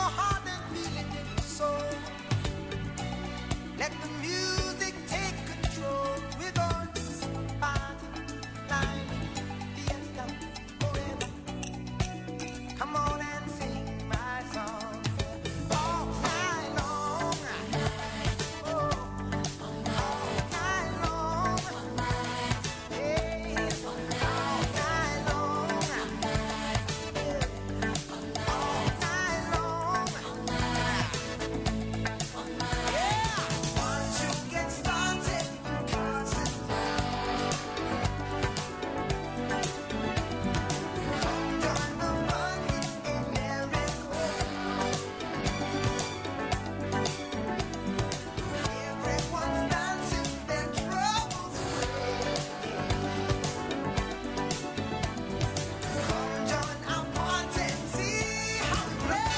heart and feel it in your soul. Let the music take control. We're going to party, live, fiesta, forever. Come on and sing my song all night long. Oh, all night long. Yes, all night long. Yeah, all night long. Yeah, once you get started, come join the fun, it's a miracle. Everyone's dancing their troubles away. Come join our party and see how we play.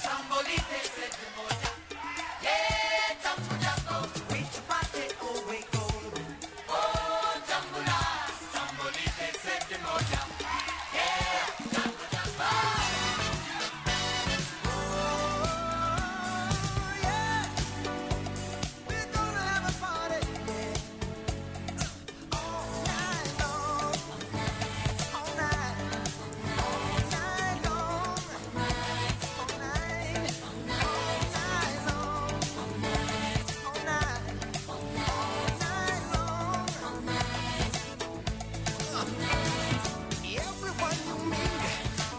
Tambolite se te moja, yeah, tambo, reach your party, oh, we go. Oh, tambula, tambolite se te moja, yeah, tambo. Oh, yeah, we're gonna have a party, yeah, all night long, all night, all night long, all night, all night long, everyone you meet,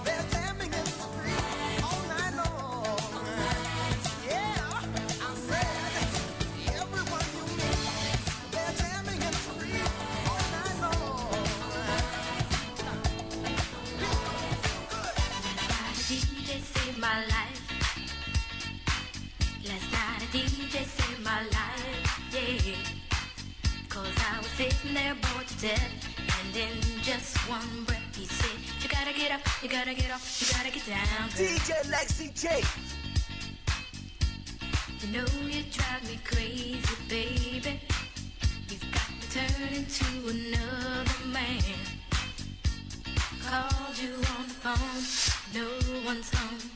they're jamming in the street all night long. Yeah, I said, everyone you meet, they're jamming in the street all night long. DJ saved my life. Last night a DJ saved my life, yeah. 'Cause I was sitting there bored to death, and in just one breath he said, you gotta get up, you gotta get off, you gotta get down. DJ Lexi J. You know you drive me crazy, baby. You've got to turn into another man. Called you on the phone, no one's home.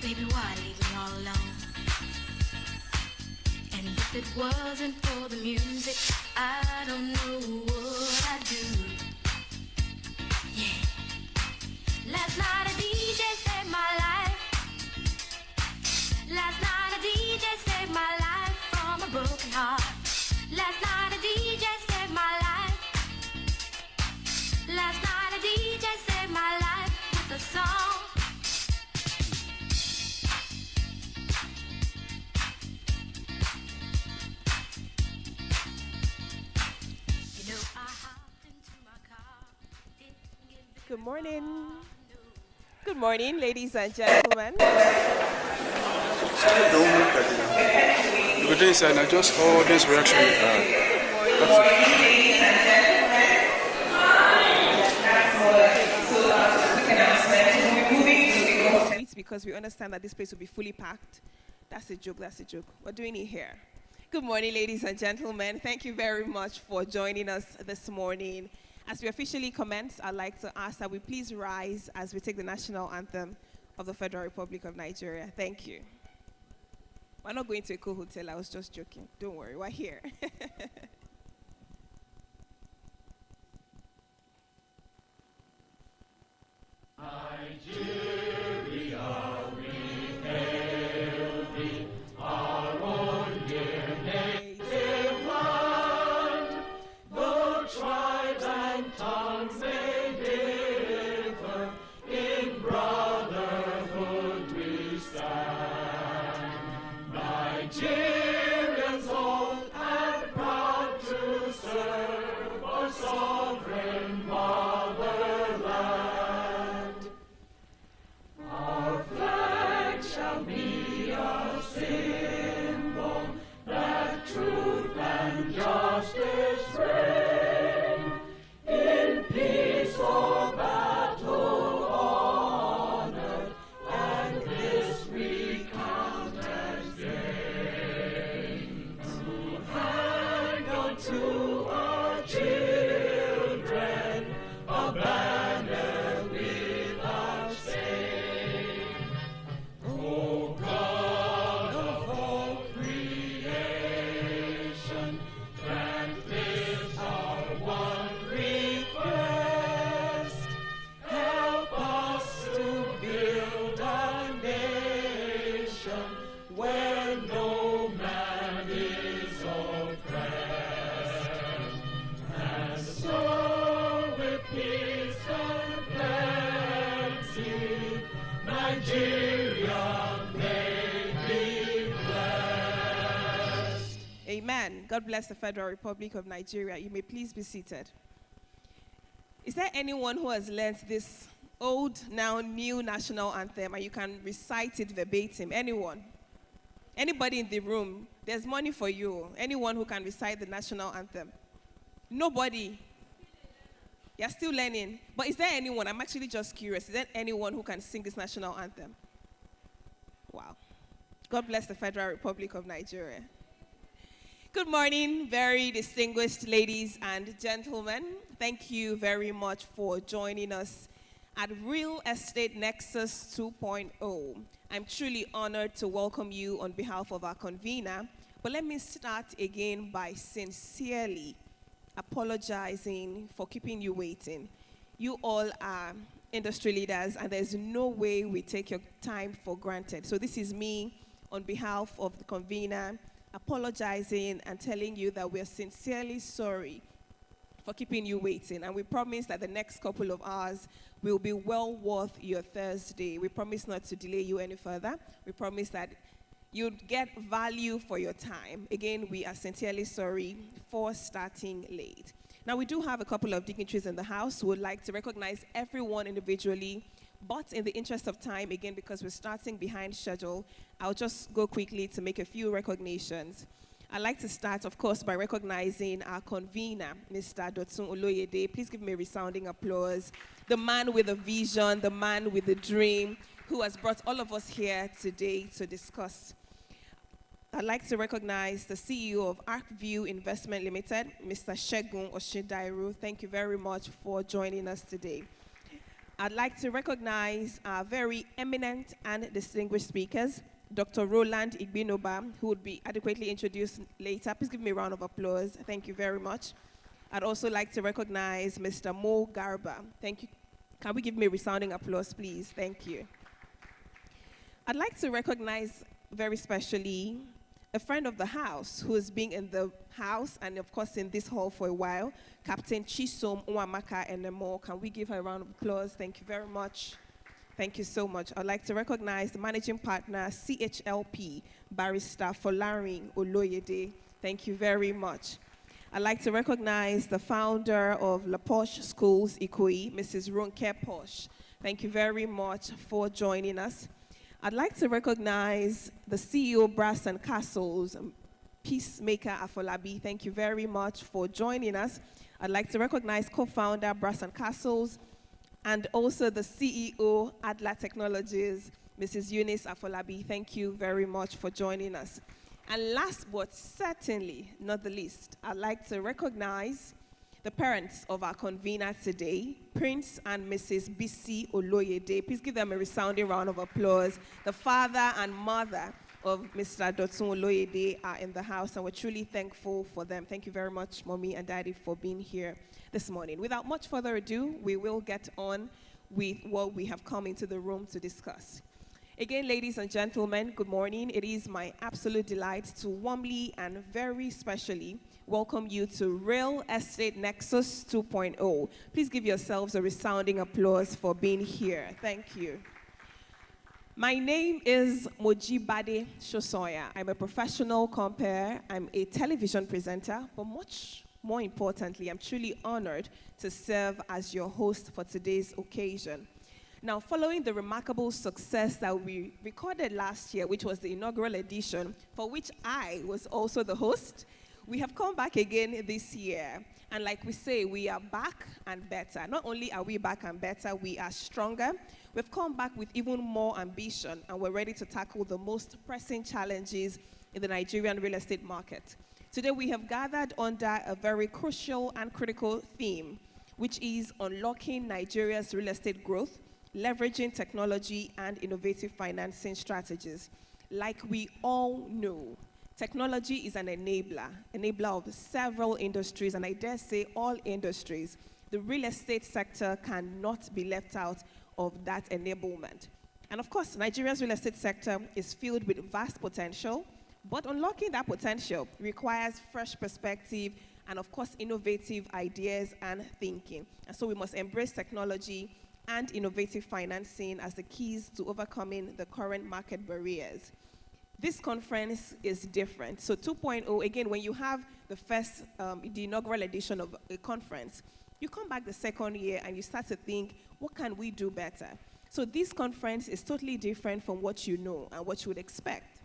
Baby, why leave me all alone? And if it wasn't for the music, I don't know what I'd do. Yeah. Last night a DJ saved my life. Last night a DJ saved my life from a broken heart. Last night a DJ saved my life. Last night a DJ saved my life with a song. You know I hopped into my car. Didn't get Good morning. Good morning, ladies and gentlemen. Good day, sir. Now just audience reaction. It's because we understand that this place will be fully packed. That's a joke, that's a joke. We're doing it here. Good morning, ladies and gentlemen. Thank you very much for joining us this morning. As we officially commence, I'd like to ask that we please rise as we take the national anthem of the Federal Republic of Nigeria. Thank you. We're not going to a cool hotel. I was just joking. Don't worry, we're here. Amen. God bless the Federal Republic of Nigeria. You may please be seated. Is there anyone who has learned this old, now new national anthem and you can recite it verbatim? Anyone? Anybody in the room? There's money for you. Anyone who can recite the national anthem? Nobody. You're still learning. But is there anyone? I'm actually just curious. Is there anyone who can sing this national anthem? Wow. God bless the Federal Republic of Nigeria. Good morning, very distinguished ladies and gentlemen. Thank you very much for joining us at Real Estate Nexus 2.0. I'm truly honored to welcome you on behalf of our convener. But let me start again by sincerely apologizing for keeping you waiting. You all are industry leaders, and there's no way we take your time for granted. So this is me on behalf of the convener, apologizing and telling you that we're sincerely sorry for keeping you waiting. And we promise that the next couple of hours will be well worth your Thursday. We promise not to delay you any further. We promise that you'd get value for your time. Again, we are sincerely sorry for starting late. Now, we do have a couple of dignitaries in the house who would like to recognize everyone individually, but in the interest of time, again, because we're starting behind schedule, I'll just go quickly to make a few recognitions. I'd like to start, of course, by recognizing our convener, Mr. Dotun Oloyede. Please give me a resounding applause. The man with a vision, the man with a dream, who has brought all of us here today to discuss. I'd like to recognize the CEO of ArcView Investment Limited, Mr. Segun Oshindairu. Thank you very much for joining us today. I'd like to recognize our very eminent and distinguished speakers, Dr. Roland Igbinoba, who would be adequately introduced later. Please give me a round of applause. Thank you very much. I'd also like to recognize Mr. Mo Garba. Thank you. Can we give me a resounding applause, please? Thank you. I'd like to recognize very specially a friend of the house who has been in the house and, of course, in this hall for a while, Captain Chisom Nwamaka Enemo. Can we give her a round of applause? Thank you very much. Thank you so much. I'd like to recognize the managing partner, CHLP, Barrister Folarin Oloyede. Thank you very much. I'd like to recognize the founder of La Posh Schools, Ikoyi, Mrs. Ronke Posh. Thank you very much for joining us. I'd like to recognize the CEO, Brass and Castles, Peacemaker Afolabi. Thank you very much for joining us. I'd like to recognize co-founder, Brass and Castles, and also the CEO, Adler Technologies, Mrs. Eunice Afolabi. Thank you very much for joining us. And last but certainly not the least, I'd like to recognize the parents of our convener today, Prince and Mrs. Bisi Oloyede. Please give them a resounding round of applause. The father and mother of Mr. Dotun Oloyede are in the house, and we're truly thankful for them. Thank you very much, Mommy and Daddy, for being here this morning. Without much further ado, we will get on with what we have come into the room to discuss. Again, ladies and gentlemen, good morning. It is my absolute delight to warmly and very specially welcome you to Real Estate Nexus 2.0. Please give yourselves a resounding applause for being here. Thank you. My name is Mojibade Shosoya. I'm a professional compere. I'm a television presenter, but much more importantly, I'm truly honored to serve as your host for today's occasion. Now, following the remarkable success that we recorded last year, which was the inaugural edition, for which I was also the host, we have come back again this year. And like we say, we are back and better. Not only are we back and better, we are stronger. We've come back with even more ambition, and we're ready to tackle the most pressing challenges in the Nigerian real estate market. Today, we have gathered under a very crucial and critical theme, which is unlocking Nigeria's real estate growth, leveraging technology and innovative financing strategies. Like we all know, technology is an enabler of several industries, and I dare say all industries. The real estate sector cannot be left out of that enablement. And of course, Nigeria's real estate sector is filled with vast potential, but unlocking that potential requires fresh perspective and, of course, innovative ideas and thinking. And so we must embrace technology and innovative financing as the keys to overcoming the current market barriers. This conference is different. So 2.0, again, when you have the inaugural edition of a conference, you come back the second year and you start to think, what can we do better? So this conference is totally different from what you know and what you would expect,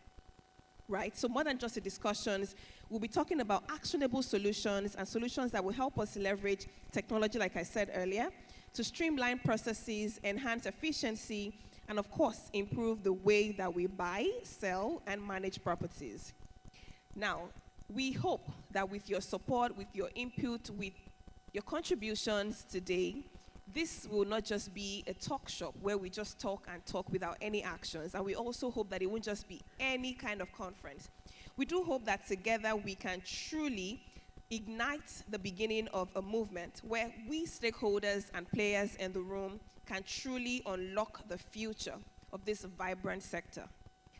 right? So more than just the discussions, we'll be talking about actionable solutions and solutions that will help us leverage technology, like I said earlier, to streamline processes, enhance efficiency, and of course, improve the way that we buy, sell, and manage properties. Now, we hope that with your support, with your input, with your contributions today, this will not just be a talk shop where we just talk and talk without any actions. And we also hope that it won't just be any kind of conference. We do hope that together we can truly ignite the beginning of a movement where we stakeholders and players in the room can truly unlock the future of this vibrant sector.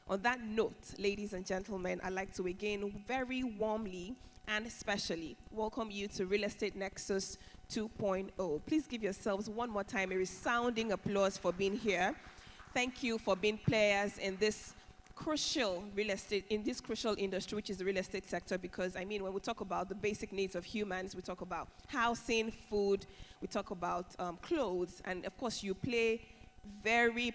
On that note, ladies and gentlemen, I'd like to again very warmly and especially welcome you to Real Estate Nexus 2.0. Please give yourselves one more time a resounding applause for being here. Thank you for being players in this crucial industry, which is the real estate sector, because I mean, when we talk about the basic needs of humans, we talk about housing, food, we talk about clothes, and of course you play very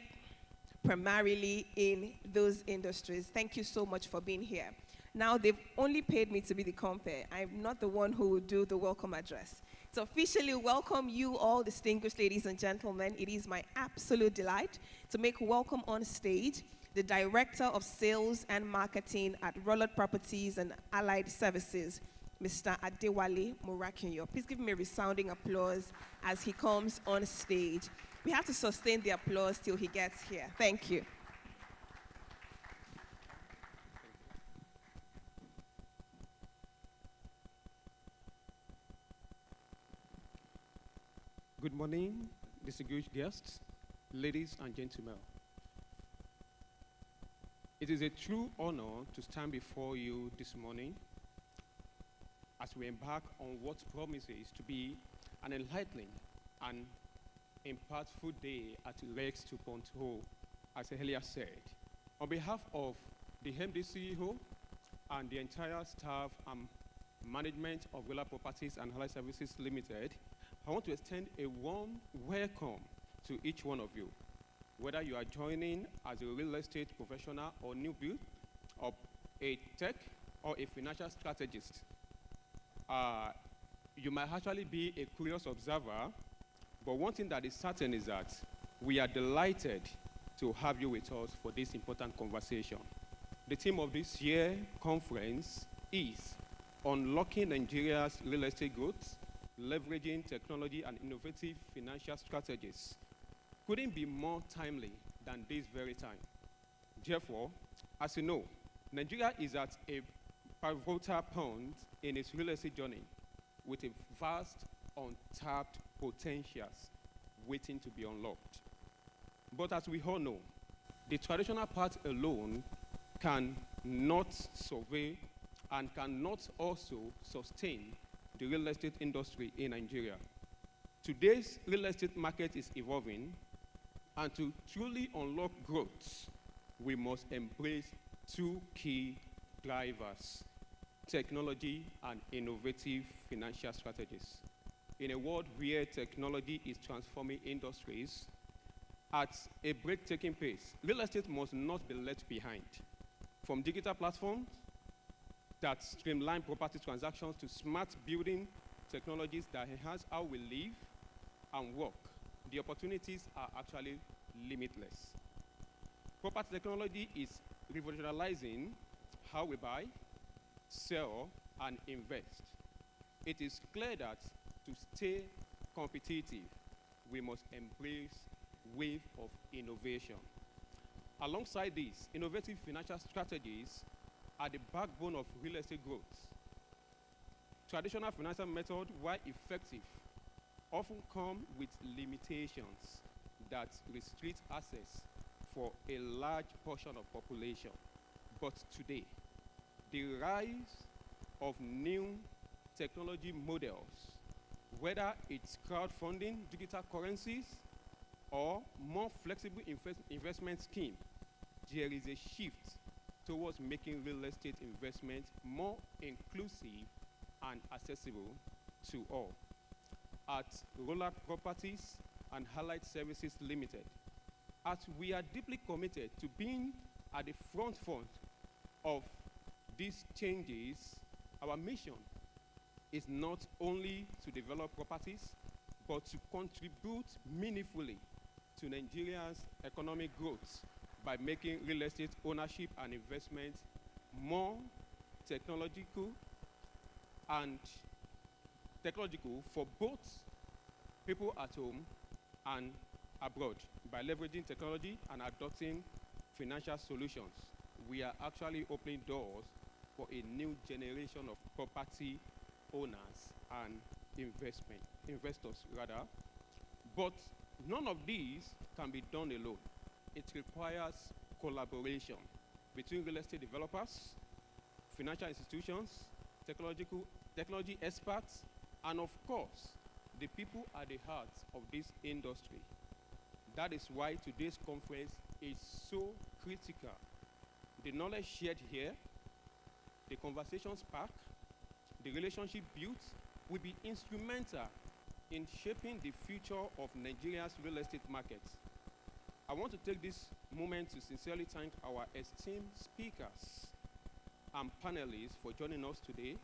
primarily in those industries. Thank you so much for being here. Now, they've only paid me to be the compere. I'm not the one who will do the welcome address. So officially welcome you all, distinguished ladies and gentlemen. It is my absolute delight to make welcome on stage the Director of Sales and Marketing at Rollard Properties and Allied Services, Mr. Adewale Murakinyo. Please give him a resounding applause as he comes on stage. We have to sustain the applause till he gets here. Thank you. Good morning, distinguished guests, ladies and gentlemen. It is a true honor to stand before you this morning as we embark on what promises to be an enlightening and impactful day at Rex 2.0, as earlier said. On behalf of the MD CEO and the entire staff and management of Rollard Properties and Allied Services Limited, I want to extend a warm welcome to each one of you. Whether you are joining as a real estate professional or new build, or a tech or a financial strategist, you might actually be a curious observer, but one thing that is certain is that we are delighted to have you with us for this important conversation. The theme of this year's conference is Unlocking Nigeria's Real Estate Growth, Leveraging Technology and Innovative Financial Strategies. Couldn't be more timely than this very time. Therefore, as you know, Nigeria is at a pivotal point in its real estate journey with a vast, untapped potentials waiting to be unlocked. But as we all know, the traditional path alone cannot survey and cannot also sustain the real estate industry in Nigeria. Today's real estate market is evolving, and to truly unlock growth, we must embrace two key drivers: technology and innovative financial strategies. In a world where technology is transforming industries at a breathtaking pace, real estate must not be left behind. From digital platforms that streamline property transactions to smart building technologies that enhance how we live and work, the opportunities are actually limitless. Property technology is revolutionizing how we buy, sell, and invest. It is clear that to stay competitive, we must embrace wave of innovation. Alongside these, innovative financial strategies are the backbone of real estate growth. Traditional financial methods, while effective, often come with limitations that restrict access for a large portion of population. But today, the rise of new technology models, whether it's crowdfunding, digital currencies, or more flexible investment scheme, there is a shift towards making real estate investment more inclusive and accessible to all. At Roller Properties and Allied Services Limited, as we are deeply committed to being at the front of these changes, our mission is not only to develop properties, but to contribute meaningfully to Nigeria's economic growth by making real estate ownership and investment more technological for both people at home and abroad. By leveraging technology and adopting financial solutions, we are actually opening doors for a new generation of property owners and investors rather. But none of these can be done alone. It requires collaboration between real estate developers, financial institutions, technology experts, and of course, the people at the heart of this industry. That is why today's conference is so critical. The knowledge shared here, the conversation spark, the relationship built will be instrumental in shaping the future of Nigeria's real estate markets. I want to take this moment to sincerely thank our esteemed speakers and panelists for joining us today.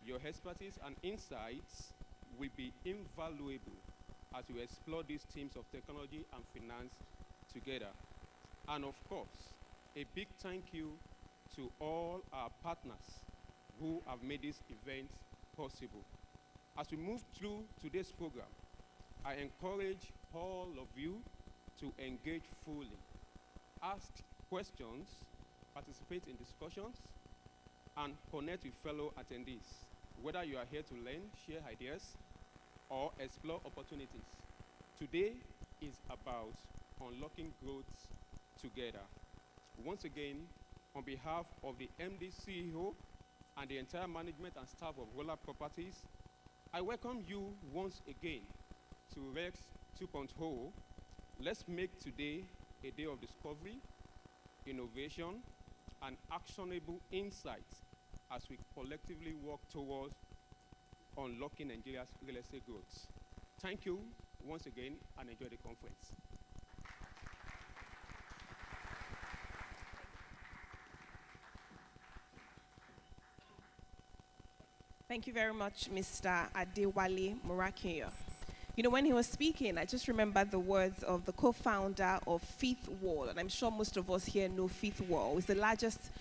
Your expertise and insights will be invaluable as we explore these themes of technology and finance together. And of course, a big thank you to all our partners who have made this event possible. As we move through today's program, I encourage all of you to engage fully, ask questions, participate in discussions, and connect with fellow attendees, whether you are here to learn, share ideas, or explore opportunities. Today is about unlocking growth together. Once again, on behalf of the MD CEO and the entire management and staff of Roller Properties, I welcome you once again to Rex 2.0. Let's make today a day of discovery, innovation, and actionable insights as we collectively work towards unlocking Nigeria's real estate growth. Thank you once again and enjoy the conference. Thank you very much, Mr. Adewale Murakiyo. You know, when he was speaking, I just remembered the words of the co-founder of Fifth Wall, and I'm sure most of us here know Fifth Wall. It's the largest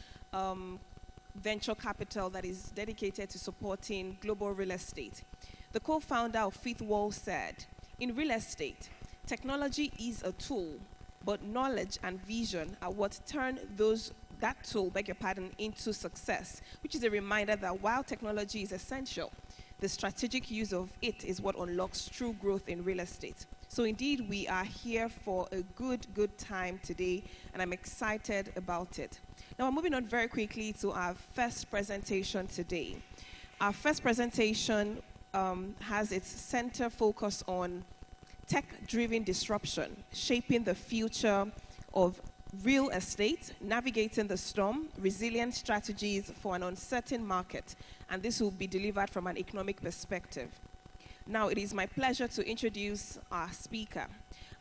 venture capital that is dedicated to supporting global real estate. The co-founder of Fifth Wall said, in real estate, technology is a tool, but knowledge and vision are what turn that tool, into success, which is a reminder that while technology is essential, the strategic use of it is what unlocks true growth in real estate. So indeed, we are here for a good time today, and I'm excited about it. Now, we're moving on very quickly to our first presentation today. Our first presentation has its center focus on tech-driven disruption, shaping the future of real estate, navigating the storm, resilient strategies for an uncertain market, and this will be delivered from an economic perspective. Now, it is my pleasure to introduce our speaker.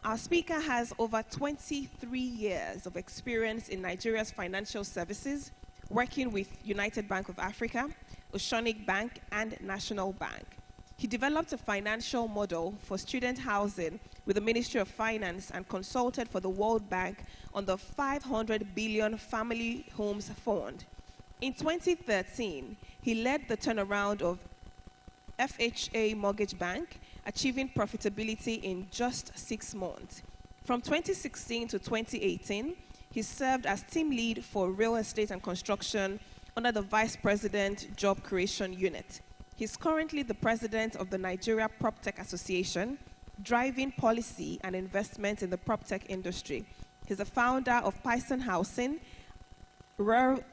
Our speaker has over 23 years of experience in Nigeria's financial services, working with United Bank of Africa, Oceanic Bank, and National Bank. He developed a financial model for student housing with the Ministry of Finance and consulted for the World Bank on the 500 billion Family Homes Fund. In 2013, he led the turnaround of FHA Mortgage Bank, achieving profitability in just 6 months. From 2016 to 2018, he served as team lead for real estate and construction under the Vice President Job Creation Unit. He's currently the president of the Nigeria PropTech Association, driving policy and investment in the PropTech industry. He's the founder of Python Housing, RRIFHUD,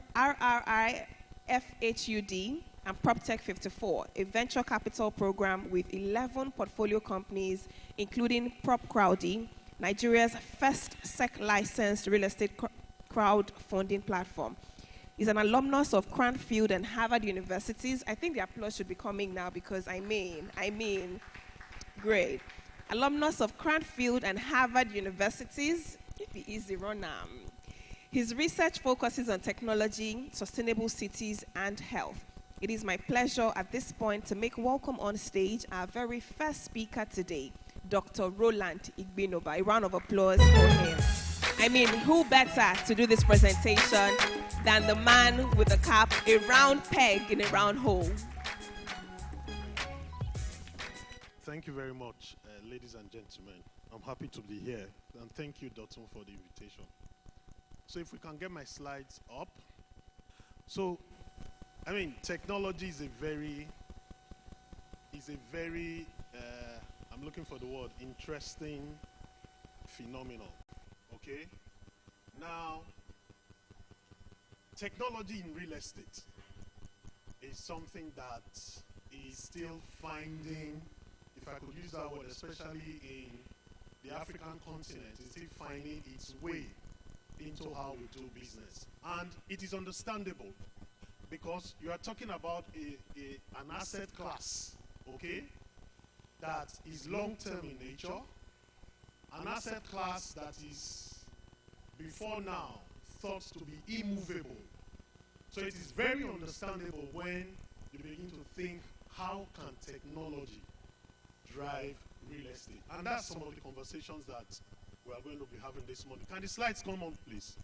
and PropTech 54, a venture capital program with 11 portfolio companies, including PropCrowdy, Nigeria's first SEC-licensed real estate crowdfunding platform. He's an alumnus of Cranfield and Harvard universities. I think the applause should be coming now because I mean, great. Alumnus of Cranfield and Harvard universities. If he is the runner. His research focuses on technology, sustainable cities, and health. It is my pleasure at this point to make welcome on stage our very first speaker today, Dr. Roland Igbinoba. A round of applause for him. I mean, who better to do this presentation than the man with the cap, a round peg in a round hole? Thank you very much, ladies and gentlemen. I'm happy to be here, and thank you, Dotun, for the invitation. So if we can get my slides up. So, I mean, technology is a very, I'm looking for the word, interesting phenomenon, okay? Now, technology in real estate is something that is still finding, if I could use that word, especially in the African continent, is still finding its way into how we do business. And it is understandable because you are talking about an asset class, okay, that is long-term in nature, an asset class that is, before now, thought to be immovable. So it is very understandable when you begin to think, how can technology drive real estate? And that's some of the conversations that we are going to be having this morning. Can the slides come on, please?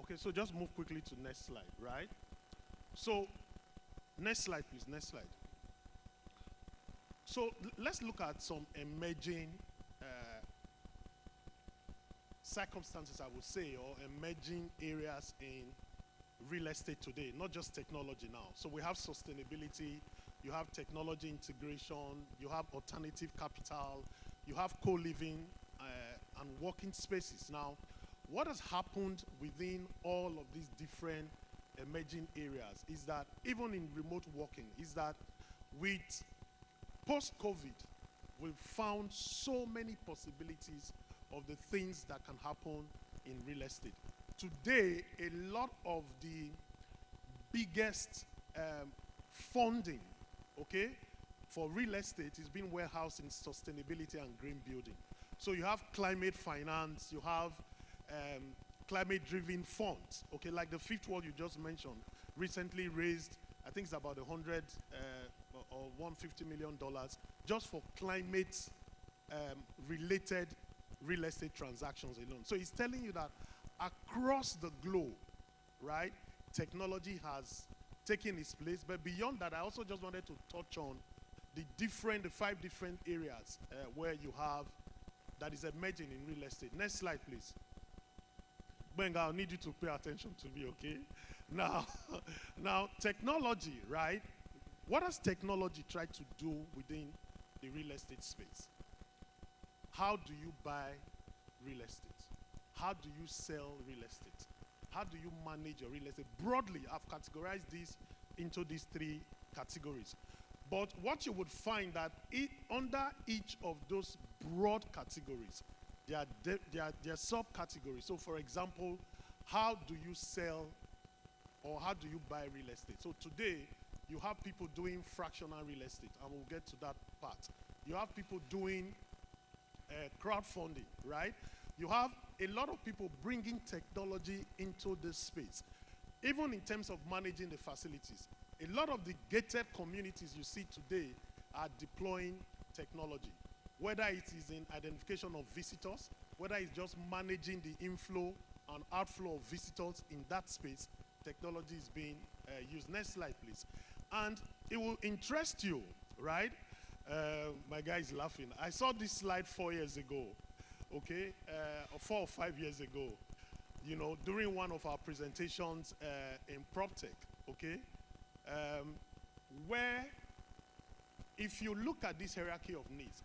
Okay, so just move quickly to next slide, right? So, next slide, please, next slide. So, let's look at some emerging circumstances, I would say, or emerging areas in real estate today, not just technology now. So we have sustainability, you have technology integration, you have alternative capital, you have co-living and working spaces. Now, what has happened within all of these different emerging areas is that, even in remote working, is that with post-COVID, we've found so many possibilities of the things that can happen in real estate. Today, a lot of the biggest funding, okay, for real estate is being warehoused in sustainability and green building. So you have climate finance, you have climate-driven funds, okay, like the Fifth Wall you just mentioned, recently raised, I think it's about $100 or $150 million just for climate-related real estate transactions alone. So it's telling you that across the globe, right, technology has taken its place. But beyond that, I also just wanted to touch on the 5 different areas where you have that is emerging in real estate. Next slide, please. Benga, I'll need you to pay attention to me, okay? Now, technology, right? What has technology tried to do within the real estate space? How do you buy real estate? How do you sell real estate? How do you manage your real estate? Broadly, I've categorized this into these 3 categories. But what you would find that under each of those broad categories, there are subcategories. So, for example, how do you sell or how do you buy real estate? So today, you have people doing fractional real estate, and we'll get to that part. You have people doing crowdfunding, right? You have a lot of people bringing technology into this space, even in terms of managing the facilities. A lot of the gated communities you see today are deploying technology, whether it is in identification of visitors, whether it's just managing the inflow and outflow of visitors in that space. Technology is being used. Next slide, please. And it will interest you, right? My guy is laughing. I saw this slide 4 years ago, okay, or 4 or 5 years ago, you know, during one of our presentations in PropTech, okay, where if you look at this hierarchy of needs,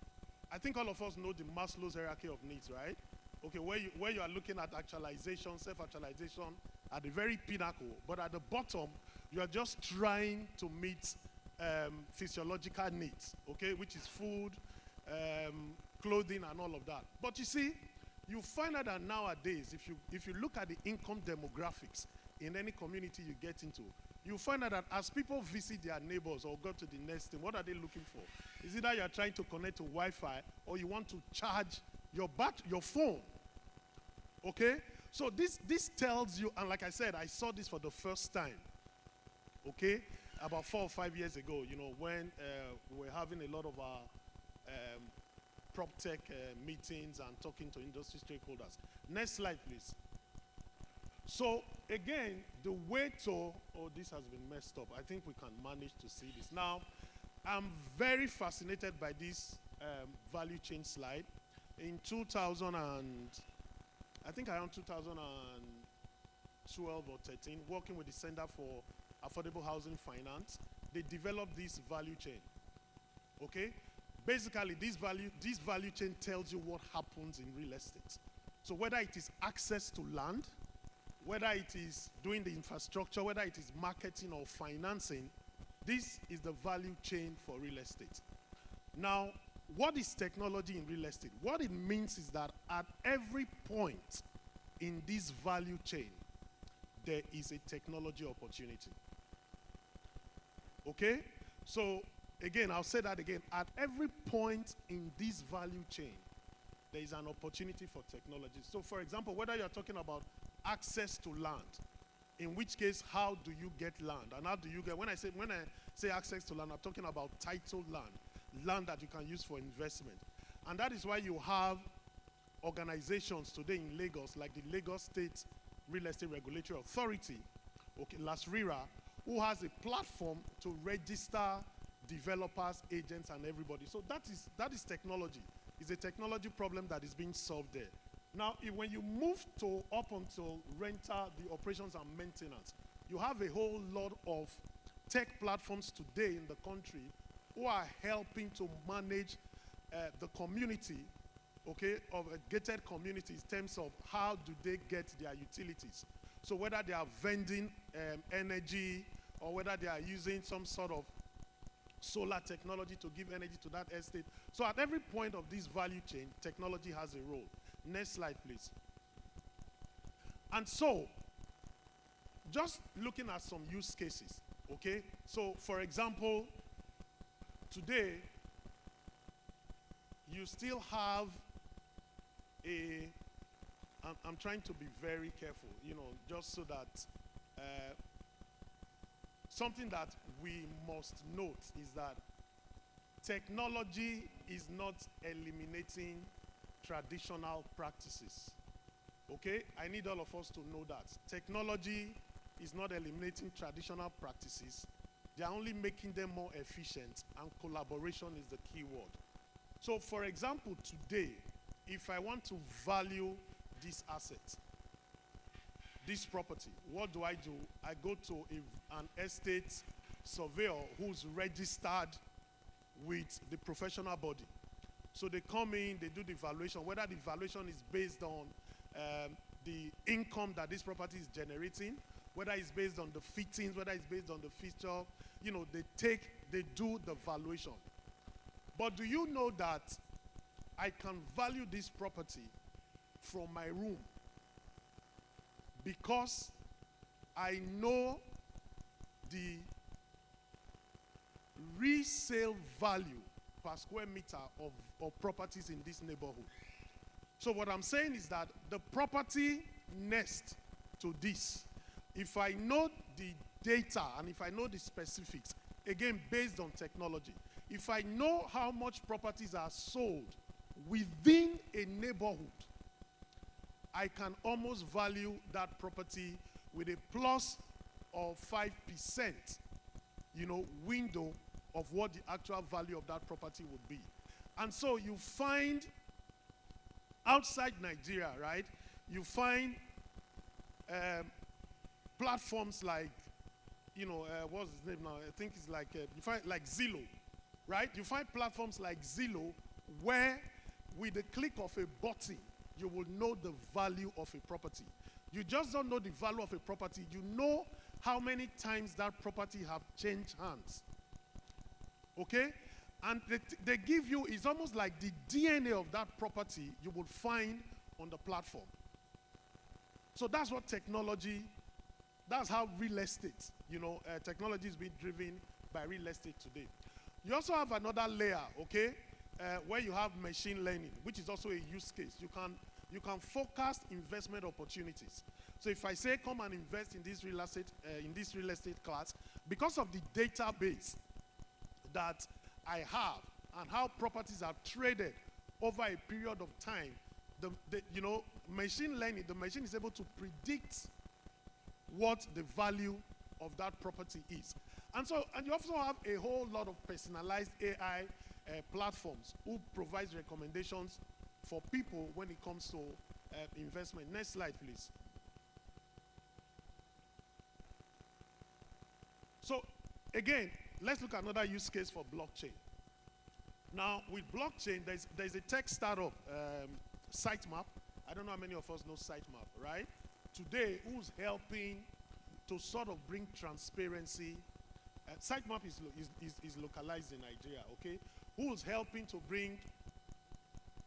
I think all of us know the Maslow's hierarchy of needs, right? Okay, where you are looking at actualization, self-actualization at the very pinnacle, but at the bottom, you are just trying to meet physiological needs, okay, which is food, clothing, and all of that. But you see, you find out that nowadays, if you look at the income demographics in any community you get into, you find out that as people visit their neighbors or go to the next thing, what are they looking for? Is it that you are trying to connect to Wi-Fi or you want to charge your phone? Okay? So this tells you, and like I said, I saw this for the first time, okay, about 4 or 5 years ago, you know, when we were having a lot of our prop tech meetings and talking to industry stakeholders. Next slide, please. So again, the way to, oh, this has been messed up. I think we can manage to see this. Now, I'm very fascinated by this value chain slide. In 2000 and, I think around 2012 or 13, working with the Center for Affordable Housing Finance, they developed this value chain, okay? Basically, this value chain tells you what happens in real estate. So whether it is access to land, whether it is doing the infrastructure, whether it is marketing or financing, this is the value chain for real estate. Now, what is technology in real estate? What it means is that at every point in this value chain, there is a technology opportunity. Okay? So, again, I'll say that again. At every point in this value chain, there is an opportunity for technology. So, for example, whether you're talking about access to land, in which case, how do you get land? And how do you get, when I say access to land, I'm talking about title land that you can use for investment. And that is why you have organizations today in Lagos, like the Lagos State Real Estate Regulatory Authority, okay, LASRERA, who has a platform to register developers, agents, and everybody. So that is technology. It's a technology problem that is being solved there. Now, when you move to up until rental, the operations and maintenance, you have a whole lot of tech platforms today in the country who are helping to manage the community, okay, of a gated community in terms of how do they get their utilities. So whether they are vending energy or whether they are using some sort of solar technology to give energy to that estate. So at every point of this value chain, technology has a role. Next slide, please. And so, just looking at some use cases, okay? So, for example, today, you still have I'm trying to be very careful, you know, just so that something that we must note is that technology is not eliminating traditional practices. Okay? I need all of us to know that. Technology is not eliminating traditional practices. They are only making them more efficient, and collaboration is the key word. So, for example, today, if I want to value this asset, this property, what do? I go to an estate surveyor who's registered with the professional body. So they come in, they do the valuation, whether the valuation is based on the income that this property is generating, whether it's based on the fittings, whether it's based on the fixture, you know, they do the valuation. But do you know that I can value this property from my room because I know the resale value per square meter of properties in this neighborhood? So what I'm saying is that the property next to this, if I know the data and if I know the specifics, again based on technology, if I know how much properties are sold within a neighborhood, I can almost value that property with a plus of 5%, you know, window of what the actual value of that property would be. And so you find outside Nigeria, right, you find platforms like, you know, what's his name now? I think it's like, you find like Zillow, right? You find platforms like Zillow where with the click of a button, you will know the value of a property. You just don't know the value of a property. You know how many times that property have changed hands. Okay? And they give you, it's almost like the DNA of that property you will find on the platform. So that's what technology, that's how real estate, technology is being driven by real estate today. You also have another layer, okay, where you have machine learning, which is also a use case. You can forecast investment opportunities. So if I say come and invest in this real estate class, because of the database that I have and how properties are traded over a period of time, machine learning, the machine is able to predict what the value of that property is. And you also have a whole lot of personalized AI platforms who provides recommendations for people when it comes to investment. Next slide, please. So again, let's look at another use case for blockchain. Now, with blockchain, there's a tech startup, Sitemap. I don't know how many of us know Sitemap, right? Today, who's helping to sort of bring transparency? Sitemap is localized in Nigeria, okay? Who's helping to bring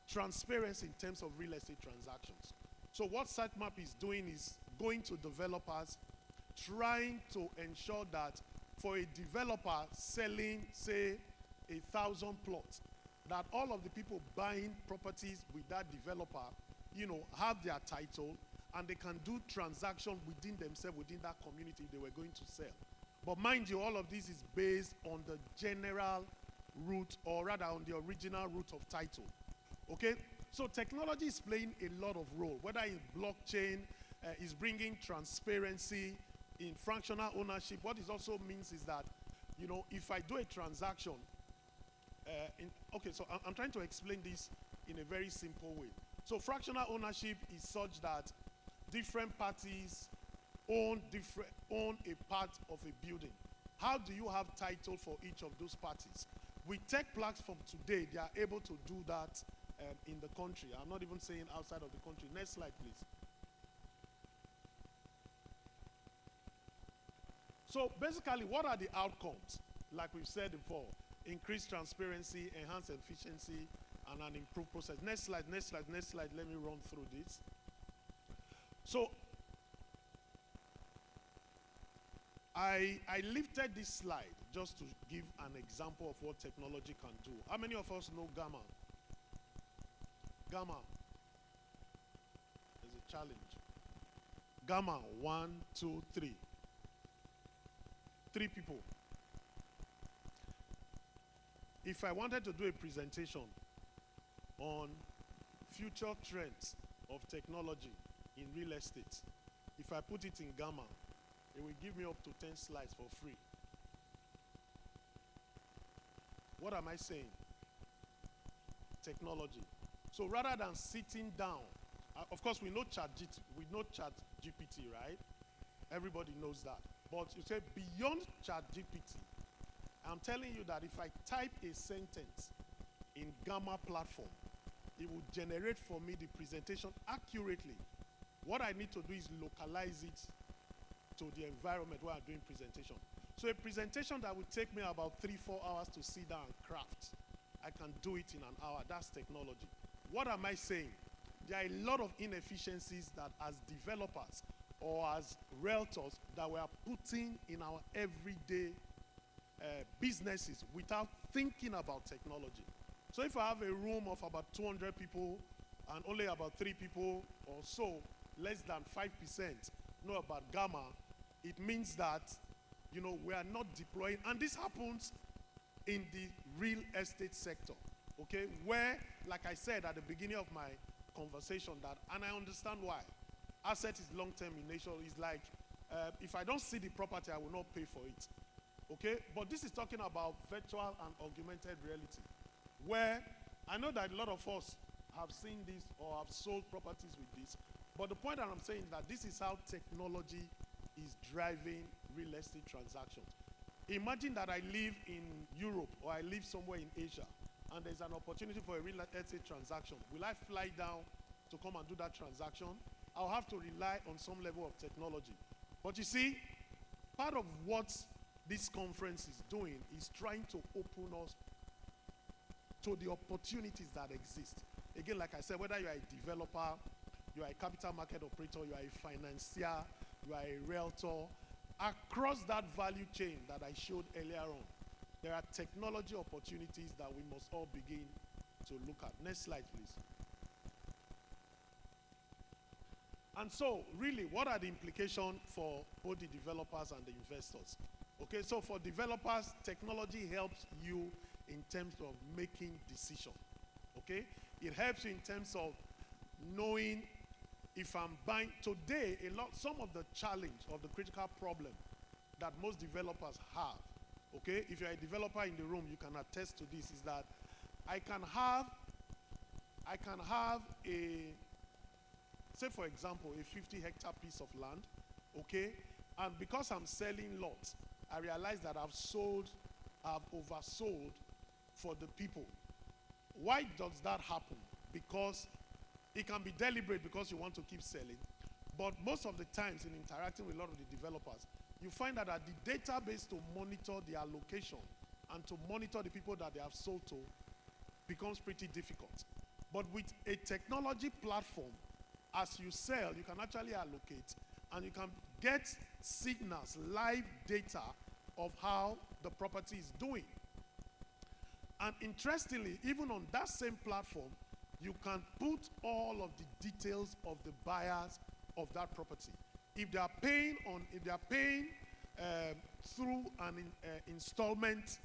transparency in terms of real estate transactions? So what Sitemap is doing is going to developers, trying to ensure that for a developer selling, say, 1,000 plots, that all of the people buying properties with that developer, have their title, and they can do transactions within themselves, within that community they were going to sell. But mind you, all of this is based on the general root, or rather on the original root of title. Okay? So technology is playing a lot of role, whether in blockchain, is bringing transparency, in fractional ownership. What it also means is that, if I do a transaction, so I'm trying to explain this in a very simple way. So fractional ownership is such that different parties own a part of a building. How do you have title for each of those parties? With tech platform today, they are able to do that in the country. I'm not even saying outside of the country. Next slide, please. So basically, what are the outcomes? Like we've said before, increased transparency, enhanced efficiency, and an improved process. Next slide, next slide, next slide. Let me run through this. So I lifted this slide just to give an example of what technology can do. How many of us know Gamma? Gamma. There's a challenge. Gamma, 1, 2, 3. 3 people. If I wanted to do a presentation on future trends of technology in real estate, if I put it in Gamma, it will give me up to 10 slides for free. What am I saying? Technology. So rather than sitting down, of course we know ChatGPT, right? Everybody knows that. But you say beyond ChatGPT, I'm telling you that if I type a sentence in Gamma platform, it will generate for me the presentation accurately. What I need to do is localize it to the environment where I'm doing presentation. So a presentation that would take me about 3-4 hours to sit down and craft, I can do it in an hour. That's technology. What am I saying? There are a lot of inefficiencies that as developers or as realtors that we are putting in our everyday businesses without thinking about technology. So if I have a room of about 200 people and only about 3 people or so, less than 5%, know about Gamma, it means that, we are not deploying, and this happens in the real estate sector, okay, where, like I said at the beginning of my conversation, that, and I understand why, asset is long-term in nature. It's like, if I don't see the property, I will not pay for it, okay? But this is talking about virtual and augmented reality, where I know that a lot of us have seen this or have sold properties with this, but the point that I'm saying is that this is how technology is driving real estate transactions. Imagine that I live in Europe or I live somewhere in Asia, and there's an opportunity for a real estate transaction, will I fly down to come and do that transaction? I'll have to rely on some level of technology. But you see, part of what this conference is doing is trying to open us to the opportunities that exist. Again, like I said, whether you are a developer, you are a capital market operator, you are a financier, you are a realtor, across that value chain that I showed earlier on, there are technology opportunities that we must all begin to look at. Next slide, please. And so, really, what are the implications for both the developers and the investors? Okay, so for developers, technology helps you in terms of making decisions. Okay, it helps you in terms of knowing if I'm buying. Today, some of the challenge of the critical problem that most developers have, okay, if you're a developer in the room, you can attest to this, is that I can have a, say for example, a 50-hectare piece of land, okay, and because I'm selling lots, I realize that I've oversold for the people. Why does that happen? Because it can be deliberate because you want to keep selling, but most of the times in interacting with a lot of the developers, you find that the database to monitor the allocation and to monitor the people that they have sold to becomes pretty difficult. But with a technology platform, as you sell, you can actually allocate and you can get signals, live data of how the property is doing. And interestingly, even on that same platform, you can put all of the details of the buyers of that property. If they are paying through an installment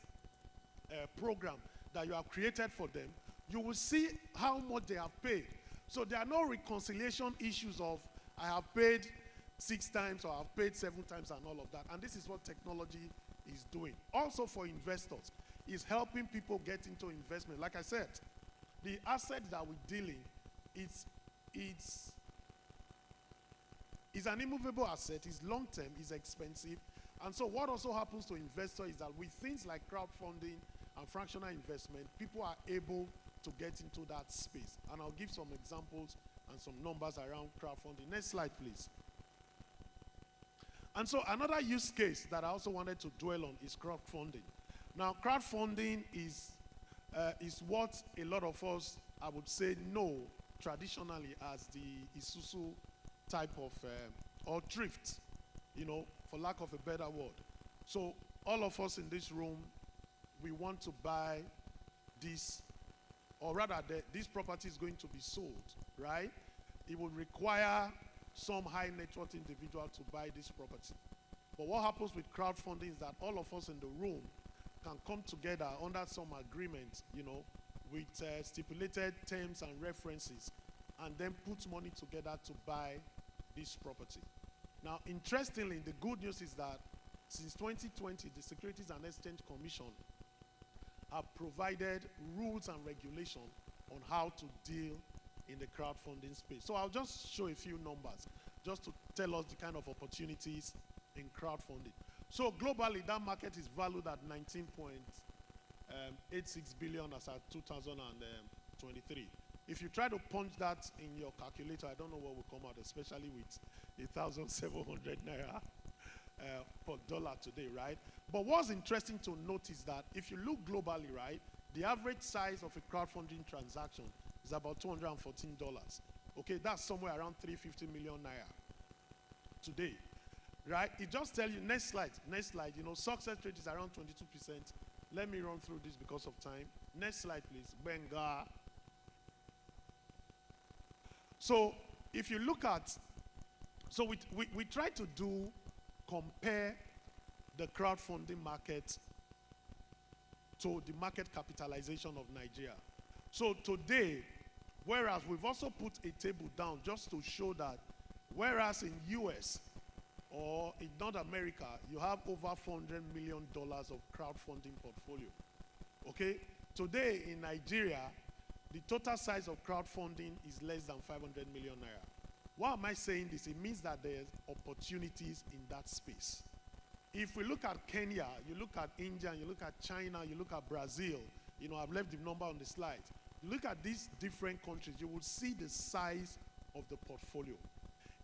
program that you have created for them, you will see how much they have paid. So there are no reconciliation issues of I have paid 6 times or I have paid 7 times and all of that. And this is what technology is doing. Also for investors, is helping people get into investment. Like I said, the asset that we're dealing, it's an immovable asset, it's long-term, it's expensive. And so what also happens to investors is that with things like crowdfunding and fractional investment, people are able to get into that space. And I'll give some examples and some numbers around crowdfunding. Next slide, please. And so another use case that I also wanted to dwell on is crowdfunding. Now, crowdfunding is what a lot of us, I would say, know traditionally as the Isusu type of, or thrift, you know, for lack of a better word. So all of us in this room, we want to buy this, or rather this property is going to be sold, right? It would require some high net worth individual to buy this property. But what happens with crowdfunding is that all of us in the room can come together under some agreement, you know, with stipulated terms and references, and then put money together to buy this property. Now, interestingly, the good news is that since 2020, the Securities and Exchange Commission have provided rules and regulation on how to deal in the crowdfunding space. So I'll just show a few numbers just to tell us the kind of opportunities in crowdfunding. So globally, that market is valued at 19.86 billion as at 2023. If you try to punch that in your calculator, I don't know what will come out, especially with 1,700 naira per dollar today, right? But what's interesting to note is that if you look globally, right, the average size of a crowdfunding transaction is about $214. Okay, that's somewhere around 350 million naira today, right? It just tells you, next slide, you know, success rate is around 22%. Let me run through this because of time. Next slide, please. Benga. So if you look at, so we try to compare the crowdfunding market to the market capitalization of Nigeria. So today, whereas we've also put a table down just to show that, whereas in US or in North America, you have over $400 million of crowdfunding portfolio. Okay? Today in Nigeria, the total size of crowdfunding is less than 500 million naira. Why am I saying this? It means that there's opportunities in that space. If we look at Kenya, you look at India, you look at China, you look at Brazil, You know, I've left the number on the slide. Look at these different countries, you will see the size of the portfolio.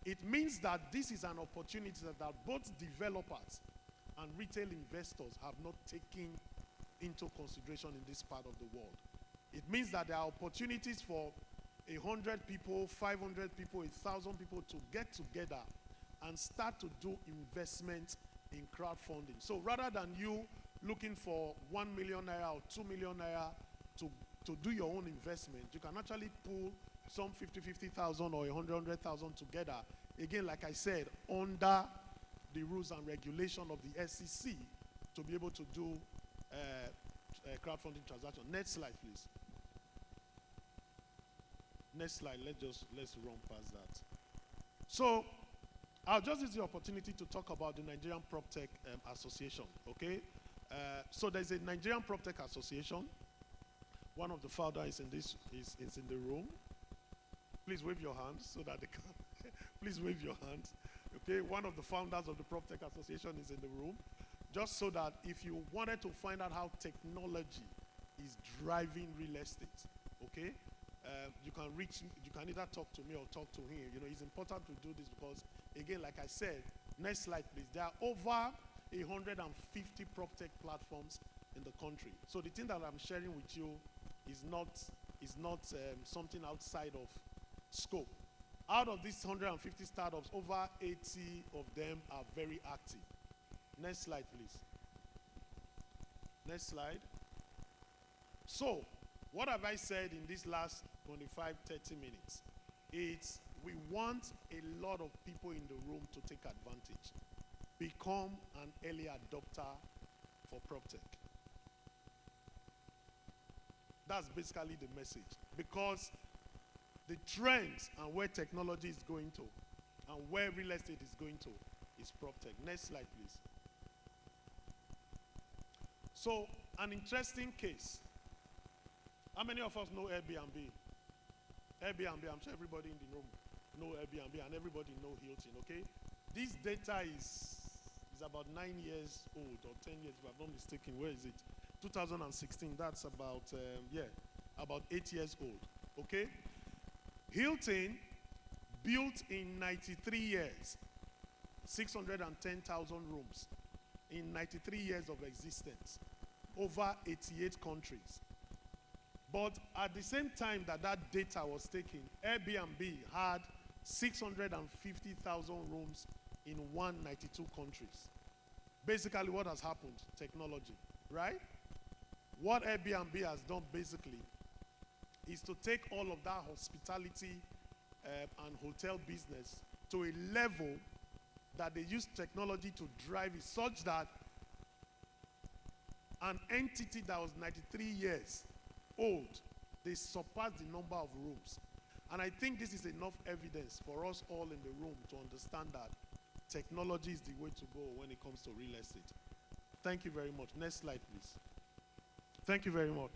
It means that this is an opportunity that both developers and retail investors have not taken into consideration in this part of the world. It means that there are opportunities for 100 people, 500 people, 1,000 people to get together and start to do investment in crowdfunding. So rather than you looking for 1 million naira or 2 million naira to do your own investment, you can actually pull some 50,000 or 100,000 together. Again, like I said, under the rules and regulation of the SEC to be able to do crowdfunding transaction. Next slide, please. Next slide. Let's run past that. So I'll just use the opportunity to talk about the Nigerian PropTech Association. Okay. So there's a Nigerian PropTech Association. One of the founders is in the room. Please wave your hands so that they can. Please wave your hands. Okay, one of the founders of the PropTech Association is in the room. Just so that if you wanted to find out how technology is driving real estate, okay, you can either talk to me or talk to him. You know, it's important to do this because, again, like I said, next slide, please. There are over 150 PropTech platforms in the country. So the thing that I'm sharing with you is not something outside of scope. Out of these 150 startups, over 80 of them are very active. Next slide, please. Next slide. So, what have I said in these last 25, 30 minutes? It's we want a lot of people in the room to take advantage. Become an early adopter for PropTech. That's basically the message. Because the trends and where technology is going to and where real estate is going to is PropTech. Next slide, please. So, an interesting case. How many of us know Airbnb? Airbnb, I'm sure everybody in the room know Airbnb and everybody know Hilton, okay? This data is about 9 years old or 10 years, if I'm not mistaken. Where is it? 2016, that's about, about 8 years old, okay? Hilton built in 93 years, 610,000 rooms in 93 years of existence, over 88 countries. But at the same time that data was taken, Airbnb had 650,000 rooms in 192 countries. Basically, what has happened? Technology, right? What Airbnb has done basically is to take all of that hospitality and hotel business to a level that they use technology to drive it such that an entity that was 93 years old, they surpassed the number of rooms. And I think this is enough evidence for us all in the room to understand that technology is the way to go when it comes to real estate. Thank you very much. Next slide, please. Thank you very much.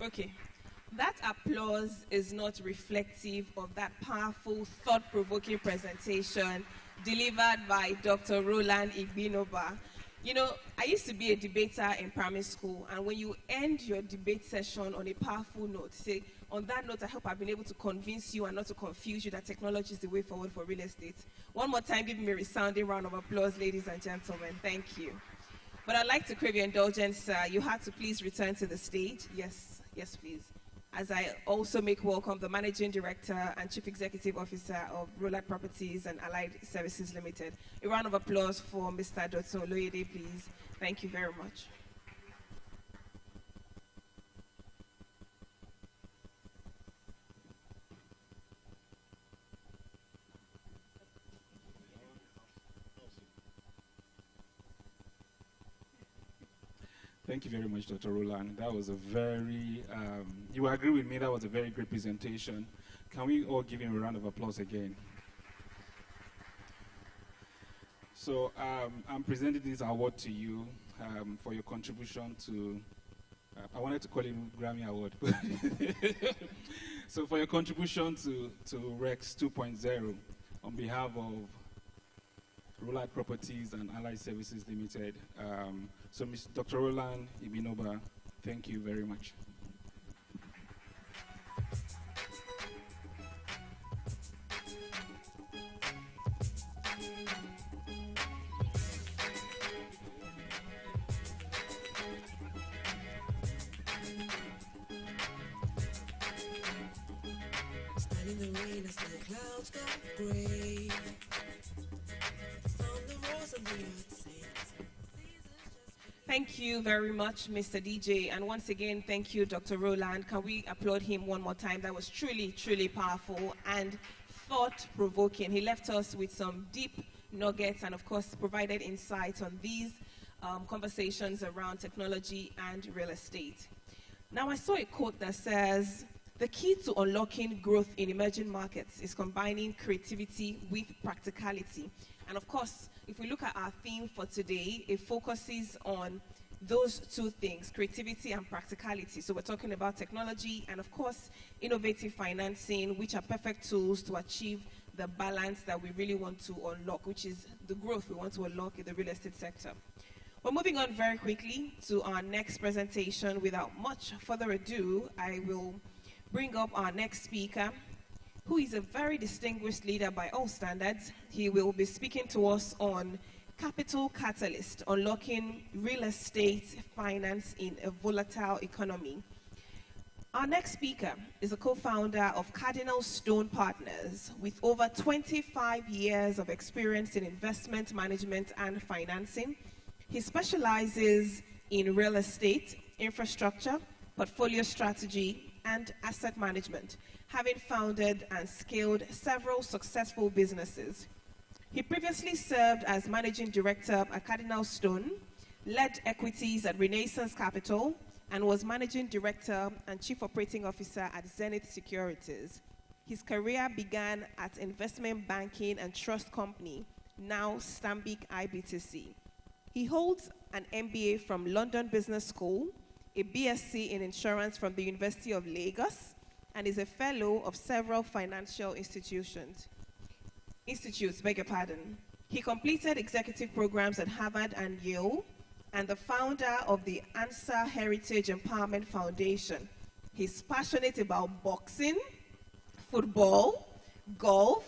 Okay. That applause is not reflective of that powerful, thought-provoking presentation delivered by Dr. Roland Igbinoba. You know, I used to be a debater in primary school, and when you end your debate session on a powerful note, say, on that note, I hope I've been able to convince you and not to confuse you that technology is the way forward for real estate. One more time, give me a resounding round of applause, ladies and gentlemen. Thank you. But I'd like to crave your indulgence. You have to please return to the stage. Yes, yes, please. As I also make welcome the Managing Director and Chief Executive Officer of Roland Properties and Allied Services Limited. A round of applause for Mr. Dotun Oloyede, please. Thank you very much. Thank you very much, Dr. Roland. That was a very, you agree with me, that was a very great presentation. Can we all give him a round of applause again? So I'm presenting this award to you for your contribution to I wanted to call it Grammy Award. So for your contribution to Rex 2.0 on behalf of Roland Properties and Allied Services Limited. So Dr. Roland Ibinoba, thank you very much. In the rain as the clouds go gray. From the rose of the earth sings. Thank you very much, Mr. DJ. And once again, thank you, Dr. Roland. Can we applaud him one more time? That was truly, truly powerful and thought-provoking. He left us with some deep nuggets and, of course, provided insights on these conversations around technology and real estate. Now, I saw a quote that says, "The key to unlocking growth in emerging markets is combining creativity with practicality." And of course, if we look at our theme for today, it focuses on those two things, creativity and practicality. So we're talking about technology and, of course, innovative financing, which are perfect tools to achieve the balance that we really want to unlock, which is the growth we want to unlock in the real estate sector. We're moving on very quickly to our next presentation. Without much further ado, I will bring up our next speaker, who is a very distinguished leader by all standards. He will be speaking to us on Capital Catalyst, unlocking real estate finance in a volatile economy. Our next speaker is a co-founder of Cardinal Stone Partners with over 25 years of experience in investment management and financing. He specializes in real estate, infrastructure, portfolio strategy, and asset management, having founded and scaled several successful businesses. He previously served as managing director at Cardinal Stone, led equities at Renaissance Capital, and was managing director and chief operating officer at Zenith Securities. His career began at investment banking and trust company, now Stanbic IBTC. He holds an MBA from London Business School, a BSc in insurance from the University of Lagos, and is a fellow of several financial institutes. He completed executive programs at Harvard and Yale, and the founder of the Answer Heritage Empowerment Foundation. He's passionate about boxing, football, golf,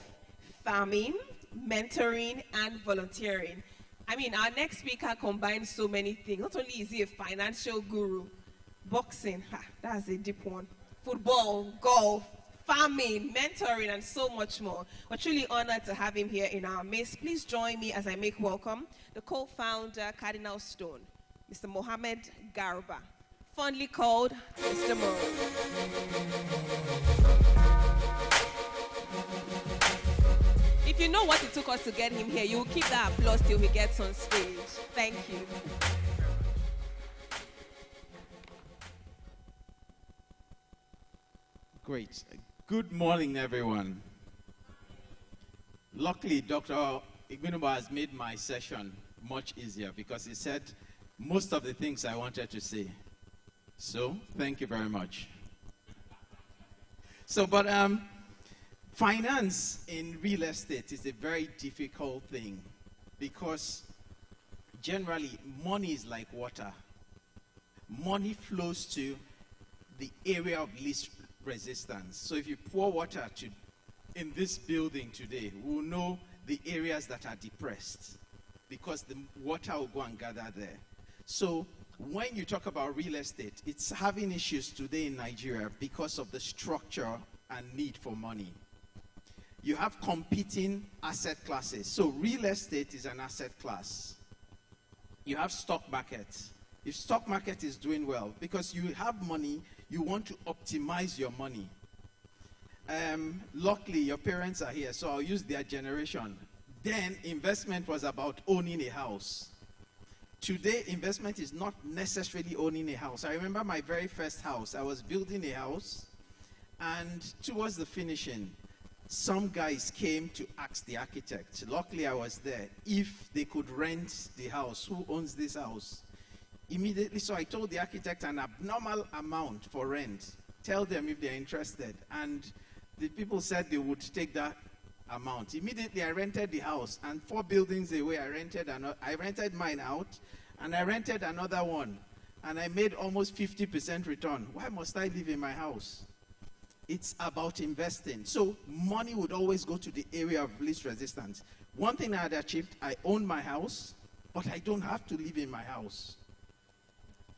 farming, mentoring, and volunteering. I mean, our next speaker combines so many things. Not only is he a financial guru, boxing, that's a deep one, football, golf, farming, mentoring, and so much more. We're truly honored to have him here in our midst. Please join me as I make welcome the co-founder, Cardinal Stone, Mr. Mohammed Garba, fondly called Mr. Mo. If you know what it took us to get him here, you will keep that applause till he gets on stage. Thank you. Great. Good morning, everyone. Luckily, Dr. Ibinoba has made my session much easier because he said most of the things I wanted to say. So, thank you very much. But finance in real estate is a very difficult thing because generally money is like water. Money flows to the area of least resistance. So if you pour water in this building today, we'll know the areas that are depressed because the water will go and gather there. So when you talk about real estate, it's having issues today in Nigeria because of the structure and need for money. You have competing asset classes. So real estate is an asset class. You have stock markets. If stock market is doing well, because you have money, you want to optimize your money. Luckily, your parents are here, so I'll use their generation. Then investment was about owning a house. Today, investment is not necessarily owning a house. I remember my very first house. I was building a house, and towards the finishing, some guys came to ask the architect. Luckily, I was there. If they could rent the house, who owns this house? Immediately, so I told the architect an abnormal amount for rent. Tell them if they're interested. And the people said they would take that amount. Immediately, I rented the house, and 4 buildings away, I rented mine out, and I rented another one, and I made almost 50% return. Why must I live in my house? It's about investing. So money would always go to the area of least resistance. One thing I had achieved, I own my house, but I don't have to live in my house.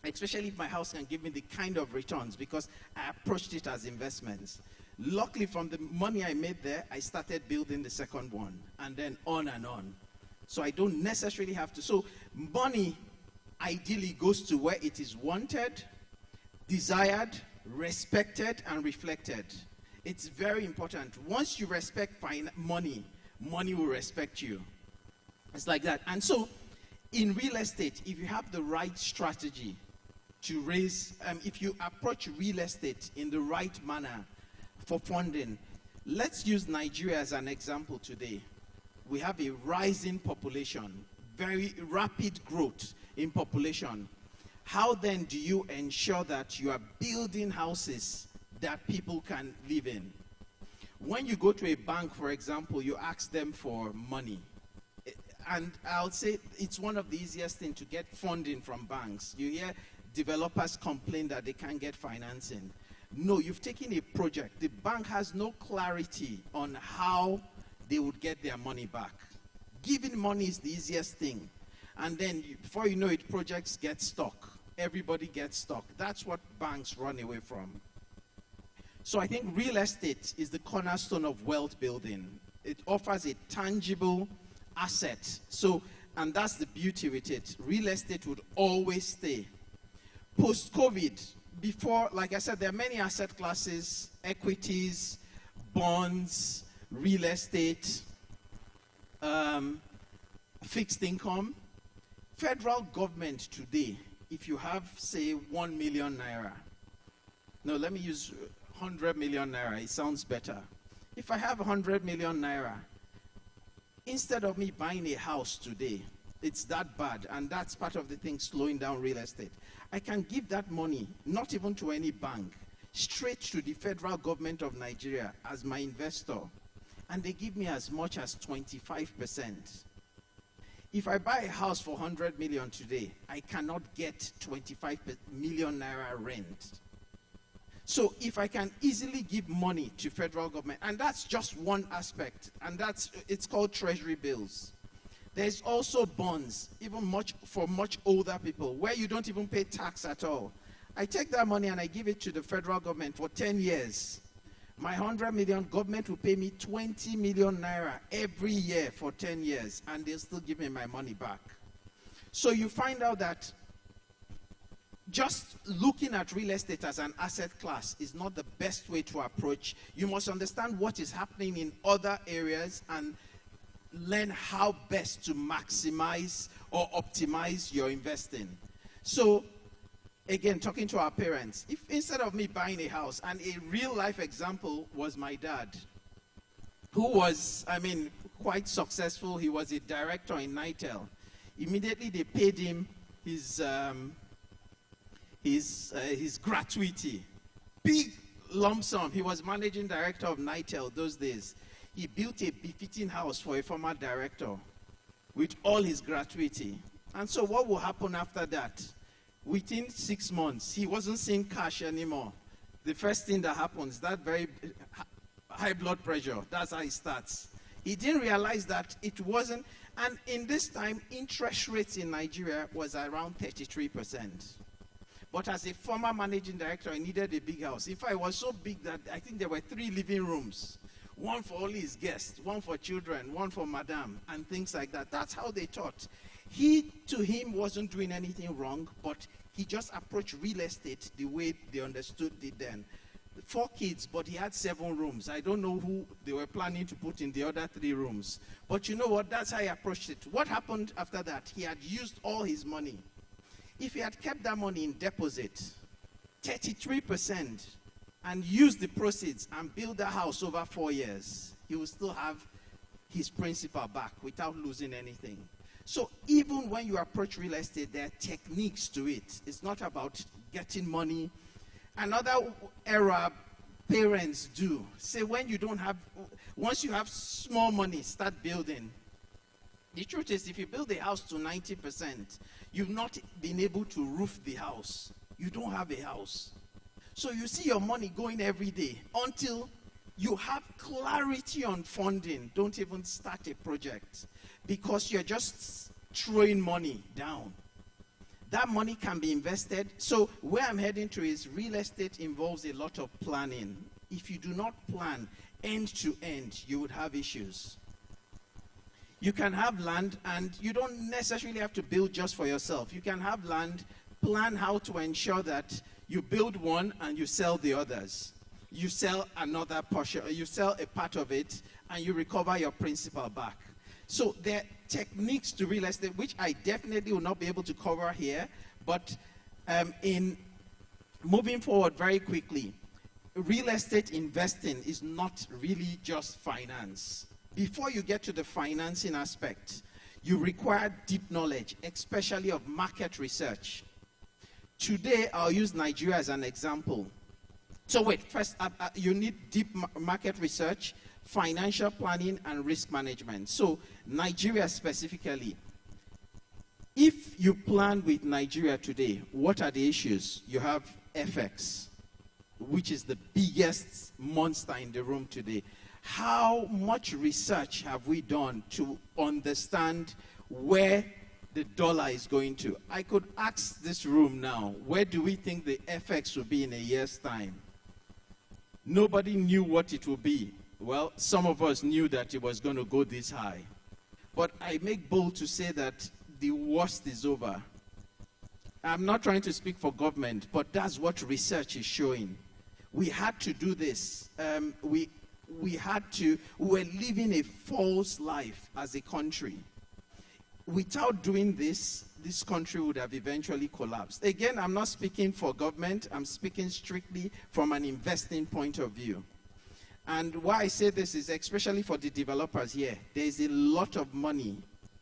Especially if my house can give me the kind of returns, because I approached it as investments. Luckily, from the money I made there, I started building the second one, and then on and on. So I don't necessarily have to. So money ideally goes to where it is wanted, desired, respected, and reflected. It's very important. Once you respect money, money will respect you. It's like that. And so in real estate, if you have the right strategy to raise, if you approach real estate in the right manner for funding, let's use Nigeria as an example today. We have a rising population, very rapid growth in population. How then do you ensure that you are building houses that people can live in? When you go to a bank, for example, you ask them for money. And I'll say it's one of the easiest things to get funding from banks. You hear developers complain that they can't get financing. No, you've taken a project. The bank has no clarity on how they would get their money back. Giving money is the easiest thing. And then before you know it, projects get stuck. Everybody gets stuck. That's what banks run away from. So I think real estate is the cornerstone of wealth building. It offers a tangible asset. So, and that's the beauty with it. Real estate would always stay. Post-COVID, before, like I said, there are many asset classes, equities, bonds, real estate, fixed income. Federal government today, if you have, say, 1 million naira, no, let me use 100 million naira, it sounds better. If I have 100 million naira, instead of me buying a house today, it's that bad, and that's part of the thing slowing down real estate. I can give that money, not even to any bank, straight to the federal government of Nigeria as my investor, and they give me as much as 25%. If I buy a house for 100 million today, I cannot get 25 million naira rent. So if I can easily give money to federal government, and that's just one aspect, and it's called treasury bills. There's also bonds, even for much older people, where you don't even pay tax at all. I take that money and I give it to the federal government for 10 years. My 100 million, government will pay me 20 million naira every year for 10 years, and they'll still give me my money back. So you find out that just looking at real estate as an asset class is not the best way to approach. You must understand what is happening in other areas and learn how best to maximize or optimize your investing. So, again, talking to our parents, if instead of me buying a house, and a real life example was my dad, who was, quite successful. He was a director in Nitel. Immediately they paid him his gratuity, big lump sum. He was managing director of Nitel those days. He built a befitting house for a former director with all his gratuity. And so what will happen after that? Within 6 months, he wasn't seeing cash anymore. The first thing that happens, that very high blood pressure, that's how it starts. He didn't realize that it wasn't, and in this time, interest rates in Nigeria was around 33%. But as a former managing director, I needed a big house. In fact, it was so big that I think there were 3 living rooms. One for all his guests, one for children, one for madam, and things like that. That's how they thought. To him, wasn't doing anything wrong, but he just approached real estate the way they understood it then. 4 kids, but he had 7 rooms. I don't know who they were planning to put in the other 3 rooms. But you know what? That's how he approached it. What happened after that? He had used all his money. If he had kept that money in deposit, 33%, and used the proceeds and build a house over 4 years, he will still have his principal back without losing anything. So even when you approach real estate, there are techniques to it. It's not about getting money. Another error parents do, say when you don't have, once you have small money, start building. The truth is, if you build a house to 90%, you've not been able to roof the house. You don't have a house. So you see your money going every day until you have clarity on funding. Don't even start a project because you're just throwing money down. That money can be invested. So where I'm heading to is real estate involves a lot of planning. If you do not plan end to end, you would have issues. You can have land and you don't necessarily have to build just for yourself. You can have land, plan how to ensure that you build one and you sell the others. You sell another portion, you sell a part of it and you recover your principal back. So there are techniques to real estate, which I definitely will not be able to cover here, but in moving forward very quickly, real estate investing is not really just finance. Before you get to the financing aspect, you require deep knowledge, especially of market research. Today, I'll use Nigeria as an example. So wait, first, you need deep market research, financial planning, and risk management. So Nigeria specifically, if you plan with Nigeria today, what are the issues? You have FX, which is the biggest monster in the room today. How much research have we done to understand where the dollar is going to? I could ask this room now, where do we think the FX will be in a year's time? Nobody knew what it would be. Well, some of us knew that it was going to go this high. But I make bold to say that the worst is over. I'm not trying to speak for government, but that's what research is showing. We had to do this. We were living a false life as a country. Without doing this, this country would have eventually collapsed. Again, I'm not speaking for government. I'm speaking strictly from an investing point of view. And why I say this is especially for the developers here. There is a lot of money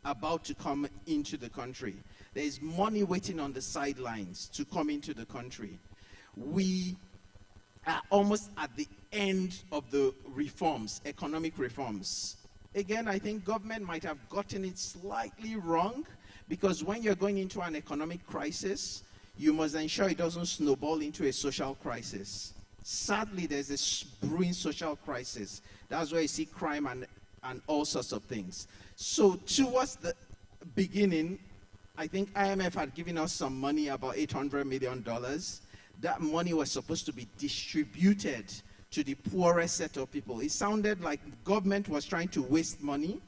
about to come into the country. There is money waiting on the sidelines to come into the country. We are almost at the end of the reforms, economic reforms. Again, I think government might have gotten it slightly wrong, because when you're going into an economic crisis, you must ensure it doesn't snowball into a social crisis. Sadly, there's a brewing social crisis. That's where you see crime and all sorts of things. So towards the beginning, I think IMF had given us some money, about $800 million. That money was supposed to be distributed to the poorest set of people. It sounded like government was trying to waste money,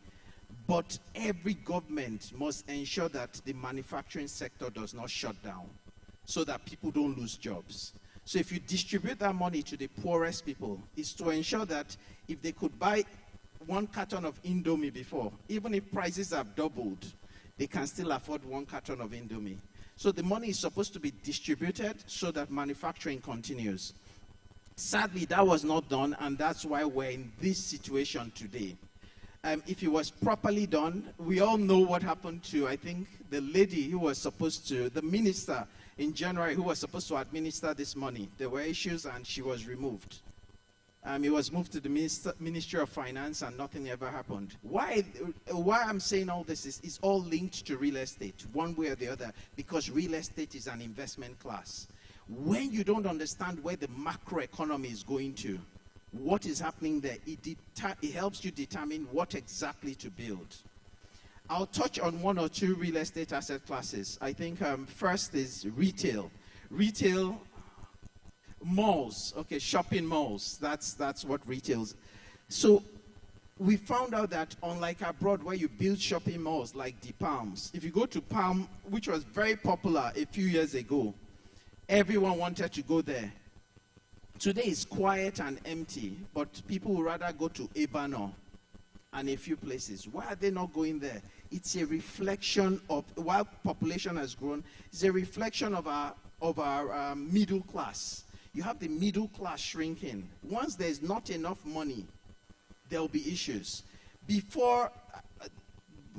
but every government must ensure that the manufacturing sector does not shut down so that people don't lose jobs. So if you distribute that money to the poorest people, it's to ensure that if they could buy 1 carton of Indomie before, even if prices have doubled, they can still afford 1 carton of Indomie. So the money is supposed to be distributed so that manufacturing continues. Sadly, that was not done, and that's why we're in this situation today. If it was properly done, we all know what happened to, I think, the lady who was supposed to, the minister in January who was supposed to administer this money. There were issues and she was removed. It was moved to the Ministry of Finance and nothing ever happened. Why I'm saying all this is it's all linked to real estate, one way or the other, because real estate is an investment class. When you don't understand where the macroeconomy is going to, what is happening there, it helps you determine what exactly to build. I'll touch on 1 or 2 real estate asset classes. I think first is retail. Retail, malls, okay, shopping malls. That's what retail's. So we found out that unlike abroad where you build shopping malls like the Palms, if you go to Palm, which was very popular a few years ago, everyone wanted to go there. Today it's quiet and empty, but people would rather go to Ebano and a few places. Why are they not going there? It's a reflection of, while population has grown, it's a reflection of our middle class. You have the middle class shrinking. Once there's not enough money, there will be issues. Before,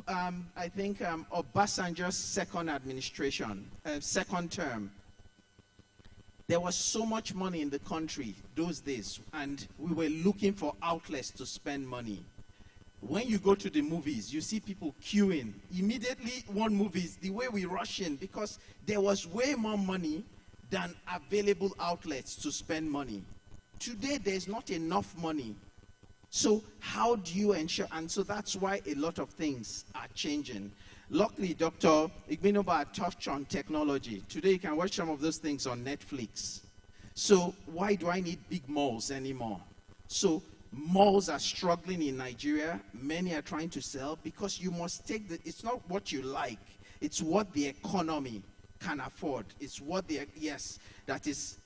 I think, Obasanjo's second administration, second term, there was so much money in the country those days, and we were looking for outlets to spend money. When you go to the movies, you see people queuing. Immediately, one movie is the way we rush in because there was way more money than available outlets to spend money. Today, there's not enough money. So how do you ensure? And so that's why a lot of things are changing. Luckily, Dr. Igbinoba touched on technology. Today, you can watch some of those things on Netflix. So why do I need big malls anymore? So malls are struggling in Nigeria. Many are trying to sell because you must take it's not what you like. It's what the economy can afford. It's what that is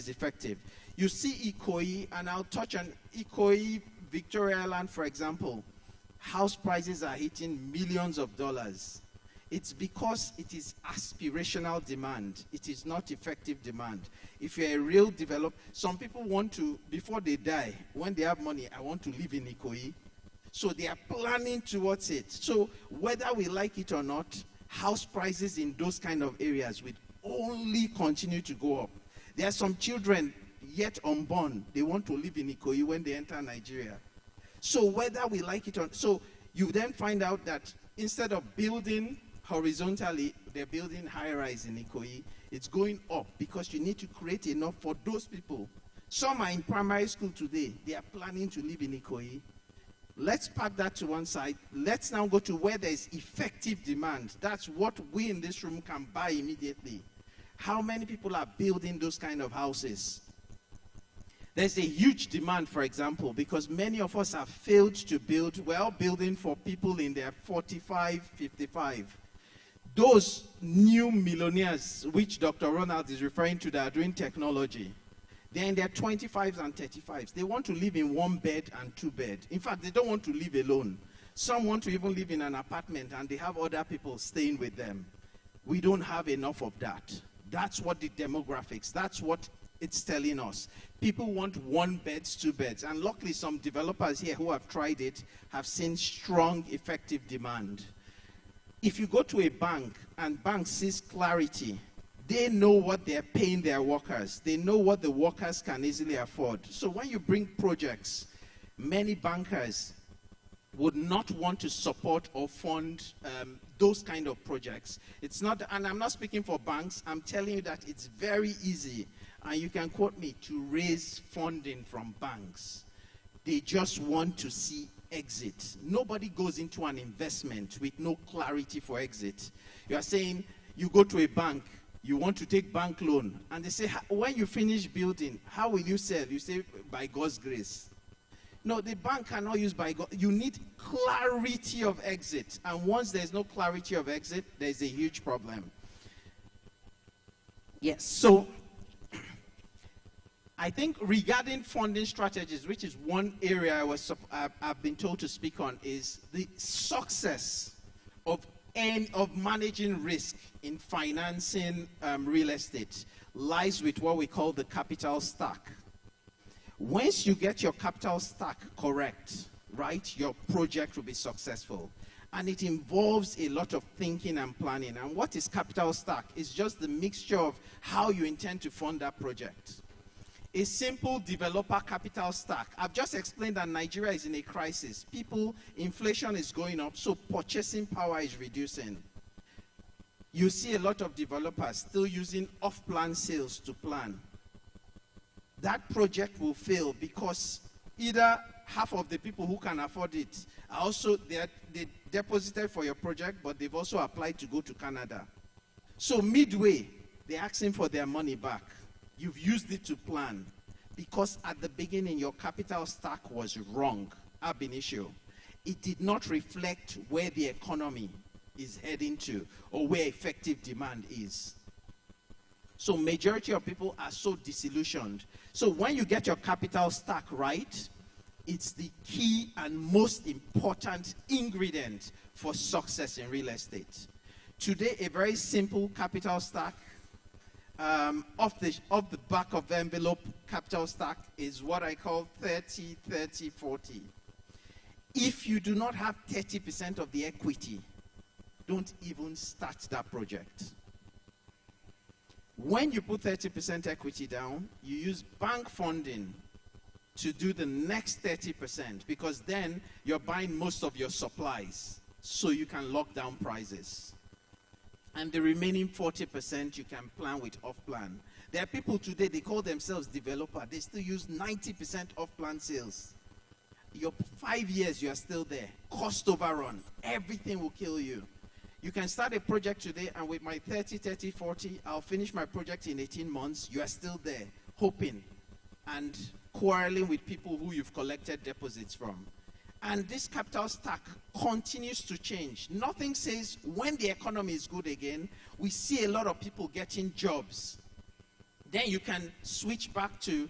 effective. You see Ikoyi, and I'll touch on Ikoyi, Victoria Island, for example. House prices are hitting millions of dollars. It's because it is aspirational demand. It is not effective demand. If you're a real developer, some people want to, before they die, when they have money, I want to live in Ikoyi. So they are planning towards it. So whether we like it or not, house prices in those kind of areas will only continue to go up. There are some children yet unborn, they want to live in Ikoyi when they enter Nigeria. So whether we like it or not, so you then find out that instead of building horizontally, they're building high-rise in Ikoyi. It's going up because you need to create enough for those people. Some are in primary school today. They are planning to live in Ikoyi. Let's park that to one side. Let's now go to where there is effective demand. That's what we in this room can buy immediately. How many people are building those kind of houses? There's a huge demand, for example, because many of us have failed to build, well, building for people in their 45, 55. Those new millionaires, which Dr. Ronald is referring to, that are doing technology, they're in their 25s and 35s. They want to live in one bed and two bed. In fact, they don't want to live alone. Some want to even live in an apartment and they have other people staying with them. We don't have enough of that. That's what the demographics, that's what it's telling us. People want one beds, two beds. And luckily, some developers here who have tried it have seen strong, effective demand. If you go to a bank and bank sees clarity, they know what they're paying their workers. They know what the workers can easily afford. So when you bring projects, many bankers would not want to support or fund those kind of projects. It's not, and I'm not speaking for banks, I'm telling you that it's very easy, and you can quote me, to raise funding from banks. They just want to see exit. Nobody goes into an investment with no clarity for exit. You are saying, you go to a bank, you want to take bank loan, and they say, when you finish building, how will you sell? You say, by God's grace. No, the bank cannot use by God. You need clarity of exit. And once there's no clarity of exit, there's a huge problem. Yes, so I think regarding funding strategies, which is one area I've been told to speak on, is the success of managing risk in financing real estate lies with what we call the capital stack. Once you get your capital stack correct, right, your project will be successful. And it involves a lot of thinking and planning. And what is capital stack? It's just the mixture of how you intend to fund that project. A simple developer capital stack. I've just explained that Nigeria is in a crisis. Inflation is going up, so purchasing power is reducing. You see a lot of developers still using off-plan sales to plan. That project will fail because either half of the people who can afford it are also, they deposited for your project, but they've also applied to go to Canada. So midway, they're asking for their money back. You've used it to plan because at the beginning, your capital stack was wrong, ab initio. It did not reflect where the economy is heading to or where effective demand is. So majority of people are so disillusioned. So when you get your capital stack right, it's the key and most important ingredient for success in real estate. Today, a very simple capital stack, off the back of the envelope capital stack is what I call 30-30-40. If you do not have 30% of the equity, don't even start that project. When you put 30% equity down, you use bank funding to do the next 30%, because then you're buying most of your supplies, so you can lock down prices. And the remaining 40% you can plan with off-plan. There are people today, they call themselves developer. They still use 90% off-plan sales. Your 5 years, you are still there. Cost overrun. Everything will kill you. You can start a project today, and with my 30, 40, I'll finish my project in 18 months. You are still there, hoping and quarreling with people who you've collected deposits from. And this capital stack continues to change. Nothing says when the economy is good again, we see a lot of people getting jobs. Then you can switch back to,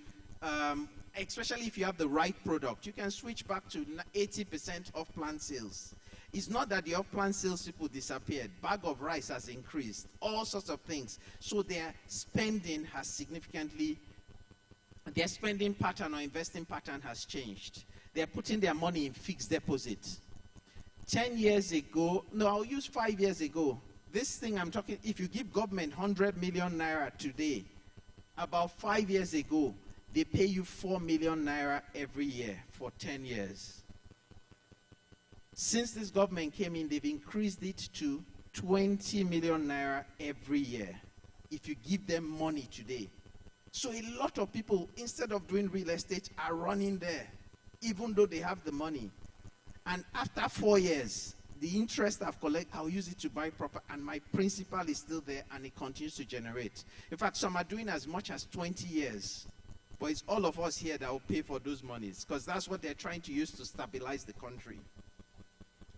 especially if you have the right product, you can switch back to 80% off-plan sales. It's not that the off-plan sales people disappeared. Bag of rice has increased, all sorts of things. So their spending has significantly, their spending pattern or investing pattern has changed. They're putting their money in fixed deposits. 10 years ago, no, I'll use 5 years ago. This thing I'm talking, if you give government 100 million naira today, about 5 years ago, they pay you 4 million naira every year for 10 years. Since this government came in, they've increased it to 20 million naira every year if you give them money today. So a lot of people, instead of doing real estate, are running there, even though they have the money. And after 4 years, the interest I've collected, I'll use it to buy proper, and my principal is still there, and it continues to generate. In fact, some are doing as much as 20 years. But it's all of us here that will pay for those monies, because that's what they're trying to use to stabilize the country.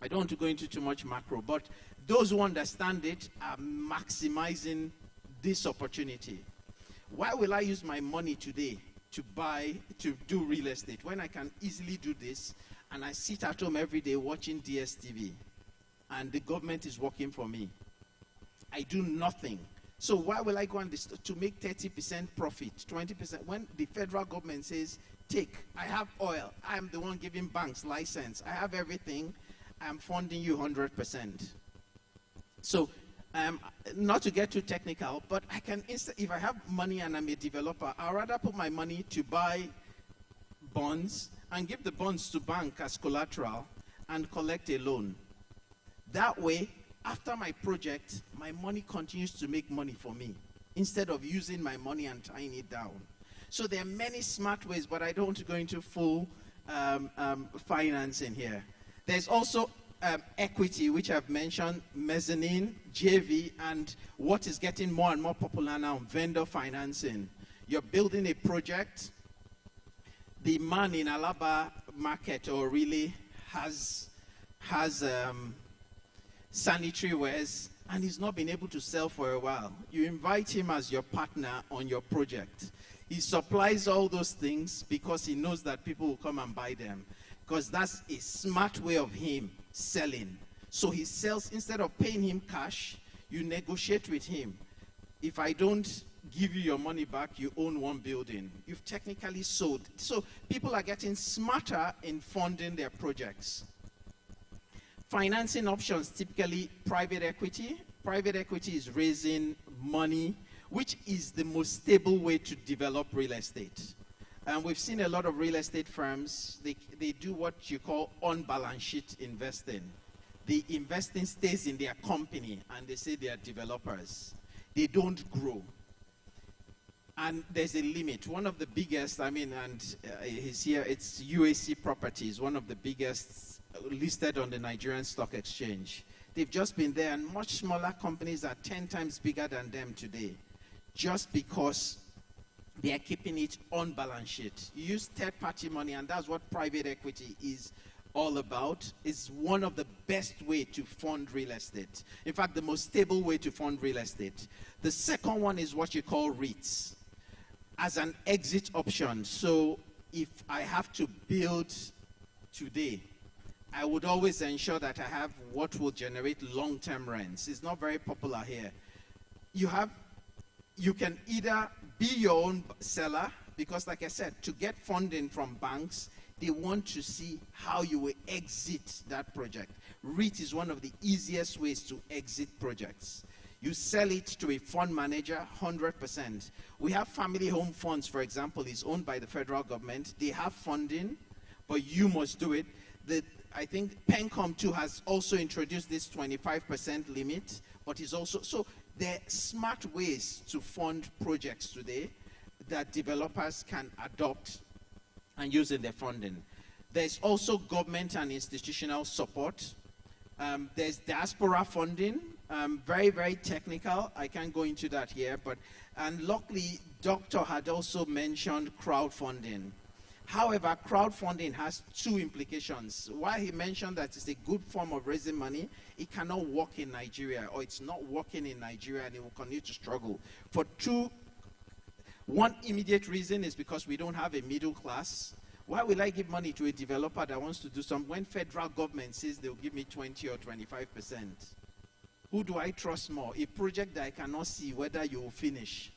I don't want to go into too much macro, but those who understand it are maximizing this opportunity. Why will I use my money today to do real estate when I can easily do this, and I sit at home every day watching DSTV, and the government is working for me? I do nothing. So why will I go and to make 30% profit, 20%, when the federal government says, take, I have oil, I'm the one giving banks license, I have everything, I'm funding you 100%. So not to get too technical, but I can, if I have money and I'm a developer, I'd rather put my money to buy bonds and give the bonds to bank as collateral and collect a loan. That way, after my project, my money continues to make money for me instead of using my money and tying it down. So there are many smart ways, but I don't want to go into full financing here. There's also equity, which I've mentioned, mezzanine, JV, and what is getting more and more popular now, vendor financing. You're building a project. The man in Alaba market or really has sanitary wares, and he's not been able to sell for a while. You invite him as your partner on your project. He supplies all those things because he knows that people will come and buy them, because that's a smart way of him selling. So he sells, instead of paying him cash, you negotiate with him. If I don't give you your money back, you own one building. You've technically sold. So people are getting smarter in funding their projects. Financing options, typically private equity. Private equity is raising money, which is the most stable way to develop real estate. And we've seen a lot of real estate firms, they do what you call on-balance sheet investing. The investing stays in their company, and they say they are developers. They don't grow. And there's a limit. One of the biggest, he's here, it's UAC Properties, one of the biggest listed on the Nigerian Stock Exchange. They've just been there, and much smaller companies are 10 times bigger than them today, just because they are keeping it on balance sheet. You use third-party money, and that's what private equity is all about. It's one of the best way to fund real estate. In fact, the most stable way to fund real estate. The second one is what you call REITs as an exit option. So if I have to build today, I would always ensure that I have what will generate long-term rents. It's not very popular here. You can either be your own seller, because like I said, to get funding from banks, They want to see how you will exit that project. REIT is one of the easiest ways to exit projects. You sell it to a fund manager, 100%. We have family home funds, for example, is owned by the federal government. They have funding, but you must do it. I think PENCOM too has also introduced this 25% limit, but is also, so there are smart ways to fund projects today that developers can adopt and use in their funding. There's also government and institutional support. There's diaspora funding, very, very technical. I can't go into that here, and luckily, Doctor had also mentioned crowdfunding. However, crowdfunding has two implications. While he mentioned that it's a good form of raising money, it cannot work in Nigeria, or it's not working in Nigeria, and it will continue to struggle. One immediate reason is because we don't have a middle class. Why will I give money to a developer that wants to do something when federal government says they'll give me 20 or 25%? Who do I trust more? A project that I cannot see whether you will finish,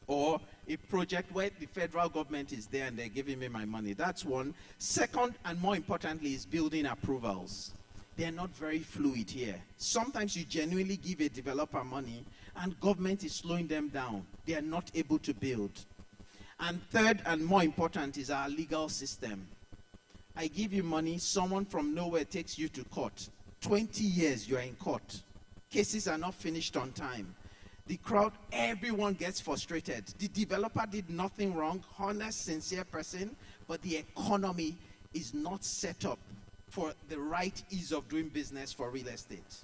or a project where the federal government is there and they're giving me my money? That's one. Second, and more importantly, is building approvals. They're not very fluid here. Sometimes you genuinely give a developer money and government is slowing them down. They are not able to build. And third, and more important, is our legal system. I give you money, someone from nowhere takes you to court. 20 years you are in court. Cases are not finished on time. The crowd, everyone gets frustrated. The developer did nothing wrong, honest, sincere person, but the economy is not set up for the right ease of doing business for real estate.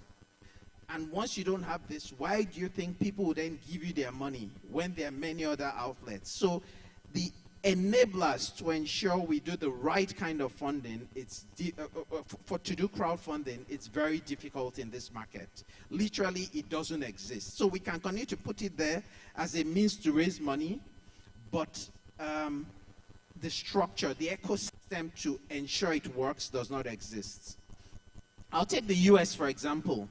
And once you don't have this, why do you think people would then give you their money when there are many other outlets? So the enablers to ensure we do the right kind of funding, to do crowdfunding, it's very difficult in this market. Literally, it doesn't exist. So we can continue to put it there as a means to raise money, but the structure, the ecosystem to ensure it works does not exist. I'll take the US, for example.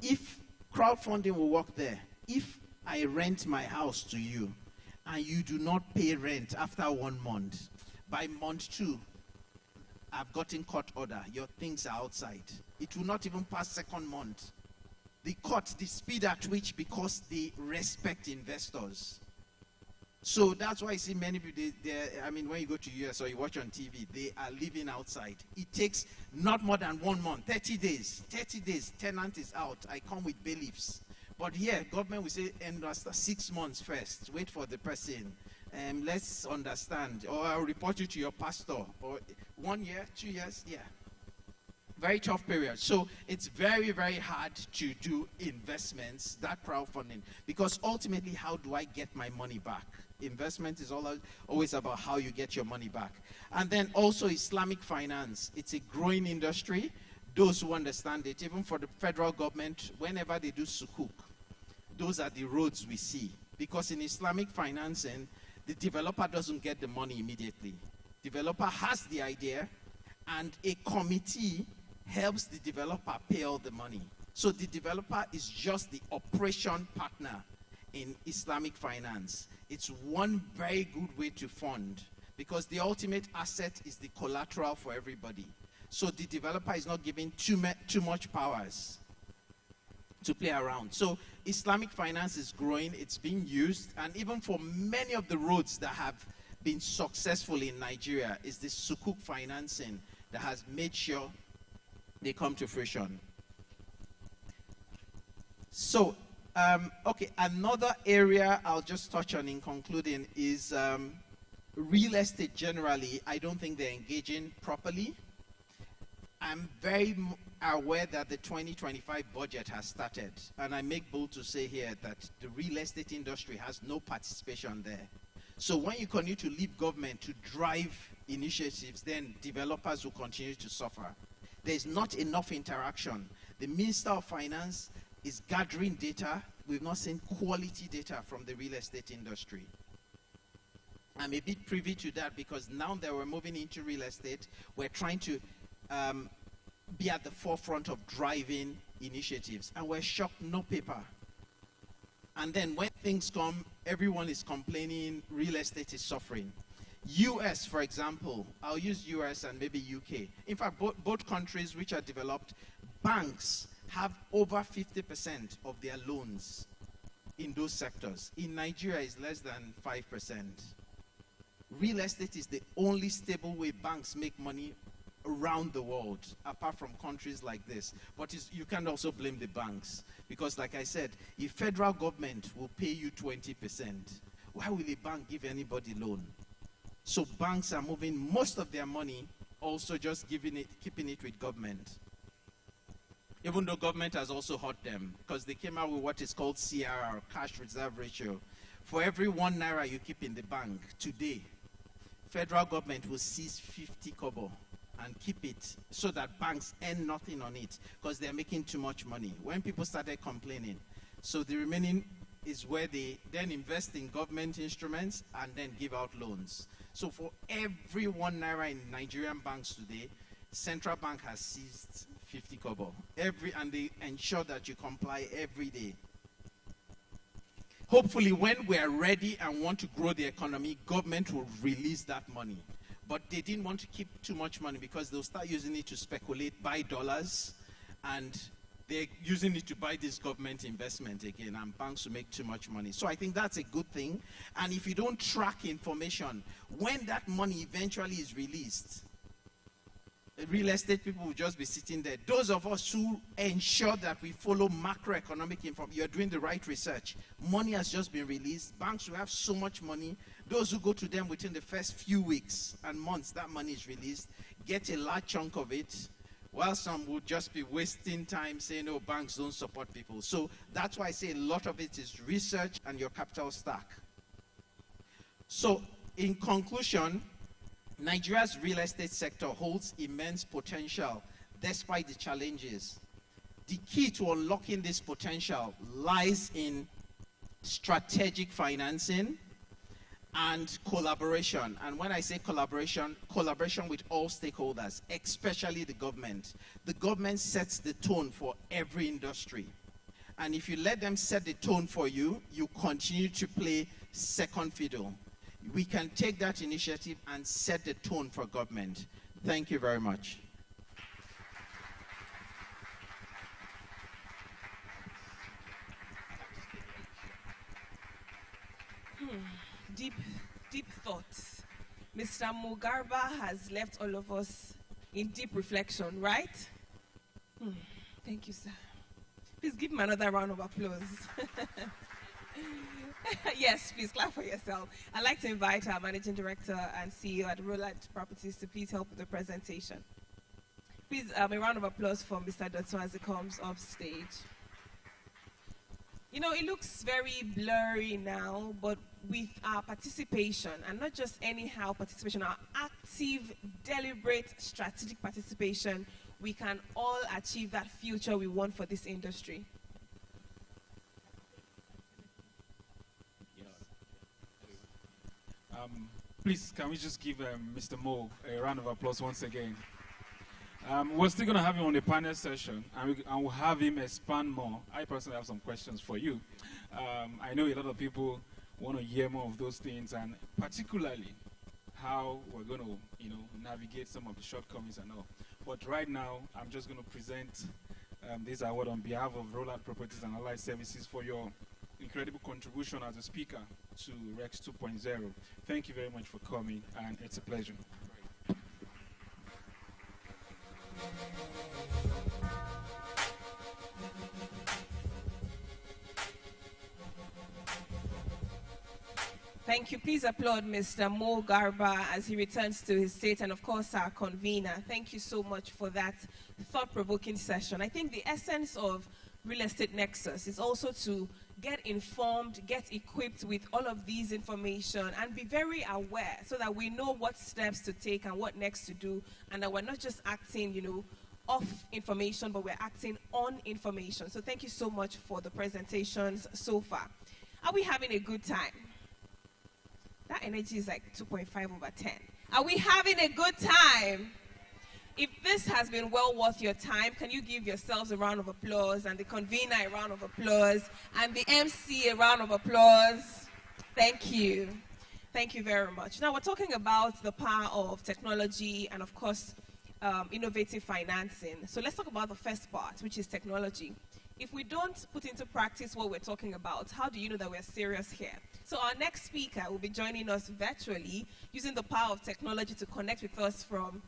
If crowdfunding will work there, if I rent my house to you, and you do not pay rent after 1 month, by month 2, I've gotten court order. Your things are outside. It will not even pass 2nd month. The court, the speed at which, because they respect investors. So that's why I see many people, when you go to US or you watch on TV, they are living outside. It takes not more than 1 month, 30 days. 30 days, tenant is out. I come with bailiffs. But here, government will say, and after 6 months first, wait for the person. Let's understand. Or I'll report you to your pastor. Or 1 year, 2 years, yeah. Very tough period. So it's very, very hard to do investments, that crowdfunding. Because ultimately, how do I get my money back? Investment is always about how you get your money back. And then also Islamic finance. It's a growing industry. Those who understand it, even for the federal government, whenever they do sukuk, those are the roads we see. Because in Islamic financing, the developer doesn't get the money immediately. Developer has the idea, and a committee helps the developer pay all the money. So the developer is just the operation partner in Islamic finance. It's one very good way to fund, because the ultimate asset is the collateral for everybody. So the developer is not given too much powers to play around. So Islamic finance is growing, it's being used, and even for many of the roads that have been successful in Nigeria, is this sukuk financing that has made sure they come to fruition. So, okay, another area I'll just touch on in concluding is real estate generally. I don't think they're engaging properly. I'm very aware that the 2025 budget has started, and I make bold to say here that the real estate industry has no participation there. So when you continue to leave government to drive initiatives, then developers will continue to suffer. There's not enough interaction. The Minister of Finance is gathering data. We've not seen quality data from the real estate industry. I'm a bit privy to that, because now that we're moving into real estate, we're trying to be at the forefront of driving initiatives, and we're shocked, no paper. And then when things come, everyone is complaining, real estate is suffering. US, for example, I'll use US and maybe UK. In fact, both countries which are developed, banks have over 50% of their loans in those sectors. In Nigeria, it's less than 5%. Real estate is the only stable way banks make money around the world, apart from countries like this. But you can also blame the banks, because like I said, if federal government will pay you 20%, why will a bank give anybody loan? So banks are moving most of their money, also just keeping it with government. Even though government has also hurt them, because they came out with what is called CRR, cash reserve ratio. For every 1 naira you keep in the bank today, federal government will seize 50 kobo and keep it so that banks earn nothing on it because they're making too much money. When people started complaining, so the remaining is where they then invest in government instruments and then give out loans. So for every 1 naira in Nigerian banks today, central bank has seized 50 kobo. And they ensure that you comply every day. Hopefully, when we are ready and want to grow the economy, government will release that money. But they didn't want to keep too much money because they'll start using it to speculate, buy dollars, and they're using it to buy this government investment again, and banks will make too much money. So I think that's a good thing. And if you don't track information, when that money eventually is released, real estate people will just be sitting there. Those of us who ensure that we follow macroeconomic information, you're doing the right research. Money has just been released. Banks will have so much money. Those who go to them within the first few weeks and months, that money is released, get a large chunk of it, while some will just be wasting time saying, oh, banks don't support people. So that's why I say a lot of it is research and your capital stack. So in conclusion, Nigeria's real estate sector holds immense potential despite the challenges. The key to unlocking this potential lies in strategic financing and collaboration. And when I say collaboration, collaboration with all stakeholders, especially the government. The government sets the tone for every industry. And if you let them set the tone for you, you continue to play second fiddle. We can take that initiative and set the tone for government. Thank you very much. Deep thoughts. Mr. Mugarba has left all of us in deep reflection, right? Thank you, sir. Please give him another round of applause. Yes, please clap for yourself. I'd like to invite our Managing Director and CEO at Roland Properties to please help with the presentation. Please, a round of applause for Mr. Dotson as he comes off stage. You know, it looks very blurry now, but with our participation, and not just anyhow participation, our active, deliberate, strategic participation, we can all achieve that future we want for this industry. Please, can we just give Mr. Mo a round of applause once again? We're still going to have him on the panel session, and we'll have him expand more. I personally have some questions for you. I know a lot of people want to hear more of those things, and particularly how we're going to, navigate some of the shortcomings and all. But right now, I'm just going to present this award on behalf of Roland Properties and Allied Services for your incredible contribution as a speaker to Rex 2.0. Thank you very much for coming, and it's a pleasure. Thank you. Please applaud Mr. Mo Garba as he returns to his seat, and of course our convener. Thank you so much for that thought-provoking session. I think the essence of Real Estate Nexus is also to get informed, get equipped with all of these information, and be very aware so that we know what steps to take and what next to do, and that we're not just acting, off information, but we're acting on information. So thank you so much for the presentations so far. Are we having a good time? That energy is like 2.5/10. Are we having a good time? If this has been well worth your time, can you give yourselves a round of applause, and the convener a round of applause, and the MC a round of applause? Thank you. Thank you very much. Now we're talking about the power of technology and, of course, innovative financing. So let's talk about the first part, which is technology. If we don't put into practice what we're talking about, how do you know that we're serious here? So our next speaker will be joining us virtually using the power of technology to connect with us from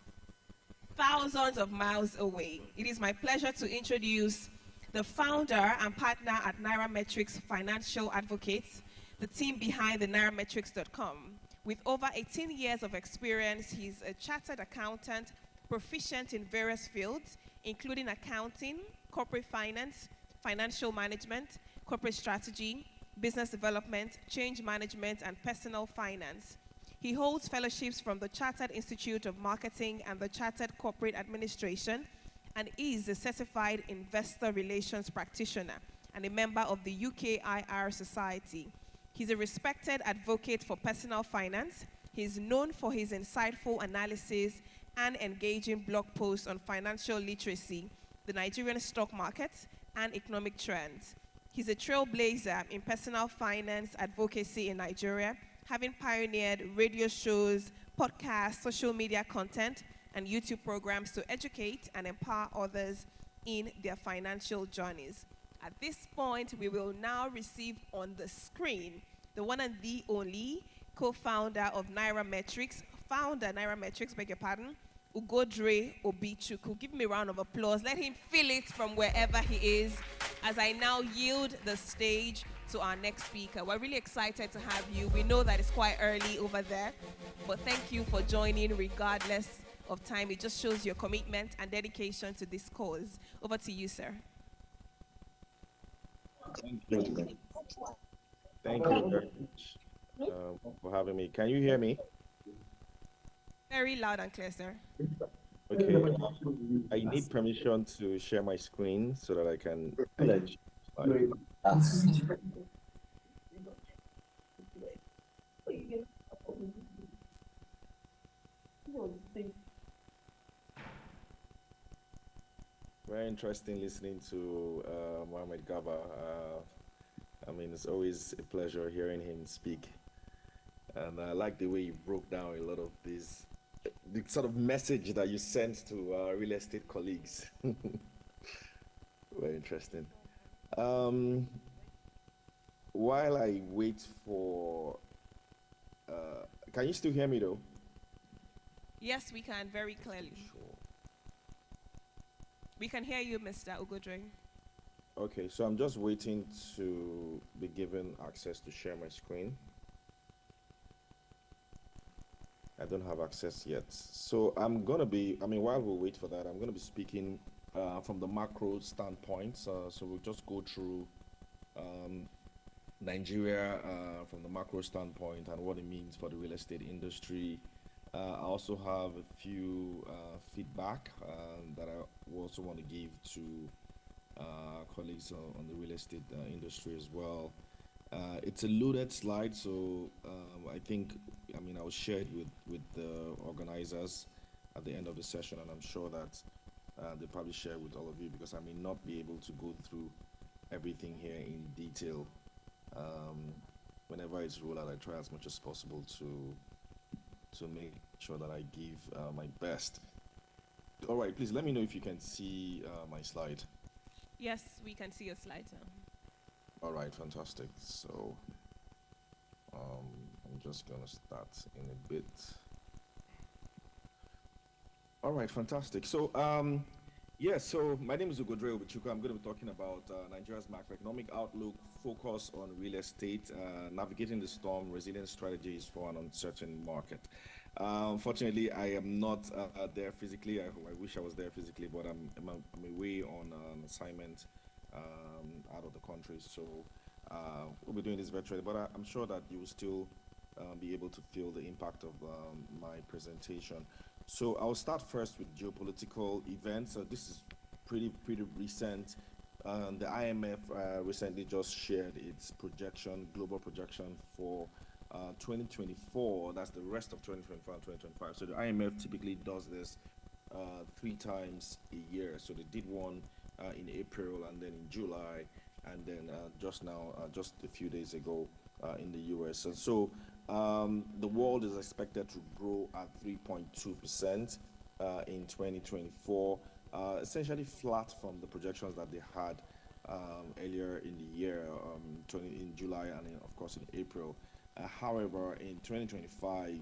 thousands of miles away. It is my pleasure to introduce the founder and partner at Nairametrics Financial Advocates, the team behind the nairametrics.com. With over 18 years of experience, he's a chartered accountant, proficient in various fields, including accounting, corporate finance, financial management, corporate strategy, business development, change management, and personal finance. He holds fellowships from the Chartered Institute of Marketing and the Chartered Corporate Administration, and is a certified investor relations practitioner and a member of the UKIR Society. He's a respected advocate for personal finance. He's known for his insightful analysis and engaging blog posts on financial literacy, the Nigerian stock market, and economic trends. He's a trailblazer in personal finance advocacy in Nigeria, having pioneered radio shows, podcasts, social media content, and YouTube programs to educate and empower others in their financial journeys. At this point, we will now receive on the screen the one and the only co-founder of Nairametrics, beg your pardon, Ugodre Obichukwu. Give me a round of applause. Let him feel it from wherever he is as I now yield the stage to our next speaker. We're really excited to have you. We know that it's quite early over there, but thank you for joining regardless of time. It just shows your commitment and dedication to this cause. Over to you, sir. Thank you. Thank you very much for having me. Can you hear me? Very loud and clear, sir. Okay. I need permission to share my screen so that I can. Very interesting listening to Mohammed Gaba. I mean, it's always a pleasure hearing him speak. And I like the way you broke down a lot of this, the sort of message that you sent to real estate colleagues. Very interesting. While I wait for, can you still hear me though? Yes, we can, very clearly. Sure. We can hear you, Mr. Ugodre. Okay, so I'm just waiting to be given access to share my screen. I don't have access yet. So I'm going to be, while we wait for that, I'm going to be speaking from the macro standpoint. So we'll just go through Nigeria from the macro standpoint and what it means for the real estate industry. I also have a few feedback that I also want to give to colleagues on the real estate industry as well. It's a loaded slide, so I think, I will share it with the organizers at the end of the session, and I'm sure that they'll probably share with all of you because I may not be able to go through everything here in detail. Whenever it's rolled out, I try as much as possible to make sure that I give my best. All right, please let me know if you can see my slide. Yes, we can see your slide now. All right, fantastic. So I'm just going to start in a bit. All right, fantastic. So, so my name is Ugodre Obichukwu. I'm going to be talking about Nigeria's macroeconomic outlook, focus on real estate, navigating the storm, resilient strategies for an uncertain market. Unfortunately, I am not there physically. I wish I was there physically, but I'm away on an assignment out of the country. So we'll be doing this virtually, but I'm sure that you will still be able to feel the impact of my presentation. So I'll start first with geopolitical events. So this is pretty recent. The IMF recently just shared its global projection for 2024. That's the rest of 2024 and 2025. So the IMF typically does this 3 times a year. So they did one in April and then in July, and then just a few days ago in the US. And so The world is expected to grow at 3.2% in 2024, essentially flat from the projections that they had earlier in the year, in July and of course in April. However, in 2025,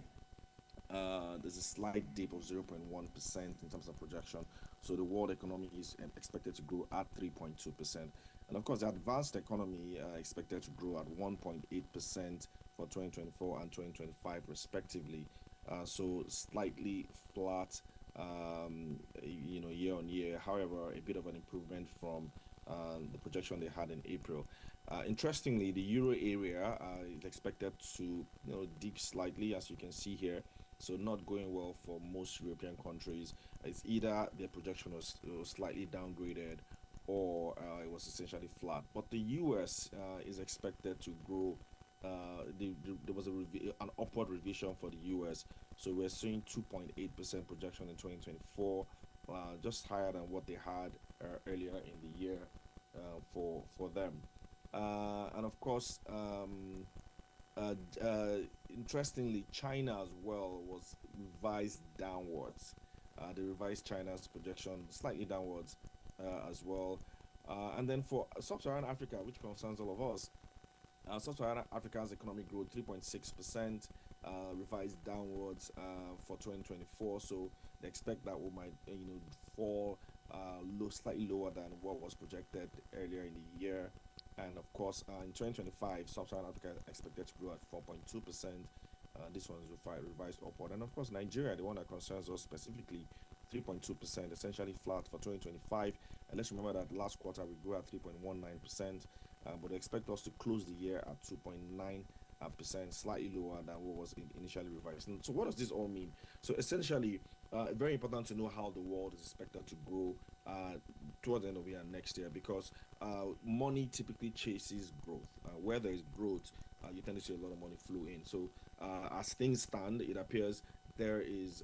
there's a slight dip of 0.1% in terms of projection. So the world economy is expected to grow at 3.2%. And of course, the advanced economy expected to grow at 1.8% for 2024 and 2025, respectively. So slightly flat, year on year. However, a bit of an improvement from the projection they had in April. Interestingly, the euro area is expected to dip slightly, as you can see here. So not going well for most European countries. It's either their projection was slightly downgraded or it was essentially flat. But the US is expected to grow. There was an upward revision for the US. So we're seeing 2.8% projection in 2024, just higher than what they had earlier in the year for them. And of course, interestingly, China as well was revised downwards. They revised China's projection slightly downwards as well. And then for Sub-Saharan Africa, which concerns all of us, Sub-Saharan Africa's economic growth 3.6%, revised downwards for 2024. So they expect that we might fall slightly lower than what was projected earlier in the year. And of course, in 2025, Sub-Saharan Africa is expected to grow at 4.2%. This one is revised upward. And of course, Nigeria, the one that concerns us specifically, 3.2%, essentially flat for 2025. And let's remember that last quarter we grew at 3.19%, but they expect us to close the year at 2.9%, slightly lower than what was initially revised. And so what does this all mean? So essentially, very important to know how the world is expected to grow towards the end of the year next year, because money typically chases growth. Where there is growth, you tend to see a lot of money flow in. So as things stand, it appears there is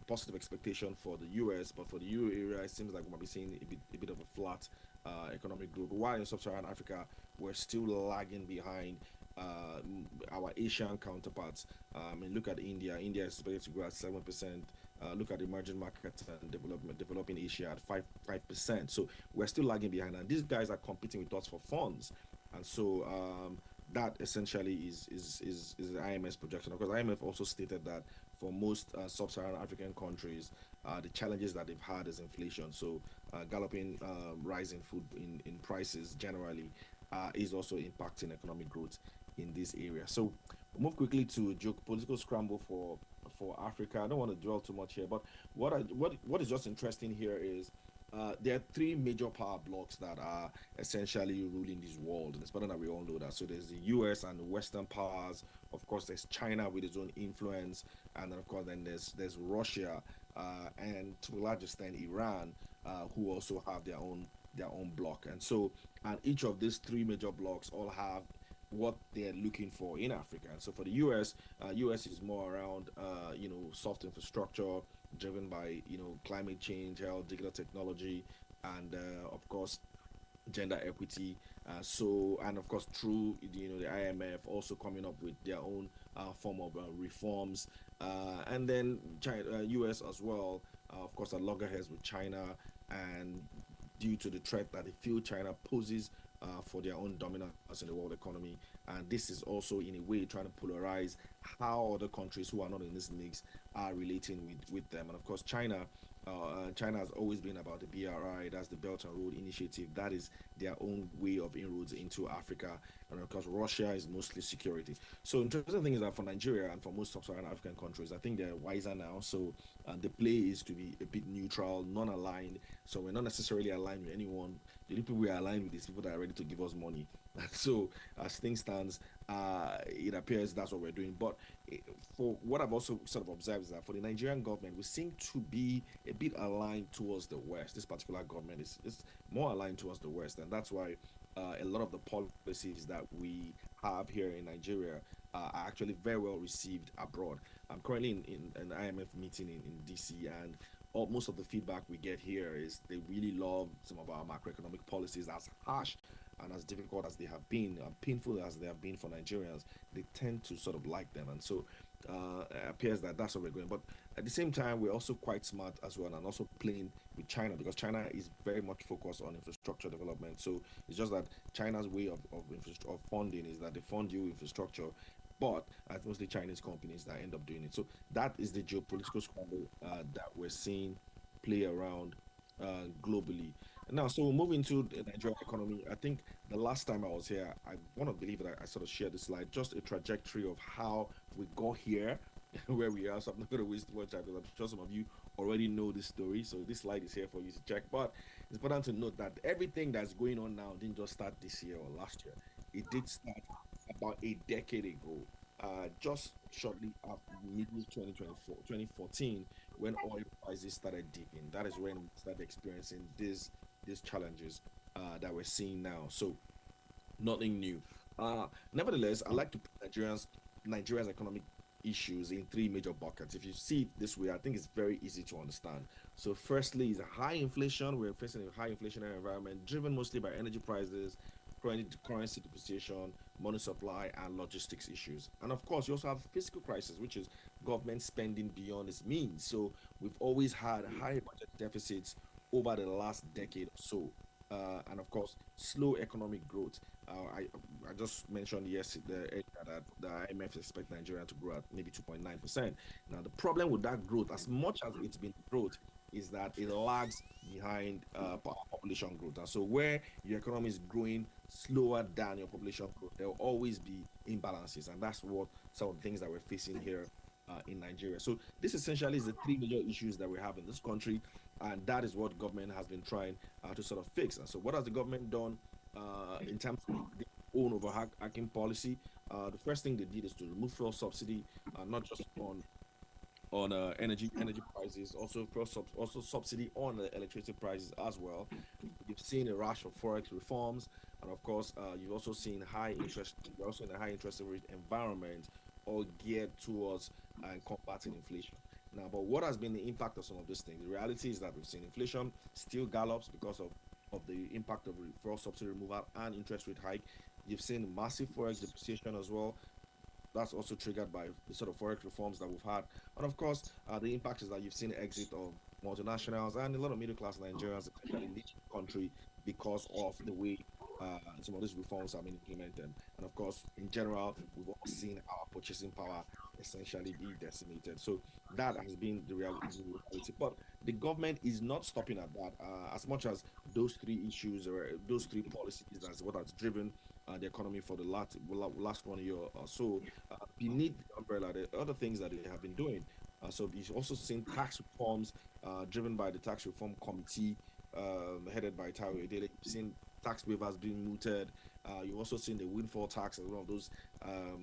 positive expectation for the US, but for the Euro area, it seems like we might be seeing a bit of a flat economic growth. While in Sub-Saharan Africa, we're still lagging behind our Asian counterparts. Look at India. India is expected to grow at 7%. Look at emerging markets and developing Asia at 5%. So we're still lagging behind, and these guys are competing with us for funds. And so that essentially is the IMF's projection. Because IMF also stated that for most sub-Saharan African countries, the challenges that they've had is inflation. So galloping rise in food in prices generally is also impacting economic growth in this area. So we'll move quickly to geopolitical scramble for Africa. I don't want to dwell too much here, but what is just interesting here is there are three major power blocks that are essentially ruling this world. And it's better that we all know that. So there's the US and the Western powers. Of course, there's China with its own influence, and then of course there's Russia and to a large extent Iran, who also have their own block. And so, and each of these three major blocks all have what they're looking for in Africa. And so for the US, US is more around soft infrastructure driven by climate change, health, digital technology, and of course gender equity. And of course through the IMF also coming up with their own form of reforms, and then China, US as well, of course, at loggerheads with China, and due to the threat that they feel China poses for their own dominance in the world economy. And this is also in a way trying to polarize how other countries who are not in this mix are relating with them. And of course, China has always been about the BRI, that's the Belt and Road Initiative. That is their own way of inroads into Africa. And of course, Russia is mostly security. So interesting thing is that for Nigeria and for most sub-Saharan African countries, I think they're wiser now. So the play is to be a bit neutral, non-aligned. So we're not necessarily aligned with anyone. The people we are aligned with is people that are ready to give us money. So as things stands, it appears that's what we're doing. But for what I've also sort of observed is that for the Nigerian government, we seem to be a bit aligned towards the West. This particular government is more aligned towards the West, and that's why a lot of the policies that we have here in Nigeria are actually very well received abroad. I'm currently in an IMF meeting in DC, and most of the feedback we get here is they really love some of our macroeconomic policies. As harsh and as difficult as they have been, painful as they have been for Nigerians, they tend to sort of like them. And so it appears that that's where we're going. But at the same time, we're also quite smart as well and also playing with China because China is very much focused on infrastructure development. So it's just that China's way of funding is that they fund you infrastructure, but it's mostly Chinese companies that end up doing it. So that is the geopolitical scramble that we're seeing play around globally. Now, so moving to the Nigerian economy, I think the last time I was here, I want to believe that I sort of shared this slide, just a trajectory of how we got here, where we are. So I'm not going to waste much time because I'm sure some of you already know this story. So this slide is here for you to check. But it's important to note that everything that's going on now didn't just start this year or last year. It did start about a decade ago, just shortly after middle 2024, 2014, when oil prices started dipping. That is when we started experiencing these challenges that we're seeing now. So nothing new. Nevertheless, I like to put Nigeria's economic issues in three major buckets. If you see it this way, I think it's very easy to understand. So, firstly, is a high inflation. We're facing a high inflationary environment driven mostly by energy prices, currency depreciation, money supply, and logistics issues. And of course, you also have fiscal crisis, which is government spending beyond its means. So, we've always had high budget deficits over the last decade or so. And of course, slow economic growth. I just mentioned yesterday that the IMF expect Nigeria to grow at maybe 2.9%. Now, the problem with that growth, as much as it's been growth, is that it lags behind population growth. And so, where your economy is growing slower than your population growth, there will always be imbalances. And that's what some of the things that we're facing here in Nigeria. So, this essentially is the three major issues that we have in this country. And that is what government has been trying to sort of fix. And so, what has the government done in terms of their own overhacking policy? The first thing they did is to remove fuel subsidy, not just on energy prices, also also subsidy on the electricity prices as well. You've seen a rush of forex reforms, and of course, you've also seen high interest. You're also in a high interest rate environment, all geared towards combating inflation. Now, but what has been the impact of some of these things? The reality is that we've seen inflation still gallops because of the impact of fuel subsidy removal and interest rate hike. You've seen massive forex depreciation as well. That's also triggered by the sort of forex reforms that we've had. And of course, the impact is that you've seen exit of multinationals and a lot of middle class Nigerians essentially leave the country because of the way some of these reforms have been implemented. And of course, in general, we've all seen our purchasing power essentially be decimated. So that has been the reality. But the government is not stopping at that. As much as those three issues or those three policies, that's what has driven the economy for the last 1 year or so. Beneath the umbrella, the other things that they have been doing. So you've also seen tax reforms driven by the Tax Reform Committee headed by Taiwo Edele. You've seen tax waivers being mooted. You've also seen the windfall tax as one of those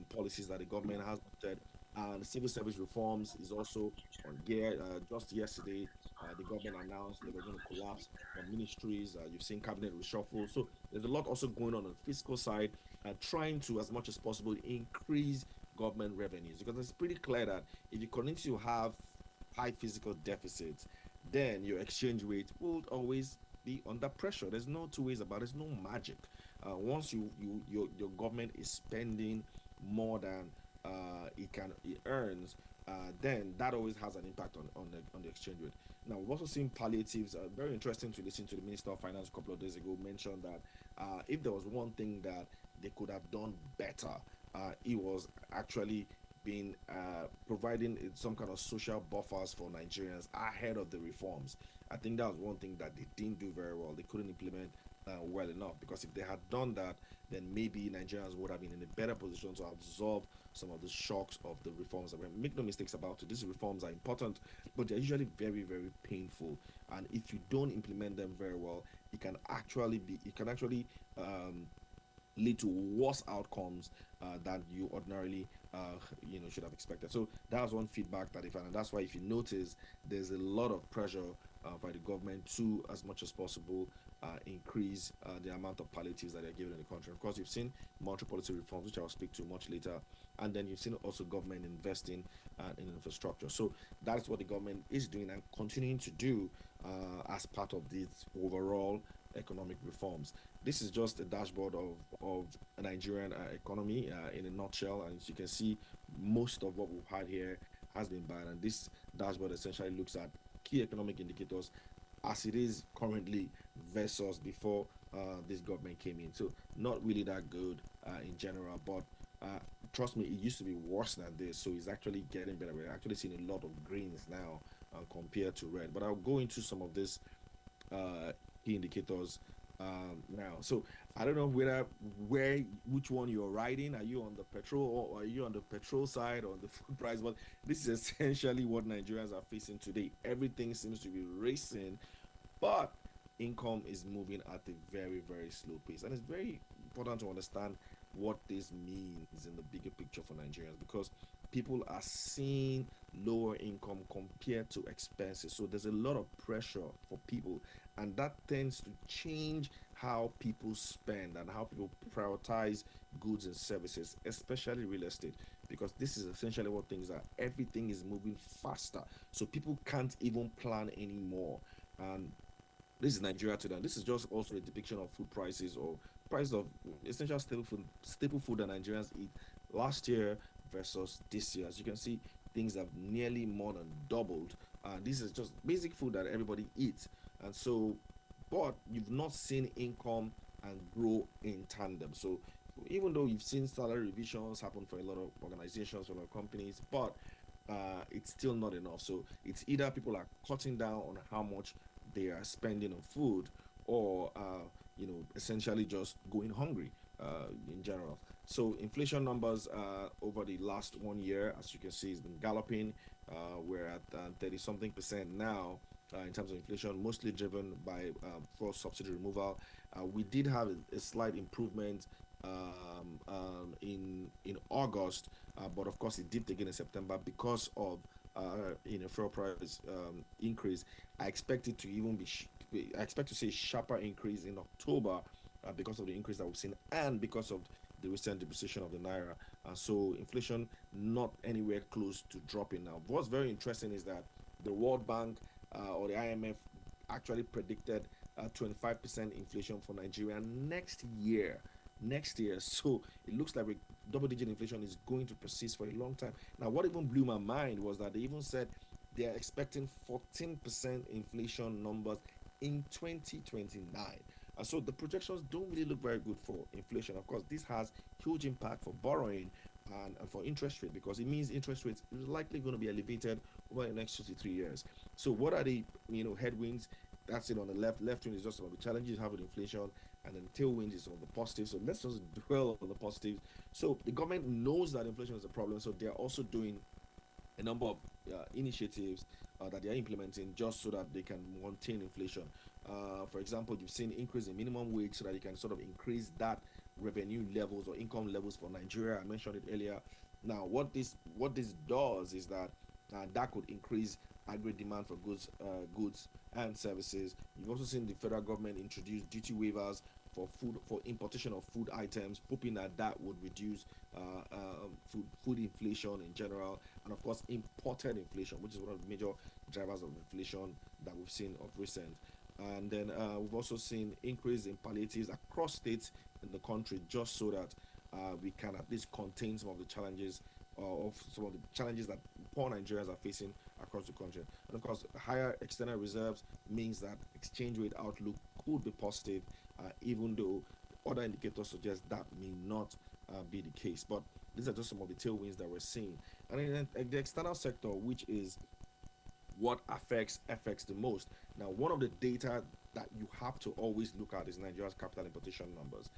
policies that the government has mooted. And the civil service reforms is also on gear. Just yesterday, the government announced they were going to collapse ministries. You've seen cabinet reshuffle. So there's a lot also going on the fiscal side, trying to, as much as possible, increase government revenues. Because it's pretty clear that if you continue to have high physical deficits, then your exchange rate will always be under pressure. There's no two ways about it. There's no magic. Once your government is spending more than it earns, then that always has an impact on the exchange rate. Now we've also seen palliatives. Very interesting to listen to the Minister of Finance a couple of days ago mention that if there was one thing that they could have done better, it was actually been providing some kind of social buffers for Nigerians ahead of the reforms. I think that was one thing that they didn't do very well. They couldn't implement well enough because if they had done that, then maybe Nigerians would have been in a better position to absorb some of the shocks of the reforms. That we make no mistakes about it. These reforms are important, but they're usually very, very painful. And if you don't implement them very well, it can actually lead to worse outcomes than you ordinarily should have expected. So that was one feedback that they found, and that's why if you notice, there's a lot of pressure by the government to, as much as possible, increase the amount of palliatives that they're given in the country. Of course, you've seen monetary policy reforms, which I'll speak to much later, and then you've seen also government investing in infrastructure. So that's what the government is doing and continuing to do as part of this overall economic reforms. This is just a dashboard of a Nigerian economy in a nutshell. And as you can see, most of what we've had here has been bad. And this dashboard essentially looks at key economic indicators as it is currently versus before this government came in. So not really that good in general, but uh, trust me, it used to be worse than this. So it's actually getting better. We're actually seeing a lot of greens now compared to red. But I'll go into some of this uh, key indicators now. So I don't know which one you're riding. Are you on the petrol or are you on the petrol side or the food price? But this is essentially what Nigerians are facing today. Everything seems to be racing, but income is moving at a very, very slow pace. And it's very important to understand what this means in the bigger picture for Nigerians because people are seeing lower income compared to expenses. So there's a lot of pressure for people, and that tends to change how people spend and how people prioritize goods and services, especially real estate, because this is essentially what things are. Everything is moving faster, so people can't even plan anymore. And this is Nigeria today. And this is just also a depiction of food prices or price of essential staple food that Nigerians eat last year versus this year. As you can see, things have nearly more than doubled. This is just basic food that everybody eats. And so, but you've not seen income and grow in tandem. So even though you've seen salary revisions happen for a lot of organizations, for a lot of companies, but it's still not enough. So it's either people are cutting down on how much they are spending on food, or essentially just going hungry in general. So inflation numbers over the last 1 year, as you can see, has been galloping. We're at 30 something percent now. In terms of inflation, mostly driven by fuel subsidy removal. We did have a slight improvement in August, but of course it dipped again in September because of fuel price increase. I expect it to even I expect to see a sharper increase in October because of the increase that we've seen and because of the recent depreciation of the naira. So inflation not anywhere close to dropping now. What's very interesting is that the World Bank or the IMF actually predicted 25% inflation for Nigeria next year. Next year, so it looks like double-digit inflation is going to persist for a long time. Now, what even blew my mind was that they even said they are expecting 14% inflation numbers in 2029. And so the projections don't really look very good for inflation. Of course, this has huge impact for borrowing and for interest rate because it means interest rates is likely going to be elevated over the next 2 to 3 years. So what are the headwinds? That's it on the left. Left wing is just about the challenges you have with inflation, and then tailwind is on the positive. So let's just dwell on the positives. So the government knows that inflation is a problem, so they're also doing a number of initiatives that they are implementing just so that they can contain inflation. For example, you've seen increase in minimum wage so that you can sort of increase that revenue levels or income levels for Nigeria. I mentioned it earlier. Now, what this does is that that could increase aggregate demand for goods and services. You've also seen the federal government introduce duty waivers for importation of food items, hoping that that would reduce food inflation in general, and of course imported inflation, which is one of the major drivers of inflation that we've seen of recent. And then we've also seen increase in palliatives across states in the country, just so that we can at least contain some of the challenges that poor Nigerians are facing across the country. And of course, higher external reserves means that exchange rate outlook could be positive, even though other indicators suggest that may not be the case. But these are just some of the tailwinds that we're seeing. And in the external sector, which is what affects FX the most. Now, one of the data that you have to always look at is Nigeria's capital importation numbers.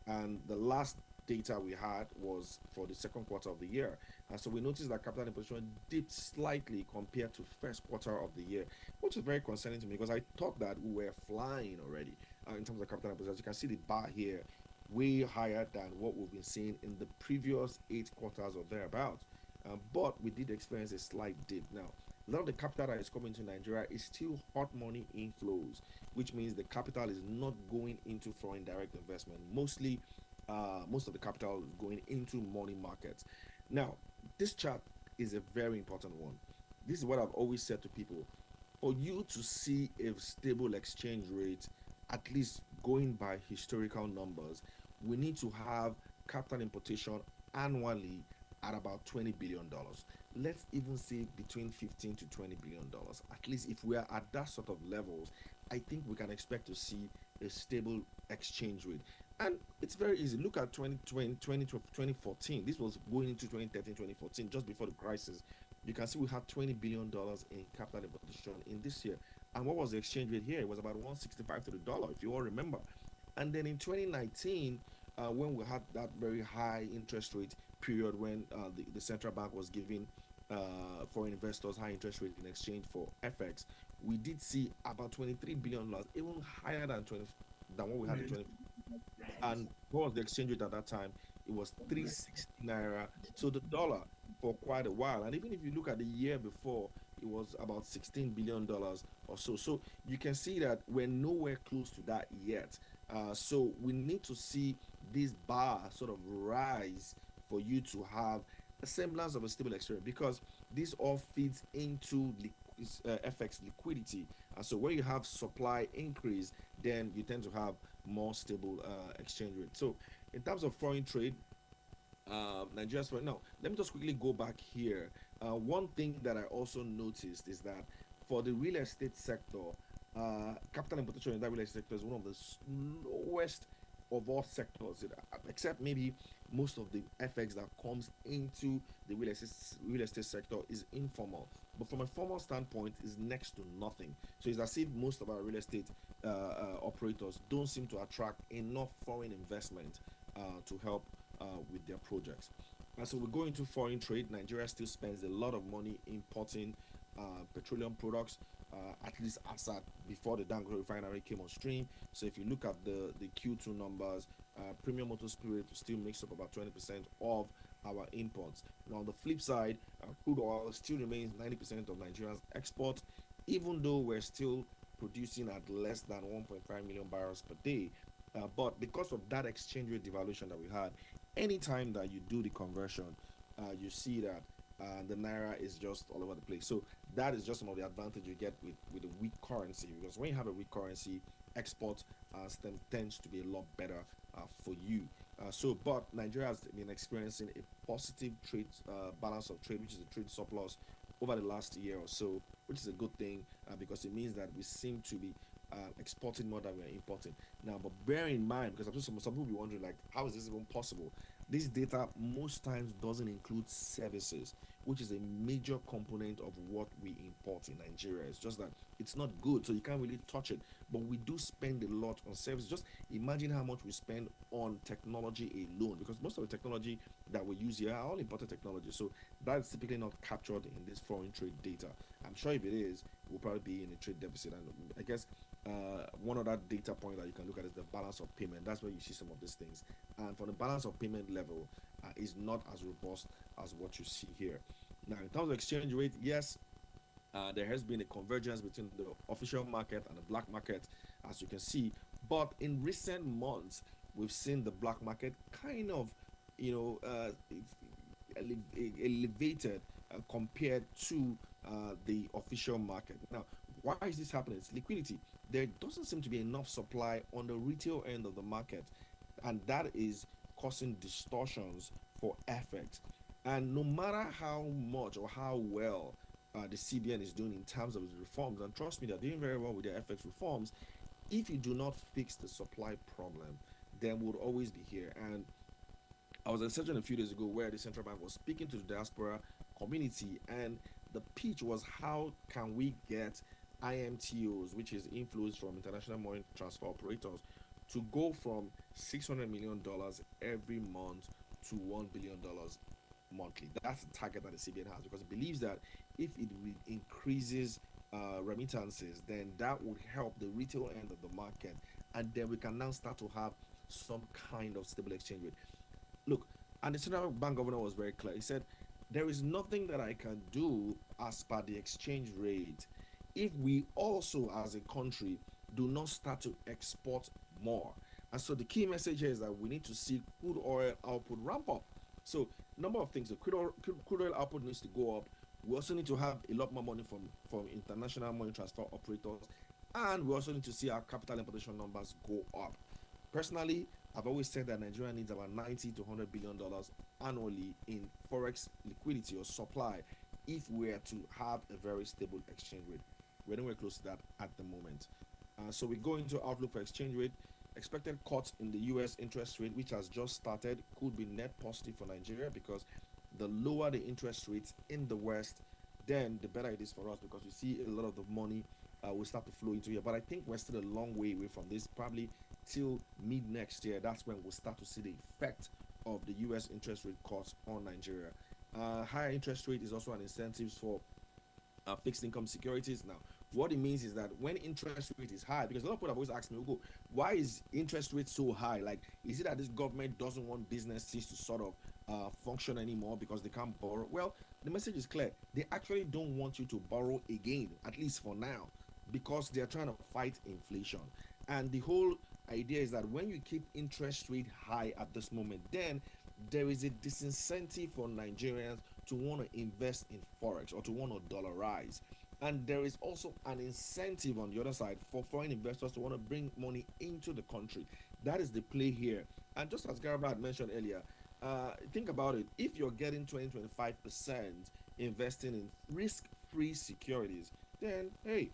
And the last data we had was for the second quarter of the year. And so we noticed that capital importation dipped slightly compared to first quarter of the year, which is very concerning to me because I thought that we were flying already in terms of capital importation. As you can see the bar here, way higher than what we've been seeing in the previous 8 quarters or thereabouts. But we did experience a slight dip. Now, a lot of the capital that is coming to Nigeria is still hot money inflows, which means the capital is not going into foreign direct investment. Most of the capital is going into money markets. Now, this chart is a very important one. This is what I've always said to people. For you to see a stable exchange rate, at least going by historical numbers, we need to have capital importation annually at about $20 billion. Let's even say between 15 to $20 billion. At least if we are at that sort of levels, I think we can expect to see a stable exchange rate. And it's very easy. Look at 2020, 2014. This was going into 2013, 2014, just before the crisis. You can see we had $20 billion in capital importation in this year. And what was the exchange rate here? It was about 165 to the dollar, if you all remember. And then in 2019, when we had that very high interest rate period when the central bank was giving foreign investors high interest rate in exchange for FX, we did see about $23 billion, even higher than 20 than what we had in 20. And what was the exchange rate at that time? It was 360 naira to the dollar for quite a while. And even if you look at the year before, it was about $16 billion or so. So you can see that we're nowhere close to that yet. So we need to see this bar sort of rise for you to have a semblance of a stable exchange, because this all feeds into FX liquidity. And so when you have supply increase, then you tend to have more stable exchange rate. So in terms of foreign trade, Nigeria's right now. Let me just quickly go back here. One thing that I also noticed is that for the real estate sector, capital importation in that real estate sector is one of the lowest of all sectors, except maybe most of the FX that comes into the real estate sector is informal. But from a formal standpoint, is next to nothing. So it's as if most of our real estate operators don't seem to attract enough foreign investment to help with their projects. And so we go into foreign trade. Nigeria still spends a lot of money importing petroleum products, at least as at before the Dangote refinery came on stream. So if you look at the Q2 numbers, premium motor spirit still makes up about 20% of our imports. Now on the flip side, crude oil still remains 90% of Nigeria's export, even though we're still producing at less than 1.5 million barrels per day. But because of that exchange rate devaluation that we had, anytime that you do the conversion, you see that the naira is just all over the place. So that is just some of the advantage you get with a weak currency, because when you have a weak currency, export tends to be a lot better for you. But Nigeria has been experiencing a positive trade balance of trade, which is a trade surplus over the last year or so, which is a good thing because it means that we seem to be exporting more than we're importing. Now, but bear in mind, because I'm sure some people will be wondering, like, how is this even possible? This data most times doesn't include services, which is a major component of what we import in Nigeria. It's just that it's not good, so you can't really touch it. But we do spend a lot on services. Just imagine how much we spend on technology alone, because most of the technology that we use here are all imported technology. So that's typically not captured in this foreign trade data. I'm sure if it is, we'll probably be in a trade deficit. And I guess one other data point that you can look at is the balance of payment. That's where you see some of these things. And for the balance of payment level, is not as robust as what you see here. Now, in terms of exchange rate, yes, there has been a convergence between the official market and the black market, as you can see. But in recent months, we've seen the black market kind of, elevated compared to the official market. Now, why is this happening? It's liquidity. There doesn't seem to be enough supply on the retail end of the market, and that is causing distortions for FX. And no matter how much or how well the CBN is doing in terms of its reforms, and trust me, they're doing very well with their FX reforms, if you do not fix the supply problem, then we'll always be here. And I was at a session a few days ago where the central bank was speaking to the diaspora community, and the pitch was, how can we get IMTOs, which is inflows from international money transfer operators, to go from $600 million every month to $1 billion monthly. That's the target that the CBN has, because it believes that if it increases remittances, then that would help the retail end of the market, and then we can now start to have some kind of stable exchange rate. Look, and the central bank governor was very clear. He said, there is nothing that I can do as per the exchange rate if we also, as a country, do not start to export more. And so the key message here is that we need to see crude oil output ramp up. So, number of things. The crude oil output needs to go up. We also need to have a lot more money from international money transfer operators. And we also need to see our capital importation numbers go up. Personally, I've always said that Nigeria needs about 90 to $100 billion annually in forex liquidity or supply if we are to have a very stable exchange rate. We're nowhere close to that at the moment. So we go into outlook for exchange rate. Expected cuts in the US interest rate, which has just started, could be net positive for Nigeria because the lower the interest rates in the West, then the better it is for us because we see a lot of the money will start to flow into here. But I think we're still a long way away from this. Probably till mid next year, that's when we'll start to see the effect of the US interest rate cuts on Nigeria. Higher interest rate is also an incentive for fixed income securities. Now, what it means is that when interest rate is high, because a lot of people have always asked me, Ugo, why is interest rate so high? Like, is it that this government doesn't want businesses to sort of function anymore because they can't borrow? Well, the message is clear. They actually don't want you to borrow again, at least for now, because they're trying to fight inflation. And the whole idea is that when you keep interest rate high at this moment, then there is a disincentive for Nigerians to want to invest in forex or to want to dollarize. And there is also an incentive on the other side for foreign investors to want to bring money into the country. That is the play here. And just as Garba had mentioned earlier, think about it. If you're getting 20-25% investing in risk free securities, then hey,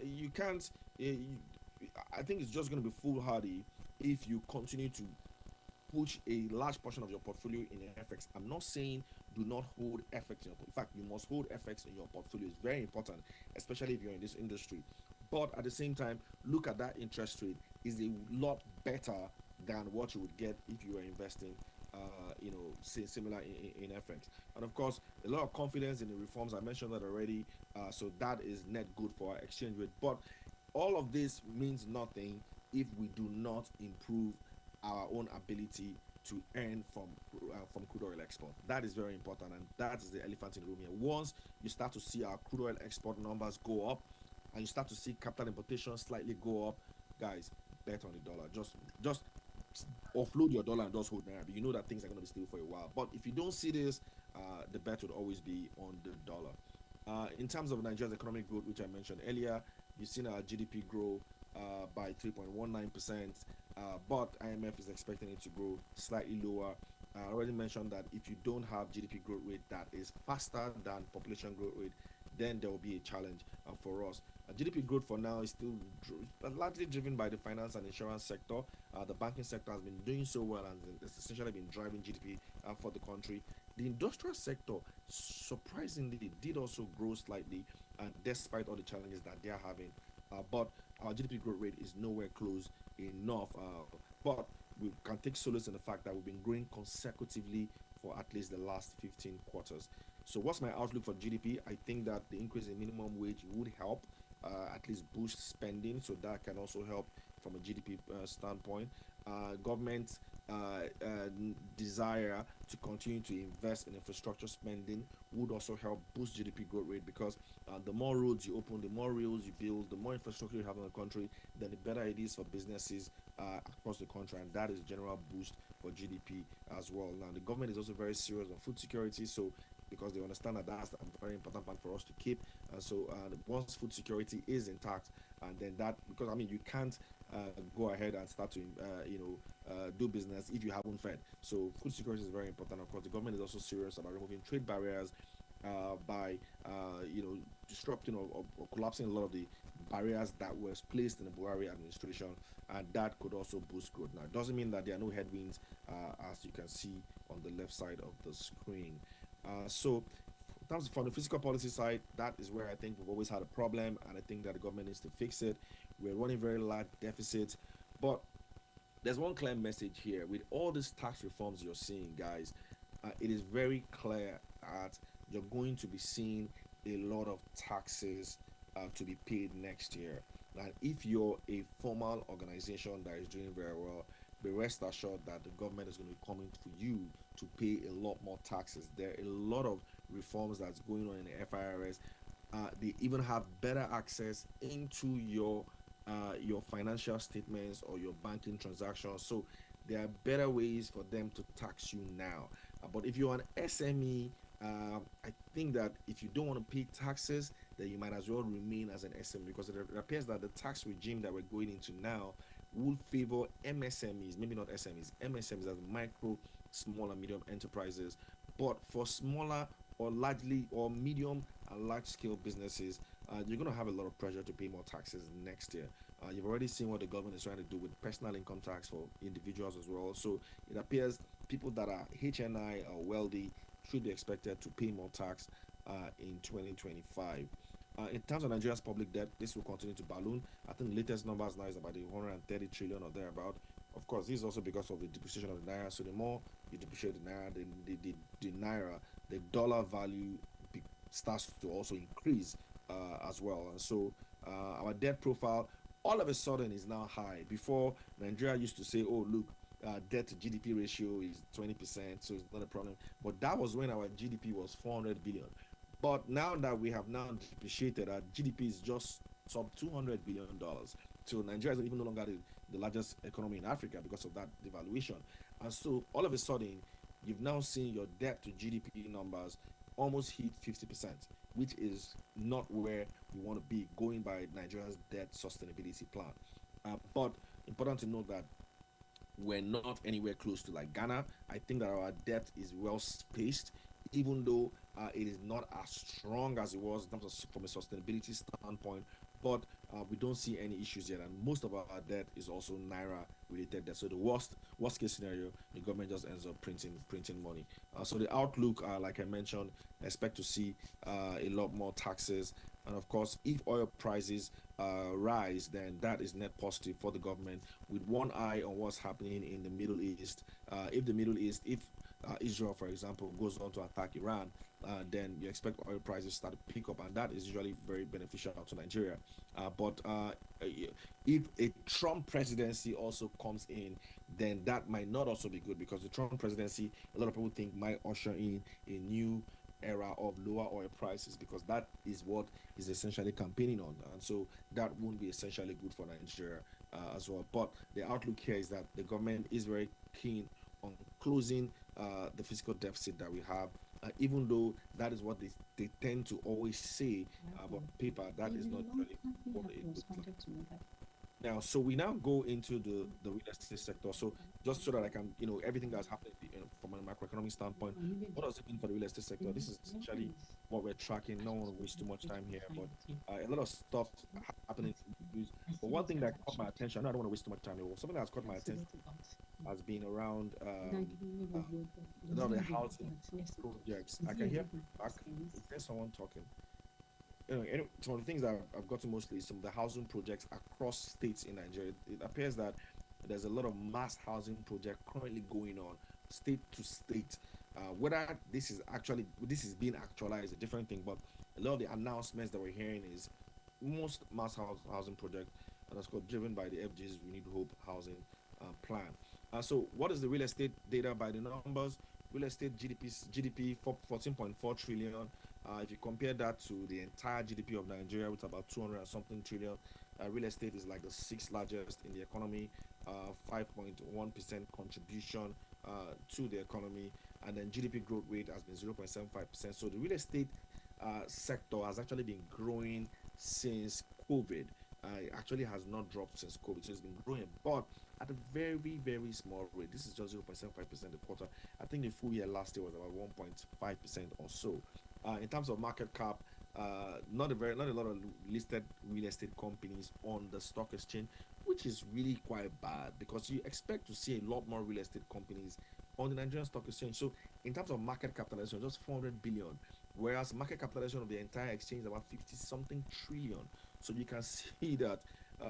you can't. I think it's just going to be foolhardy if you continue to push a large portion of your portfolio in FX. I'm not saying do not hold FX in your portfolio. In fact, you must hold FX in your portfolio. It's very important, especially if you're in this industry. But at the same time, look at that interest rate is a lot better than what you would get if you were investing, say similar in FX. And of course, a lot of confidence in the reforms. I mentioned that already. So that is net good for our exchange rate. But all of this means nothing if we do not improve our own ability to earn from crude oil export. That is very important, and that is the elephant in the room here. Once you start to see our crude oil export numbers go up, and you start to see capital importation slightly go up, guys, bet on the dollar. Just offload your dollar and just hold naira. You know that things are going to be stable for a while. But if you don't see this, the bet would always be on the dollar. In terms of Nigeria's economic growth, which I mentioned earlier, you've seen our GDP grow by 3.19%, but IMF is expecting it to grow slightly lower. I already mentioned that if you don't have GDP growth rate that is faster than population growth rate, then there will be a challenge for us. GDP growth for now is still largely driven by the finance and insurance sector. The banking sector has been doing so well and it's essentially been driving GDP for the country. The industrial sector, surprisingly, did also grow slightly, despite all the challenges that they are having. But our GDP growth rate is nowhere close enough. But we can take solace in the fact that we've been growing consecutively for at least the last 15 quarters. So what's my outlook for GDP? I think that the increase in minimum wage would help, at least boost spending, so that can also help from a GDP standpoint. Government desire to continue to invest in infrastructure spending would also help boost GDP growth rate because the more roads you open, the more rails you build, the more infrastructure you have in the country, then the better it is for businesses across the country, and that is a general boost for GDP as well. Now, the government is also very serious on food security, so because they understand that that's a very important part for us to keep. So once food security is intact, and then that, because I mean you can't go ahead and start to do business if you haven't fed. So food security is very important. Of course, the government is also serious about removing trade barriers by disrupting or collapsing a lot of the barriers that was placed in the Buhari administration, and that could also boost growth. Now, it doesn't mean that there are no headwinds, as you can see on the left side of the screen. So in terms of from the fiscal policy side, that is where I think we've always had a problem, and I think that the government needs to fix it. We're running very large deficits, but there's one clear message here. With all these tax reforms you're seeing, guys, it is very clear that you're going to be seeing a lot of taxes to be paid next year. And if you're a formal organization that is doing very well, be rest assured that the government is going to be coming for you to pay a lot more taxes. There are a lot of reforms that's going on in the FIRS. They even have better access into your financial statements or your banking transactions. So there are better ways for them to tax you now. But if you're an SME, I think that if you don't want to pay taxes, then you might as well remain as an SME, because it appears that the tax regime that we're going into now will favor MSMEs, maybe not SMEs, MSMEs as micro, small and medium enterprises. But for smaller or largely or medium and large scale businesses, you're going to have a lot of pressure to pay more taxes next year. You've already seen what the government is trying to do with personal income tax for individuals as well. So it appears people that are HNI or wealthy should be expected to pay more tax in 2025. In terms of Nigeria's public debt, this will continue to balloon. I think the latest numbers now is about 130 trillion or thereabout. Of course, this is also because of the depreciation of the naira. So the more you depreciate the naira, the naira, the dollar value starts to also increase as well. And so our debt profile all of a sudden is now high. Before, Nigeria used to say, oh, look, debt to GDP ratio is 20%, so it's not a problem. But that was when our GDP was 400 billion. But now that we have now depreciated, our GDP is just sub $200 billion. So Nigeria is even no longer the largest economy in Africa because of that devaluation. And so all of a sudden, you've now seen your debt to GDP numbers almost hit 50%, which is not where we want to be going by Nigeria's debt sustainability plan. But important to note that we're not anywhere close to like Ghana. I think that our debt is well spaced, even though it is not as strong as it was in terms of from a sustainability standpoint. But we don't see any issues yet, and most of our debt is also naira related debt. So the worst case scenario, the government just ends up printing money. So the outlook, like I mentioned, expect to see a lot more taxes, and of course, if oil prices rise, then that is net positive for the government. With one eye on what's happening in the Middle East, if Israel, for example, goes on to attack Iran, then you expect oil prices start to pick up, and that is usually very beneficial to Nigeria. But if a Trump presidency also comes in, then that might not also be good, because the Trump presidency, a lot of people think, might usher in a new era of lower oil prices, because that is what is essentially campaigning on, and so that won't be essentially good for Nigeria as well. But the outlook here is that the government is very keen on closing the fiscal deficit that we have, even though that is what they tend to always say about paper. That is not really what it looks like. Now, so we now go into the real estate sector. So just so that I can, everything that's happening from a macroeconomic standpoint, what does it mean for the real estate sector? This is essentially what we're tracking. No one will waste too much time here, but a lot of stuff happening. But one thing that caught my attention, I don't want to waste too much time here, something that's caught my attention has been around a lot of the housing projects. I can hear back. Is there someone talking? Some of the things that I've got to mostly is some of the housing projects across states in Nigeria. It appears that there's a lot of mass housing project currently going on state to state. Whether this is being actualized is a different thing, but a lot of the announcements that we're hearing is most mass housing project, and that's called driven by the FG's We Need Hope housing plan. So what is the real estate data by the numbers? Real estate GDP 14.4 trillion. If you compare that to the entire GDP of Nigeria, which is about 200 and something trillion, real estate is like the sixth largest in the economy, 5.1% contribution to the economy, and then GDP growth rate has been 0.75%. So the real estate sector has actually been growing since COVID. It actually has not dropped since COVID, so it's been growing, but at a very, very small rate. This is just 0.75% a quarter. I think the full year last year was about 1.5% or so. In terms of market cap, not a lot of listed real estate companies on the stock exchange, which is really quite bad, because you expect to see a lot more real estate companies on the Nigerian stock exchange. So in terms of market capitalization, just 400 billion, whereas market capitalization of the entire exchange is about 50 something trillion. So you can see that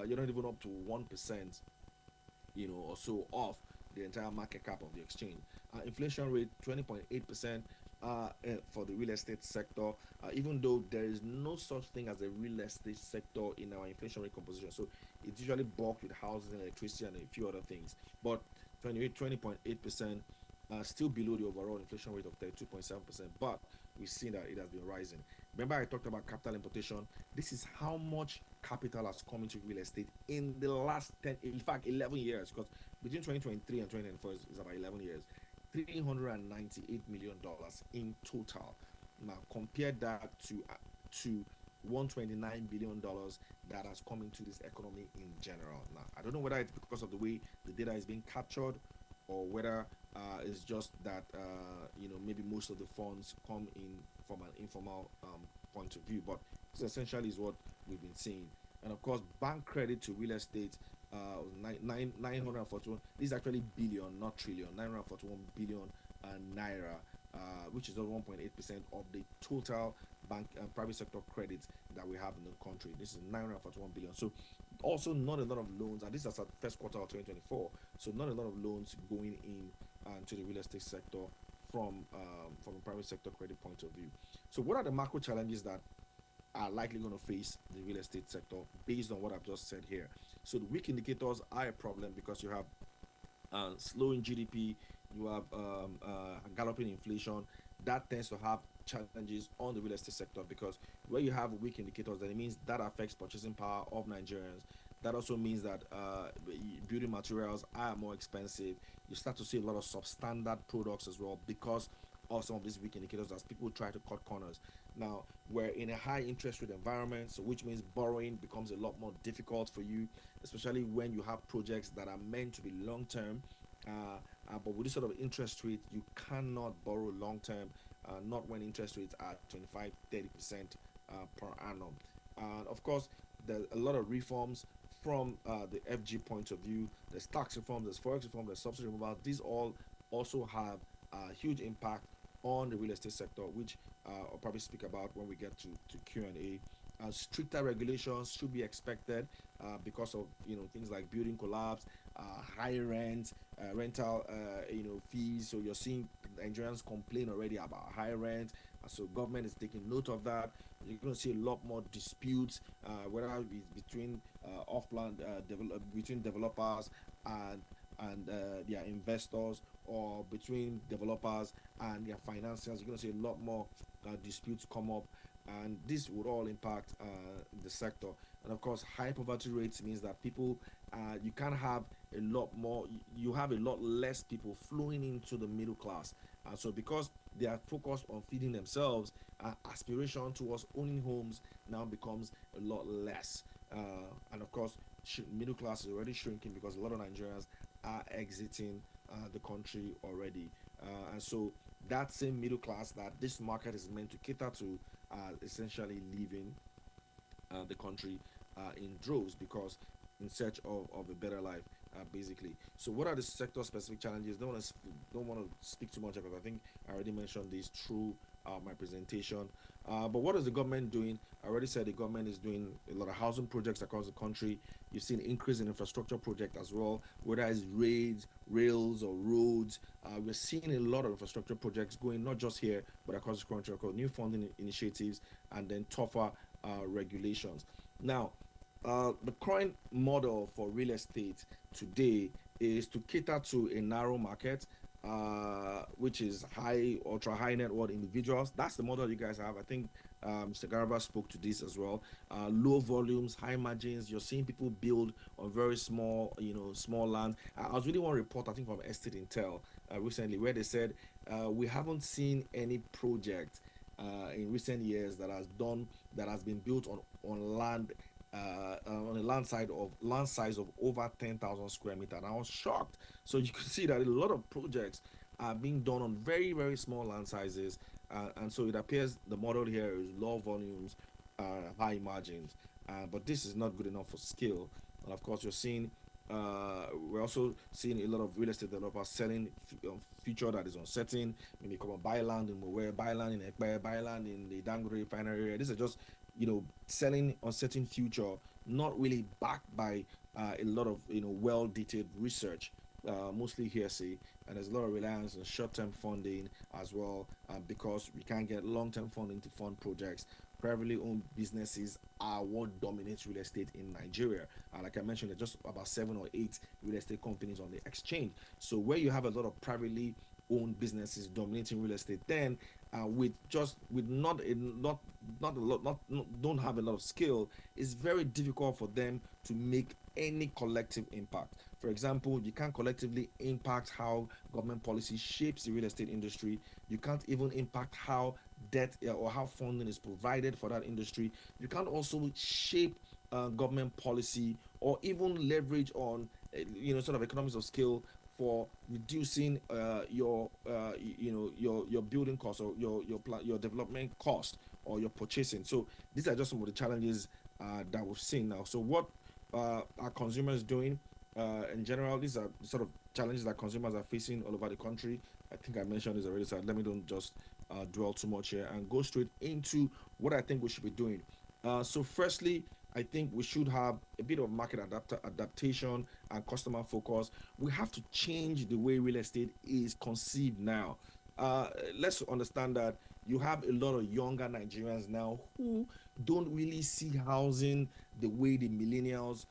you're not even up to 1%, or so off the entire market cap of the exchange. Inflation rate 20.8% for the real estate sector, even though there is no such thing as a real estate sector in our inflation rate composition. So it's usually bulked with housing, electricity, and a few other things. But 20.8%, still below the overall inflation rate of 32.7%. But we've seen that it has been rising. Remember, I talked about capital importation. This is how much capital has come into real estate in the last 11 years, because between 2023 and 2024 is about 11 years. $398 million in total. Now compare that to $129 billion that has come into this economy in general. Now, I don't know whether it's because of the way the data is being captured, or whether it's just that maybe most of the funds come in from an informal point of view, but this essentially is what we've been seeing. And of course, bank credit to real estate, 941. This is actually billion, not trillion. 941 billion naira, which is 1.8% of the total bank private sector credits that we have in the country. This is 941 billion. So also not a lot of loans, and this is at first quarter of 2024. So not a lot of loans going in to the real estate sector from a private sector credit point of view. So what are the macro challenges that are likely going to face the real estate sector based on what I've just said here? So the weak indicators are a problem because you have slowing GDP, you have galloping inflation. That tends to have challenges on the real estate sector, because where you have weak indicators, then it means that affects purchasing power of Nigerians. That also means that building materials are more expensive. You start to see a lot of substandard products as well because of some of these weak indicators as people try to cut corners. Now, we're in a high interest rate environment, so which means borrowing becomes a lot more difficult for you, especially when you have projects that are meant to be long term. But with this sort of interest rate, you cannot borrow long term, not when interest rates are 25-30% per annum. And of course, there's a lot of reforms from the FG point of view. There's tax reform, there's forex reform, there's subsidy removal. These all also have a huge impact on the real estate sector, which I'll probably speak about when we get to Q&A. Stricter regulations should be expected because of things like building collapse, high rent, rental fees. So you're seeing Nigerians complain already about high rent. So government is taking note of that. You're going to see a lot more disputes, whether it's between between developers and their investors, or between developers and their financiers. You're going to see a lot more disputes come up, and this would all impact the sector. And of course, high poverty rates means that people, you can have a lot more, you have a lot less people flowing into the middle class. So because they are focused on feeding themselves, aspiration towards owning homes now becomes a lot less. And of course, middle class is already shrinking because a lot of Nigerians are exiting the country already. And so that same middle class that this market is meant to cater to essentially leaving the country in droves, because in search of a better life, basically. So what are the sector specific challenges? Don't want to speak too much because I think I already mentioned this through my presentation. But what is the government doing? I already said the government is doing a lot of housing projects across the country. You've seen increase in infrastructure project as well, whether it's rails or roads. We're seeing a lot of infrastructure projects going not just here but across the country, across new funding initiatives, and then tougher regulations. Now, the current model for real estate today is to cater to a narrow market, which is ultra high net worth individuals. That's the model you guys have. I think Mr. Garba spoke to this as well. Low volumes, high margins. You're seeing people build on very small, small land. I was reading one report, I think from Estate Intel recently, where they said we haven't seen any project in recent years that has been built on land. On a land size of over 10,000 square meters, and I was shocked. So you can see that a lot of projects are being done on very, very small land sizes, and so it appears the model here is low volumes, high margins, but this is not good enough for scale. And of course, we're also seeing a lot of real estate developers selling future that is uncertain. Maybe come and buy land in Mowe, buy land in Ekpe, buy land in the Dangote refinery area. This is just selling uncertain future, not really backed by a lot of well detailed research, mostly hearsay, and there's a lot of reliance on short-term funding as well, because we can't get long-term funding to fund projects. Privately owned businesses are what dominates real estate in Nigeria. Like I mentioned, there's just about 7 or 8 real estate companies on the exchange. So where you have a lot of privately owned businesses dominating real estate. Then, with just with not a not not a lot not don't have a lot of skill, it's very difficult for them to make any collective impact. For example, you can't collectively impact how government policy shapes the real estate industry. You can't even impact how debt or how funding is provided for that industry. You can't also shape government policy or even leverage on sort of economies of scale for reducing your building cost or your development cost or your purchasing. So these are just some of the challenges that we've seen now. So what are consumers doing in general? These are sort of challenges that consumers are facing all over the country. I think I mentioned this already, so let me don't just dwell too much here and go straight into what I think we should be doing. So firstly, I think we should have a bit of market adaptation and customer focus. We have to change the way real estate is conceived now. Let's understand that you have a lot of younger Nigerians now who don't really see housing the way the millennials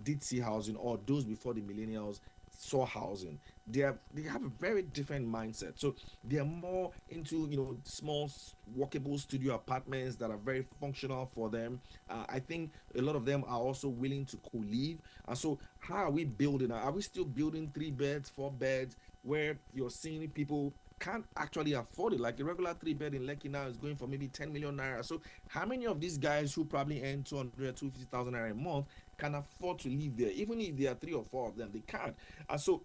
did see housing, or those before the millennials saw housing. They have a very different mindset. So they are more into small walkable studio apartments that are very functional for them. I think a lot of them are also willing to co-live. And so how are we building? Are we still building 3 beds, 4 beds, where you're seeing people can't actually afford it? Like a regular 3 bed in Lekki now is going for maybe 10 million naira. So how many of these guys who probably earn 200, 250,000 naira a month can afford to live there? Even if there are 3 or 4 of them, they can't. And so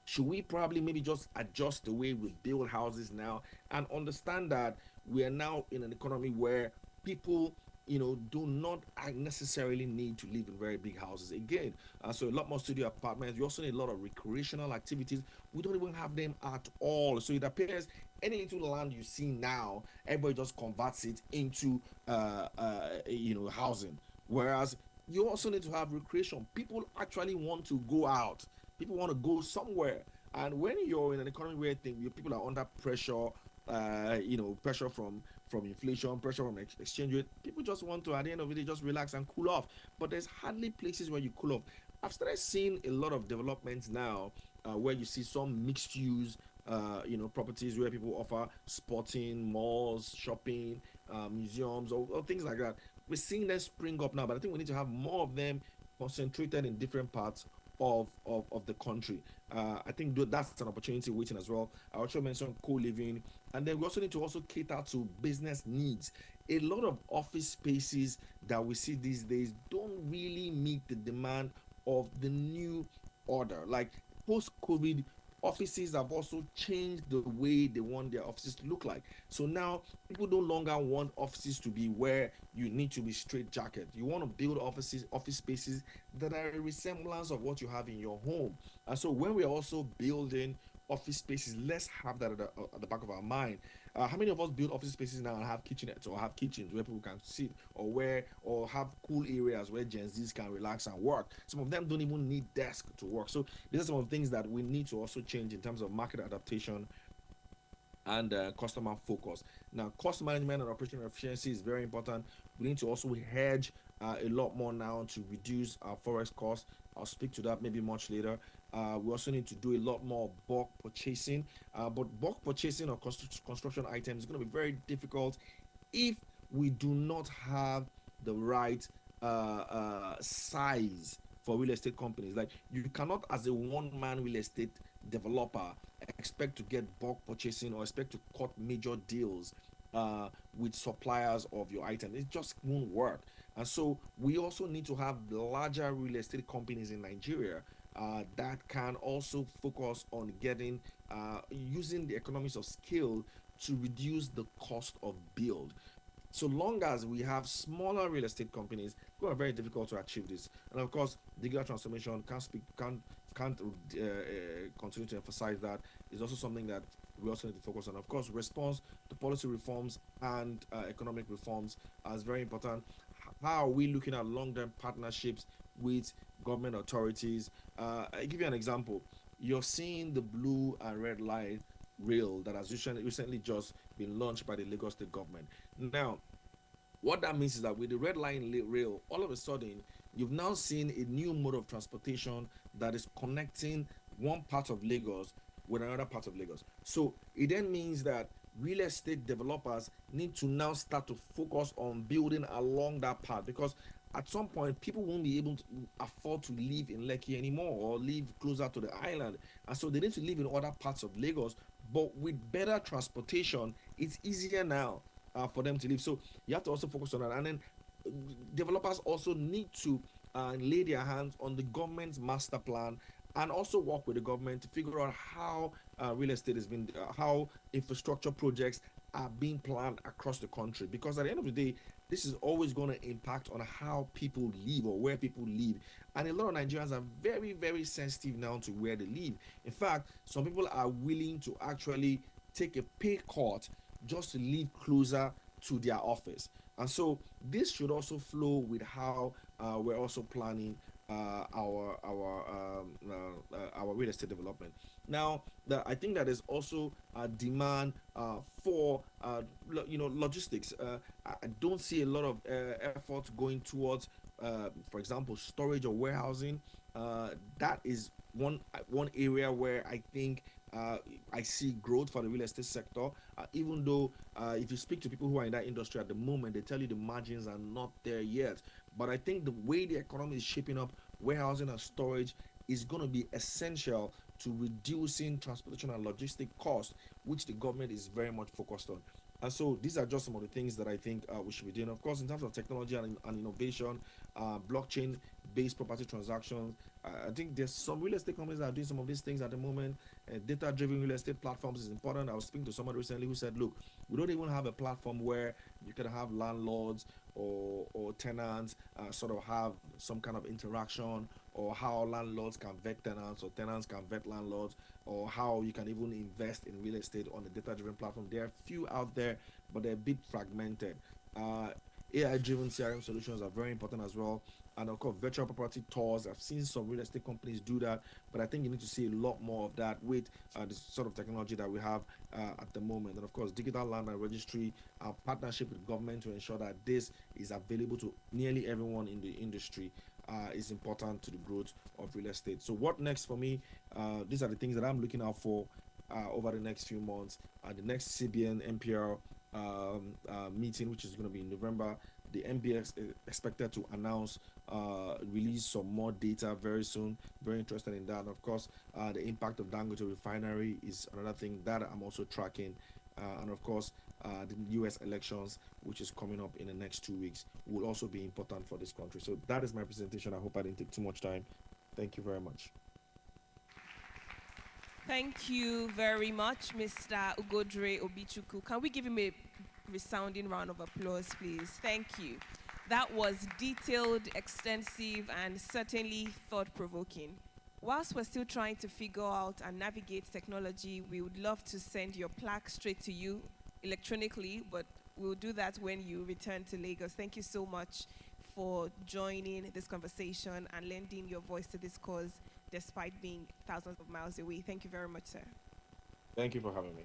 should we probably maybe just adjust the way we build houses now and understand that we are now in an economy where people do not necessarily need to live in very big houses again. So a lot more studio apartments. We also need a lot of recreational activities. We don't even have them at all. So it appears any little land you see now, everybody just converts it into housing. Whereas you also need to have recreation. People actually want to go out. People want to go somewhere. And when you're in an economy where people are under pressure, pressure from inflation, pressure from exchange rate, people just want to, at the end of the day, just relax and cool off. But there's hardly places where you cool off. I've started seeing a lot of developments now where you see some mixed use properties where people offer sporting, malls, shopping, museums, or things like that. We're seeing them spring up now, but I think we need to have more of them concentrated in different parts of the country. I think that's an opportunity waiting as well. I also mentioned co-living, and then we also need to also cater to business needs. A lot of office spaces that we see these days don't really meet the demand of the new order. Like post-COVID, offices have also changed the way they want their offices to look like. So now people no longer want offices to be where you need to be straight jacket. You want to build office spaces that are a resemblance of what you have in your home. And so when we're also building office spaces, let's have that at the back of our mind. How many of us build office spaces now and have kitchenettes or have kitchens where people can sit, or have cool areas where Gen Zs can relax and work? Some of them don't even need desk to work. So these are some of the things that we need to also change in terms of market adaptation and customer focus. Now, cost management and operational efficiency is very important. We need to also hedge a lot more now to reduce our forex costs. I'll speak to that maybe much later. We also need to do a lot more bulk purchasing, but bulk purchasing of construction items is going to be very difficult if we do not have the right size for real estate companies. Like, you cannot, as a one-man real estate developer, expect to get bulk purchasing or expect to cut major deals with suppliers of your item. It just won't work. And so we also need to have larger real estate companies in Nigeria that can also focus on getting using the economies of scale to reduce the cost of build. So long as we have smaller real estate companies, it's going to be very difficult to achieve this. And of course, digital transformation can't continue to emphasize that. It's also something that we also need to focus on. Of course, response to policy reforms and economic reforms is very important. How are we looking at long-term partnerships with government authorities? I give you an example. You're seeing the blue and red line rail that has recently just been launched by the Lagos State government. Now, what that means is that with the red line rail, all of a sudden, you've now seen a new mode of transportation that is connecting one part of Lagos with another part of Lagos. So it then means that real estate developers need to now start to focus on building along that path, because at some point people won't be able to afford to live in Lekki anymore or live closer to the island, and so they need to live in other parts of Lagos. But with better transportation, it's easier now for them to live. So you have to also focus on that, and then developers also need to lay their hands on the government's master plan and also work with the government to figure out how real estate has been, how infrastructure projects are being planned across the country. Because at the end of the day, this is always going to impact on how people live or where people live. And a lot of Nigerians are very, very sensitive now to where they live. In fact, some people are willing to actually take a pay cut just to live closer to their office. And so this should also flow with how we're also planning our real estate development. Now, I think that there's also a demand for logistics. I don't see a lot of effort going towards, for example, storage or warehousing. That is one area where I think I see growth for the real estate sector, even though if you speak to people who are in that industry at the moment, they tell you the margins are not there yet. But I think the way the economy is shaping up, warehousing and storage is going to be essential to reducing transportation and logistic costs, which the government is very much focused on. And so these are just some of the things that I think we should be doing. Of course, in terms of technology and innovation, blockchain-based property transactions, I think there's some real estate companies that are doing some of these things at the moment. Data-driven real estate platforms is important. I was speaking to somebody recently who said, look, we don't even have a platform where you can have landlords or tenants sort of have some kind of interaction, or how landlords can vet tenants or tenants can vet landlords, or how you can even invest in real estate on the data-driven platform. There are few out there, but they're a bit fragmented. AI-driven CRM solutions are very important as well. And of course, virtual property tours. I've seen some real estate companies do that, but I think you need to see a lot more of that with the sort of technology that we have at the moment. And of course, digital land and registry, our partnership with government to ensure that this is available to nearly everyone in the industry is important to the growth of real estate. So what next for me? These are the things that I'm looking out for over the next few months. The next CBN MPR meeting, which is going to be in November. The MBS is expected to announce, release some more data very soon. Very interested in that. And of course, the impact of Dangote refinery is another thing that I'm also tracking. And of course, the US elections, which is coming up in the next 2 weeks, will also be important for this country. So that is my presentation. I hope I didn't take too much time. Thank you very much. Thank you very much, Mr. Ugodre Obichukwu. Can we give him a resounding round of applause, please? Thank you. That was detailed, extensive, and certainly thought-provoking. Whilst we're still trying to figure out and navigate technology, we would love to send your plaque straight to you electronically, but we'll do that when you return to Lagos. Thank you so much for joining this conversation and lending your voice to this cause despite being thousands of miles away. Thank you very much, sir. Thank you for having me.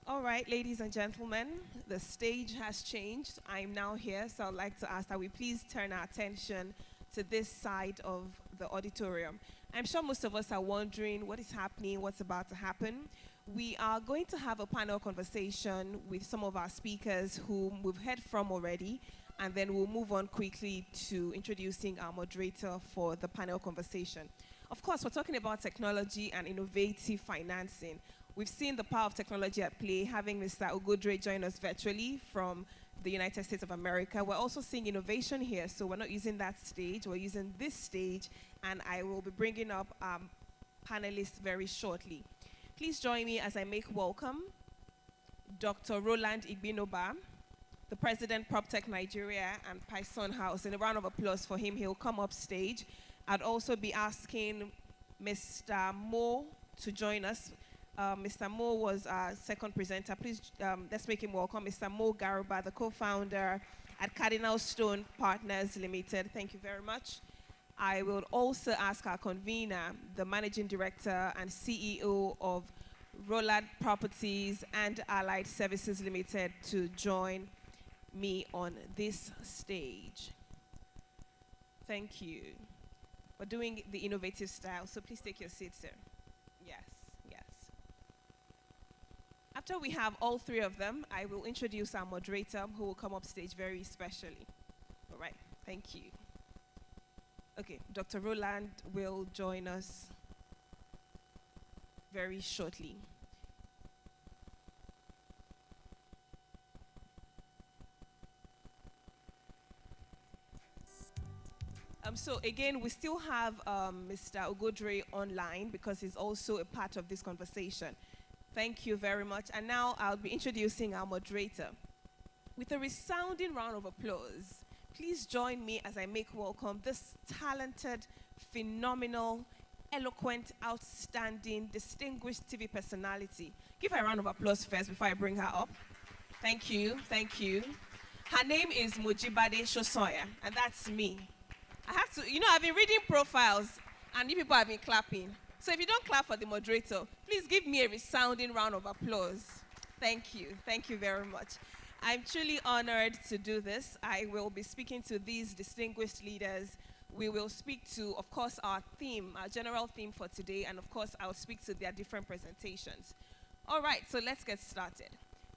All right, ladies and gentlemen, the stage has changed. I'm now here, so I'd like to ask that we please turn our attention to this side of the auditorium. I'm sure most of us are wondering what is happening, what's about to happen. We are going to have a panel conversation with some of our speakers whom we've heard from already, and then we'll move on quickly to introducing our moderator for the panel conversation. Of course, we're talking about technology and innovative financing. We've seen the power of technology at play, having Mr. Ugodre join us virtually from the United States of America. We're also seeing innovation here, so we're not using that stage, we're using this stage, and I will be bringing up panelists very shortly. Please join me as I make welcome Dr. Roland Igbinoba, the President, PropTech Nigeria and Python House. And a round of applause for him. He'll come up stage. I'd also be asking Mr. Mo to join us. Mr. Mo was our second presenter. Please, let's make him welcome. Mr. Mo Garuba, the co-founder at Cardinal Stone Partners Limited. Thank you very much. I will also ask our convener, the managing director and CEO of Roland Properties and Allied Services Limited to join me on this stage. Thank you. We're doing the innovative style, so please take your seats, sir. Yes, yes. After we have all three of them, I will introduce our moderator who will come up stage very specially. All right, thank you. Okay, Dr. Roland will join us very shortly. So again, we still have Mr. Ugodre online because he's also a part of this conversation. Thank you very much. And now I'll be introducing our moderator. With a resounding round of applause, please join me as I make welcome this talented, phenomenal, eloquent, outstanding, distinguished TV personality. Give her a round of applause first before I bring her up. Thank you, thank you. Her name is Mojibade Shosoya, and that's me. I have to, you know, I've been reading profiles, and you people have been clapping. So if you don't clap for the moderator, please give me a resounding round of applause. Thank you very much. I'm truly honored to do this. I will be speaking to these distinguished leaders. We will speak to, of course, our theme, our general theme for today, and of course, I'll speak to their different presentations. All right, so let's get started.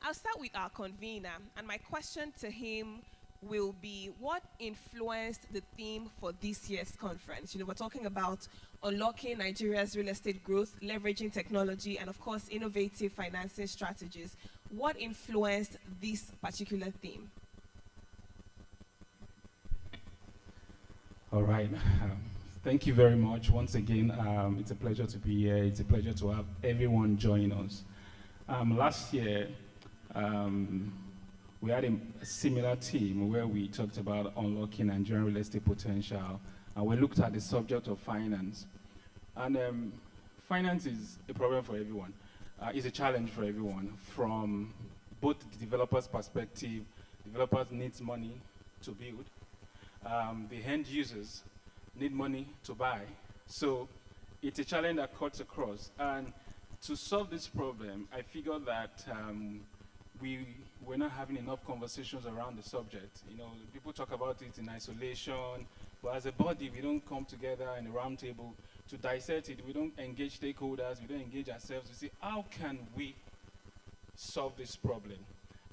I'll start with our convener, and my question to him will be, what influenced the theme for this year's conference? You know, we're talking about unlocking Nigeria's real estate growth, leveraging technology, and of course, innovative financing strategies. What influenced this particular theme? All right. Thank you very much. Once again, it's a pleasure to be here. It's a pleasure to have everyone join us. Last year, we had a similar theme where we talked about unlocking Nigerian real estate potential, and we looked at the subject of finance. And finance is a problem for everyone. It's a challenge for everyone. From both the developer's perspective, developers need money to build. The end users need money to buy. So it's a challenge that cuts across. And to solve this problem, I figured that we're not having enough conversations around the subject. You know, people talk about it in isolation, but as a body, we don't come together in a round table to dissect it. We don't engage stakeholders, we don't engage ourselves to see how can we solve this problem.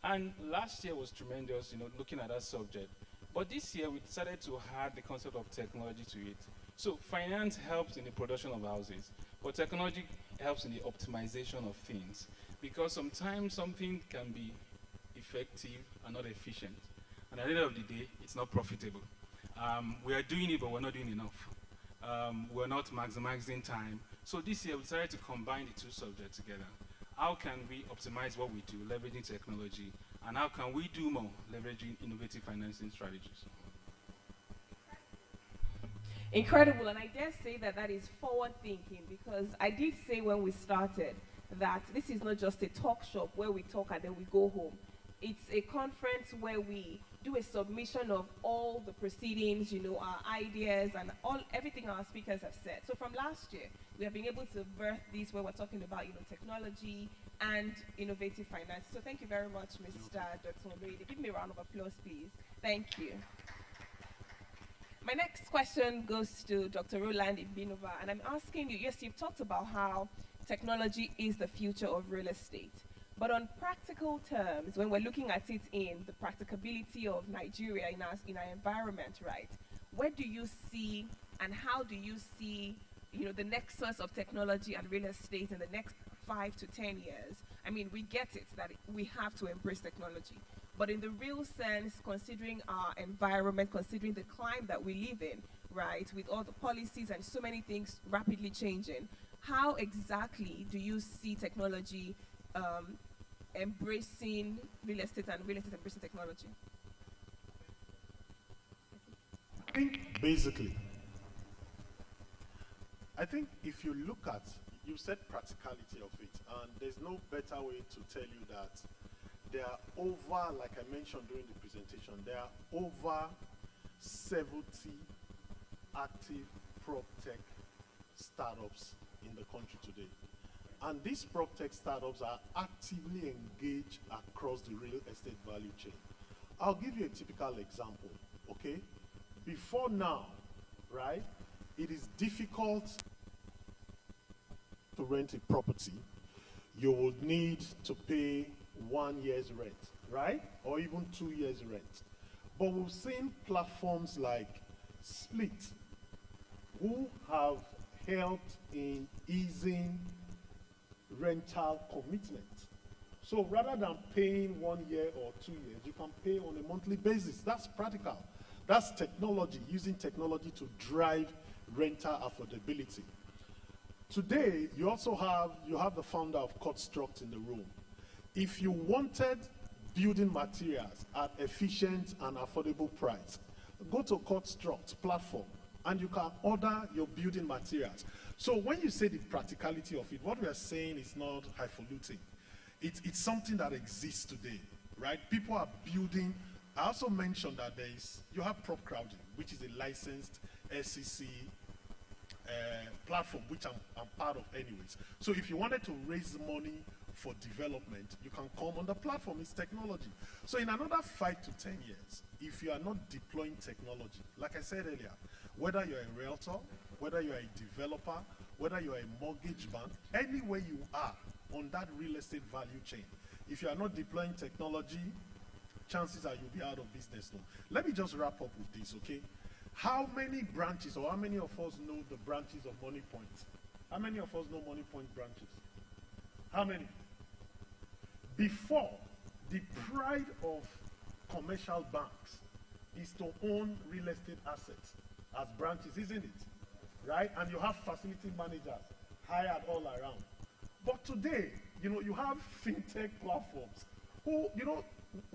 And last year was tremendous, you know, looking at that subject. But this year, we decided to add the concept of technology to it. So finance helps in the production of houses, but technology helps in the optimization of things. Because sometimes something can be effective and not efficient. And at the end of the day, it's not profitable. We are doing it, but we're not doing enough. We're not maximizing time. So this year, we decided to combine the two subjects together. How can we optimize what we do, leveraging technology? And how can we do more, leveraging innovative financing strategies? Incredible, and I dare say that that is forward thinking, because I did say when we started that this is not just a talk shop where we talk and then we go home. It's a conference where we do a submission of all the proceedings, you know, our ideas and everything our speakers have said. So from last year, we have been able to birth this where we're talking about, you know, technology and innovative finance. So thank you very much, Mr. Dr. Oloride. Give me a round of applause, please. Thank you. My next question goes to Dr. Roland Ibinova, and I'm asking you, yes, you've talked about how technology is the future of real estate. But on practical terms, when we're looking at it in the practicability of Nigeria in our environment, right, where do you see and how do you see, you know, the nexus of technology and real estate in the next 5 to 10 years? I mean, we get it that we have to embrace technology. But in the real sense, considering our environment, considering the climate that we live in, right, with all the policies and so many things rapidly changing, how exactly do you see technology embracing real estate and real estate embracing technology? I think basically, I think if you look at, you said practicality of it, and there's no better way to tell you that there are over, like I mentioned during the presentation, there are over 70 active prop tech startups in the country today. And these PropTech startups are actively engaged across the real estate value chain. I'll give you a typical example, okay? Before now, right, it is difficult to rent a property. You would need to pay 1 year's rent, right? Or even 2 years' rent. But we've seen platforms like Split, who have helped in easing rental commitment. So rather than paying 1 year or 2 years, you can pay on a monthly basis. That's practical. That's technology, using technology to drive rental affordability. Today, you also have the founder of Construct in the room. If you wanted building materials at efficient and affordable price, go to Construct platform and you can order your building materials. So when you say the practicality of it, what we are saying is not highfalutin. It's something that exists today, right? People are building. I also mentioned that you have PropCrowding, which is a licensed SEC platform, which I'm part of anyways. So if you wanted to raise money for development, you can come on the platform. It's technology. So in another 5 to 10 years, if you are not deploying technology, like I said earlier, whether you're a realtor, whether you're a developer, whether you're a mortgage bank, anywhere you are on that real estate value chain, if you are not deploying technology, chances are you'll be out of business now. Let me just wrap up with this, okay? How many branches, or how many of us know the branches of Money Point? How many of us know Money Point branches? How many? Before, the pride of commercial banks is to own real estate assets as branches, isn't it? Right? And you have facility managers hired all around. But today, you have fintech platforms who,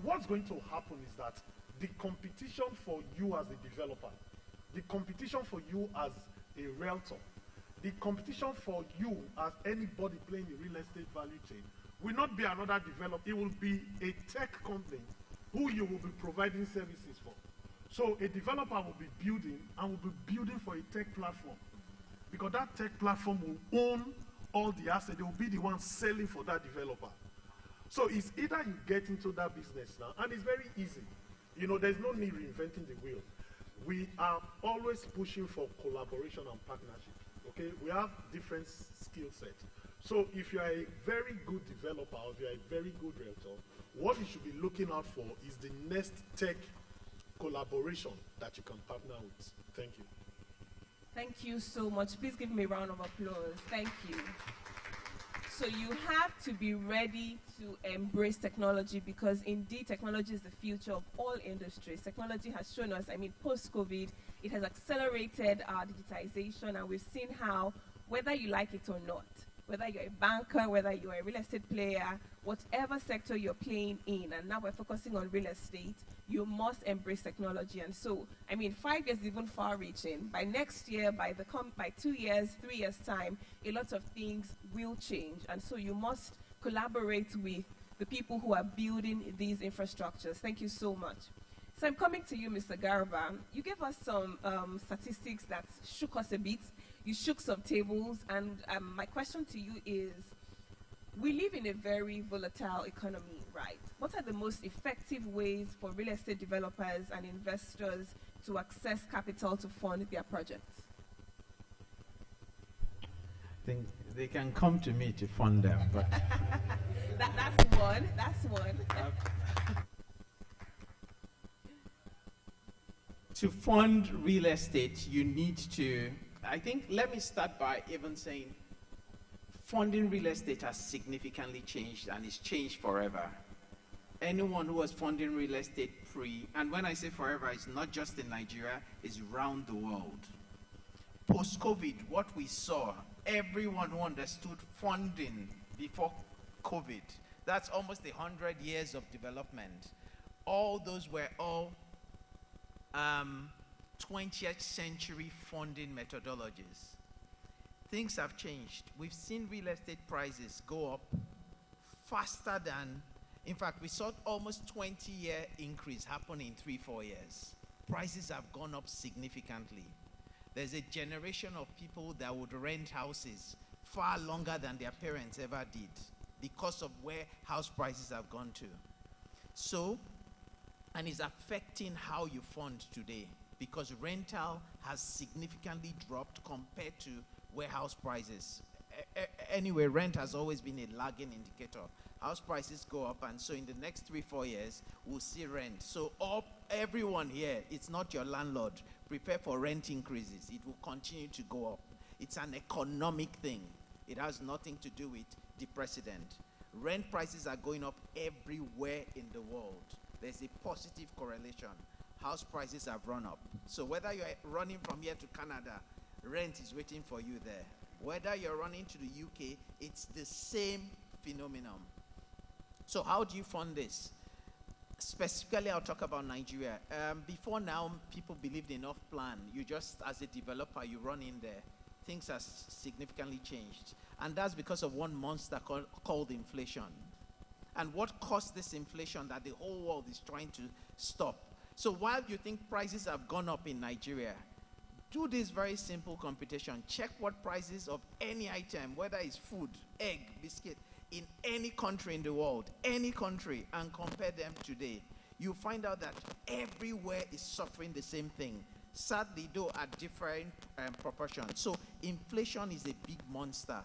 what's going to happen is that the competition for you as a developer, the competition for you as a realtor, the competition for you as anybody playing the real estate value chain will not be another developer. It will be a tech company who you will be providing services for. So a developer will be building and will be building for a tech platform, because that tech platform will own all the assets. They will be the ones selling for that developer. So it's either you get into that business now, and it's very easy. There's no need reinventing the wheel. We are always pushing for collaboration and partnership. Okay, we have different skill sets. So if you are a very good developer, or if you are a very good realtor, what you should be looking out for is the next tech collaboration that you can partner with. Thank you. Thank you so much. Please give me a round of applause. Thank you. So you have to be ready to embrace technology, because indeed technology is the future of all industries. Technology has shown us, post-COVID, it has accelerated our digitization, and we've seen how, whether you like it or not, whether you're a banker, whether you're a real estate player, whatever sector you're playing in, and now we're focusing on real estate, you must embrace technology. And so, 5 years is even far-reaching. By next year, by 2 years, 3 years' time, a lot of things will change. And so you must collaborate with the people who are building these infrastructures. Thank you so much. So I'm coming to you, Mr. Garba. You gave us some statistics that shook us a bit. You shook some tables, and my question to you is, we live in a very volatile economy, right? What are the most effective ways for real estate developers and investors to access capital to fund their projects? I think they can come to me to fund them, but that's one. To fund real estate, you need to, let me start by even saying, funding real estate has significantly changed, and it's changed forever. Anyone who was funding real estate and when I say forever, it's not just in Nigeria, it's around the world. Post-COVID, what we saw, everyone who understood funding before COVID, that's almost 100 years of development. All those were 20th century funding methodologies. Things have changed. We've seen real estate prices go up faster than, in fact, we saw almost 20-year increase happen in 3-4 years. Prices have gone up significantly. There's a generation of people that would rent houses far longer than their parents ever did because of where house prices have gone to. So, and it's affecting how you fund today because rental has significantly dropped compared to where house prices. Anyway, rent has always been a lagging indicator. House prices go up, and so in the next 3-4 years, we'll see rent. So everyone here, it's not your landlord. Prepare for rent increases. It will continue to go up. It's an economic thing. It has nothing to do with the president. Rent prices are going up everywhere in the world. There's a positive correlation. House prices have run up. So whether you're running from here to Canada, rent is waiting for you there. Whether you're running to the UK, it's the same phenomenon. So how do you fund this? Specifically, I'll talk about Nigeria. Before now, people believed in off-plan. You just, as a developer, you run in there. Things have significantly changed. And that's because of one monster called inflation. And what caused this inflation that the whole world is trying to stop? So while you think prices have gone up in Nigeria, do this very simple computation. Check what prices of any item, whether it's food, egg, biscuit, in any country in the world, any country, and compare them today. You find out that everywhere is suffering the same thing. Sadly, though, at different proportions. So inflation is a big monster.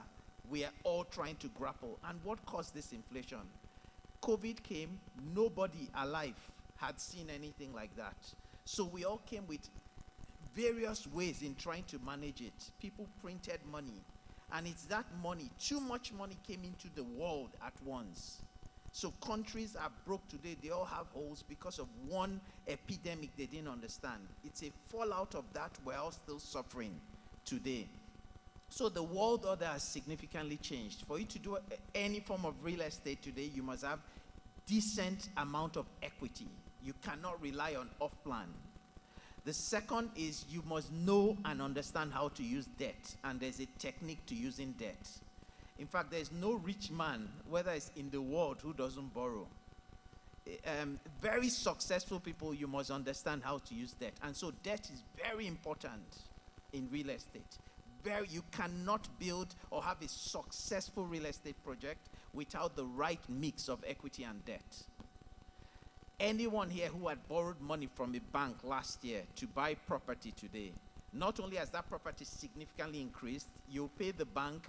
We are all trying to grapple. And what caused this inflation? COVID came, nobody alive had seen anything like that. So we all came with various ways in trying to manage it. People printed money. And it's that money, too much money came into the world at once. So countries are broke today. They all have holes because of one epidemic they didn't understand. It's a fallout of that we're all still suffering today. So the world order has significantly changed. For you to do any form of real estate today, you must have decent amount of equity. You cannot rely on off-plan. The second is you must know and understand how to use debt, and there's a technique to using debt. In fact, there's no rich man, whether it's in the world, who doesn't borrow. Very successful people, you must understand how to use debt. And so debt is very important in real estate. You cannot build or have a successful real estate project without the right mix of equity and debt. Anyone here who had borrowed money from a bank last year to buy property today, not only has that property significantly increased, you pay the bank.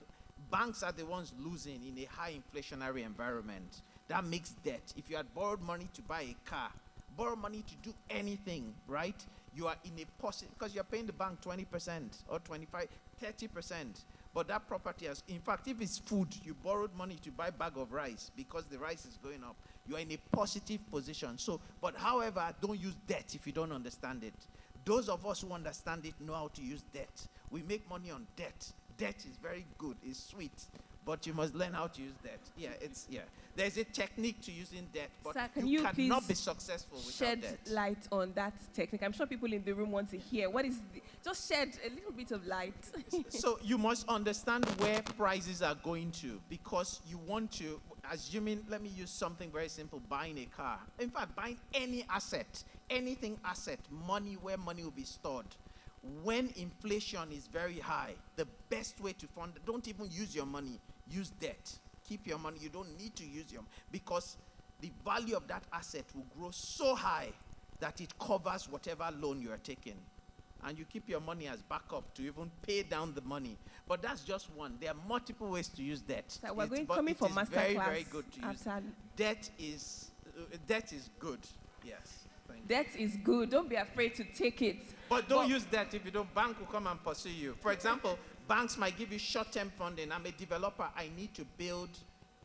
Banks are the ones losing in a high inflationary environment. That makes debt. If you had borrowed money to buy a car, borrow money to do anything, right? You are in a positive, because you're paying the bank 20% or 25, 30%. But that property has, in fact, if it's food, you borrowed money to buy a bag of rice because the rice is going up. You are in a positive position. So, but however, don't use debt if you don't understand it. Those of us who understand it know how to use debt. We make money on debt. Debt is very good, it's sweet, but you must learn how to use debt. There's a technique to using debt, but Sir, you cannot be successful without debt. Shed light on that technique. I'm sure people in the room want to hear. Just shed a little bit of light. So you must understand where prices are going to, because you want to, assuming, let me use something very simple, buying a car. In fact, buying any asset, anything asset, money, where money will be stored. When inflation is very high, the best way to fund, don't even use your money, use debt. Keep your money, you don't need to use your, because the value of that asset will grow so high that it covers whatever loan you are taking. And you keep your money as backup to even pay down the money. But that's just one. There are multiple ways to use debt. So we're coming for master very, class. very good to use. Debt is good. Yes. Debt is good. Don't be afraid to take it. But don't use debt if you don't. Bank will come and pursue you. For example, banks might give you short-term funding. I'm a developer. I need to build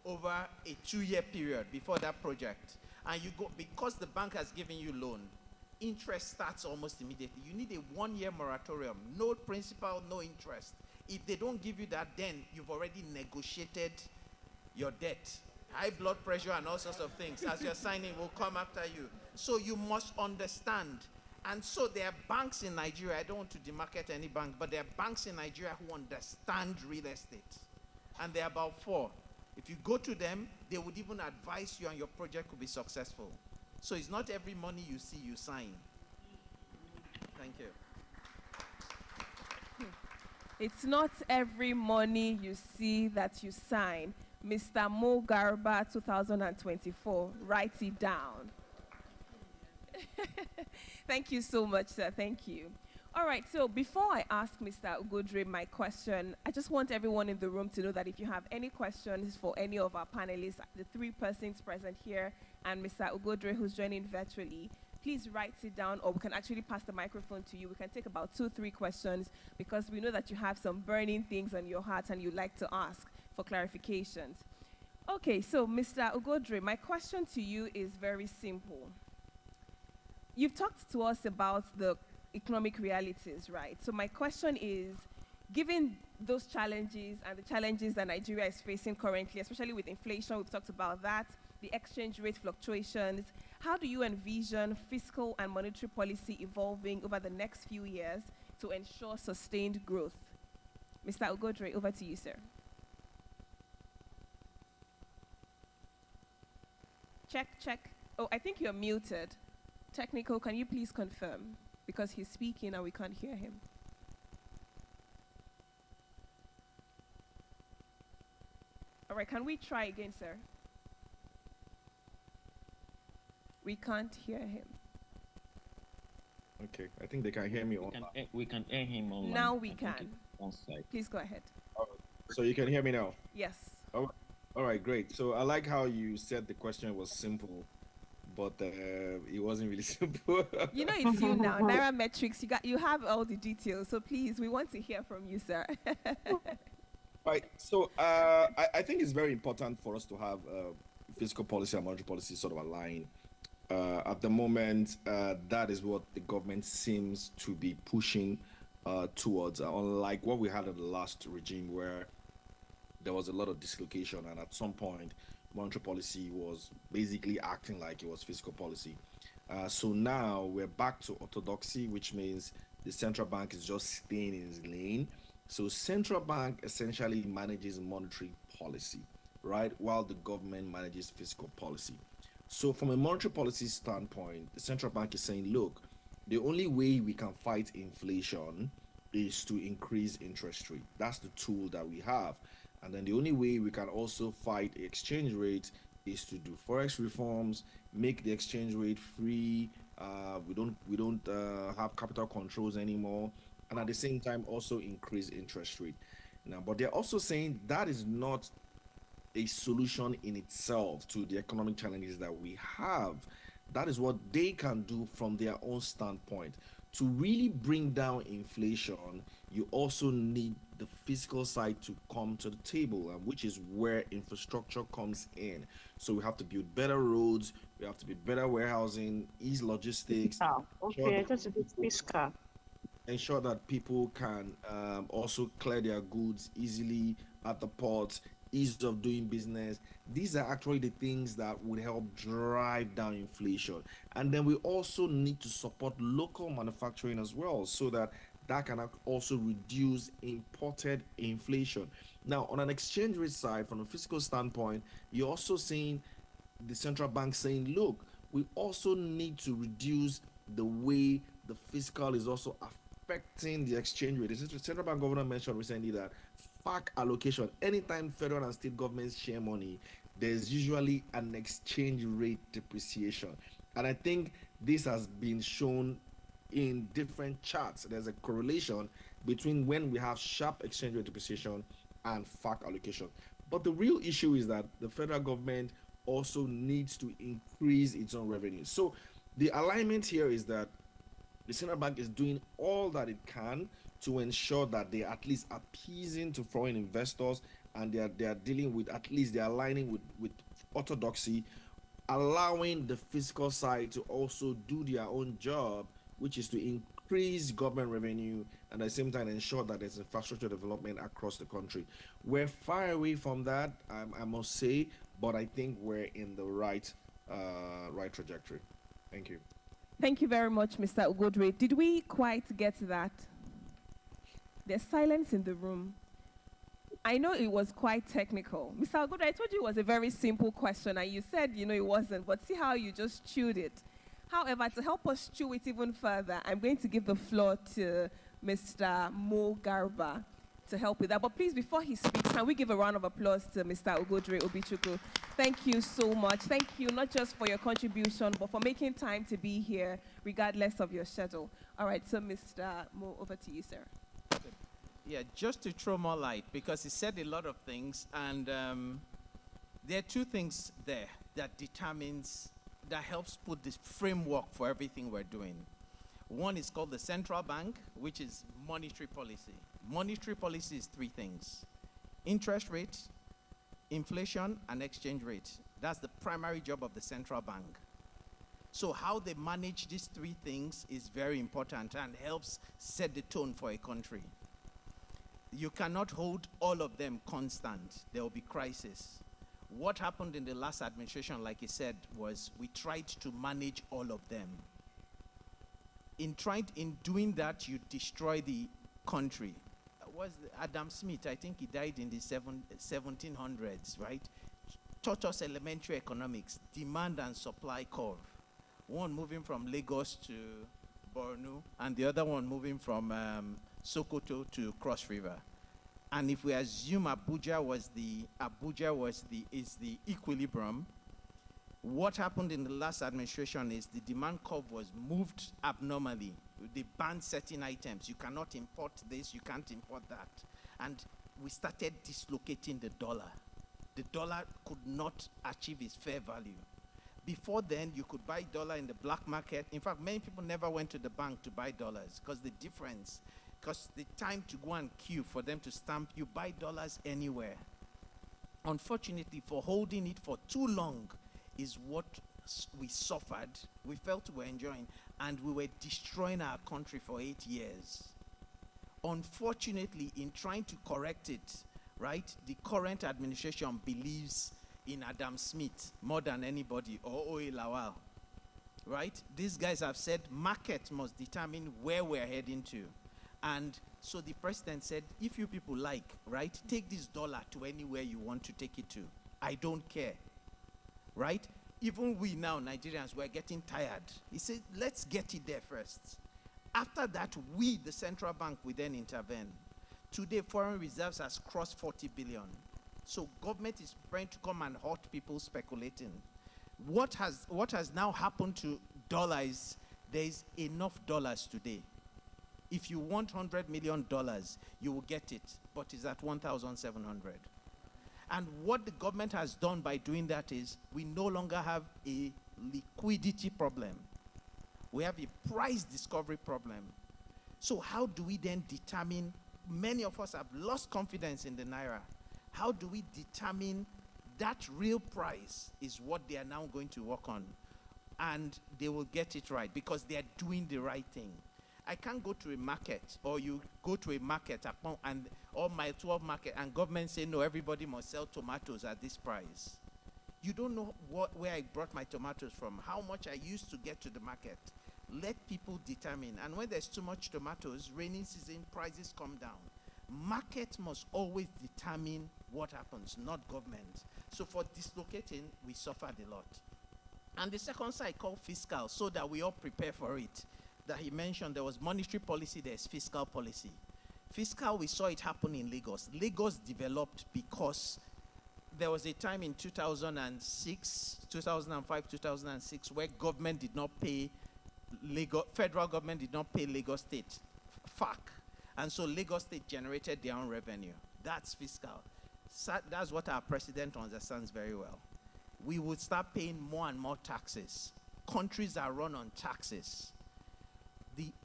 over a 2-year period before that project. And you go, because the bank has given you loan, interest starts almost immediately. You need a 1-year moratorium. No principal, no interest. If they don't give you that, then you've already negotiated your debt. High blood pressure and all sorts of things, as you're signing, will come after you. So you must understand. And so there are banks in Nigeria, I don't want to demarcate any bank, but there are banks in Nigeria who understand real estate. And there are about 4. If you go to them, they would even advise you and your project could be successful. So it's not every money you see you sign. Thank you. It's not every money you see that you sign. Mr. Mo Garba 2024. Write it down. Thank you so much, sir. Thank you. All right, so before I ask Mr. Ugodre my question, I just want everyone in the room to know that if you have any questions for any of our panelists, the three persons present here, and Mr. Ugodre who's joining virtually, please write it down, or we can actually pass the microphone to you. We can take about 2-3 questions because we know that you have some burning things on your heart and you'd like to ask for clarifications. Okay, so Mr. Ugodre, my question to you is very simple. You've talked to us about the economic realities, right? So my question is, given those challenges and the challenges that Nigeria is facing currently, especially with inflation, we've talked about that, the exchange rate fluctuations, how do you envision fiscal and monetary policy evolving over the next few years to ensure sustained growth? Mr. Ugodre, over to you, sir. Check, check. Oh, I think you're muted. Technical, can you please confirm? Because he's speaking and we can't hear him. All right, can we try again, sir? We can't hear him. Okay, I think they can hear me on. We can hear him online. Now we can. Please go ahead. So you can hear me now? Yes. All right, great. So I like how you said the question was simple, but it wasn't really simple. You know it's you now, Nairametrics. You have all the details, so please, we want to hear from you, sir. Right. So I think it's very important for us to have fiscal policy and monetary policy sort of aligned. At the moment, that is what the government seems to be pushing towards, unlike what we had in the last regime where there was a lot of dislocation, and at some point, monetary policy was basically acting like it was fiscal policy. So now we're back to orthodoxy, which means the central bank is just staying in its lane. So central bank essentially manages monetary policy, right, while the government manages fiscal policy. So from a monetary policy standpoint, the central bank is saying, look, the only way we can fight inflation is to increase interest rate. That's the tool that we have. And then the only way we can also fight exchange rate is to do forex reforms, make the exchange rate free. We don't have capital controls anymore, and at the same time also increase interest rate. Now, but they're also saying that is not a solution in itself to the economic challenges that we have. That is what they can do from their own standpoint. To really bring down inflation, you also need the fiscal side to come to the table, which is where infrastructure comes in. So we have to build better roads, we have to build better warehousing, ease logistics. Okay, that's a bit fiscal. Ensure that people can also clear their goods easily at the ports, ease of doing business. These are actually the things that would help drive down inflation. And then we also need to support local manufacturing as well, so that can also reduce imported inflation. Now, on an exchange rate side, from a fiscal standpoint, you're also seeing the central bank saying, look, we also need to reduce the way the fiscal is also affecting the exchange rate. The central bank governor mentioned recently that FAC allocation, anytime federal and state governments share money, there's usually an exchange rate depreciation. And I think this has been shown in different charts. There's a correlation between when we have sharp exchange rate depreciation and FAC allocation. But the real issue is that the federal government also needs to increase its own revenue. So the alignment here is that the central bank is doing all that it can to ensure that they're at least appeasing to foreign investors, and they are dealing with, at least they're aligning with orthodoxy, allowing the fiscal side to also do their own job, which is to increase government revenue and at the same time ensure that there's infrastructure development across the country. We're far away from that, I must say, but I think we're in the right trajectory. Thank you. Thank you very much, Mr. Ugodre. Did we quite get that? There's silence in the room. I know it was quite technical. Mr. Ugodre, I told you it was a very simple question, and you said, it wasn't, but see how you just chewed it. However, to help us chew it even further, I'm going to give the floor to Mr. Mo Garba. to help with that. But please, before he speaks, can we give a round of applause to Mr. Ugodre Obichukwu? Thank you so much. Thank you not just for your contribution, but for making time to be here, regardless of your schedule. All right, so Mr. Mo, over to you, sir. Yeah, just to throw more light, because he said a lot of things, and there are two things there that helps put this framework for everything we're doing. One is called the central bank, which is monetary policy. Monetary policy is three things: interest rate, inflation, and exchange rate. That's the primary job of the central bank. So how they manage these three things is very important and helps set the tone for a country. You cannot hold all of them constant. There will be crisis. What happened in the last administration, like he said, was we tried to manage all of them. In doing that, you destroy the country. Was Adam Smith, I think he died in the 1700s, right? Taught us elementary economics, demand and supply curve. One moving from Lagos to Borno, and the other one moving from Sokoto to Cross River. And if we assume Abuja is the equilibrium, what happened in the last administration is the demand curve was moved abnormally. They banned certain items. You cannot import this, you can't import that. And we started dislocating the dollar. The dollar could not achieve its fair value. Before then, you could buy dollar in the black market. In fact, many people never went to the bank to buy dollars because the time to go and queue for them to stamp, you buy dollars anywhere. Unfortunately, for holding it for too long is what we suffered. We felt we were enjoying, and we were destroying our country for 8 years. Unfortunately, in trying to correct it, right, the current administration believes in Adam Smith more than anybody, or O.A. Lawal, right? These guys have said market must determine where we're heading to. And so the president said, if you people like, right, take this dollar to anywhere you want to take it to. I don't care, right? Even we now, Nigerians, we're getting tired. He said, let's get it there first. After that, we, the central bank, will then intervene. Today, foreign reserves has crossed 40 billion. So government is trying to come and hurt people speculating. What has now happened to dollars, there is enough dollars today. If you want $100 million, you will get it, but it's at 1,700. And what the government has done by doing that is we no longer have a liquidity problem. We have a price discovery problem. So how do we then determine, many of us have lost confidence in the Naira. How do we determine that real price is what they are now going to work on? And they will get it right because they are doing the right thing. I can't go to a market, or you go to a market or my 12 market, and government say, no, everybody must sell tomatoes at this price. You don't know where I brought my tomatoes from, how much I used to get to the market. Let people determine. And when there's too much tomatoes, rainy season, prices come down. Market must always determine what happens, not government. So for dislocating, we suffered a lot. And the second side called fiscal, so that we all prepare for it. That he mentioned, there was monetary policy, there's fiscal policy. Fiscal, we saw it happen in Lagos. Lagos developed because there was a time in 2006, 2005, 2006, where government did not pay, federal government did not pay Lagos State, FAC. And so Lagos State generated their own revenue. That's fiscal. That's what our president understands very well. We would start paying more and more taxes. Countries are run on taxes.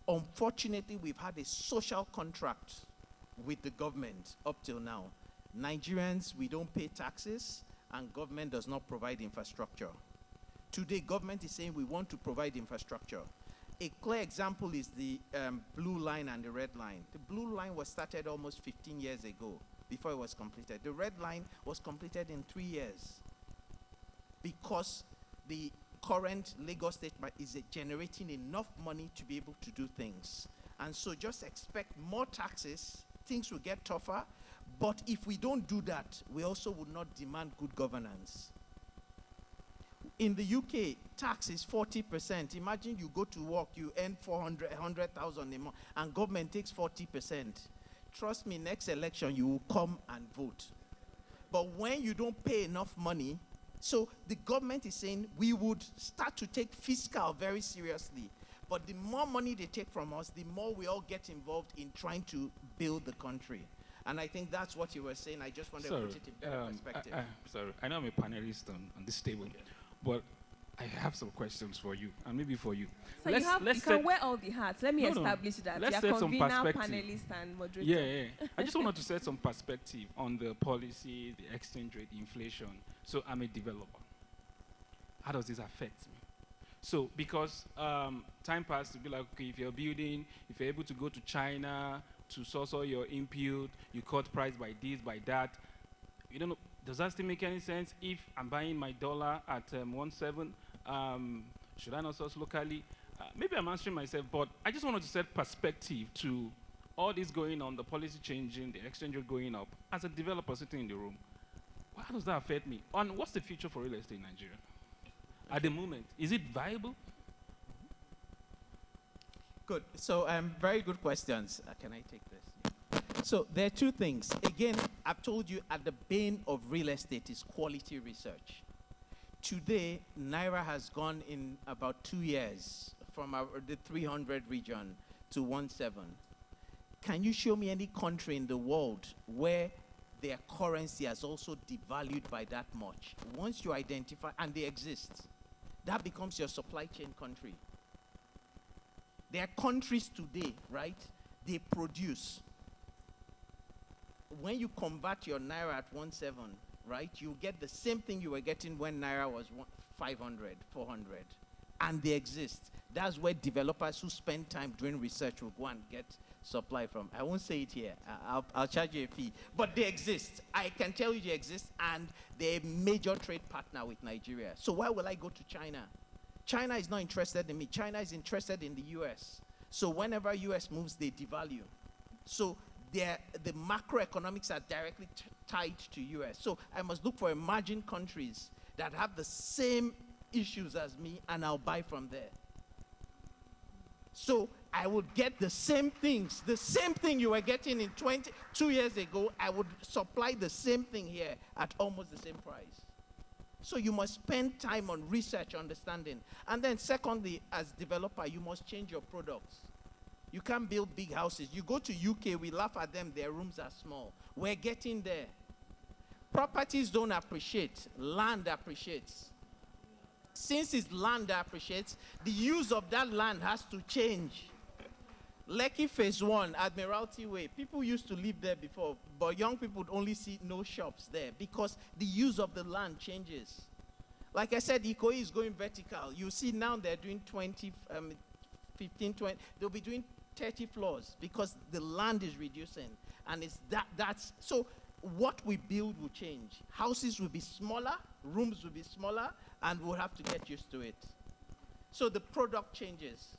Unfortunately, we've had a social contract with the government up till now. Nigerians, we don't pay taxes, and government does not provide infrastructure. Today, government is saying we want to provide infrastructure. A clear example is the blue line and the red line. The blue line was started almost 15 years ago before it was completed. The red line was completed in 3 years because the current Lagos State is generating enough money to be able to do things. And so just expect more taxes, things will get tougher, but if we don't do that, we also would not demand good governance. In the UK, tax is 40%. Imagine you go to work, you earn 100,000 a month, and government takes 40%. trust me, next election you will come and vote. But when you don't pay enough money, so the government is saying we would start to take fiscal very seriously. But the more money they take from us, the more we all get involved in trying to build the country. And I think that's what you were saying. I just wanted to put it in better perspective. Sorry, I know I'm a panelist on this table, but I have some questions for you, and maybe for you. So you can wear all the hats. Let me establish that. Let's you're set some convener, perspective. panelist, and moderator. Yeah. I just wanted to set some perspective on the policy, the exchange rate, inflation. So I'm a developer. How does this affect me? So because time passed to be like, okay, if you're building, if you're able to go to China to source all your input, you cut price by this, by that. You don't know, does that still make any sense? If I'm buying my dollar at 1.7, should I not source locally? Maybe I'm answering myself, but I just wanted to set perspective to all this going on, the policy changing, the exchange rate going up. As a developer sitting in the room, how does that affect me? And what's the future for real estate in Nigeria? At the moment, is it viable? Good. So, very good questions. Can I take this? So, there are two things. Again, I've told you at the bane of real estate is quality research. Today, Naira has gone in about 2 years from the 300 region to 1.7. Can you show me any country in the world where their currency has also devalued by that much? Once you identify, and they exist, that becomes your supply chain country. There are countries today, right? They produce. When you convert your Naira at 1.7, right, you get the same thing you were getting when Naira was 500, 400. And they exist. That's where developers who spend time doing research will go and get supply from. I won't say it here. I'll charge you a fee. But they exist. I can tell you they exist, and they're a major trade partner with Nigeria. So why will I go to China? China is not interested in me. China is interested in the US. So whenever US moves, they devalue. So the macroeconomics are directly tied to US. So I must look for emerging countries that have the same issues as me, and I'll buy from there. So I would get the same things, the same thing you were getting in 2 years ago, I would supply the same thing here at almost the same price. So you must spend time on research, understanding. And then secondly, as developer, you must change your products. You can't build big houses. You go to UK, we laugh at them, their rooms are small. We're getting there. Properties don't appreciate, land appreciates. Since it's land that appreciates, the use of that land has to change. Lekki Phase 1, Admiralty Way, people used to live there before, but young people would only see no shops there because the use of the land changes. Like I said, Ikoyi is going vertical. You see now they're doing 15, 20, they'll be doing 30 floors because the land is reducing. And it's that's, so what we build will change. Houses will be smaller, rooms will be smaller, and we'll have to get used to it. So the product changes.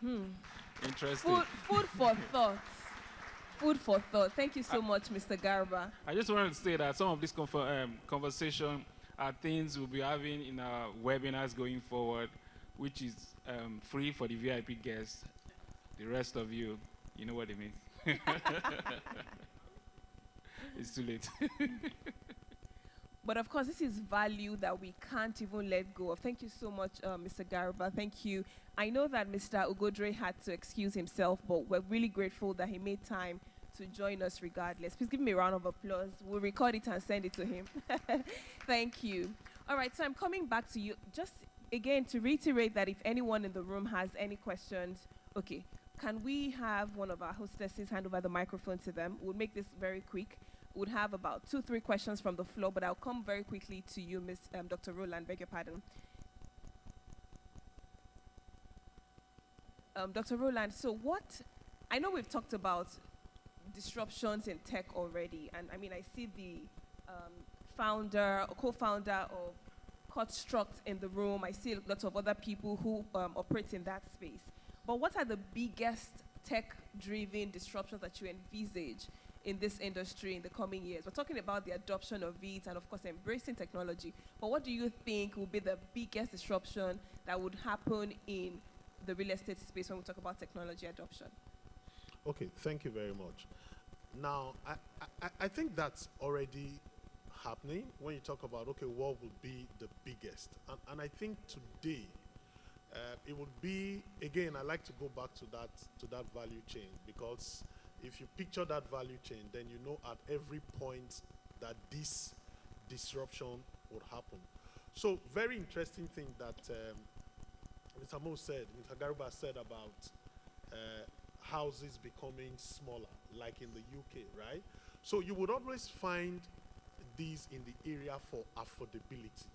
Interesting. Food for thought. Food for thought. Thank you so much, Mr. Garba. I just wanted to say that some of this conversation are things we'll be having in our webinars going forward, which is free for the VIP guests. The rest of you, you know what it means. It's too late. But of course, this is value that we can't even let go of. Thank you so much, Mr. Garba. Thank you. I know that Mr. Ugodre had to excuse himself, but we're really grateful that he made time to join us regardless. Please give me a round of applause. We'll record it and send it to him. Thank you. All right, so I'm coming back to you. Just again to reiterate that if anyone in the room has any questions, okay, can we have one of our hostesses hand over the microphone to them? We'll make this very quick. We'll have about 2-3 questions from the floor, but I'll come very quickly to you, Dr. Roland, beg your pardon. Dr. Roland, so I know we've talked about disruptions in tech already, and I mean, I see the co-founder of Construct in the room. I see lots of other people who operate in that space. But what are the biggest tech-driven disruptions that you envisage in this industry in the coming years? We're talking about the adoption of it and, of course, embracing technology. But what do you think will be the biggest disruption that would happen in the real estate space when we talk about technology adoption? Okay, thank you very much. Now, I think that's already happening when you talk about, okay, what would be the biggest? And I think today, it would be, again, I like to go back to that value chain, because if you picture that value chain, then you know at every point that this disruption would happen. So very interesting thing that Mr. Mo said, Mr. Garuba said about houses becoming smaller, like in the UK, right? So you would always find these in the area for affordability.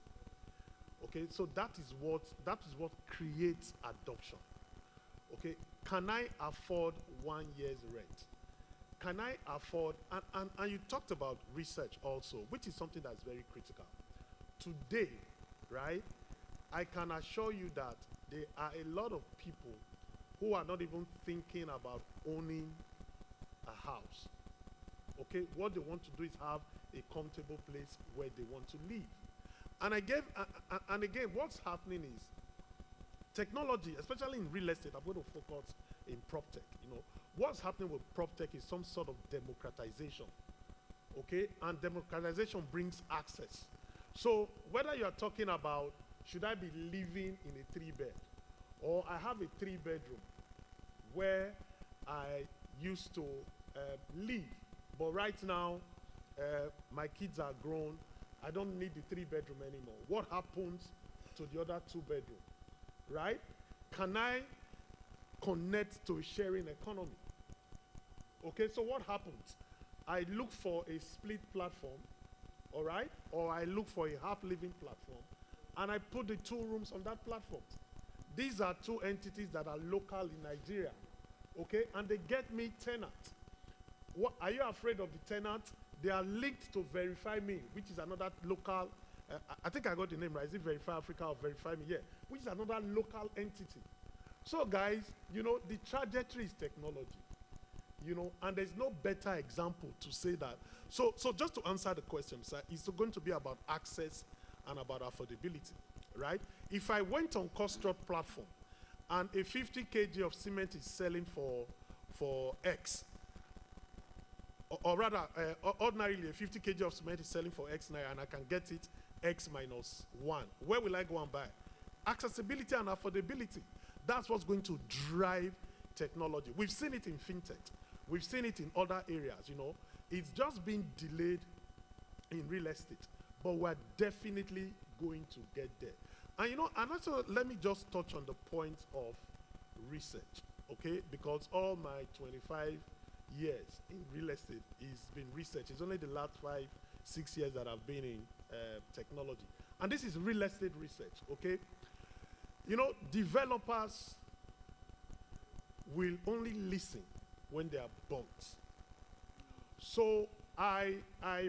Okay, so that is what creates adoption. Okay, can I afford 1 year's rent? Can I afford, and you talked about research also, which is something that's very critical. Today, right, I can assure you that there are a lot of people who are not even thinking about owning a house. Okay, what they want to do is have a comfortable place where they want to live. And again, what's happening is technology, especially in real estate, I'm going to focus in prop tech. You know, what's happening with prop tech is some sort of democratization. Okay, and democratization brings access. So whether you are talking about, should I be living in a 3-bed, or I have a 3-bedroom where I used to live, but right now my kids are grown, I don't need the 3-bedroom anymore. What happens to the other 2-bedroom, right? Can I connect to a sharing economy? Okay, so what happens? I look for a split platform, all right? Or I look for a half living platform, and I put the 2 rooms on that platform. These are 2 entities that are local in Nigeria, okay? And they get me tenants. What, are you afraid of the tenant? They are linked to Verify Me, which is another local, I think I got the name right, is it Verify Africa or Verify Me? Yeah, which is another local entity. So guys, you know, the trajectory is technology, you know, and there's no better example to say that. So just to answer the question, sir, it's going to be about access and about affordability, right? If I went on Costrot platform and a 50 kg of cement is selling for X, or rather, ordinarily a 50 kg of cement is selling for X naira and I can get it X minus 1. Where will I go and buy? Accessibility and affordability. That's what's going to drive technology. We've seen it in fintech. We've seen it in other areas, you know. It's just been delayed in real estate, but we're definitely going to get there. And you know, and also let me just touch on the point of research, okay? Because all my 25 years in real estate has been research. It's only the last 5-6 years that I've been in technology. And this is real estate research, okay? You know, developers will only listen when they are bumped. So I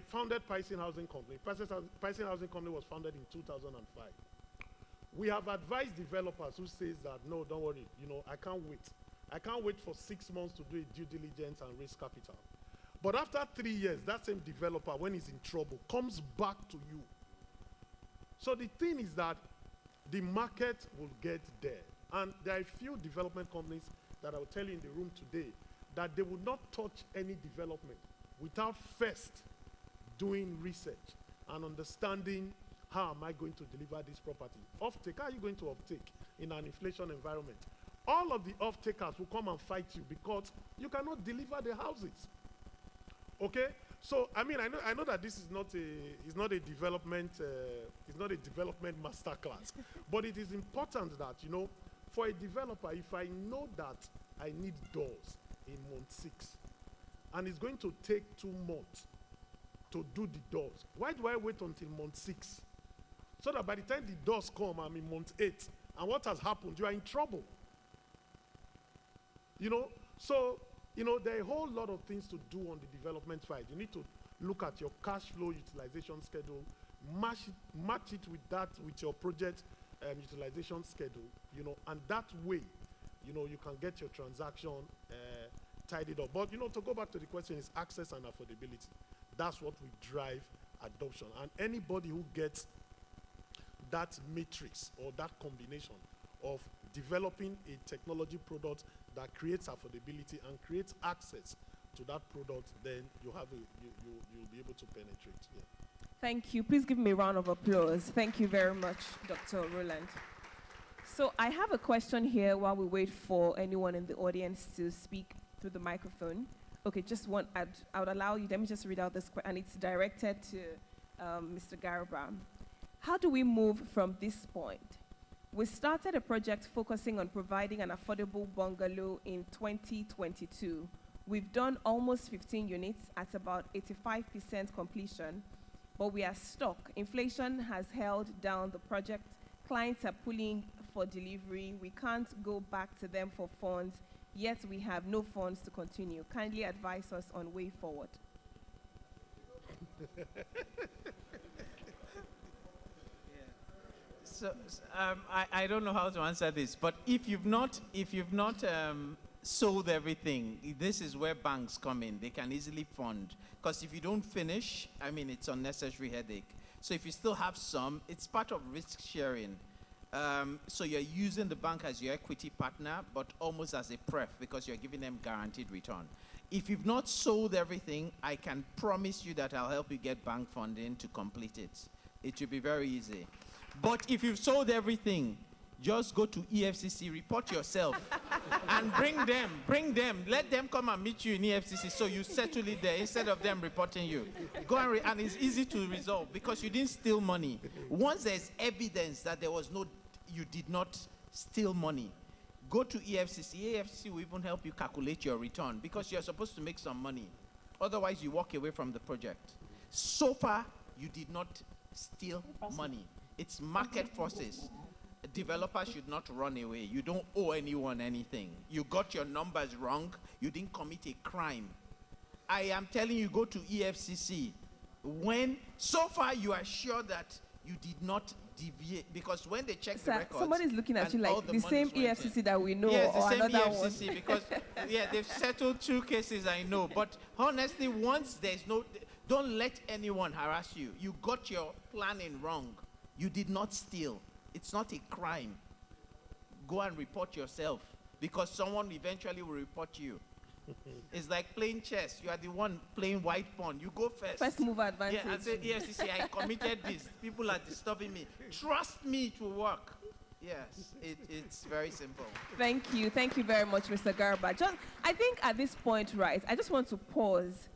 founded Pricing Housing Company. Pricing Housing Company was founded in 2005. We have advised developers who says that, no, don't worry, you know, I can't wait. I can't wait for 6 months to do a due diligence and raise capital. But after 3 years, that same developer, when he's in trouble, comes back to you. So the thing is that the market will get there. And there are a few development companies that I will tell you in the room today that they will not touch any development without first doing research and understanding, how am I going to deliver this property? Offtake, how are you going to uptake in an inflation environment? All of the off-takers will come and fight you because you cannot deliver the houses. Okay? So I mean, I know that this is not a development masterclass, but it is important that, you know, for a developer, if I know that I need doors in month 6, and it's going to take 2 months to do the doors, why do I wait until month 6? So that by the time the doors come, I'm in month 8, and what has happened? You are in trouble. You know, so, you know, there are a whole lot of things to do on the development side. You need to look at your cash flow utilization schedule, match it with that, with your project utilization schedule, you know, and that way, you know, you can get your transaction tidied up. But, you know, to go back to the question, is access and affordability. That's what will drive adoption. And anybody who gets that matrix or that combination of developing a technology product that creates affordability and creates access to that product, then you'll be able to penetrate. Yeah. Thank you. Please give me a round of applause. Thank you very much, Dr. Roland. So I have a question here while we wait for anyone in the audience to speak through the microphone. Okay, just one. I would allow you. Let me just read out this question, and it's directed to Mr. Garba. How do we move from this point? We started a project focusing on providing an affordable bungalow in 2022. We've done almost 15 units at about 85% completion, but we are stuck. Inflation has held down the project. Clients are pulling for delivery. We can't go back to them for funds, yet we have no funds to continue. Kindly advise us on way forward. I don't know how to answer this, but if you've not sold everything, this is where banks come in. They can easily fund, because if you don't finish, I mean, it's unnecessary headache. So if you still have some, it's part of risk sharing. So you're using the bank as your equity partner, but almost as a pref, because you're giving them guaranteed return. If you've not sold everything, I can promise you that I'll help you get bank funding to complete it. It will be very easy. But if you've sold everything, just go to EFCC, report yourself, and bring them, let them come and meet you in EFCC, so you settle it there instead of them reporting you. Go and it's easy to resolve because you didn't steal money. Once there's evidence that you did not steal money, go to EFCC. EFCC will even help you calculate your return because you're supposed to make some money. Otherwise, you walk away from the project. So far, you did not steal money. It's market forces. Developers should not run away. You don't owe anyone anything. You got your numbers wrong. You didn't commit a crime. I am telling you, go to EFCC. When so far you are sure that you did not deviate, because when they check the records, somebody's looking at you like the same EFCC that we know, yes, or the same another EFCC one. because yeah, they've settled 2 cases, I know. But honestly, once there's don't let anyone harass you. You got your planning wrong. You did not steal. It's not a crime. Go and report yourself, because someone eventually will report you. It's like playing chess. You are the one playing white pawn. You go first. First mover advantage. Yeah, and say, EFCC, I committed this. People are disturbing me. Trust me to work. Yes, it's very simple. Thank you. Thank you very much, Mr. Garba. I think at this point, right, I just want to pause.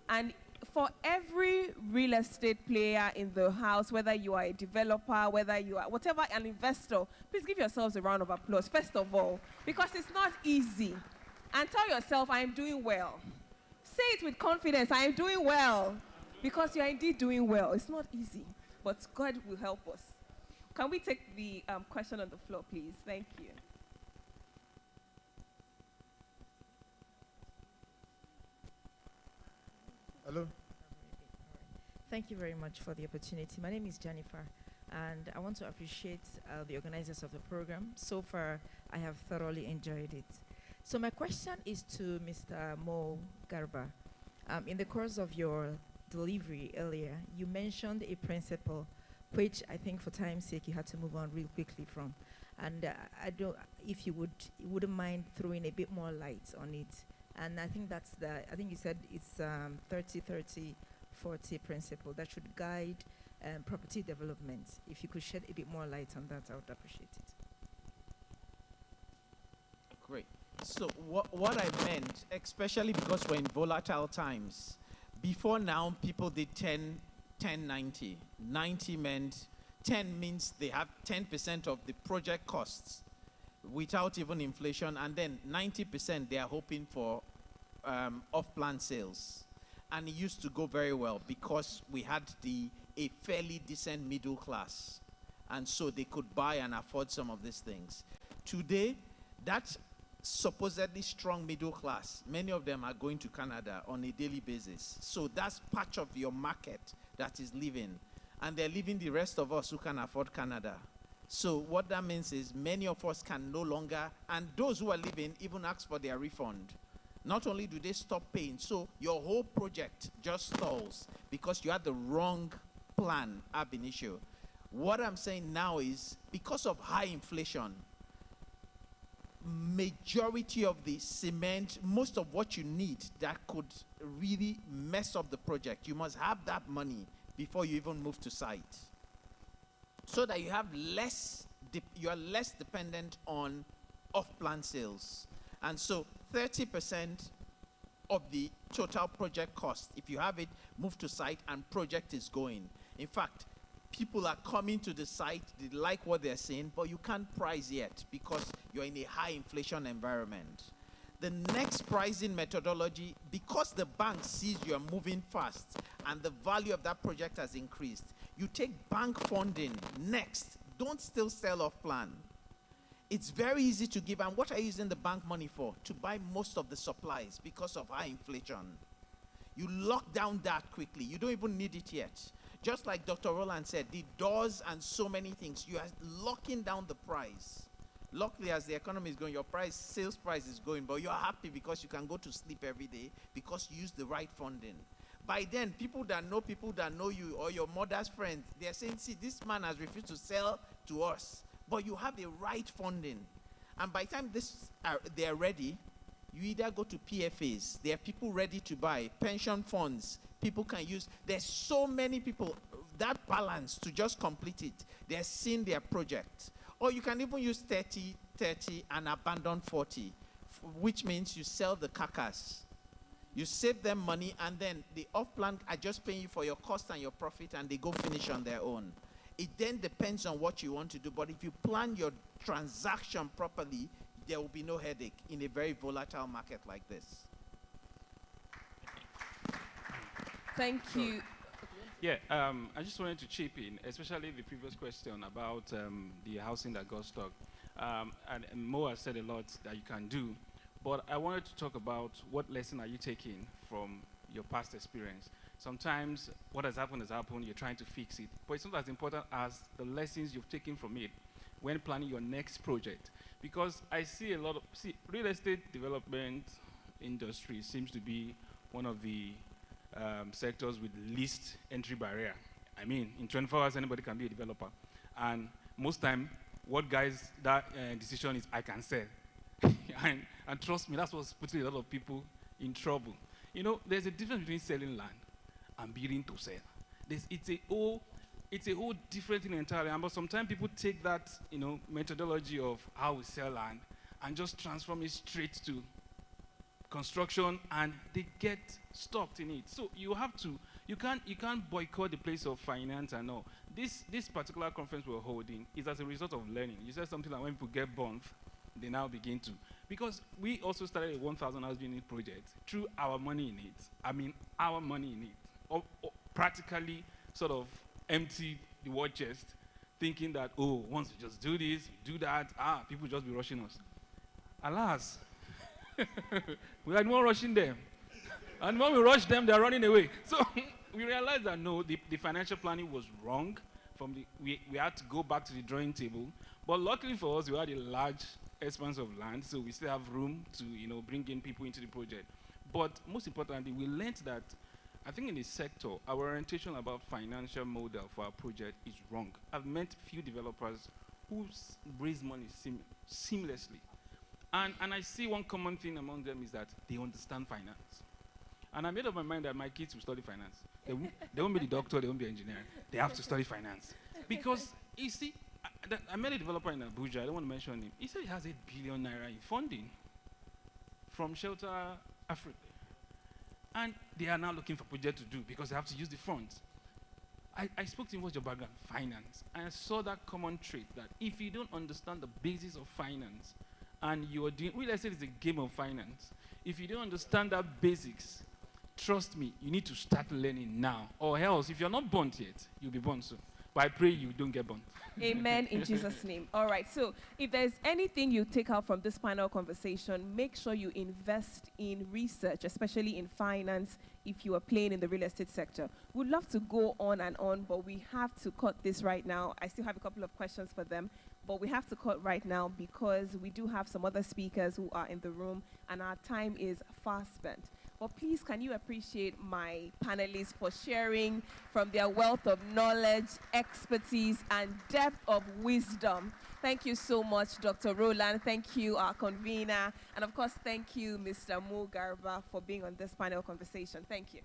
And for every real estate player in the house, whether you are a developer, whether you are whatever, an investor, please give yourselves a round of applause, first of all, because it's not easy. And tell yourself, I am doing well. Say it with confidence, I am doing well, because you are indeed doing well. It's not easy, but God will help us. Can we take the question on the floor, please? Thank you. Hello. Thank you very much for the opportunity. My name is Jennifer, and I want to appreciate the organizers of the program. So far, I have thoroughly enjoyed it. So my question is to Mr. Mo Garba. In the course of your delivery earlier, you mentioned a principle which I think for time's sake you had to move on real quickly from. And if you wouldn't mind throwing a bit more light on it. And I think I think you said it's 30-30-40 principle that should guide property development. If you could shed a bit more light on that, I would appreciate it. Great. So what I meant, especially because we're in volatile times, before now people did 10-90. 90 meant 10 means they have 10% of the project costs without even inflation, and then 90% they are hoping for off-plan sales. And it used to go very well because we had a fairly decent middle class, and so they could buy and afford some of these things. Today, that supposedly strong middle class, many of them are going to Canada on a daily basis. So that's part of your market that is leaving, and they're leaving the rest of us who can afford Canada. So what that means is many of us can no longer, and those who are leaving even ask for their refund. Not only do they stop paying, so your whole project just stalls because you had the wrong plan ab initio. What I'm saying now is because of high inflation, majority of the cement, most of what you need that could really mess up the project, you must have that money before you even move to site, so that you have less, you are less dependent on off-plan sales. And so 30% of the total project cost, if you have it, move to site and project is going. In fact, people are coming to the site, they like what they're seeing, but you can't price yet because you're in a high inflation environment. The next pricing methodology, because the bank sees you're moving fast and the value of that project has increased, you take bank funding next. Don't still sell off plan. It's very easy to give. And what are you using the bank money for? To buy most of the supplies because of high inflation. You lock down that quickly. You don't even need it yet. Just like Dr. Roland said, the doors and so many things, you are locking down the price. Luckily, as the economy is going, your sales price is going, but you're happy because you can go to sleep every day because you use the right funding. By then, people that know you or your mother's friends, they're saying, see, this man has refused to sell to us, but you have the right funding. And by the time they're ready, you either go to PFAs, there are people ready to buy, pension funds, people can use. There's so many people, that balance to just complete it. They're seeing their project. Or you can even use 30, 30 and abandon 40, which means you sell the carcass. You save them money, and then the off-plan are just paying you for your cost and your profit, and they go finish on their own. It then depends on what you want to do, but if you plan your transaction properly, there will be no headache in a very volatile market like this. Thank you. Yeah, I just wanted to chip in, especially the previous question about the housing that got stuck. And Mo has said a lot that you can do, but I wanted to talk about what lesson are you taking from your past experience. Sometimes what has happened, you're trying to fix it, but it's not as important as the lessons you've taken from it when planning your next project. Because I see a lot of, real estate development industry seems to be one of the sectors with least entry barrier. I mean, in 24 hours, anybody can be a developer. And most time, what guides that decision is, I can sell. and trust me, that's what's putting a lot of people in trouble. You know, there's a difference between selling land and building to sell. It's a whole different thing entirely. But sometimes people take that, methodology of how we sell land and just transform it straight to construction, and they get stuck in it. So you can't boycott the place of finance and all. This particular conference we're holding is as a result of learning. You said something like when people get burnt, they now begin to. Because we also started a 1,000 house unit project through our money in it. I mean, our money in it. Or practically sort of empty the war chest, thinking that, oh, once we just do this, do that, people just be rushing us. Alas, we had more rushing them. And when we rush them, they're running away. So we realized that no, the financial planning was wrong. We had to go back to the drawing table. But luckily for us, we had a large expanse of land, so we still have room to bring in people into the project. But most importantly, we learned that I think in the sector, our orientation about financial model for our project is wrong. I've met few developers who raise money seamlessly. And I see one common thing among them is that they understand finance. And I made up my mind that my kids will study finance. They won't be the doctor, they won't be engineer. They have to study finance. Because, you see, I met a developer in Abuja, I don't want to mention him. He said he has 8 billion naira in funding from Shelter Africa. And they are now looking for project to do because they have to use the funds. I spoke to him, what's your background? Finance. And I saw that common trait that if you don't understand the basis of finance, and you're doing, real estate is a game of finance. If you don't understand that basics, trust me, you need to start learning now. Or else, if you're not burnt yet, you'll be burnt soon. But I pray you don't get burnt. Amen in Jesus' name. All right, so if there's anything you take out from this panel conversation, make sure you invest in research, especially in finance, if you are playing in the real estate sector. We'd love to go on and on, but we have to cut this right now. I still have a couple of questions for them, but we have to cut right now because we do have some other speakers who are in the room, and our time is fast spent. But please, can you appreciate my panelists for sharing from their wealth of knowledge, expertise, and depth of wisdom. Thank you so much, Dr. Roland. Thank you, our convener. And of course, thank you, Mr. Mo Garba, for being on this panel conversation. Thank you.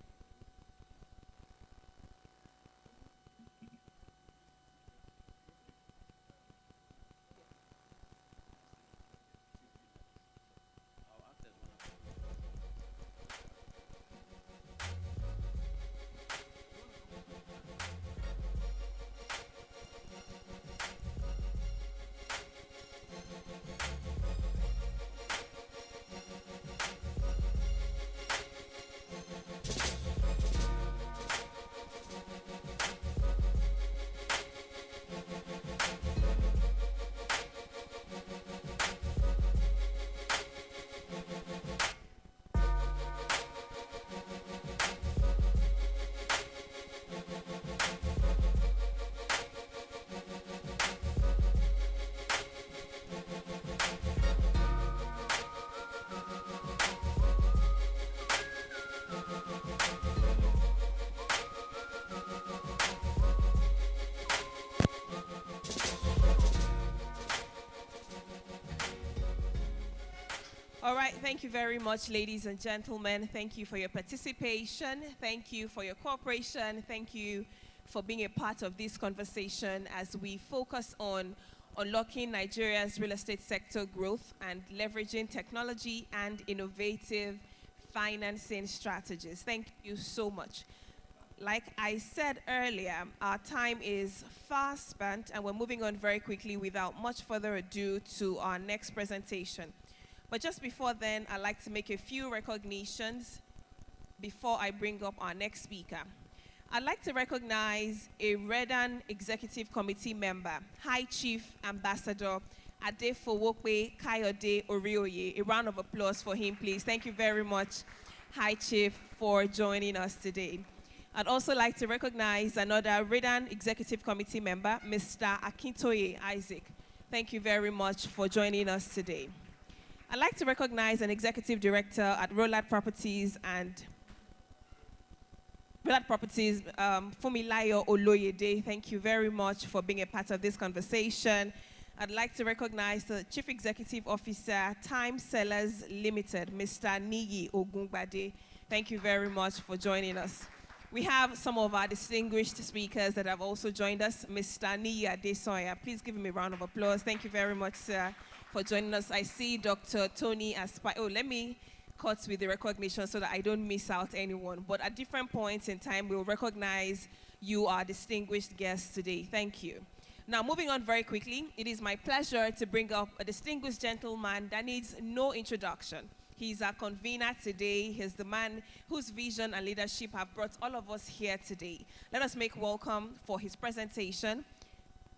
All right, thank you very much, ladies and gentlemen. Thank you for your participation. Thank you for your cooperation. Thank you for being a part of this conversation as we focus on unlocking Nigeria's real estate sector growth and leveraging technology and innovative financing strategies. Thank you so much. Like I said earlier, our time is fast spent and we're moving on very quickly without much further ado to our next presentation. But just before then, I'd like to make a few recognitions before I bring up our next speaker. I'd like to recognize a REDAN Executive Committee member, High Chief Ambassador Adefowokwe Kayode Orioye. A round of applause for him, please. Thank you very much, High Chief, for joining us today. I'd also like to recognize another REDAN Executive Committee member, Mr. Akintoye Isaac. Thank you very much for joining us today. I'd like to recognize an executive director at Roland Properties Fumilayo Oloyede. Thank you very much for being a part of this conversation. I'd like to recognize the Chief Executive Officer, Time Sellers Limited, Mr. Niyi Ogungbade. Thank you very much for joining us. We have some of our distinguished speakers that have also joined us. Mr. Niyi Adesoya, please give him a round of applause. Thank you very much, sir, for joining us. I see Dr. Tony Aspai. Oh, let me cut with the recognition so that I don't miss out anyone. But at different points in time, we'll recognize you, our distinguished guests today. Thank you. Now, moving on very quickly, it is my pleasure to bring up a distinguished gentleman that needs no introduction. He's our convener today. He's the man whose vision and leadership have brought all of us here today. Let us make welcome for his presentation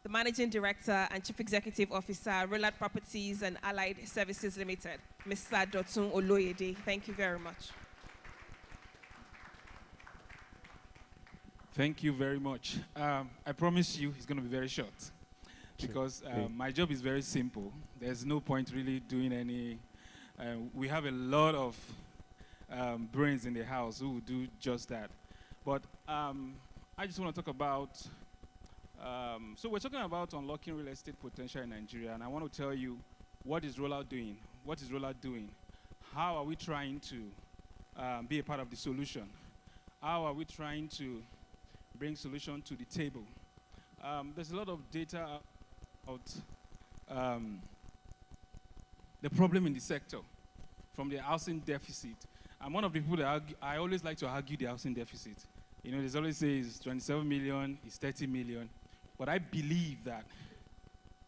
the Managing Director and Chief Executive Officer, Roland Properties and Allied Services Limited, Mr. Dotun Oloyede. Thank you very much. Thank you very much. I promise you it's going to be very short because my job is very simple. There's no point really doing any. We have a lot of brains in the house who will do just that. But I just want to talk about so we're talking about unlocking real estate potential in Nigeria, and I want to tell you what is Roland doing? What is Roland doing? How are we trying to be a part of the solution? How are we trying to bring solution to the table? There's a lot of data about the problem in the sector from the housing deficit. I'm one of the people that I always like to argue the housing deficit. You know, there's always say it's 27 million, it's 30 million. But I believe that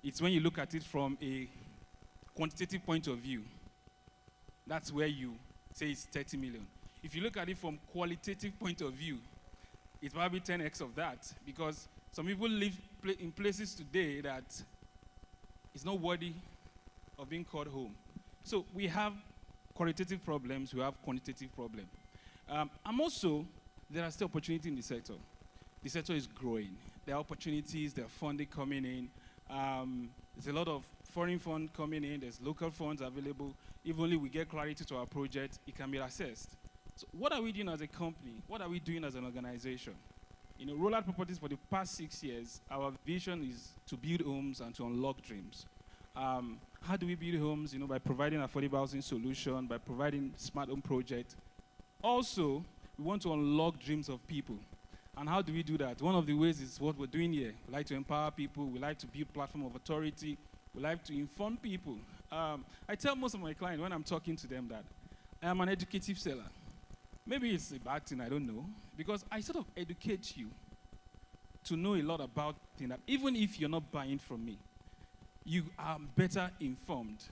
it's when you look at it from a quantitative point of view, that's where you say it's 30 million. If you look at it from qualitative point of view, it's probably 10x of that, because some people live in places today that is not worthy of being called home. So we have qualitative problems, we have quantitative problems. And also, there are still opportunities in the sector. The sector is growing. There are opportunities, there are funding coming in. There's a lot of foreign funds coming in, there's local funds available. If only we get clarity to our project, it can be assessed. So what are we doing as a company? What are we doing as an organization? You know, Rollout Properties for the past 6 years, our vision is to build homes and to unlock dreams. How do we build homes? You know, by providing affordable housing solution, by providing smart home project. Also, we want to unlock dreams of people. And how do we do that? One of the ways is what we're doing here. We like to empower people. We like to build platform of authority. We like to inform people. I tell most of my clients when I'm talking to them that I am an educative seller. Maybe it's a bad thing, I don't know. Because I sort of educate you to know a lot about things that even if you're not buying from me, you are better informed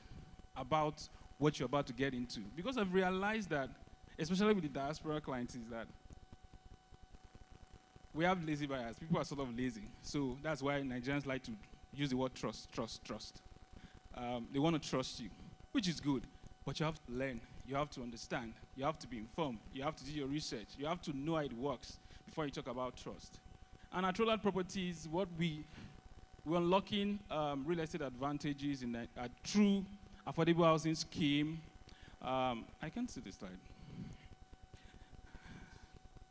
about what you're about to get into. Because I've realized that, especially with the diaspora clients, is that we have lazy buyers. People are sort of lazy. So that's why Nigerians like to use the word trust, trust, trust. They want to trust you, which is good. But you have to learn. You have to understand. You have to be informed. You have to do your research. You have to know how it works before you talk about trust. And at Rollout Properties, what we're unlocking real estate advantages in a true affordable housing scheme. I can see this slide.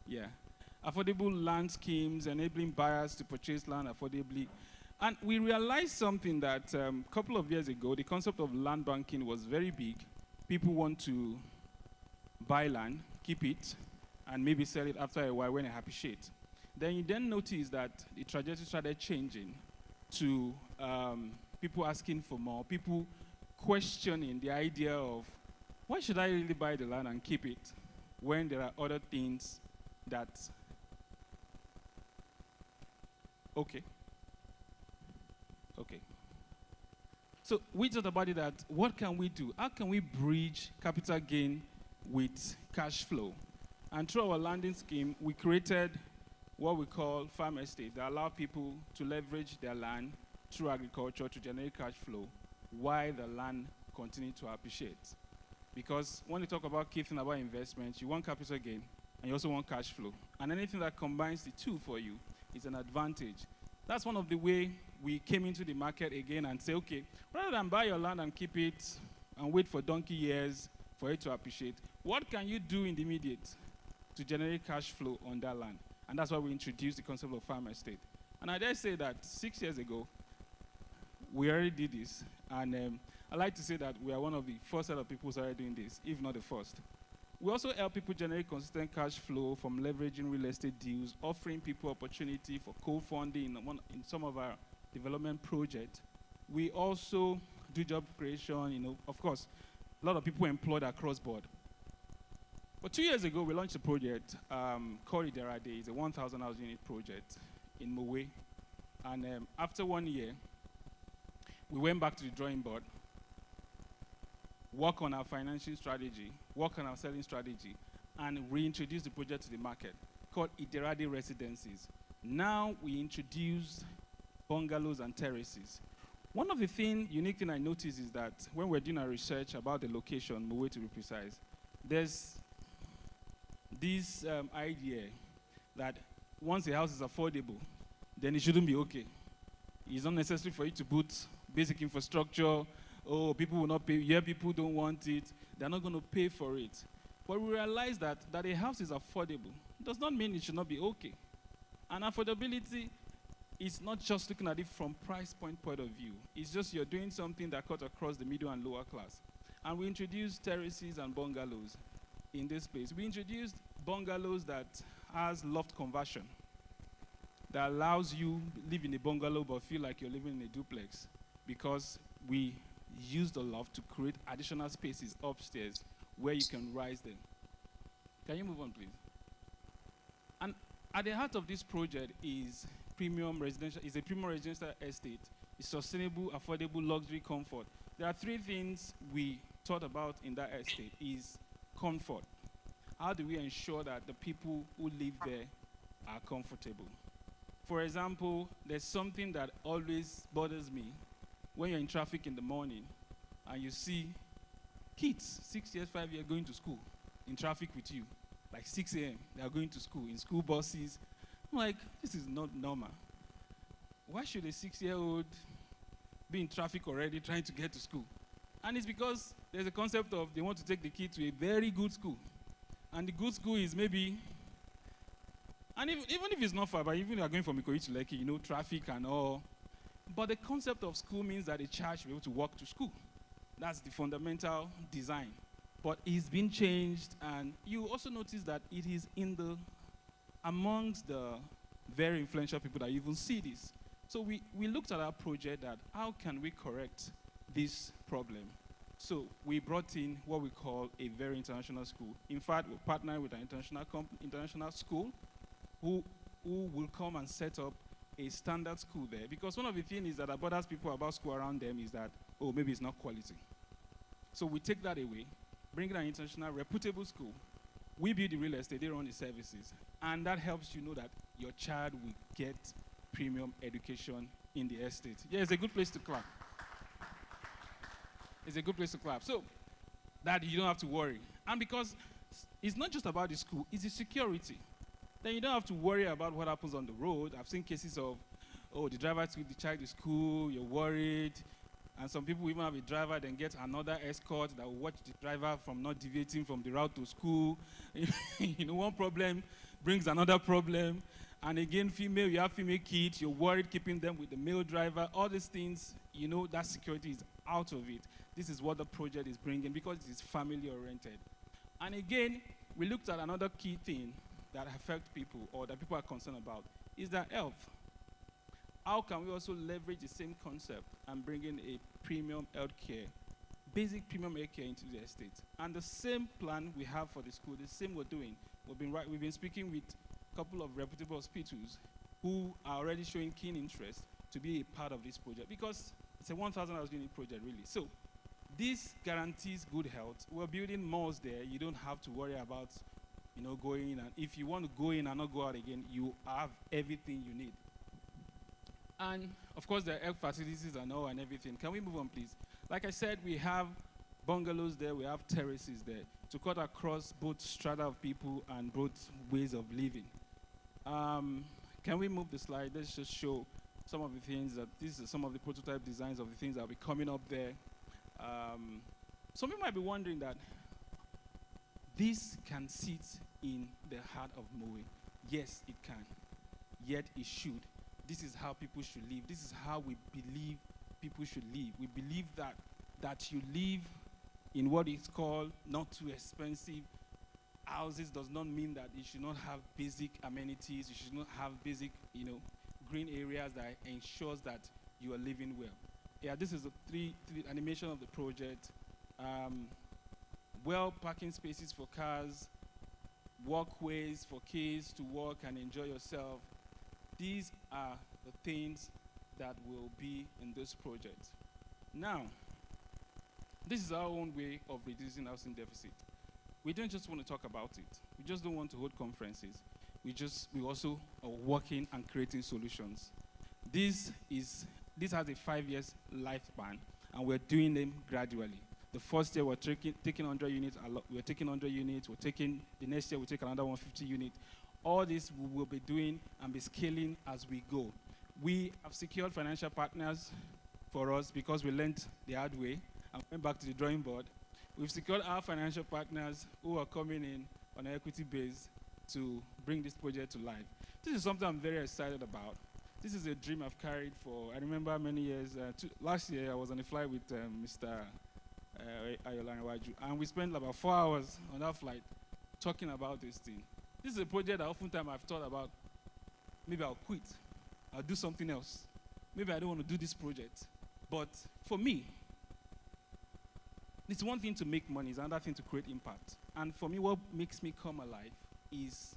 Yeah. Affordable land schemes, enabling buyers to purchase land affordably. And we realized something that a couple of years ago, the concept of land banking was very big. People want to buy land, keep it, and maybe sell it after a while when they appreciate. Then you then notice that the trajectory started changing to people asking for more, people questioning the idea of, why should I really buy the land and keep it when there are other things that, okay. So we thought about it that, what can we do? How can we bridge capital gain with cash flow? And through our landing scheme, we created what we call farm estate that allow people to leverage their land through agriculture to generate cash flow while the land continue to appreciate. Because when you talk about key thing about investments, you want capital gain and you also want cash flow. And anything that combines the two for you is an advantage. That's one of the way we came into the market again and say, okay, rather than buy your land and keep it and wait for donkey years for it to appreciate, what can you do in the immediate to generate cash flow on that land? And that's why we introduced the concept of farm estate. And I dare say that 6 years ago, we already did this. And I like to say that we are one of the first set of people who started doing this, if not the first. We also help people generate consistent cash flow from leveraging real estate deals, offering people opportunity for co-funding in some of our development projects. We also do job creation, you know, of course, a lot of people employed across board. But 2 years ago, we launched a project called Iderade. It's a 1,000 house unit project in Mowe. And after 1 year, we went back to the drawing board, work on our financial strategy, work on our selling strategy, and reintroduce the project to the market called Iderade Residencies. Now we introduce bungalows and terraces. One of the unique thing I noticed is that when we're doing our research about the location, Mowe to be precise, there's this idea that once a house is affordable, then it shouldn't be okay. It's not necessary for you to put basic infrastructure. Oh, people will not pay. Yeah, people don't want it. They're not going to pay for it. But we realize that a house is affordable does not mean it should not be okay. And affordability is not just looking at it from price point of view. It's just you're doing something that cuts across the middle and lower class. And we introduced terraces and bungalows in this space. We introduced bungalows that has loft conversion, that allows you live in a bungalow but feel like you're living in a duplex, because we use the loft to create additional spaces upstairs where you can rise them. Can you move on, please? And at the heart of this project is a premium residential estate. It's sustainable, affordable, luxury, comfort. There are three things we thought about in that estate. Is comfort. How do we ensure that the people who live there are comfortable? For example, there's something that always bothers me when you're in traffic in the morning and you see kids, 6 years, 5 years, going to school in traffic with you. Like 6 a.m., they are going to school in school buses. I'm like, this is not normal. Why should a 6-year-old be in traffic already trying to get to school? And it's because there's a concept of they want to take the kid to a very good school. And the good school is maybe, and even if it's not far, but even if you are going from Ikoyi to Lekki, you know, traffic and all. But the concept of school means that a child should be able to walk to school. That's the fundamental design. But it's been changed, and you also notice that it is amongst the very influential people that even see this. So we looked at our project that how can we correct this problem? So we brought in what we call a very international school. In fact, we partnered with an international school who will come and set up a standard school there. Because one of the things that bothers people about school around them is that, oh, maybe it's not quality. So we take that away, bring in an international reputable school. We build the real estate, they run the services. And that helps you know that your child will get premium education in the estate. Yeah, it's a good place to clap. It's a good place to clap. So that you don't have to worry. And because it's not just about the school, it's the security. Then you don't have to worry about what happens on the road. I've seen cases of, oh, the driver took the child to school, you're worried. And some people even have a driver, then get another escort that will watch the driver from not deviating from the route to school. You know, one problem brings another problem. And again, you have female kids, you're worried keeping them with the male driver. All these things, you know, that security is out of it. This is what the project is bringing because it is family-oriented. And again, we looked at another key thing that affects people or that people are concerned about is their health. How can we also leverage the same concept and bring in a premium health care, basic premium health care into the estate? And the same plan we have for the school, the same we're doing. We've been speaking with a couple of reputable hospitals who are already showing keen interest to be a part of this project because it's a 1,000 hours unit project, really. So this guarantees good health. We're building malls there. You don't have to worry about, you know, going in. And if you want to go in and not go out again, you have everything you need. And of course, the health facilities and all and everything. Can we move on, please? Like I said, we have bungalows there. We have terraces there to cut across both strata of people and both ways of living. Can we move the slide? Let's just show some of the things that these are some of the prototype designs of the things that will be coming up there. Some people might be wondering that this can sit in the heart of Moe. Yes, it can. Yet it should. This is how people should live. This is how we believe people should live. We believe that you live in what is called not too expensive houses does not mean that you should not have basic amenities. You should not have basic, you know, green areas that ensures that you are living well. Yeah, this is a three animation of the project. Well parking spaces for cars, walkways for kids to walk and enjoy yourself. These are the things that will be in this project. Now, this is our own way of reducing housing deficit. We don't just want to talk about it. We just don't want to hold conferences. We also are working and creating solutions. This has a 5-year lifespan, and we're doing them gradually. The first year we're taking 100 units. We're taking 100 units. The next year we'll take another 150 units. All this we will be doing and be scaling as we go. We have secured financial partners for us because we learned the hard way and went back to the drawing board. We've secured our financial partners who are coming in on an equity base to bring this project to life. This is something I'm very excited about. This is a dream I've carried for, I remember many years. Last year I was on a flight with Mr. Ayola Nwaju, and we spent about 4 hours on that flight talking about this thing. This is a project that oftentimes I've thought about, maybe I'll quit, I'll do something else. Maybe I don't want to do this project. But for me, it's one thing to make money, it's another thing to create impact. And for me, what makes me come alive is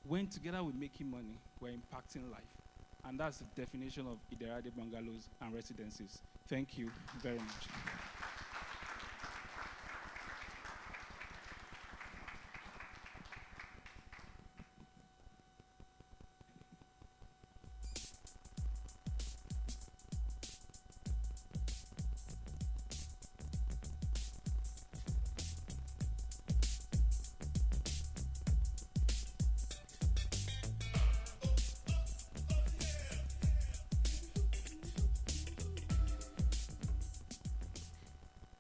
when together we're making money, we're impacting life. And that's the definition of Iderade bungalows and residences. Thank you very much.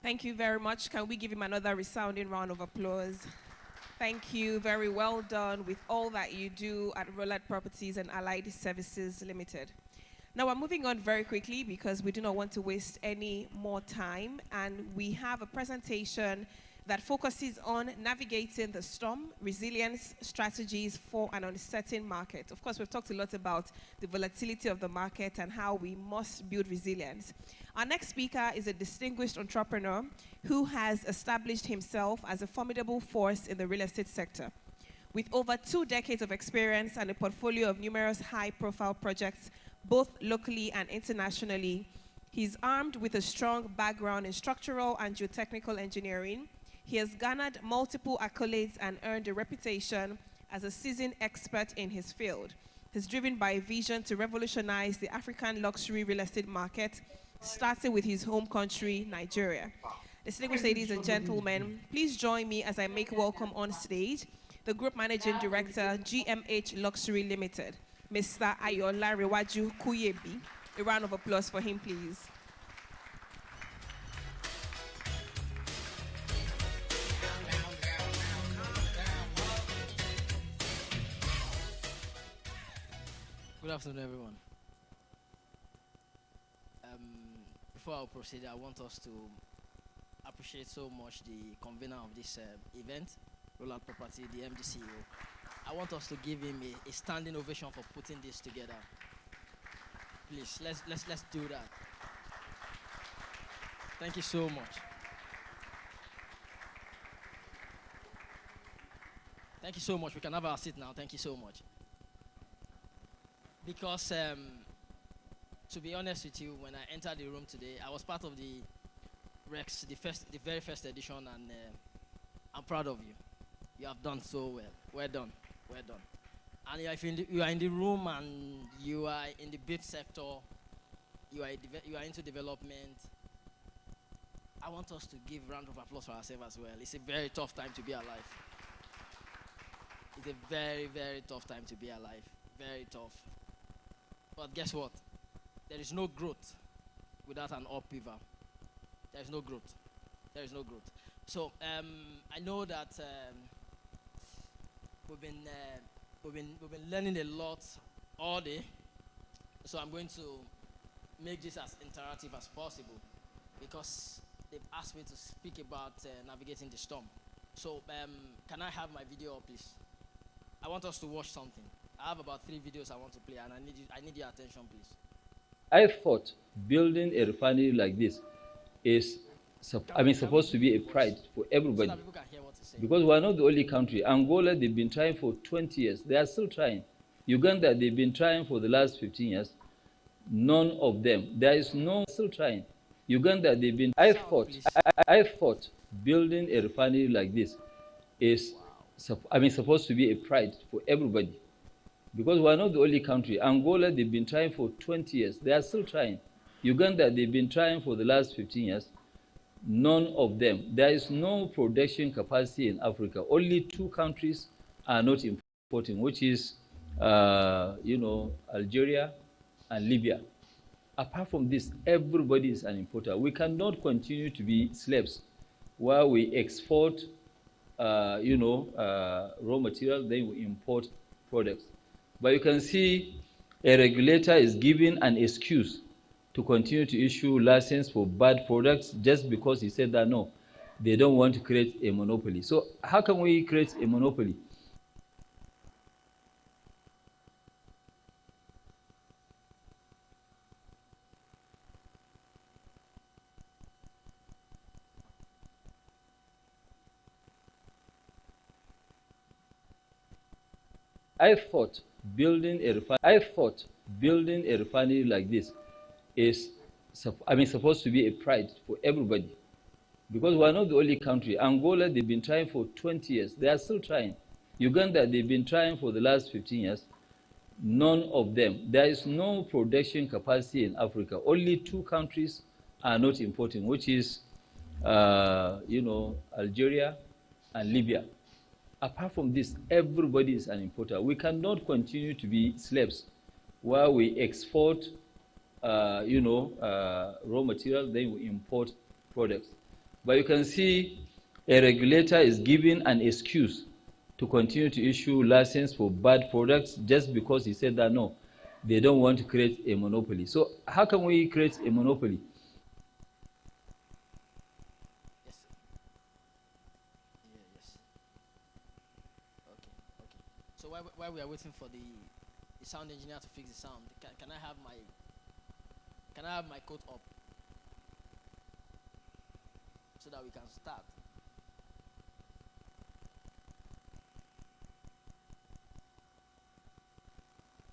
Thank you very much. Can we give him another resounding round of applause? Thank you. Very well done with all that you do at Roland Properties and Allied Services Limited. Now we're moving on very quickly because we do not want to waste any more time, and we have a presentation that focuses on navigating the storm, resilience strategies for an uncertain market. Of course, we've talked a lot about the volatility of the market and how we must build resilience. Our next speaker is a distinguished entrepreneur who has established himself as a formidable force in the real estate sector. With over 2 decades of experience and a portfolio of numerous high-profile projects, both locally and internationally, he's armed with a strong background in structural and geotechnical engineering. He has garnered multiple accolades and earned a reputation as a seasoned expert in his field. He's driven by a vision to revolutionize the African luxury real estate market, starting with his home country, Nigeria. Distinguished ladies and gentlemen, please join me as I make welcome on stage the Group Managing Director, GMH Luxury Limited, Mr. Ayola Rewaju Kuyebi. A round of applause for him, please. Good afternoon, everyone. Before I proceed, I want us to appreciate so much the convener of this event, Roland Property, the MD CEO. I want us to give him a standing ovation for putting this together. Please, let's do that. Thank you so much. Thank you so much. We can have our seat now. Thank you so much. Because, to be honest with you, when I entered the room today, I was part of the Rex, the very first edition, and I'm proud of you. You have done so well. Well done. Well done. And if you are in the room and you are in the build sector, you are into development, I want us to give a round of applause for ourselves as well. It's a very tough time to be alive. It's a very, very tough time to be alive. Very tough. But guess what? There is no growth without an upheaval. There is no growth. There is no growth. So I know that we've been learning a lot all day. So I'm going to make this as interactive as possible because they've asked me to speak about navigating the storm. So can I have my video up, please? I want us to watch something. I have about 3 videos I want to play, and I need your attention, please. I thought building a refinery like this is, supposed to be a pride for everybody. So that people can hear what to say. Because we are not the only country. Angola, they've been trying for 20 years. They are still trying. Uganda, they've been trying for the last 15 years. None of them. There is no still trying. Uganda, they've been. I thought building a refinery like this is, supposed to be a pride for everybody. Because we are not the only country. Angola, they've been trying for 20 years. They are still trying. Uganda, they've been trying for the last 15 years. None of them. There is no production capacity in Africa. Only 2 countries are not importing, which is, Algeria and Libya. Apart from this, everybody is an importer. We cannot continue to be slaves while we export, raw material, then we import products. But you can see a regulator is giving an excuse to continue to issue license for bad products just because he said that no, they don't want to create a monopoly. So how can we create a monopoly? I thought building a refinery like this is, supposed to be a pride for everybody. Because we are not the only country. Angola, they've been trying for 20 years. They are still trying. Uganda, they've been trying for the last 15 years. None of them. There is no production capacity in Africa. Only 2 countries are not importing, which is, Algeria and Libya. Apart from this, everybody is an importer. We cannot continue to be slaves while we export, raw material, then we import products. But you can see a regulator is giving an excuse to continue to issue license for bad products just because he said that no, they don't want to create a monopoly. So how can we create a monopoly? Yes. Yeah, yes. Okay, okay. So while we are waiting for the sound engineer to fix the sound, can I have my coat up so that we can start?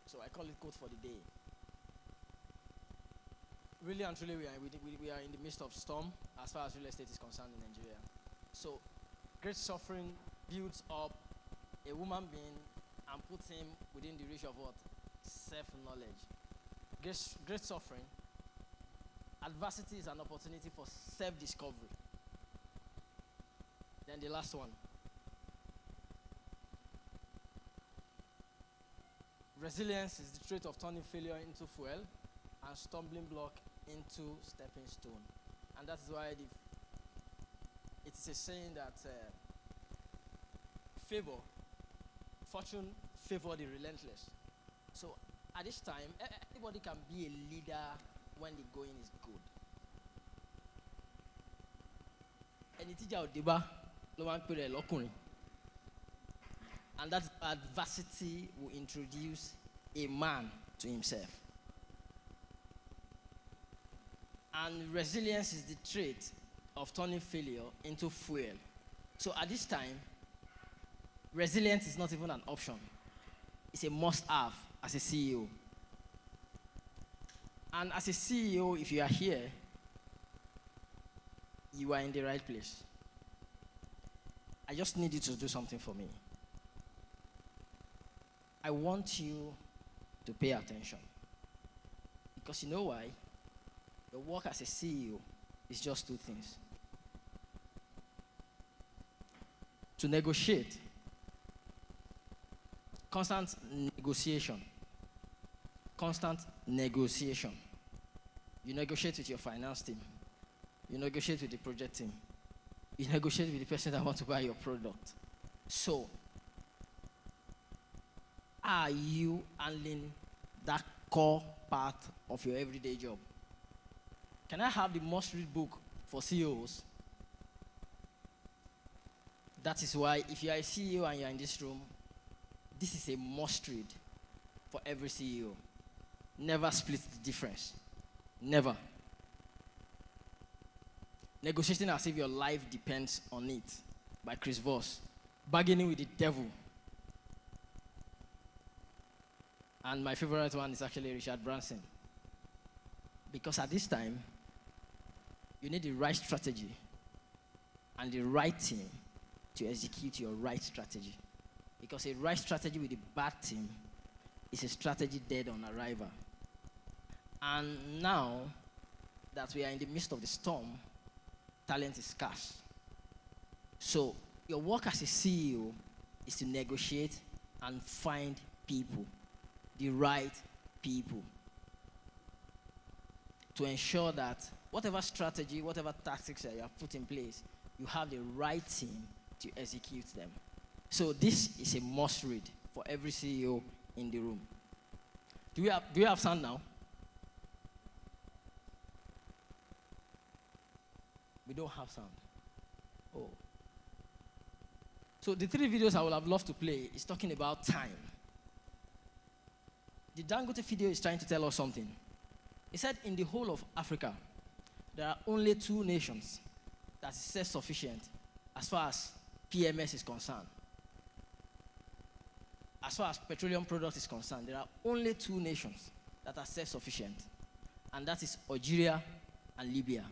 So I call it code for the day. Really and truly, we are in the midst of storm as far as real estate is concerned in Nigeria. So great suffering builds up a human being and puts him within the reach of what? Self-knowledge. Great suffering. Adversity is an opportunity for self-discovery. Then the last one. Resilience is the trait of turning failure into fuel and stumbling block into stepping stone. And that's why it's a saying that fortune favor the relentless. So at this time, anybody can be a leader when the going is good. And that adversity will introduce a man to himself. And resilience is the trait of turning failure into fuel. So at this time, resilience is not even an option. It's a must-have as a CEO. And as a CEO, if you are here, you are in the right place. I just need you to do something for me. I want you to pay attention. Because you know why? Your work as a CEO is just two things. To negotiate. Constant negotiation. Constant negotiation. You negotiate with your finance team. You negotiate with the project team. You negotiate with the person that wants to buy your product. So, are you handling that core part of your everyday job? Can I have the must-read book for CEOs? That is why if you are a CEO and you are in this room, this is a must-read for every CEO. Never split the difference. Never. Negotiating as if your life depends on it by Chris Voss. Bargaining with the devil. And my favorite one is actually Richard Branson. Because at this time, you need the right strategy and the right team to execute your right strategy. Because a right strategy with a bad team is a strategy dead on arrival. And now that we are in the midst of the storm, talent is scarce. So your work as a CEO is to negotiate and find people, the right people, to ensure that whatever strategy, whatever tactics that you have put in place, you have the right team to execute them. So this is a must read for every CEO in the room. Do we have sound now? We don't have sound. Oh. So the three videos I would have loved to play is talking about time. The Dangote video is trying to tell us something. He said in the whole of Africa, there are only 2 nations that is self-sufficient as far as PMS is concerned. As far as petroleum products is concerned, there are only 2 nations that are self-sufficient. And that is Algeria and Libya.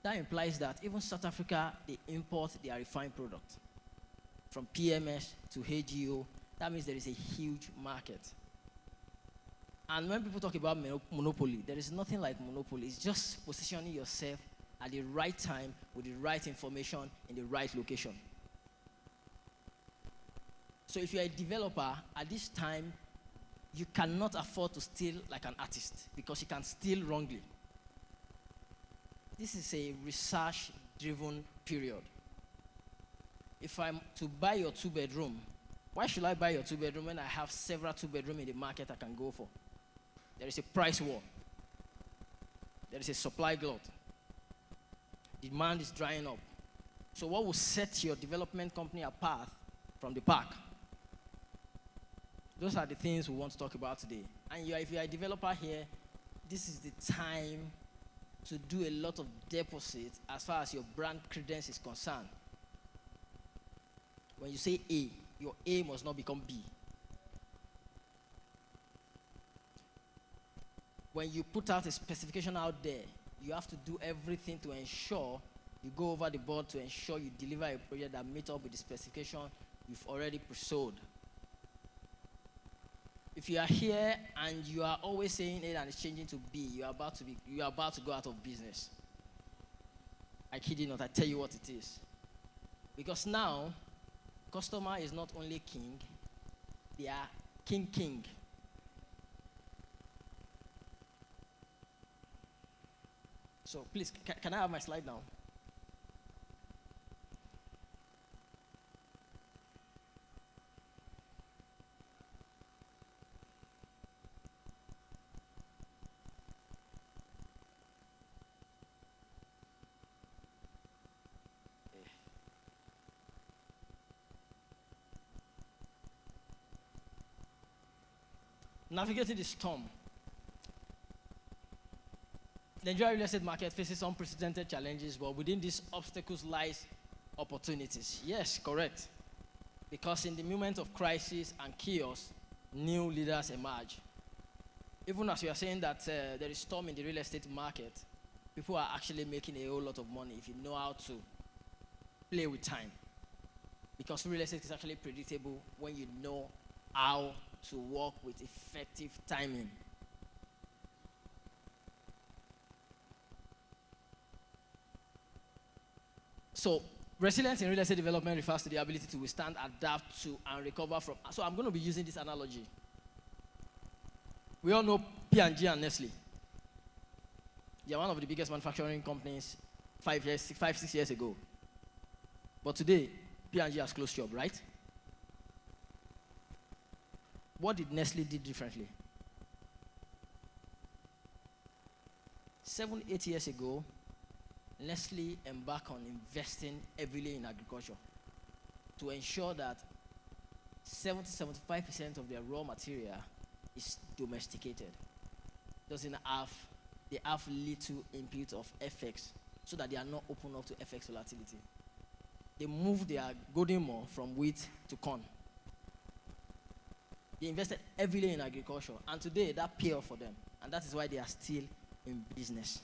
That implies that even South Africa, they import their refined product. From PMS to HGO, that means there is a huge market. And when people talk about monopoly, there is nothing like monopoly. It's just positioning yourself at the right time with the right information in the right location. So if you're a developer, at this time, you cannot afford to steal like an artist because you can steal wrongly. This is a research driven period. If I'm to buy your 2-bedroom Why should I buy your 2-bedroom when I have several 2-bedroom in the market I can go for? There is a price war. There is a supply glut. Demand is drying up. So what will set your development company apart from the pack? Those are the things we want to talk about today. And if you are a developer here, this is the time to do a lot of deposits as far as your brand credence is concerned. When you say A, your A must not become B. When you put out a specification out there, you have to do everything to ensure you go over the board to ensure you deliver a project that meets up with the specification you've already pre-sold. If you are here and you are always saying A and it's changing to B, you are about to go out of business. I kid you not, I tell you what it is. Because now, customer is not only king, they are king. So please, can I have my slide now? Navigating the storm. The Nigerian real estate market faces unprecedented challenges, but within these obstacles lies opportunities. Yes, correct. Because in the moment of crisis and chaos, new leaders emerge. Even as we are saying that there is storm in the real estate market, people are actually making a whole lot of money if you know how to play with time. Because real estate is actually predictable when you know how to work with effective timing. So, resilience in real estate development refers to the ability to withstand, adapt to, and recover from. So, I'm going to be using this analogy. We all know P&G and Nestle. They are one of the biggest manufacturing companies 6 years ago. But today, P&G has closed shop, right? What did Nestle do differently? 7-8 years ago, Nestle embarked on investing heavily in agriculture to ensure that 70-75% of their raw material is domesticated. They have little input of FX so that they are not open up to FX volatility. They moved their golden meal from wheat to corn. They invested heavily in agriculture, and today that paid off for them, and that is why they are still in business.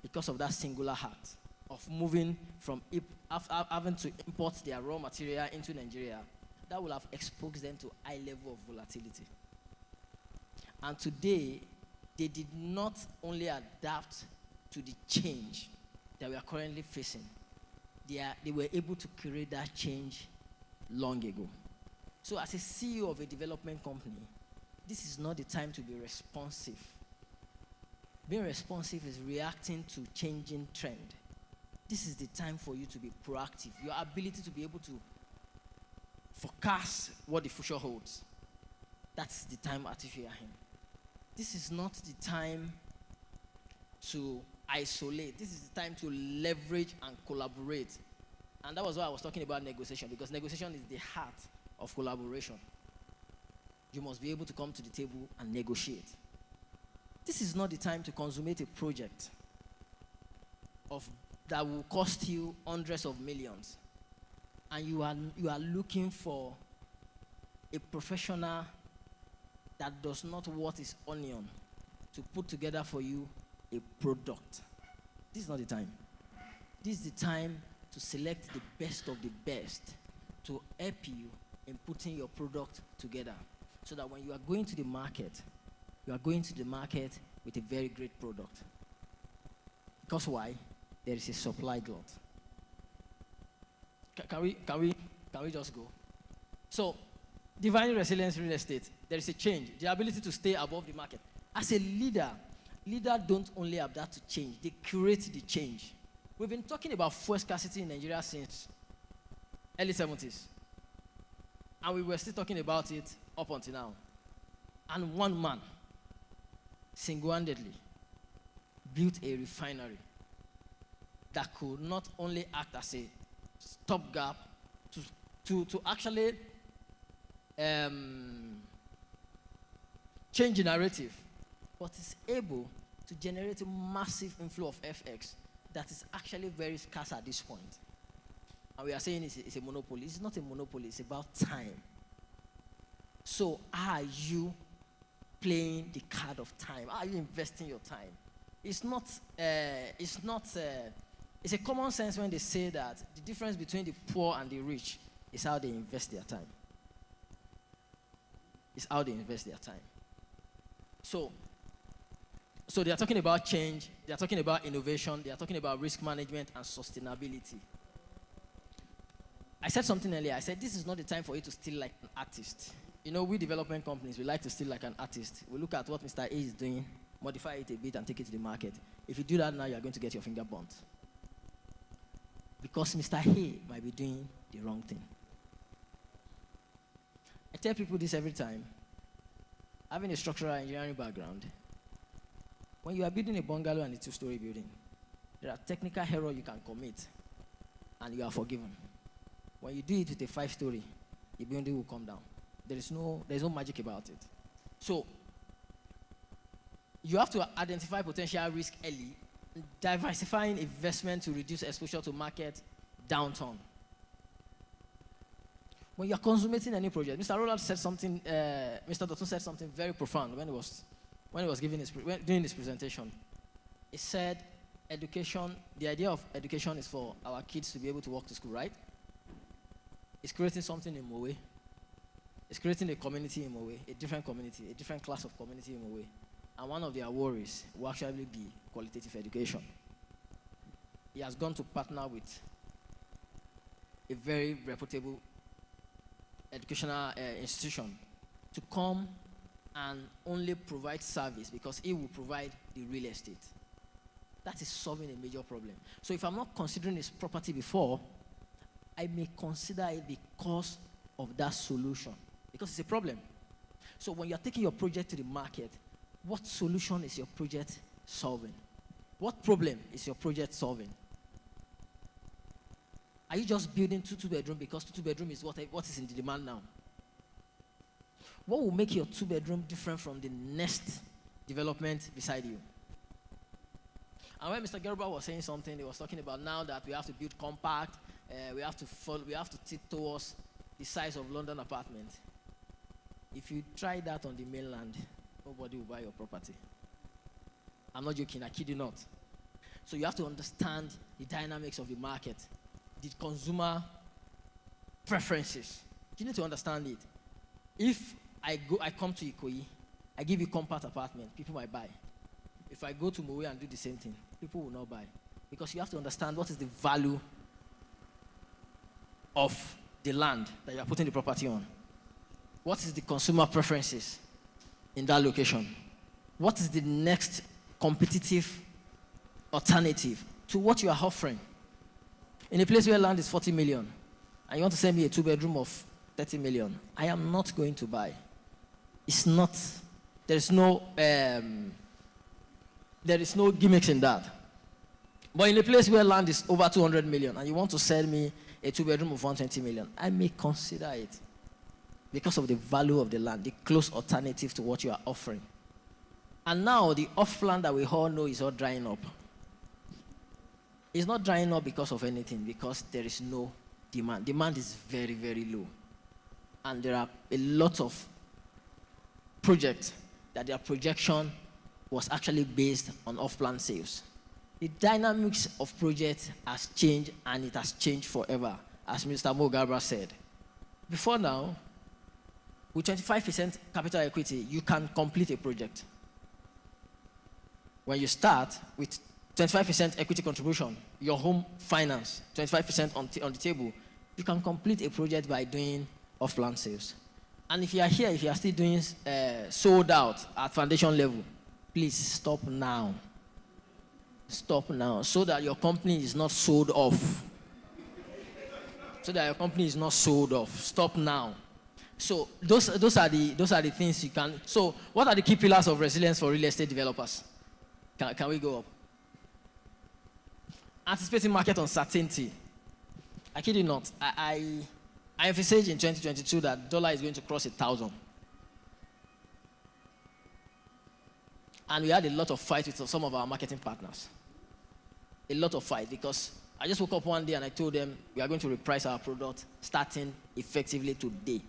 Because of that singular act of moving from having to import their raw material into Nigeria, that will have exposed them to high level of volatility. And today, they did not only adapt to the change that we are currently facing, they were able to create that change long ago. So as a CEO of a development company, this is not the time to be responsive. Being responsive is reacting to changing trend. This is the time for you to be proactive. Your ability to be able to forecast what the future holds. That's the time at which we are in. This is not the time to isolate. This is the time to leverage and collaborate. And that was why I was talking about negotiation, because negotiation is the heart of collaboration. You must be able to come to the table and negotiate. This is not the time to consummate a project that will cost you hundreds of millions, and you are looking for a professional that does not worth his onion to put together for you a product. This is not the time. This is the time to select the best of the best to help you in putting your product together, so that when you are going to the market, you are going to the market with a very great product. Because why? There is a supply glut. Can we just go? So, defining resilience in real estate, there is a change, the ability to stay above the market. As a leader, leaders don't only adapt to change, they curate the change. We've been talking about fuel scarcity in Nigeria since early 70s. And we were still talking about it up until now. And one man, single-handedly, built a refinery that could not only act as a stopgap to actually change the narrative, but is able to generate a massive inflow of FX that is actually very scarce at this point. And we are saying it's a monopoly. It's not a monopoly, it's about time. So are you playing the card of time? Are you investing your time? It's a common sense when they say that the difference between the poor and the rich is how they invest their time. It's how they invest their time. So they are talking about change, they are talking about innovation, they are talking about risk management and sustainability. I said something earlier. I said this is not the time for you to steal like an artist. You know, we development companies, we like to steal like an artist. We look at what Mr. A is doing, modify it a bit and take it to the market. If you do that now, you are going to get your finger burnt. Because Mr. A might be doing the wrong thing. I tell people this every time. Having a structural engineering background, when you are building a bungalow and a two-story building, there are technical errors you can commit, and you are forgiven. When you do it with a 5-story, the building will come down. There's no magic about it. So you have to identify potential risk early, diversifying investment to reduce exposure to market downturn. When you're consummating any project, Mr. Roland said something, Mr. Dotun said something very profound when he was doing his presentation. He said, education, the idea of education is for our kids to be able to walk to school, right? It's creating something in Mowe. It's creating a community in Mowe, a different community, a different class of community in Mowe. And one of their worries will actually be qualitative education. He has gone to partner with a very reputable educational institution to come and only provide service because he will provide the real estate. That is solving a major problem. So if I'm not considering his property before, I may consider it because of that solution, because it's a problem. So when you're taking your project to the market, what solution is your project solving? What problem is your project solving? Are you just building two-bedroom because two-bedroom is what is in the demand now? What will make your two-bedroom different from the next development beside you? And when Mr. Gerber was saying something, he was talking about now that we have to build compact, we have to tip towards the size of London apartment. If you try that on the mainland, nobody will buy your property. I'm not joking, I kid you not. So you have to understand the dynamics of the market, the consumer preferences. You need to understand it. If I come to Ikoyi, I give you compact apartment, people might buy. If I go to Mowe and do the same thing, people will not buy. Because you have to understand what is the value of the land that you are putting the property on. What is the consumer preferences in that location? What is the next competitive alternative to what you are offering? In a place where land is 40 million, and you want to send me a two-bedroom of 30 million, I am not going to buy. It's not, there is no gimmicks in that. But in a place where land is over 200 million, and you want to sell me a two-bedroom of 120 million, I may consider it because of the value of the land, the close alternative to what you are offering. And now the off-land that we all know is all drying up. It's not drying up because of anything, because there is no demand. Demand is very, very low. And there are a lot of projects that their projection was actually based on off-plan sales. The dynamics of projects has changed, and it has changed forever, as Mr. Mo Gabra said. Before now, with 25% capital equity, you can complete a project. When you start with 25% equity contribution, your home finance, 25% on the table, you can complete a project by doing off-plan sales. And if you are here, if you are still doing sold out at foundation level, please stop now. Stop now, so that your company is not sold off. So that your company is not sold off. Stop now. So those are the things you can. So what are the key pillars of resilience for real estate developers? Can we go up? Anticipating market uncertainty. I kid you not. I envisage in 2022 that dollar is going to cross 1,000. And we had a lot of fight with some of our marketing partners. A lot of fight, because I just woke up one day and I told them we are going to reprice our product starting effectively today.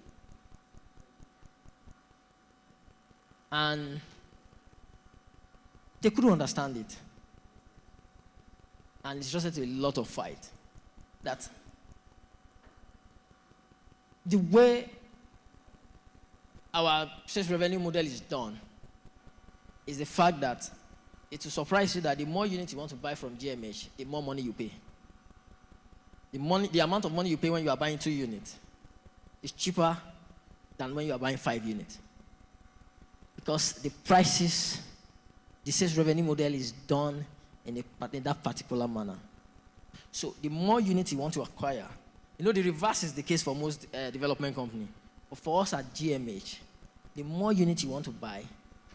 And they couldn't understand it. And it's just a lot of fight. That the way our sales revenue model is done is the fact that it will surprise you that the more units you want to buy from GMH, the more money you pay. The amount of money you pay when you are buying 2 units is cheaper than when you are buying 5 units. Because the prices, the sales revenue model is done in that particular manner. So the more units you want to acquire, you know, the reverse is the case for most development companies. But for us at GMH, the more units you want to buy,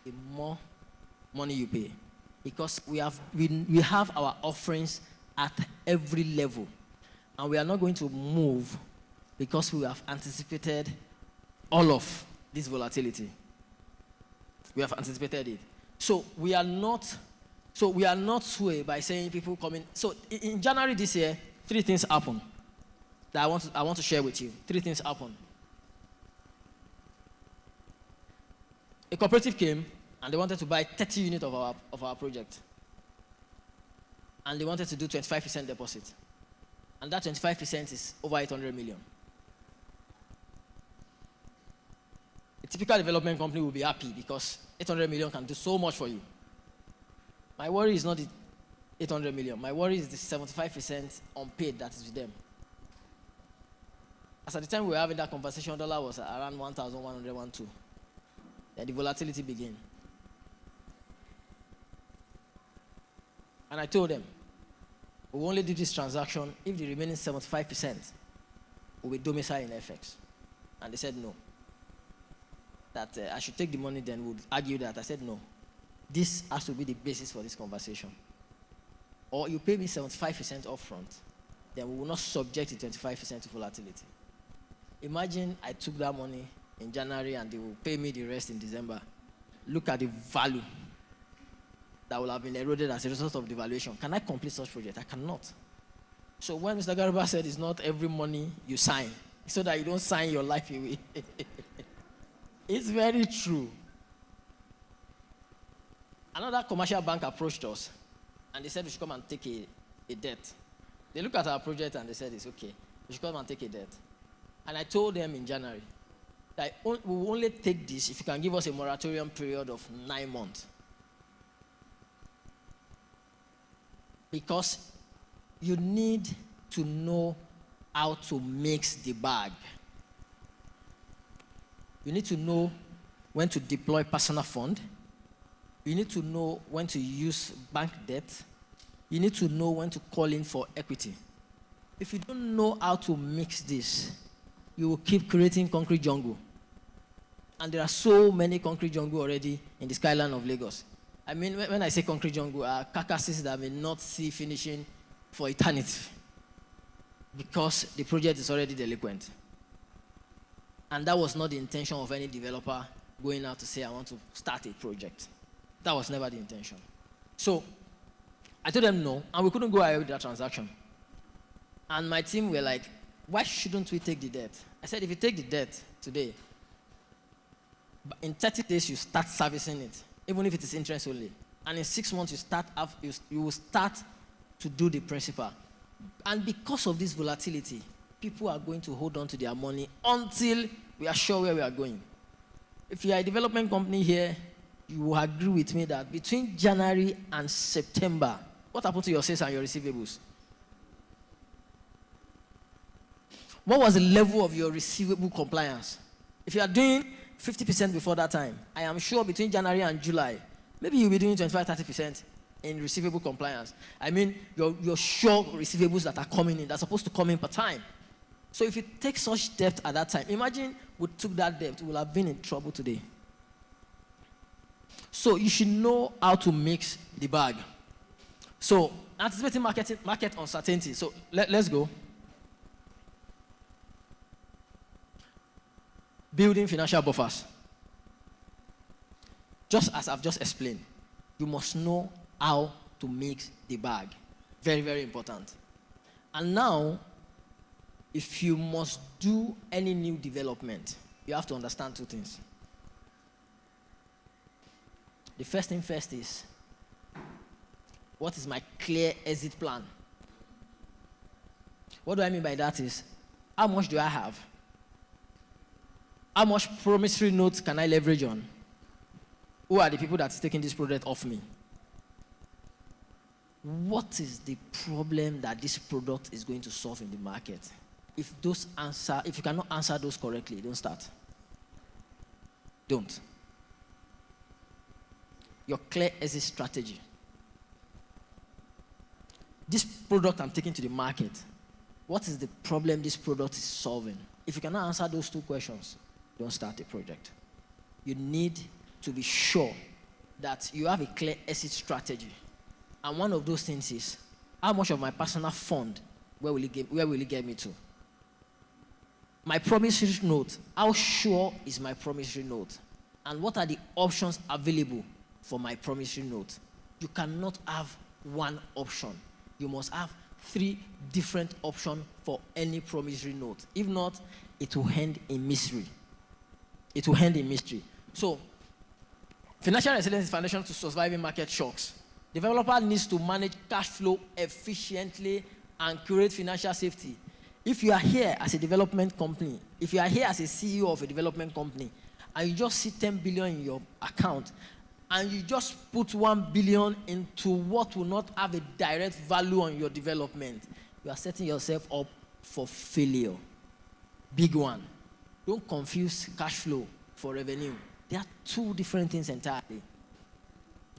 the more money you pay. Because we have our offerings at every level. And we are not going to move because we have anticipated all of this volatility. We have anticipated it. So we are not swayed by saying people coming. So in January this year, 3 things happened that I want to share with you. 3 things happened. A cooperative came and they wanted to buy 30 units of our project. And they wanted to do 25% deposit. And that 25% is over 800 million. A typical development company will be happy because 800 million can do so much for you. My worry is not the 800 million. My worry is the 75% unpaid that is with them. As at the time we were having that conversation, dollar was around 1,112. Then the volatility began. And I told them, we will only do this transaction if the remaining 75% will be domiciled in FX. And they said no. That I should take the money, then would argue that. I said no. This has to be the basis for this conversation. Or you pay me 75% upfront, then we will not subject the 25% to volatility. Imagine I took that money in January and they will pay me the rest in December. Look at the value that will have been eroded as a result of devaluation. Can I complete such project? I cannot. So when Mr. Garba said it's not every money you sign, so that you don't sign your life away. It's very true. Another commercial bank approached us and they said we should come and take a debt. They looked at our project and they said it's okay. We should come and take a debt. And I told them in January that we will only take this if you can give us a moratorium period of 9 months. Because you need to know how to mix the bag. You need to know when to deploy personal fund. You need to know when to use bank debt. You need to know when to call in for equity. If you don't know how to mix this, you will keep creating concrete jungle. And there are so many concrete jungle already in the skyline of Lagos. I mean, when I say concrete jungle, carcasses that may not see finishing for eternity because the project is already delinquent. And that was not the intention of any developer going out to say, I want to start a project. That was never the intention. So I told them no, and we couldn't go ahead with that transaction. And my team were like, why shouldn't we take the debt? I said, if you take the debt today, in 30 days you start servicing it, even if it is interest only. And in 6 months you will start to do the principal. And because of this volatility, people are going to hold on to their money until we are sure where we are going. If you are a development company here, you will agree with me that between January and September, what happened to your sales and your receivables? What was the level of your receivable compliance? If you are doing 50% before that time, I am sure between January and July, maybe you'll be doing 25-30% in receivable compliance. I mean, your sure receivables that are coming in, that's supposed to come in per time. So if you take such debt at that time, imagine we took that debt, we would have been in trouble today. So you should know how to mix the bag. So anticipating market uncertainty. So let's go. Building financial buffers. Just as I've just explained, you must know how to mix the bag. Very, very important. And now, if you must do any new development, you have to understand two things. The first thing first is, what is my clear exit plan? What do I mean by that is, how much do I have? How much promissory notes can I leverage on? Who are the people that's taking this product off me? What is the problem that this product is going to solve in the market? If you cannot answer those correctly, don't start. Don't. Your clear exit strategy. This product I'm taking to the market, what is the problem this product is solving? If you cannot answer those two questions, don't start a project. You need to be sure that you have a clear exit strategy. And one of those things is, how much of my personal fund, where will it get me to? My promissory note, how sure is my promissory note? And what are the options available for my promissory note? You cannot have one option. You must have 3 different options for any promissory note. If not, it will end in misery. It will end in mystery. So, financial resilience is foundation to surviving market shocks. Developer needs to manage cash flow efficiently and create financial safety. If you are here as a development company, if you are here as a CEO of a development company, and you just see 10 billion in your account, and you just put 1 billion into what will not have a direct value on your development, you are setting yourself up for failure. Big one. Don't confuse cash flow for revenue. They are 2 different things entirely.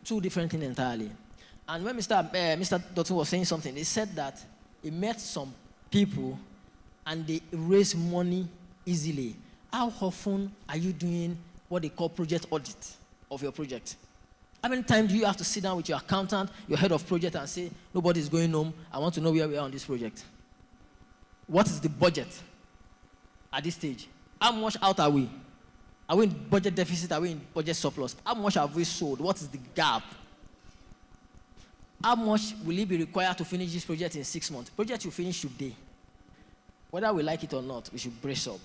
2 different things entirely. And when Mr. Dotun was saying something, he said that he met some people and they raise money easily. How often are you doing what they call project audit of your project? How many times do you have to sit down with your accountant, your head of project, and say, nobody's going home, I want to know where we are on this project? What is the budget at this stage? How much out are we? Are we in budget deficit? Are we in budget surplus? How much have we sold? What is the gap? How much will it be required to finish this project in 6 months? Project you finish today. Whether we like it or not, we should brace up.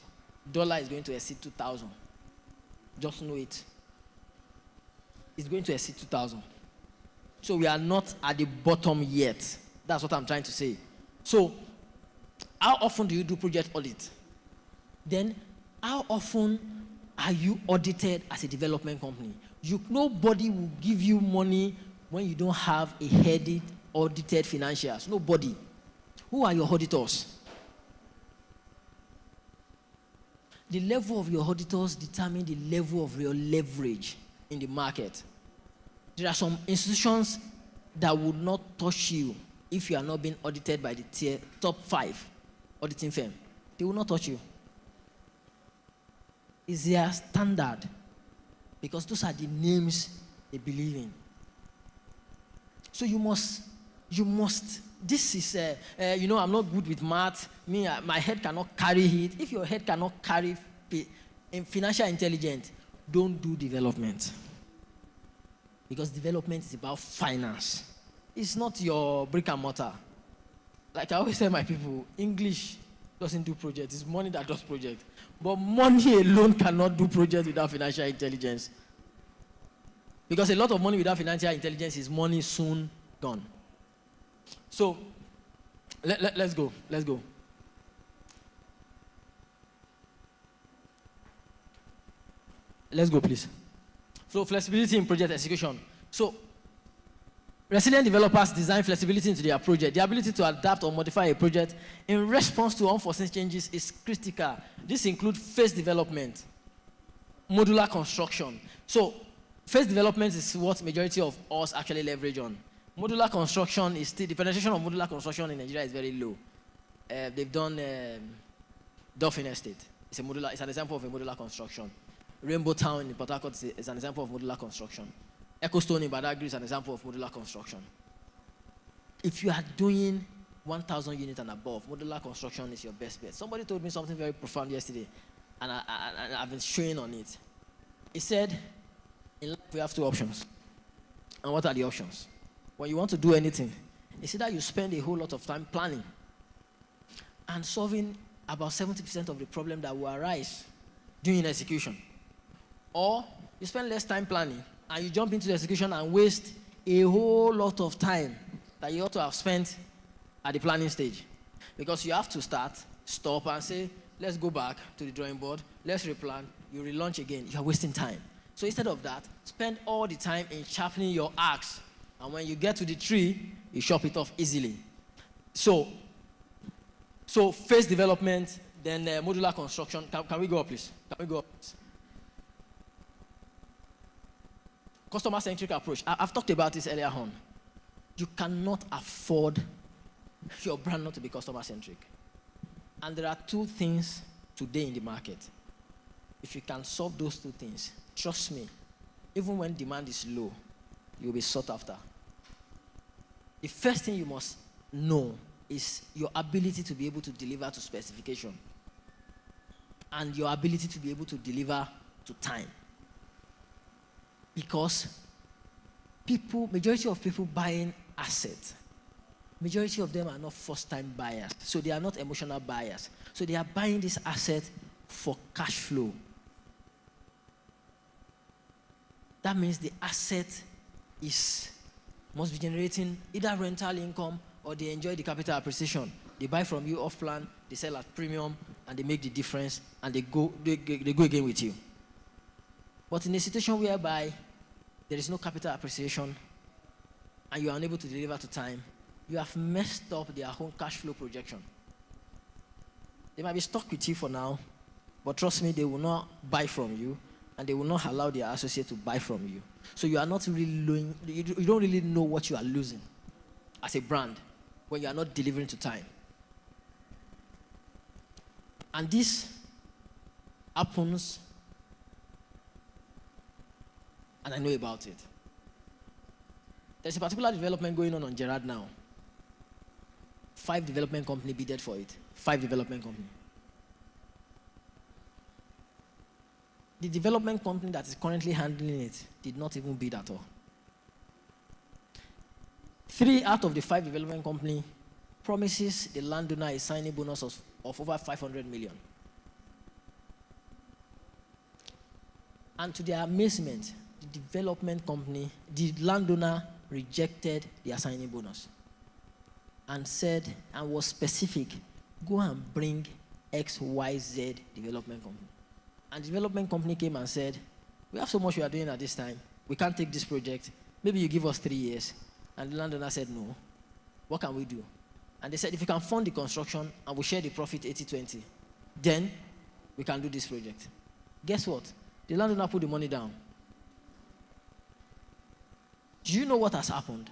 Dollar is going to exceed 2,000. Just know it. It's going to exceed 2,000. So we are not at the bottom yet. That's what I'm trying to say. So, how often do you do project audit? Then, how often are you audited as a development company? Nobody will give you money when you don't have a headed, audited financials. Nobody. Who are your auditors? The level of your auditors determine the level of your leverage in the market. There are some institutions that would not touch you if you are not being audited by the top 5 auditing firm. They will not touch you. It's their standard, because those are the names they believe in. So you must, this is, I'm not good with math. My head cannot carry it. If your head cannot carry in financial intelligence, don't do development. Because development is about finance. It's not your brick and mortar. Like I always tell my people, English doesn't do projects. It's money that does projects. But money alone cannot do projects without financial intelligence. Because a lot of money without financial intelligence is money soon gone. So, let's go. Let's go. Let's go, please. So, flexibility in project execution. So, resilient developers design flexibility into their project. The ability to adapt or modify a project in response to unforeseen changes is critical. This includes phase development, modular construction. So, phase development is what majority of us actually leverage on. Modular construction is still, the penetration of modular construction in Nigeria is very low. They've done Dolphin Estate. It's an example of a modular construction. Rainbow Town in Port Harcourt is an example of modular construction. Echo Stone in Badagry is an example of modular construction. If you are doing 1,000 units and above, modular construction is your best bet. Somebody told me something very profound yesterday, and I've been chewing on it. He said, in life we have two options. And what are the options? When you want to do anything, it's either you spend a whole lot of time planning and solving about 70% of the problem that will arise during execution. Or you spend less time planning and you jump into the execution and waste a whole lot of time that you ought to have spent at the planning stage. Because you have to start, stop, and say, let's go back to the drawing board, let's replan, you relaunch again. You are wasting time. So instead of that, spend all the time in sharpening your axe. And when you get to the tree, you chop it off easily. So phase development, then modular construction. Can we go up, please? Can we go up, please? Customer-centric approach. I've talked about this earlier on. You cannot afford your brand not to be customer-centric. And there are two things today in the market. If you can solve those two things, trust me, even when demand is low, you'll be sought after. The first thing you must know is your ability to be able to deliver to specification and your ability to be able to deliver to time. Because majority of people buying assets, majority of them are not first-time buyers, so they are not emotional buyers. So they are buying this asset for cash flow. That means the asset must be generating either rental income or they enjoy the capital appreciation. They buy from you off plan, they sell at premium, and they make the difference, and they go again with you. But in a situation whereby there is no capital appreciation and you are unable to deliver to time, you have messed up their own cash flow projection. They might be stuck with you for now, but trust me, they will not buy from you, and they will not allow their associate to buy from you. So you are not really you don't really know what you are losing as a brand when you are not delivering to time. And this happens, and I know about it. There's a particular development going on Gerrard now. 5 development company bidded for it. 5 development company. The development company that is currently handling it did not even bid at all. 3 out of the 5 development company promises the landowner a signing bonus of over 500 million. And to their amazement, the development company, the landowner rejected their signing bonus and said, and was specific, go and bring XYZ development company. And the development company came and said, we have so much we are doing at this time. We can't take this project. Maybe you give us 3 years. And the landowner said, no. What can we do? And they said, if you can fund the construction and we share the profit 80-20, then we can do this project. Guess what? The landowner put the money down. Do you know what has happened?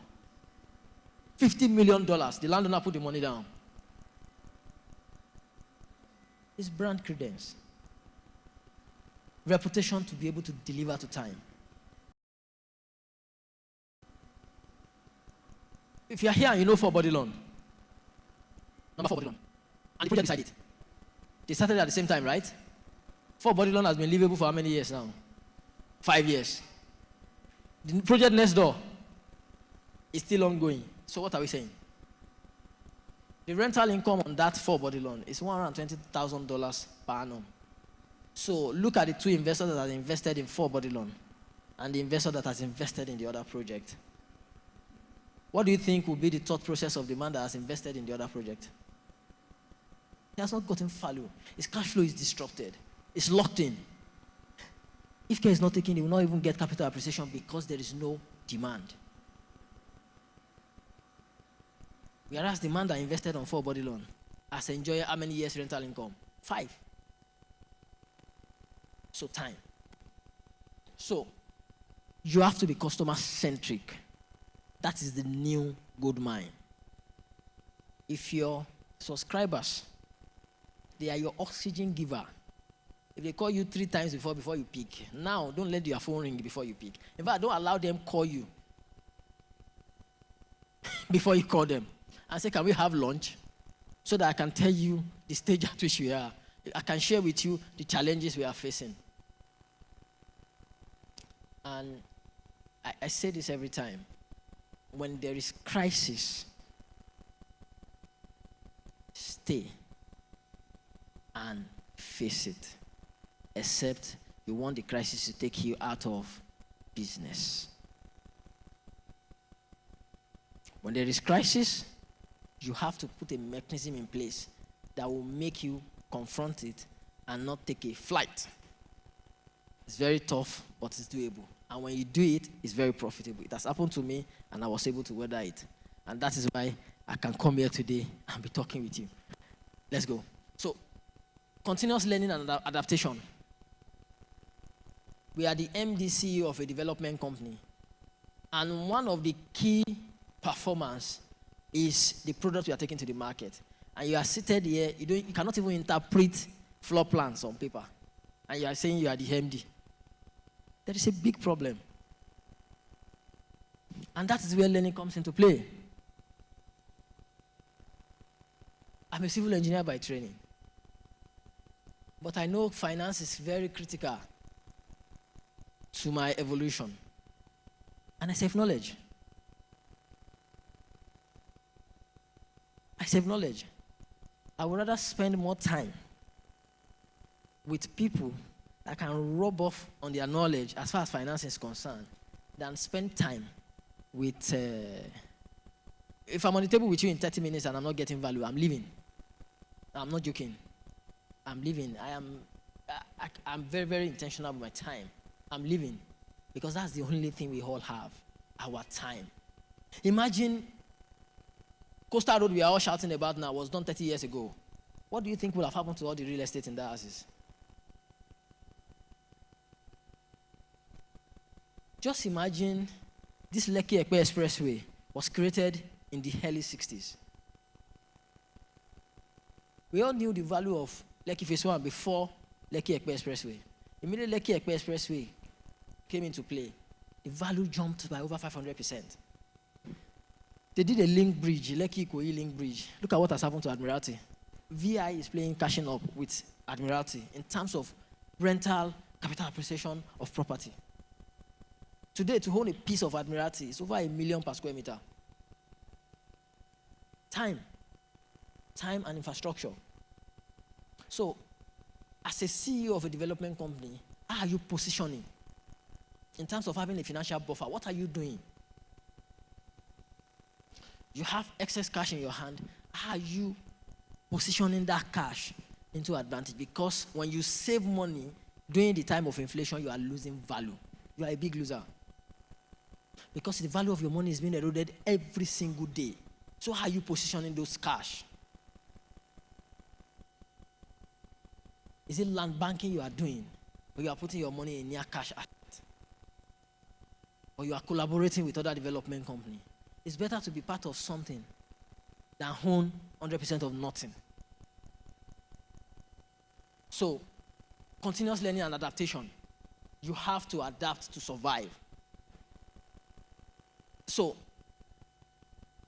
$50 million. The landowner put the money down. It's brand credence. Reputation to be able to deliver to time. If you are here and you know 4-body loan, number 4-body loan, and the project beside it, they started at the same time, right? 4-body loan has been livable for how many years now? 5 years. The project next door is still ongoing. So what are we saying? The rental income on that 4-body loan is $120,000 per annum. So look at the 2 investors that have invested in 4-body loan and the investor that has invested in the other project. What do you think will be the thought process of the man that has invested in the other project? He has not gotten value. His cash flow is disrupted. It's locked in. If care is not taken, he will not even get capital appreciation because there is no demand. Whereas the man that invested on 4-body loan has enjoyed how many years rental income? 5. So time. So you have to be customer-centric. That is the new gold mine. If your subscribers, They are your oxygen giver. If they call you 3 times before you pick, now don't let your phone ring before you pick. In fact, don't allow them call you before you call them. And say, can we have lunch? So that I can tell you the stage at which we are. I can share with you the challenges we are facing. And I say this every time. When there is crisis, stay and face it. Except you want the crisis to take you out of business. When there is crisis, you have to put a mechanism in place that will make you confront it and not take a flight. It's very tough, but it's doable. And when you do it, it's very profitable. It has happened to me, and I was able to weather it. And that is why I can come here today and be talking with you. Let's go. So, continuous learning and adaptation. We are the MD of a development company. And one of the key performance is the product we are taking to the market. And you are seated here, you cannot even interpret floor plans on paper. And you are saying you are the MD. There is a big problem. And that is where learning comes into play. I'm a civil engineer by training. But I know finance is very critical to my evolution. And I save knowledge. I save knowledge. I would rather spend more time with people that can rub off on their knowledge as far as finance is concerned than spend time with, if I'm on the table with you in 30 minutes and I'm not getting value, I'm leaving. I'm not joking. I'm leaving. I'm very, very intentional with my time. I'm leaving because that's the only thing we all have, our time. Imagine Coastal Road we are all shouting about now was done 30 years ago. What do you think will have happened to all the real estate in the houses? Just imagine this Lekki Epe Expressway was created in the early 60s. We all knew the value of Lekki Phase 1 before Lekki Epe Expressway. Immediately Lekki Epe Expressway came into play, the value jumped by over 500%. They did a link bridge, Lekki Ikoyi link bridge. Look at what has happened to Admiralty. VI is playing cashing up with Admiralty in terms of rental capital appreciation of property. Today, to own a piece of Admiralty is over $1 million per square meter. Time and infrastructure. So, as a CEO of a development company, how are you positioning? In terms of having a financial buffer, what are you doing? You have excess cash in your hand. How are you positioning that cash into advantage? Because when you save money during the time of inflation, you are losing value. You are a big loser. Because the value of your money is being eroded every single day. So how are you positioning those cash? Is it land banking you are doing? Or you are putting your money in near cash asset? Or you are collaborating with other development companies? It's better to be part of something than own 100% of nothing. So, continuous learning and adaptation. You have to adapt to survive. So,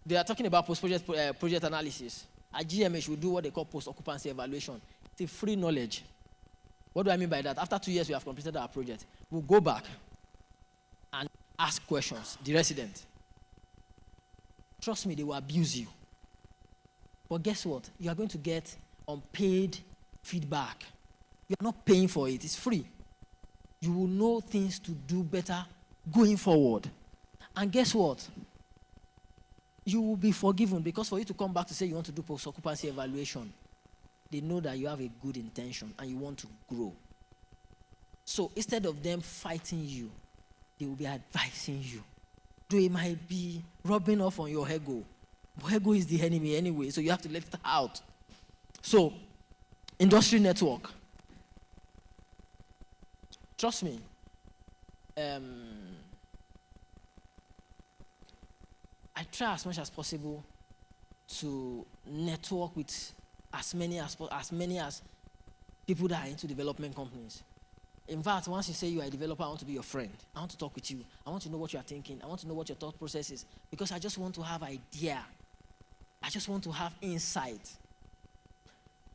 they are talking about post-project project analysis. At GMH, we do what they call post-occupancy evaluation. It's a free knowledge. What do I mean by that? After 2 years, we have completed our project. We'll go back and ask questions, the resident. Trust me, they will abuse you. But guess what? You are going to get unpaid feedback. You are not paying for it. It's free. You will know things to do better going forward. And guess what? You will be forgiven because for you to come back to say you want to do post-occupancy evaluation, they know that you have a good intention and you want to grow. So instead of them fighting you, they will be advising you. Though it might be rubbing off on your ego. But ego is the enemy anyway, so you have to let it out. So, industry network. Trust me. I try as much as possible to network with as many as people that are into development companies. In fact, once you say you are a developer, I want to be your friend. I want to talk with you. I want to know what you are thinking. I want to know what your thought process is, because I just want to have idea. I just want to have insight.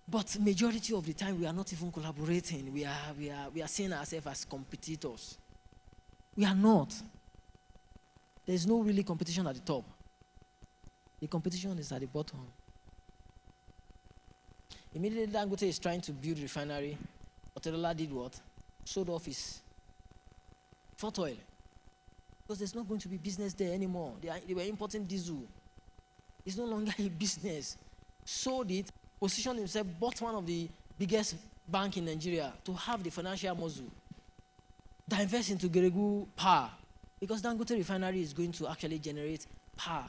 But majority of the time, we are not even collaborating. We are seeing ourselves as competitors. We are not. There's no really competition at the top. The competition is at the bottom. Immediately, Dangote is trying to build a refinery. Otedola did what? Sold off his Fort Oil. Because there's not going to be business there anymore. They were importing diesel. It's no longer a business. Sold it, positioned himself, bought one of the biggest banks in Nigeria to have the financial muscle. Divest into Geregu power. Because Dangote refinery is going to actually generate power.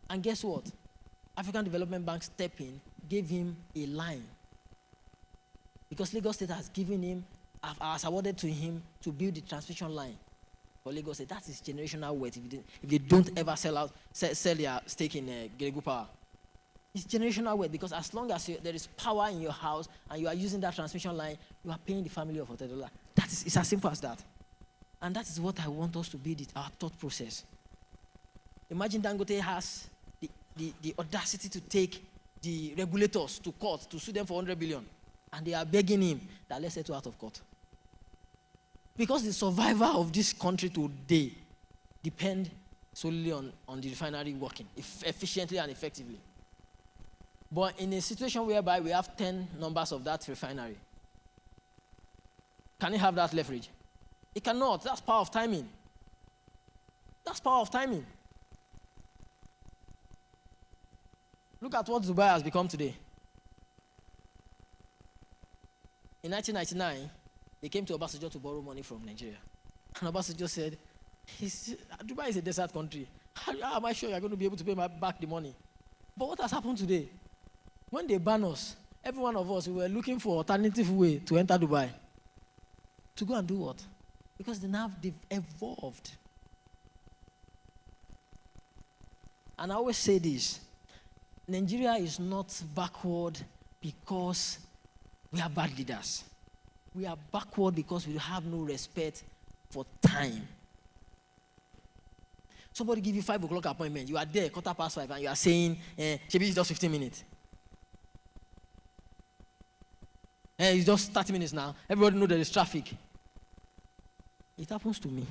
And guess what? African Development Bank stepped in, gave him a line. Because Lagos State has given him, has awarded to him to build the transmission line for Lagos State. That is generational wealth if they don't ever sell their stake in Geregu Power. It's generational wealth, because as long as there is power in your house and you are using that transmission line, you are paying the family of Otedola. It's as simple as that. And that is what I want us to be our thought process. Imagine Dangote has the audacity to take the regulators to court to sue them for 100 billion. And they are begging him that let's settle out of court. Because the survival of this country today depends solely on the refinery working efficiently and effectively. But in a situation whereby we have 10 numbers of that refinery, can it have that leverage? It cannot. That's power of timing. That's power of timing. Look at what Dubai has become today. In 1999, they came to Obasanjo to borrow money from Nigeria. And Obasanjo said, Dubai is a desert country. How am I sure you're going to be able to pay back the money? But what has happened today? When they ban us, every one of us, we were looking for alternative way to enter Dubai. To go and do what? Because they've evolved. And I always say this, Nigeria is not backward because we are bad leaders. We are backward because we have no respect for time. Somebody give you 5 o'clock appointment, you are there 5:15, and you are saying, maybe it's just 15 minutes. It's just 30 minutes now. Everybody knows there is traffic. It happens to me.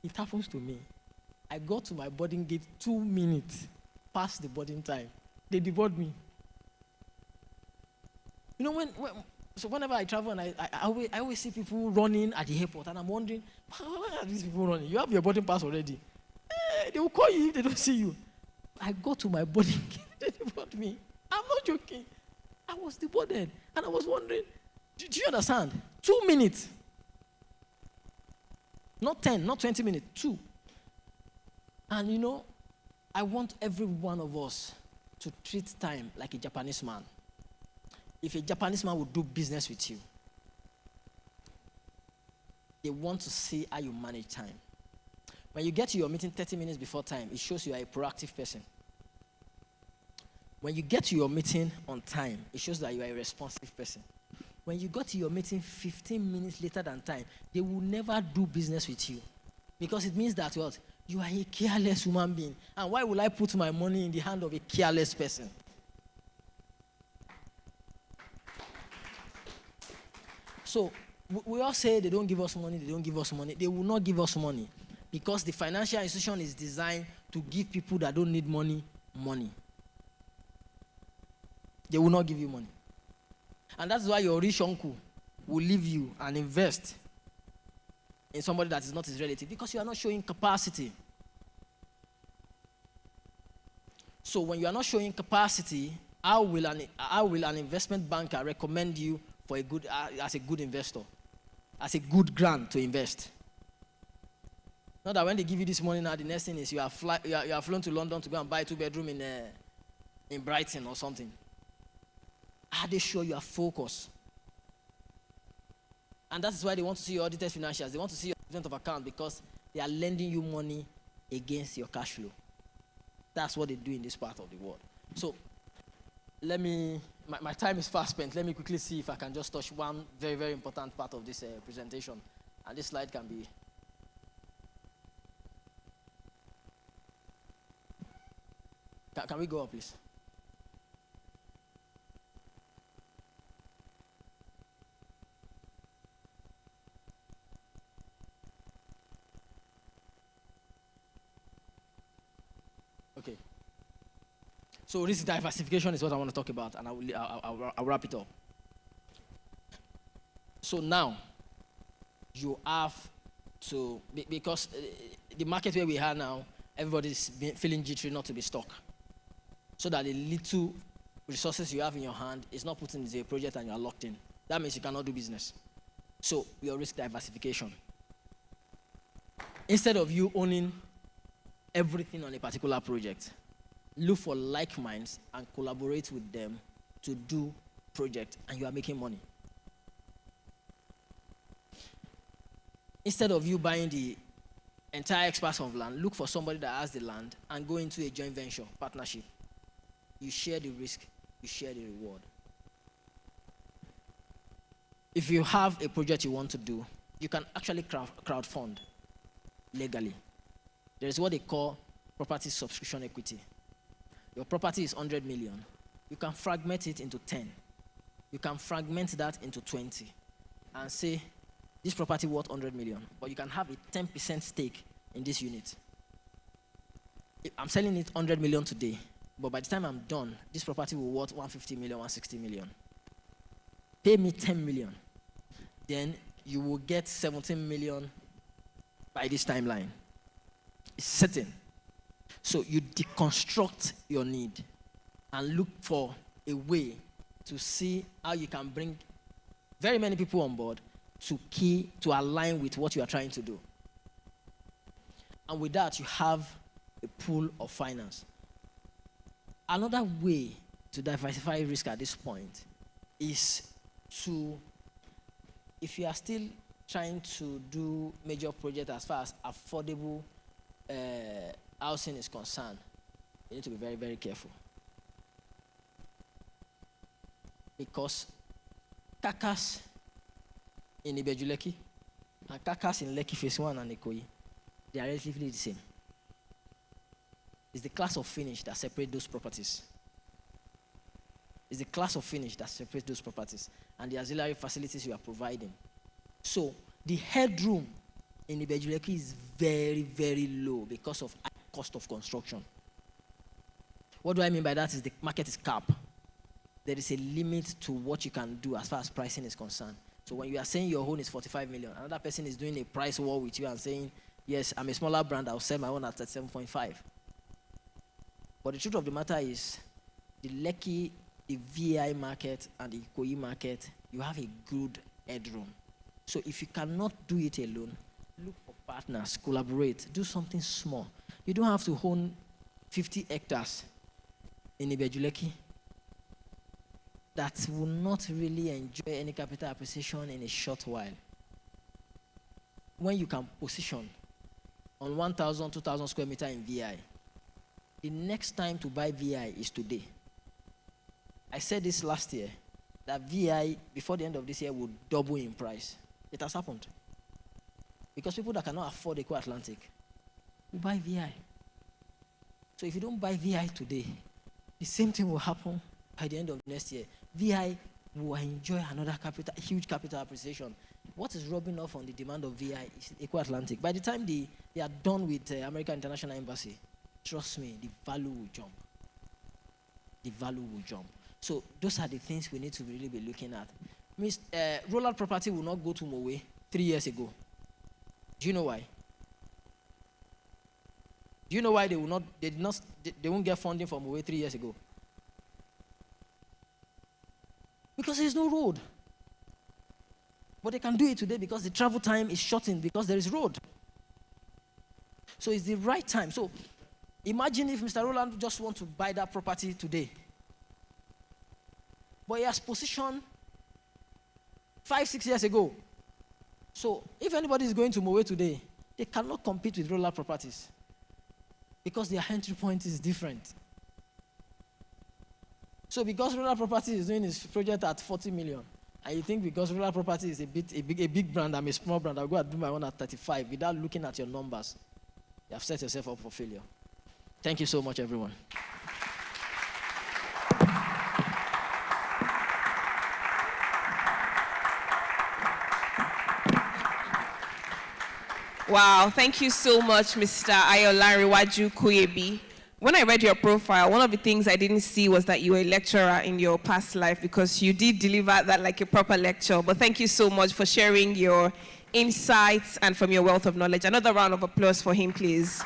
It happens to me. I got to my boarding gate 2 minutes past the boarding time. They deboard me. You know, so whenever I travel and I always see people running at the airport, and I'm wondering, why are these people running? You have your boarding pass already. They will call you if they don't see you. I got to my boarding gate, they deboard me. I'm not joking. I was deboarded, and I was wondering, do you understand? 2 minutes. Not 10, not 20 minutes, 2. And you know, I want every one of us to treat time like a Japanese man. If a Japanese man would do business with you, they want to see how you manage time. When you get to your meeting 30 minutes before time, it shows you are a proactive person. When you get to your meeting on time, it shows that you are a responsive person. When you go to your meeting 15 minutes later than time, they will never do business with you. Because it means that what? You are a careless human being. And why will I put my money in the hand of a careless person? So, we all say they don't give us money, they don't give us money. They will not give us money. Because the financial institution is designed to give people that don't need money, money. They will not give you money. And that's why your rich uncle will leave you and invest in somebody that is not his relative, because you are not showing capacity. So when you are not showing capacity, how will an investment banker recommend you for as a good investor, as a good grant to invest? Not that when they give you this money now, the next thing is you are flown to London to go and buy a 2-bedroom in Brighton or something. Are they sure you are focused? And that's why they want to see your audited financials. They want to see your statement of account, because they are lending you money against your cash flow. That's what they do in this part of the world. So my time is fast spent. Let me quickly see if I can just touch one very, very important part of this presentation. And this slide can be... Can we go up, please? Okay. So risk diversification is what I want to talk about, and I'll wrap it up. So now, you have to, because the market where we are now, everybody's feeling jittery not to be stuck. So that the little resources you have in your hand is not put into a project and you are locked in. That means you cannot do business. So your risk diversification. Instead of you owning everything on a particular project, look for like minds and collaborate with them to do project, and you are making money. Instead of you buying the entire expanse of land, look for somebody that has the land and go into a joint venture partnership. You share the risk, you share the reward. If you have a project you want to do, you can actually crowdfund legally. There is what they call property subscription equity. Your property is 100 million. You can fragment it into 10. You can fragment that into 20 and say, this property worth 100 million, but you can have a 10% stake in this unit. I'm selling it 100 million today, but by the time I'm done, this property will worth 150 million, 160 million. Pay me 10 million. Then you will get 17 million by this timeline. It's certain. So you deconstruct your need and look for a way to see how you can bring very many people on board to align with what you are trying to do. And with that, you have a pool of finance. Another way to diversify risk at this point is to, if you are still trying to do major projects as far as affordable housing is concerned, you need to be very, very careful. Because Kakas in Ibejuleki and Kakas in Lekki Phase 1 and Ikoyi, they are relatively the same. It's the class of finish that separates those properties. It's the class of finish that separates those properties and the auxiliary facilities you are providing. So the headroom in Ibejuleki is very, very low because of high cost of construction. What do I mean by that is the market is capped. There is a limit to what you can do as far as pricing is concerned. So when you are saying your own is 45 million, another person is doing a price war with you and saying, yes, I'm a smaller brand, I'll sell my own at 37.5. But the truth of the matter is, the Lekki, the VI market, and the Ikoyi market, you have a good headroom. So if you cannot do it alone, look for partners, collaborate, do something small. You don't have to own 50 hectares in Ibejuleki that will not really enjoy any capital appreciation in a short while. When you can position on 1,000, 2,000 square meters in VI, the next time to buy VI is today. I said this last year, that VI, before the end of this year, will double in price. It has happened. Because people that cannot afford Eco Atlantic will buy VI. So if you don't buy VI today, the same thing will happen by the end of next year. VI will enjoy another huge capital appreciation. What is rubbing off on the demand of VI is Eco Atlantic. By the time they are done with the American International Embassy, trust me, the value will jump. The value will jump. So those are the things we need to really be looking at. Rollout property will not go to Mowe 3 years ago. Do you know why? Do you know why they won't get funding from Mowe 3 years ago? Because there's no road. But they can do it today because the travel time is shortened because there is road. So it's the right time. So imagine if Mr. Roland just wants to buy that property today. But he has positioned 5-6 years ago. So if anybody is going to Mowe today, they cannot compete with roller properties. because their entry point is different. So because Rural Property is doing his project at 40 million, and you think because Rural Property is a big brand, I'm a small brand, I'll go and do my own at 35 without looking at your numbers, you have set yourself up for failure. Thank you so much, everyone. Wow, thank you so much, Mr. Ayolariwaju Kuyebi. When I read your profile, one of the things I didn't see was that you were a lecturer in your past life, because you did deliver that like a proper lecture. But thank you so much for sharing your insights and from your wealth of knowledge. Another round of applause for him, please.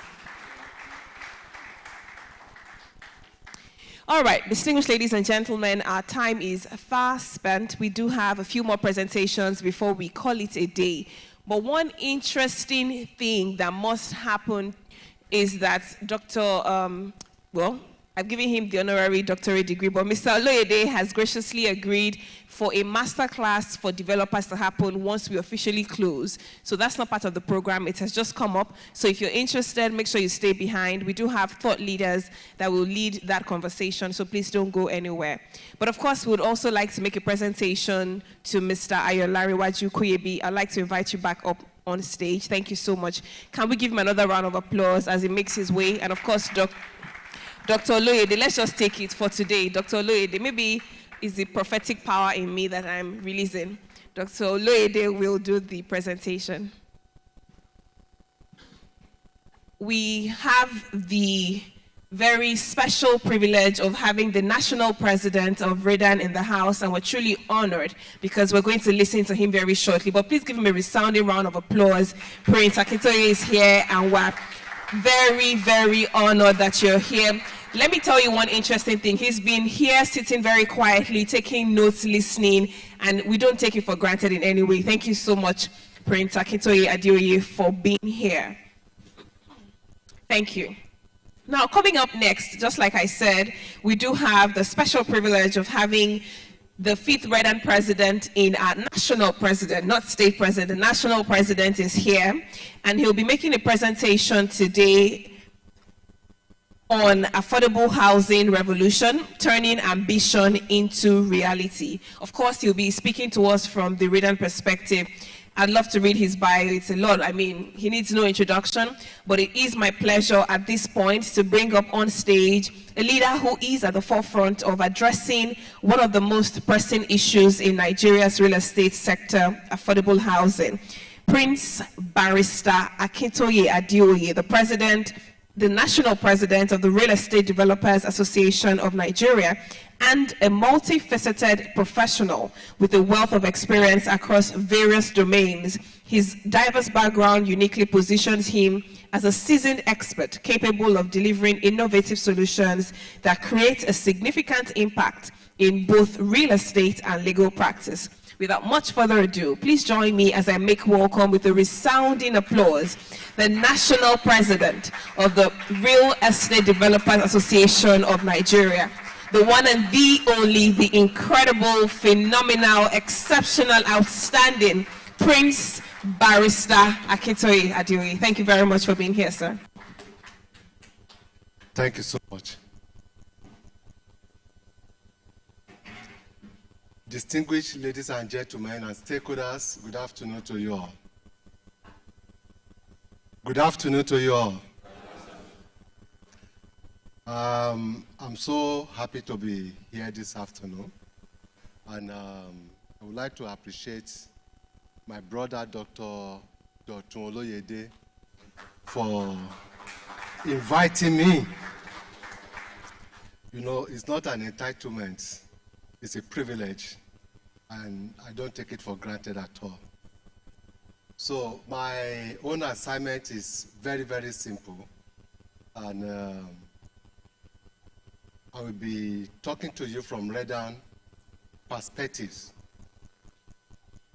All right, distinguished ladies and gentlemen, our time is fast spent. We do have a few more presentations before we call it a day. But one interesting thing that must happen is that well, I've given him the honorary doctorate degree, but Mr. Oloyede has graciously agreed for a masterclass for developers to happen once we officially close. So that's not part of the program. It has just come up. So if you're interested, make sure you stay behind. We do have thought leaders that will lead that conversation, so please don't go anywhere. But of course, we would also like to make a presentation to Mr. Ayolariwaju Kuyebi. I'd like to invite you back up on stage. Thank you so much. Can we give him another round of applause as he makes his way? And of course, Dr. Oloyede, let's just take it for today. Dr. Oloyede, maybe it's the prophetic power in me that I'm releasing. Dr. Oloyede will do the presentation. We have the very special privilege of having the national president of RIDAN in the house, and we're truly honored because we're going to listen to him very shortly. But please give him a resounding round of applause. Prince Akintoye is here, and we're very, very honored that you're here. Let me tell you one interesting thing. He's been here sitting very quietly, taking notes, listening, and we don't take it for granted in any way. Thank you so much, Prince Akintoye Adeoye, for being here. Thank you. Now, coming up next, just like I said, we do have the special privilege of having the fifth RIDAN president in our national president, not state president. The national president is here, and he'll be making a presentation today on affordable housing revolution, turning ambition into reality. Of course, he'll be speaking to us from the RIDAN perspective. I'd love to read his bio. It's a lot. I mean, he needs no introduction, but it is my pleasure at this point to bring up on stage a leader who is at the forefront of addressing one of the most pressing issues in Nigeria's real estate sector, affordable housing. Prince Barrister Akintoye Adeoye, the national president of the Real Estate Developers Association of Nigeria, and a multifaceted professional with a wealth of experience across various domains. His diverse background uniquely positions him as a seasoned expert capable of delivering innovative solutions that create a significant impact in both real estate and legal practice. Without much further ado, please join me as I make welcome with a resounding applause the national president of the Real Estate Developers Association of Nigeria, the one and the only, the incredible, phenomenal, exceptional, outstanding Prince Barrister Akintoye Adeoye. Thank you very much for being here, sir. Thank you so much. Distinguished ladies and gentlemen and stakeholders, good afternoon to you all. Good afternoon to you all. I'm so happy to be here this afternoon, and I would like to appreciate my brother, Dr. Oloyede, for inviting me. You know, it's not an entitlement, it's a privilege, and I don't take it for granted at all. So my own assignment is very, very simple, and I will be talking to you from RIDAN perspectives.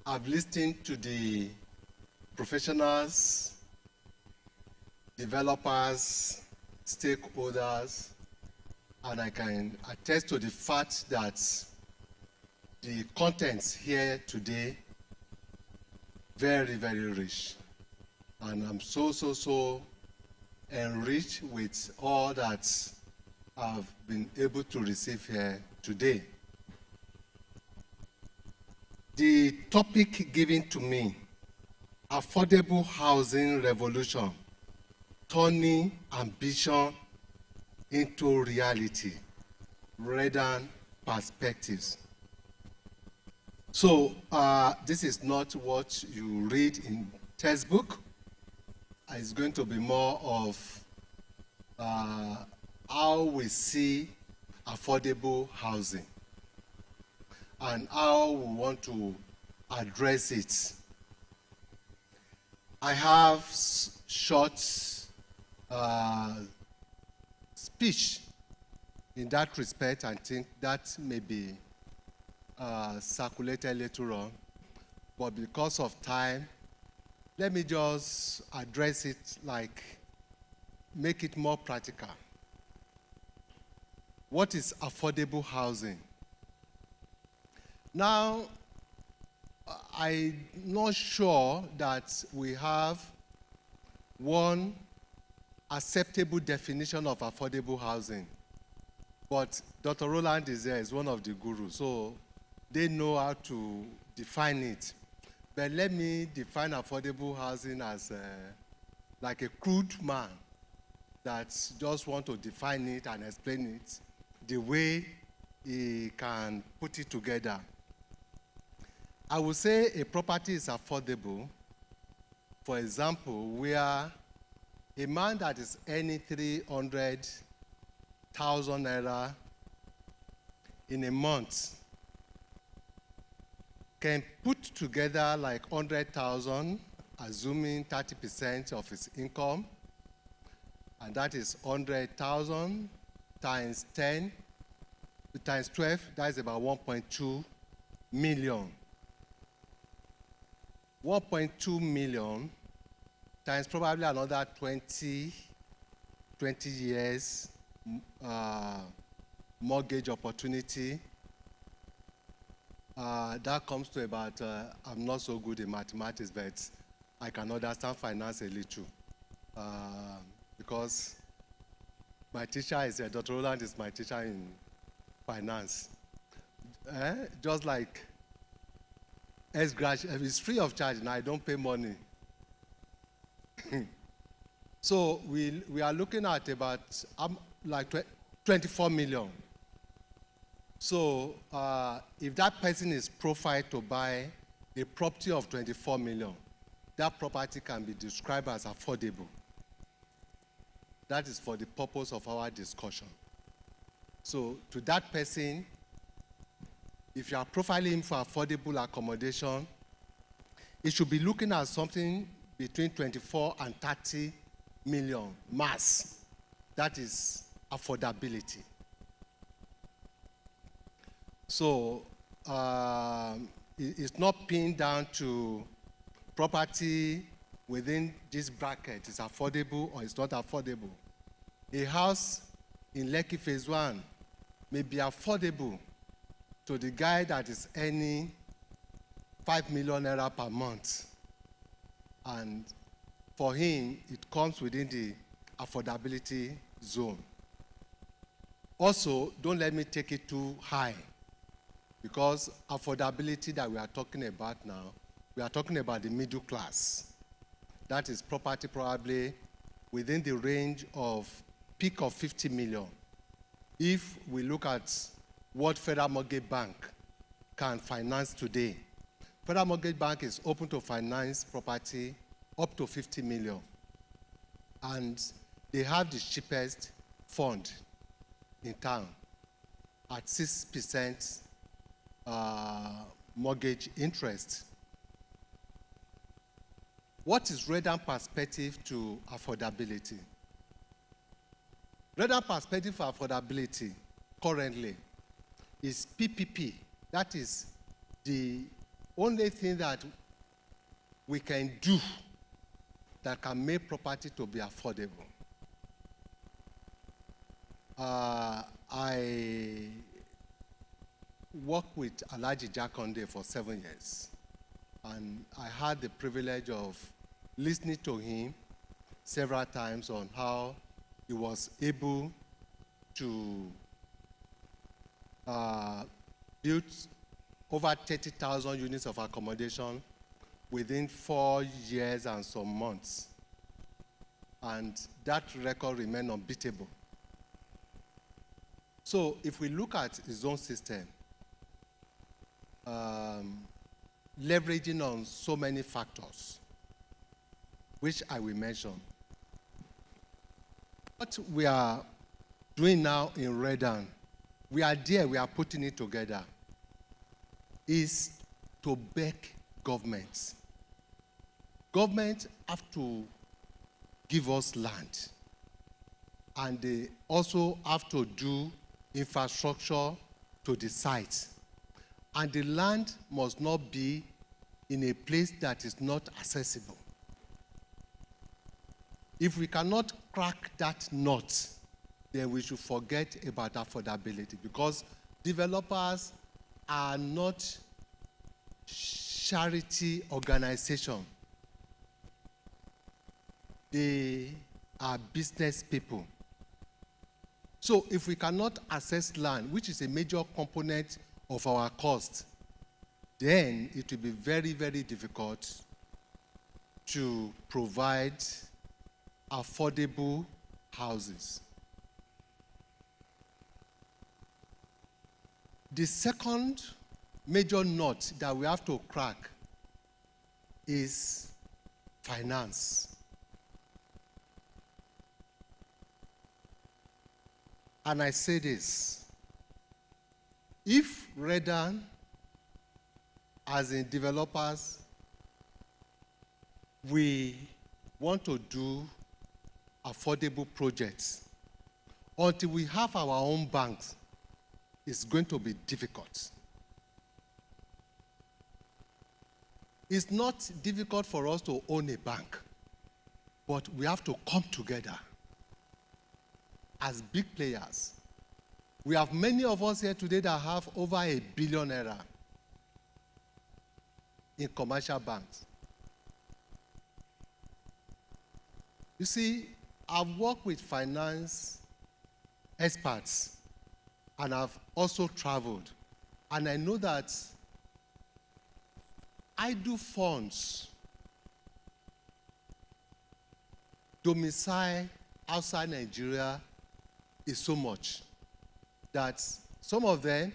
I've listened to the professionals, developers, stakeholders, and I can attest to the fact that the contents here today very, very rich. And I'm so enriched with all that I've been able to receive here today. The topic given to me, affordable housing revolution, turning ambition into reality, rather than perspectives. So this is not what you read in textbook. It's going to be more of how we see affordable housing and how we want to address it. I have short speech in that respect. I think that may be circulated later on, but because of time, let me just address it, like make it more practical. What is affordable housing? Now, I'm not sure that we have one acceptable definition of affordable housing, but Dr. Roland is there, is one of the gurus, so they know how to define it. But let me define affordable housing as like a crude man that just want to define it and explain it the way he can put it together. I would say a property is affordable, for example, where a man that is earning 300,000 naira in a month can put together like 100,000, assuming 30% of his income, and that is 100,000 times 10 times 12, that is about 1.2 million. 1.2 million times probably another 20 years mortgage opportunity. That comes to about, I'm not so good in mathematics, but I can understand finance a little. Because my teacher is, Dr. Roland is my teacher in finance. Just like S-graduate, it's free of charge, and I don't pay money. So we are looking at about like 24 million. So if that person is profiled to buy a property of 24 million, that property can be described as affordable. That is for the purpose of our discussion. So to that person, if you are profiling him for affordable accommodation, he should be looking at something between 24 and 30 million mass. That is affordability. So it's not pinned down to property within this bracket. It's affordable or it's not affordable. A house in Lekki Phase 1 may be affordable to the guy that is earning 5 million naira per month. And for him, it comes within the affordability zone. Also, don't let me take it too high, because affordability that we are talking about now, we are talking about the middle class. That is property probably within the range of peak of 50 million. If we look at what Federal Mortgage Bank can finance today, Federal Mortgage Bank is open to finance property up to 50 million. And they have the cheapest fund in town at 6% mortgage interest. What is Redam perspective to affordability? Redam perspective for affordability currently is PPP. That is the only thing that we can do that can make property to be affordable. I worked with Alhaji Jakonde for 7 years, and I had the privilege of listening to him several times on how he was able to build over 30,000 units of accommodation within 4 years and some months. And that record remained unbeatable. So if we look at his own system, leveraging on so many factors, which I will mention. What we are doing now in Redan, we are there, we are putting it together, is to beg governments. Governments have to give us land, and they also have to do infrastructure to the site. And the land must not be in a place that is not accessible. If we cannot crack that nut, then we should forget about affordability, because developers are not charity organizations. They are business people. So if we cannot access land, which is a major component of our cost, then it will be very, very difficult to provide affordable houses. The second major nut that we have to crack is finance. And I say this, if Redan, as in developers, we want to do affordable projects, until we have our own banks, it's going to be difficult. It's not difficult for us to own a bank, but we have to come together as big players. We have many of us here today that have over $1 billion in commercial banks. You see, I've worked with finance experts, and I've also traveled. And I know that idle funds domicile outside Nigeria is so much that some of them,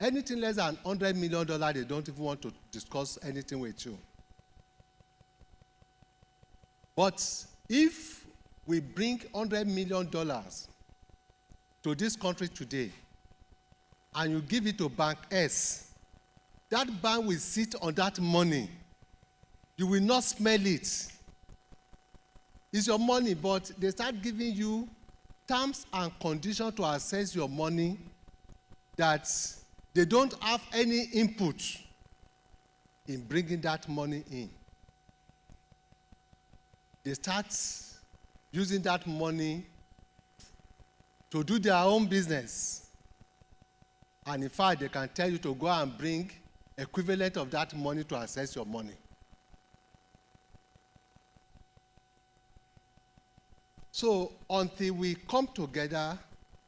anything less than $100 million, they don't even want to discuss anything with you. But if we bring $100 million to this country today, and you give it to Bank S, that bank will sit on that money. You will not smell it. It's your money, but they start giving you terms and conditions to access your money that they don't have any input in bringing that money in. They start using that money to do their own business. And in fact, they can tell you to go and bring equivalent of that money to access your money. So until we come together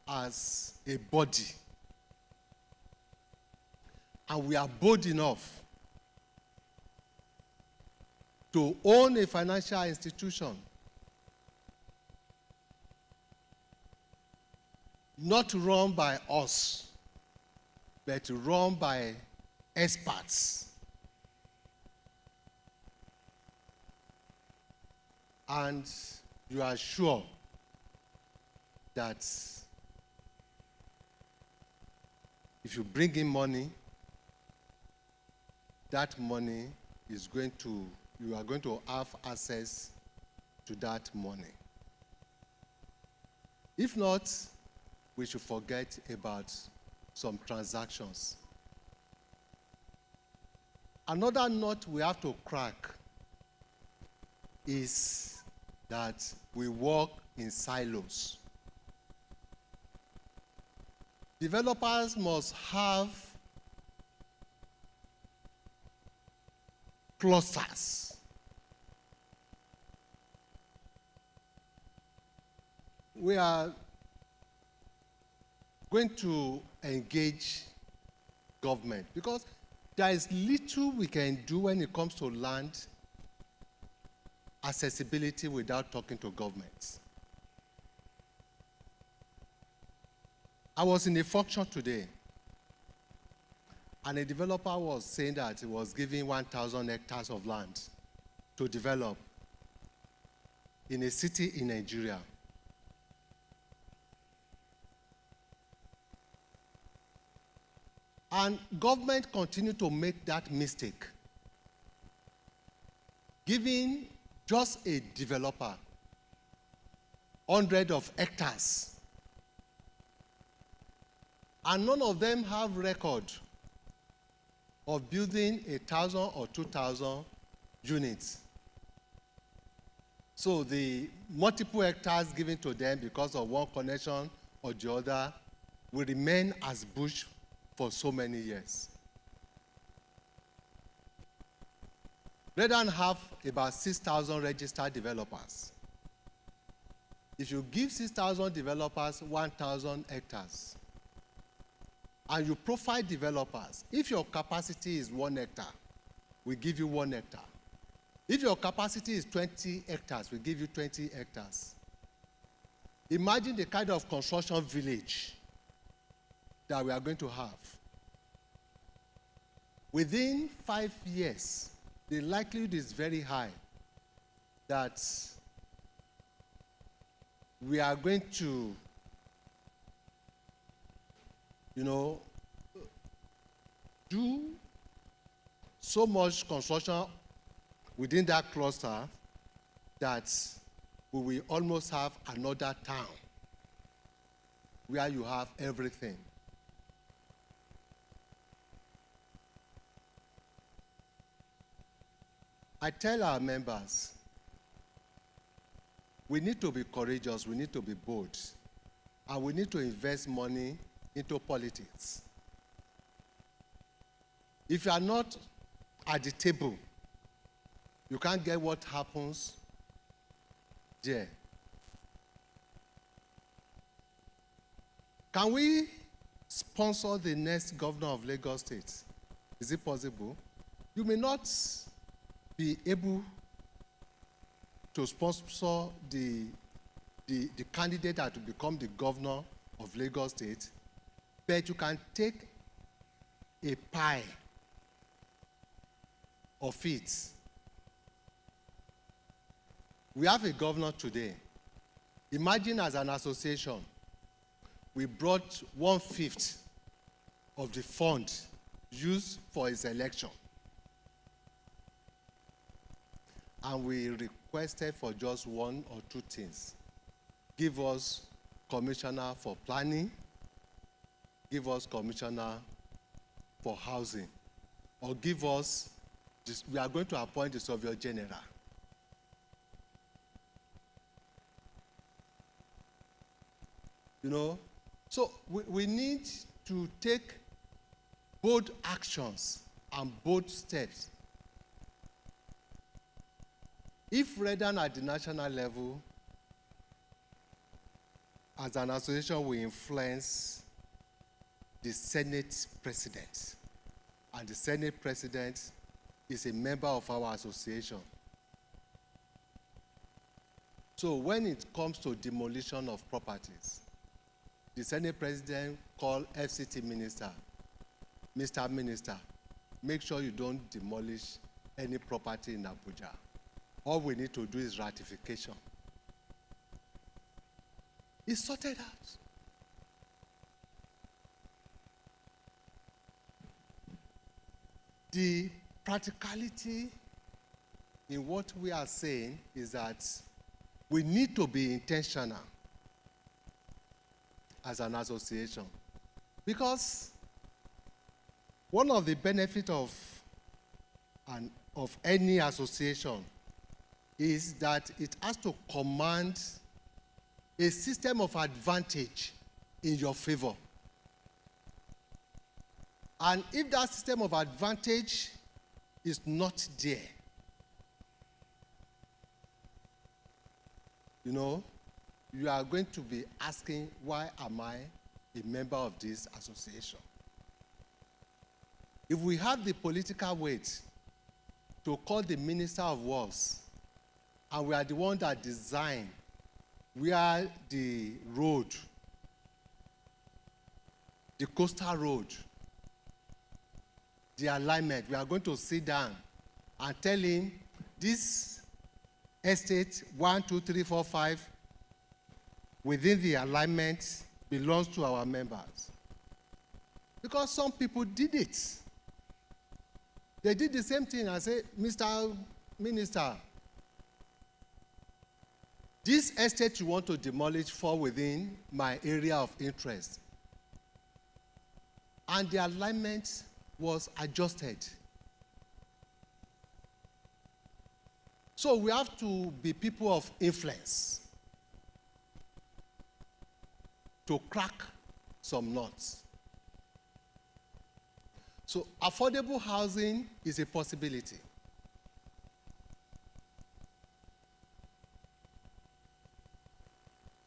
as a body, and we are bold enough to own a financial institution, not run by us, but run by experts, and you are sure that if you bring in money, that money is going to, you are going to have access to that money. If not, we should forget about some transactions. Another nut we have to crack is that we work in silos. Developers must have clusters. we are going to engage government because there is little we can do when it comes to land accessibility without talking to governments. I was in a function today, and a developer was saying that he was giving 1,000 hectares of land to develop in a city in Nigeria. And government continue to make that mistake, giving just a developer hundreds of hectares, and none of them have record of building 1,000 or 2,000 units. So the multiple hectares given to them because of one connection or the other will remain as bush for so many years. Rather than have about 6,000 registered developers, if you give 6,000 developers 1,000 hectares, and you profile developers, if your capacity is 1 hectare, we give you 1 hectare. If your capacity is 20 hectares, we give you 20 hectares. Imagine the kind of construction village that we are going to have. Within 5 years, the likelihood is very high that we are going to, do so much construction within that cluster that we will almost have another town where you have everything. I tell our members, we need to be courageous, we need to be bold, and we need to invest money into politics. If you are not at the table, you can't get what happens there. Can we sponsor the next governor of Lagos State? Is it possible? You may not be able to sponsor the candidate that will become the governor of Lagos State, but you can take a pie of it. We have a governor today. Imagine as an association, we brought 1/5 of the fund used for his election. And we requested for just 1 or 2 things. Give us commissioner for planning, give us commissioner for housing, or give us, we are going to appoint the Surveyor General. So we need to take bold actions and bold steps. If rather than at the national level, as an association, we influence the Senate President, and the Senate President is a member of our association. So when it comes to demolition of properties, the Senate President called FCT Minister, Mr. Minister, make sure you don't demolish any property in Abuja. All we need to do is ratification. It's sorted out. The practicality in what we are saying is that we need to be intentional as an association. Because one of the benefits of any association is that it has to command a system of advantage in your favor. And if that system of advantage is not there, you are going to be asking, why am I a member of this association? If we have the political weight to call the Minister of Works, and we are the one that design where the road, the coastal road, the alignment, we are going to sit down and tell him this estate 1, 2, 3, 4, 5 within the alignment belongs to our members. Because some people did it. They did the same thing and say, Mr. Minister, this estate you want to demolish fall within my area of interest. And the alignment was adjusted. So we have to be people of influence to crack some nuts. So affordable housing is a possibility.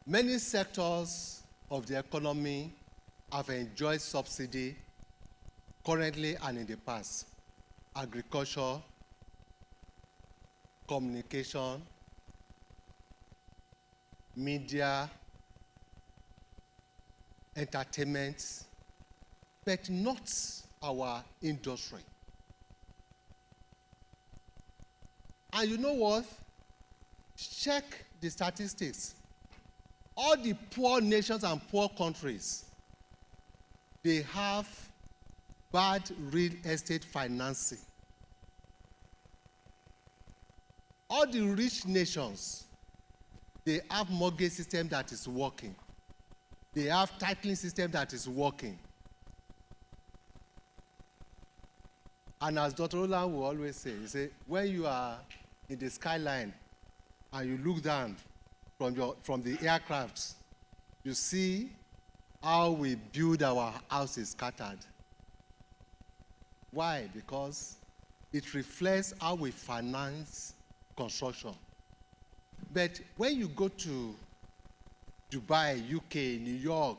Many sectors of the economy have enjoyed subsidy currently and in the past. Agriculture, communication, media, entertainment, but not our industry. And you know what? Check the statistics. All the poor nations and poor countries, they have bad real estate financing. All the rich nations, they have mortgage system that is working. They have titling system that is working. And as Dr. Roland will always say, he say, when you are in the skyline and you look down from the aircrafts, you see how we build our houses scattered. Why? Because it reflects how we finance construction. But when you go to Dubai, UK, New York,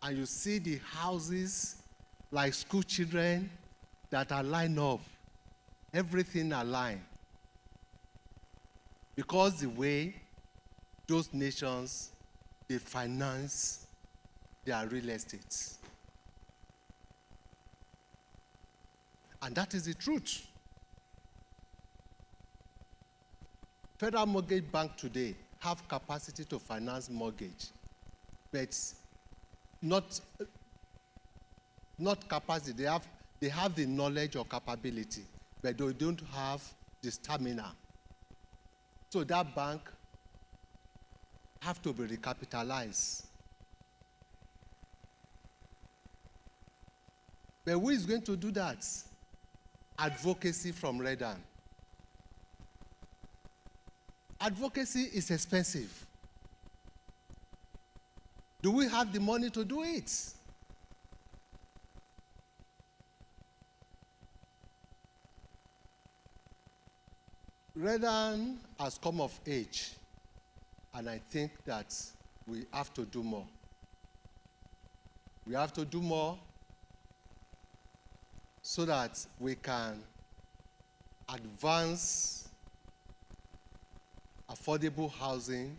and you see the houses like school children that are lined up, everything aligned. Because the way those nations, they finance their real estate. And that is the truth. Federal Mortgage Bank today have capacity to finance mortgage, but not capacity. They have the knowledge or capability, but they don't have the stamina. So that bank have to be recapitalized. But who is going to do that? Advocacy from Redan. Advocacy is expensive. Do we have the money to do it? Redan has come of age, and I think that we have to do more. We have to do more so that we can advance affordable housing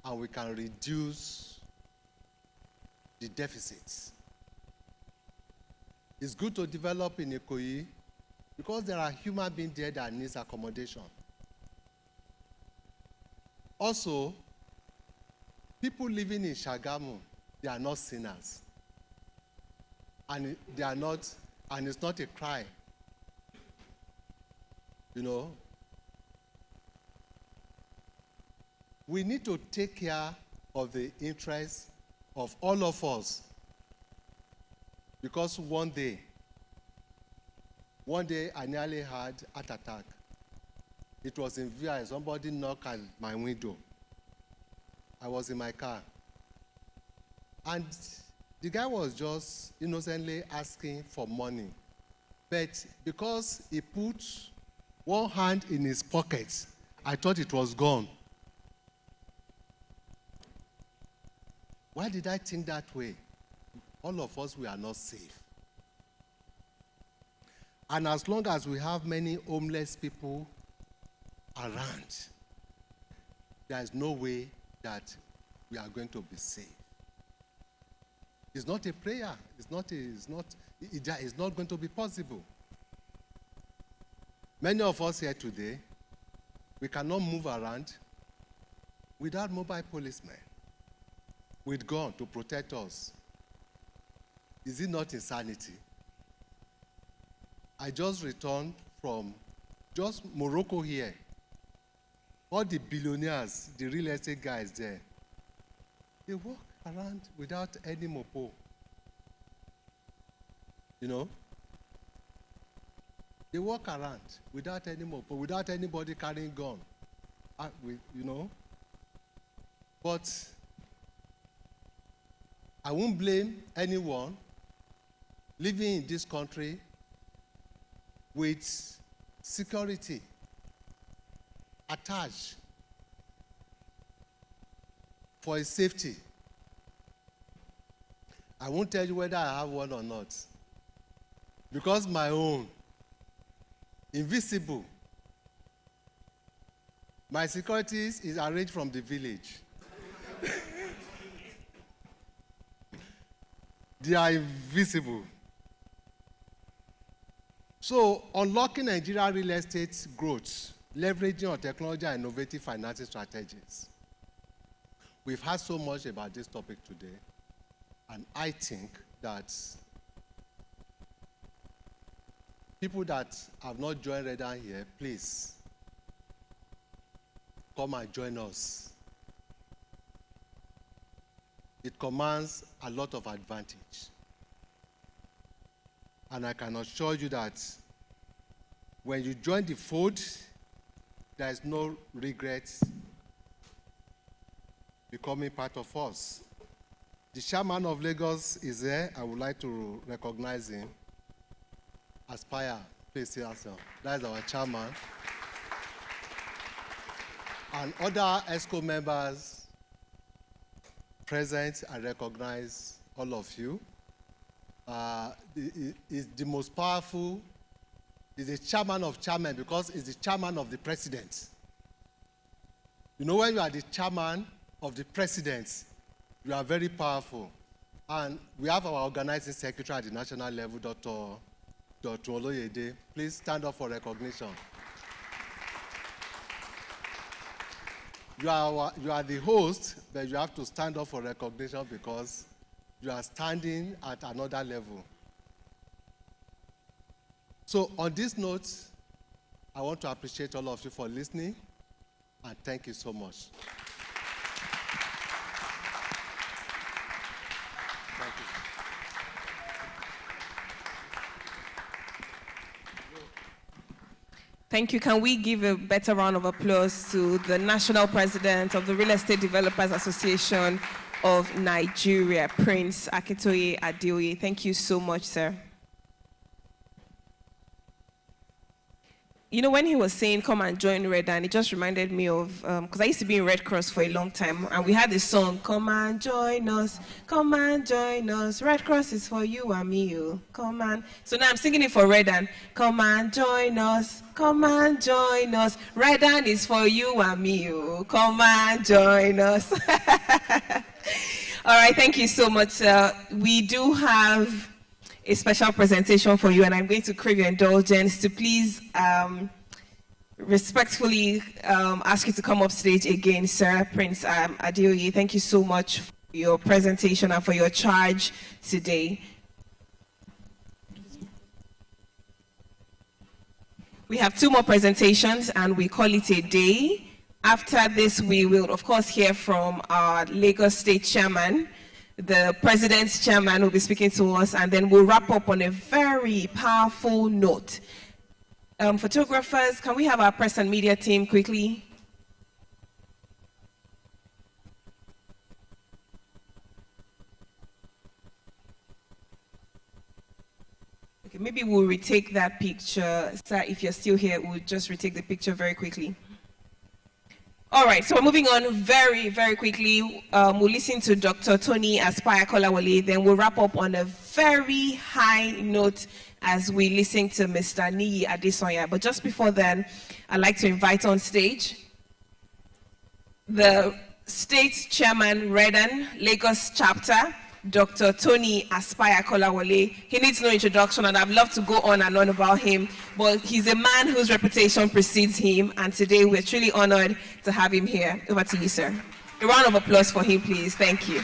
and we can reduce the deficits. It's good to develop in Ikoyi because there are human beings there that needs accommodation. Also, people living in Shagamu, they are not sinners. And they are not, and it's not a crime. You know, we need to take care of the interests of all of us. Because one day I nearly had a heart attack. It was in VI. Somebody knocked at my window. I was in my car. And the guy was just innocently asking for money. But because he put one hand in his pocket, I thought it was gone. Why did I think that way? All of us, we are not safe. And as long as we have many homeless people around, there is no way that we are going to be safe. It's not a prayer. It's not going to be possible. Many of us here today, we cannot move around without mobile policemen, with gun to protect us. Is it not insanity? I just returned from just Morocco here. All the billionaires, the real estate guys there, they walk around without any mopo. You know? They walk around without any mopo, without anybody carrying gun. You know? But I won't blame anyone living in this country with security attached for his safety. I won't tell you whether I have one or not, because my own, invisible. My security is arranged from the village. They are invisible. So, unlocking Nigeria real estate growth, leveraging on technology and innovative financing strategies. We've heard so much about this topic today, and I think that people that have not joined Redan here, please come and join us. It commands a lot of advantage. And I can assure you that when you join the fold, there is no regret becoming part of us. The chairman of Lagos is there. I would like to recognize him. Aspire, please say yourself. That is our chairman. And other ESCO members present, I recognize all of you. Is the most powerful, is the chairman of chairmen because he's the chairman of the president. You know, when you are the chairman of the president, you are very powerful. And we have our organizing secretary at the national level, Dr. Oloyede. Please stand up for recognition. You are the host, but you have to stand up for recognition because you are standing at another level. So on this note, I want to appreciate all of you for listening, and thank you so much. Thank you. Thank you. Can we give a better round of applause to the National President of the Real Estate Developers Association of Nigeria, Prince Akintoye Adeoye. Thank you so much, sir. You know, when he was saying, come and join Redan, it just reminded me of, because I used to be in Red Cross for a long time, and we had this song, come and join us, Red Cross is for you and me, you. Come on. So now I'm singing it for Redan, come and join us, Redan is for you and me, you. Come and join us. All right, thank you so much, sir. We do have a special presentation for you, and I'm going to crave your indulgence to please respectfully ask you to come up stage again, sir. Prince Adeoye, thank you so much for your presentation and for your charge today. We have 2 more presentations, and we call it a day. After this, we will, of course, hear from our Lagos State Chairman. The President's Chairman will be speaking to us, and then we'll wrap up on a very powerful note. Photographers, can we have our press and media team quickly? Okay, maybe we'll retake that picture. Sir, if you're still here, we'll just retake the picture very quickly. All right, so we're moving on very, very quickly. We'll listen to Dr. Tony Aspire Kolawole, then we'll wrap up on a very high note as we listen to Mr. Niyi Adesonya. But just before then, I'd like to invite on stage the State Chairman, Redan, Lagos Chapter, Dr. Tony Aspire Kolawole. He needs no introduction, and I'd love to go on and on about him, but he's a man whose reputation precedes him, and today we're truly honored to have him here. Over to you, sir. A round of applause for him, please. Thank you.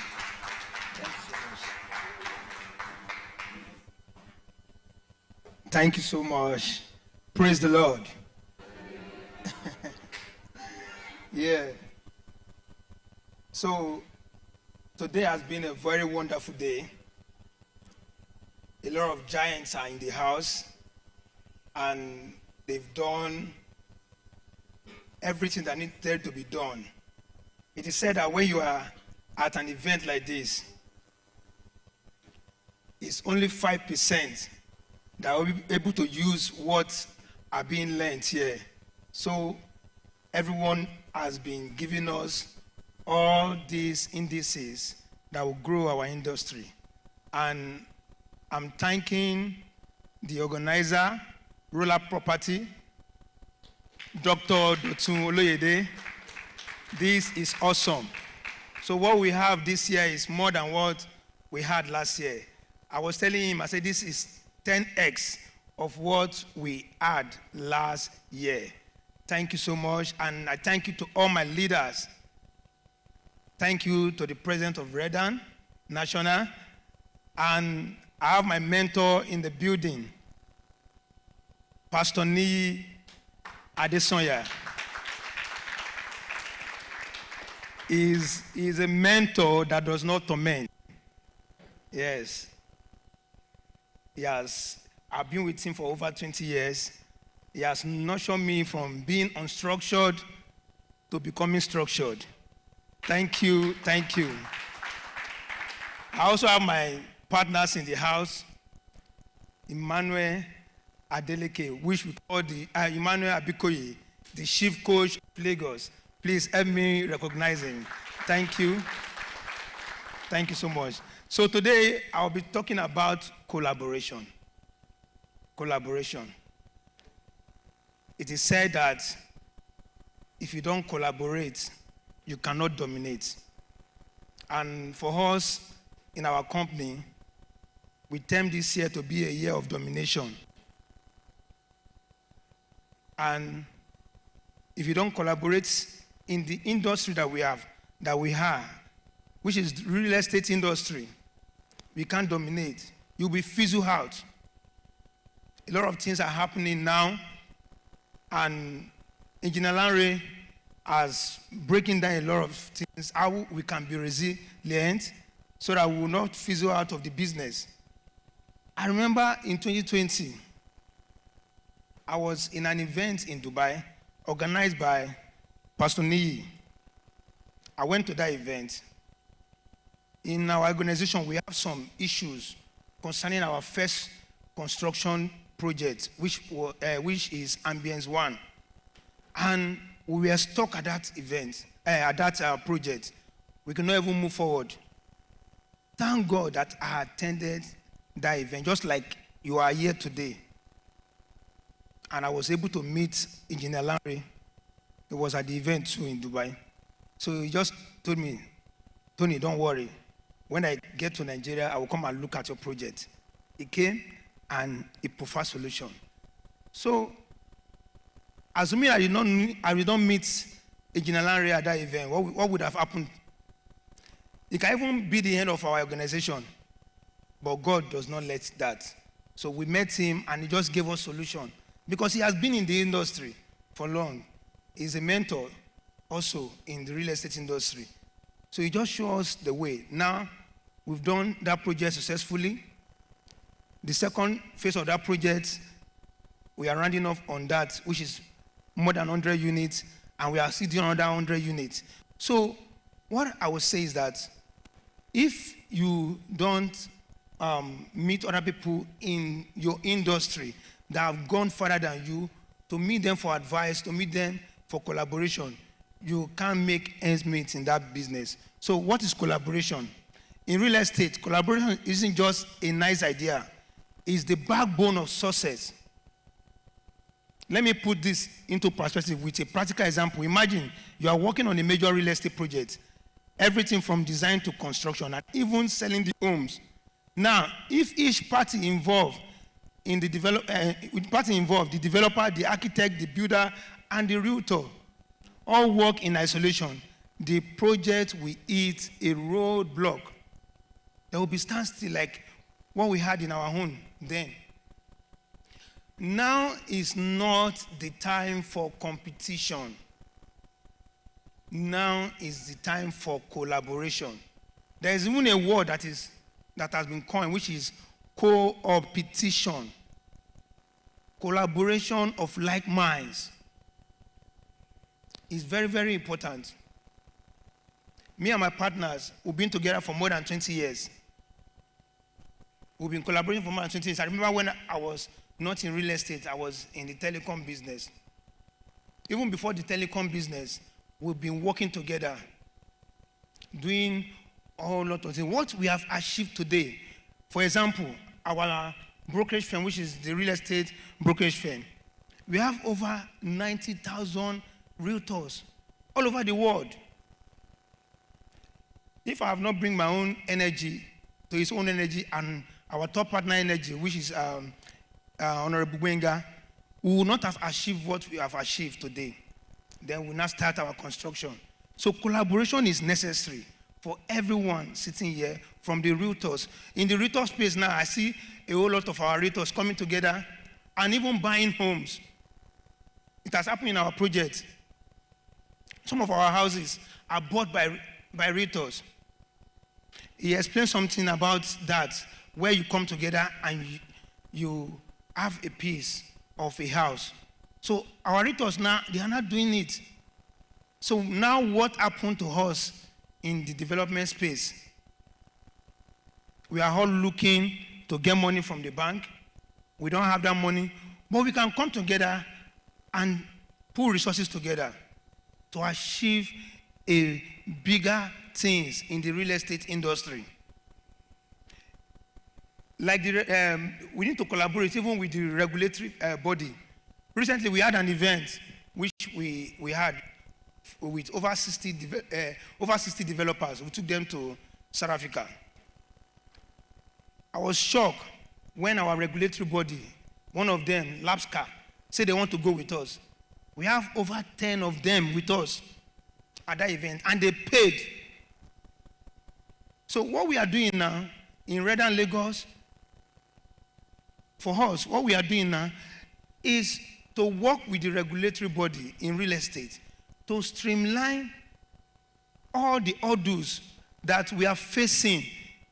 Thank you so much. Praise the Lord. Yeah. So, today has been a very wonderful day. A lot of giants are in the house, and they've done everything that needed to be done. It is said that when you are at an event like this, it's only 5% that will be able to use what are being learned here. So everyone has been giving us all these indices that will grow our industry. And I'm thanking the organizer, Roller Property, Dr. Dotun Oloyede. This is awesome. So what we have this year is more than what we had last year. I was telling him, I said, this is 10x of what we had last year. Thank you so much, and I thank you to all my leaders. Thank you to the president of Redan National, and I have my mentor in the building, Pastor Niyi Adesonya. Is a mentor that does not torment. Yes. I've been with him for over 20 years. He has nurtured me from being unstructured to becoming structured. Thank you, thank you. I also have my partners in the house, Emmanuel Adeleke, which we call the Emmanuel Abikoye, the chief coach of Lagos. Please help me recognize him. Thank you. Thank you so much. So today, I'll be talking about collaboration. Collaboration. It is said that if you don't collaborate, you cannot dominate. And for us, in our company, we term this year to be a year of domination. And if you don't collaborate in the industry that we have, which is the real estate industry, we can't dominate. You'll be fizzled out. A lot of things are happening now, and Engineer Lanre has breaking down a lot of things, how we can be resilient so that we will not fizzle out of the business. I remember in 2020, I was in an event in Dubai organized by Pastor Niyi. I went to that event. In our organization, we have some issues concerning our first construction project, which is Ambience 1. And we were stuck at that event, at that project. We could not even move forward. Thank God that I attended that event, just like you are here today. And I was able to meet Engineer Lanre. He was at the event too in Dubai. So he just told me, Tony, don't worry. When I get to Nigeria, I will come and look at your project. He came and he preferred solution. So, assuming I did not meet Engineer Lanre at that event, what would have happened? It can even be the end of our organization, but God does not let that. So we met him and he just gave us solution because he has been in the industry for long. He's a mentor also in the real estate industry. So he just shows us the way. Now, we've done that project successfully. The second phase of that project, we are rounding off on that, which is more than 100 units, and we are still doing another 100 units. So what I would say is that if you don't meet other people in your industry that have gone further than you, to meet them for advice, to meet them for collaboration, you can't make ends meet in that business. So what is collaboration? In real estate, collaboration isn't just a nice idea. It's the backbone of success. Let me put this into perspective with a practical example. Imagine you are working on a major real estate project, everything from design to construction, and even selling the homes. Now, if each party involved in the the developer, the architect, the builder, and the realtor, all work in isolation, the project will hit a roadblock. There will be standstill like what we had in our home then. Now is not the time for competition. Now is the time for collaboration. There is even a word that has been coined, which is co-opetition. Collaboration of like minds is very, very important. Me and my partners, we've been together for more than 20 years. We've been collaborating for more than 20 years. I remember when I was not in real estate, I was in the telecom business. Even before the telecom business, we've been working together, doing a whole lot of things. What we have achieved today, for example, our brokerage firm, which is the real estate brokerage firm, we have over 90,000 realtors all over the world. If I have not bring my own energy to his own energy and our top partner energy, which is Honorable Gwenga, we will not have achieved what we have achieved today. Then we'll not start our construction. So collaboration is necessary for everyone sitting here, from the realtors. In the realtor space now, I see a whole lot of our realtors coming together and even buying homes. It has happened in our project. Some of our houses are bought by realtors. He explained something about that, where you come together and you have a piece of a house. So our realtors now, they are not doing it. So now what happened to us in the development space? We are all looking to get money from the bank. We don't have that money, but we can come together and put resources together to achieve a bigger things in the real estate industry. Like we need to collaborate even with the regulatory body. Recently, we had an event which we had with over 60 developers. We took them to South Africa. I was shocked when our regulatory body, one of them, LAPSCA, said they want to go with us. We have over 10 of them with us at that event, and they paid. So what we are doing now in Redden Lagos, for us, what we are doing now is to work with the regulatory body in real estate to streamline all the hurdles that we are facing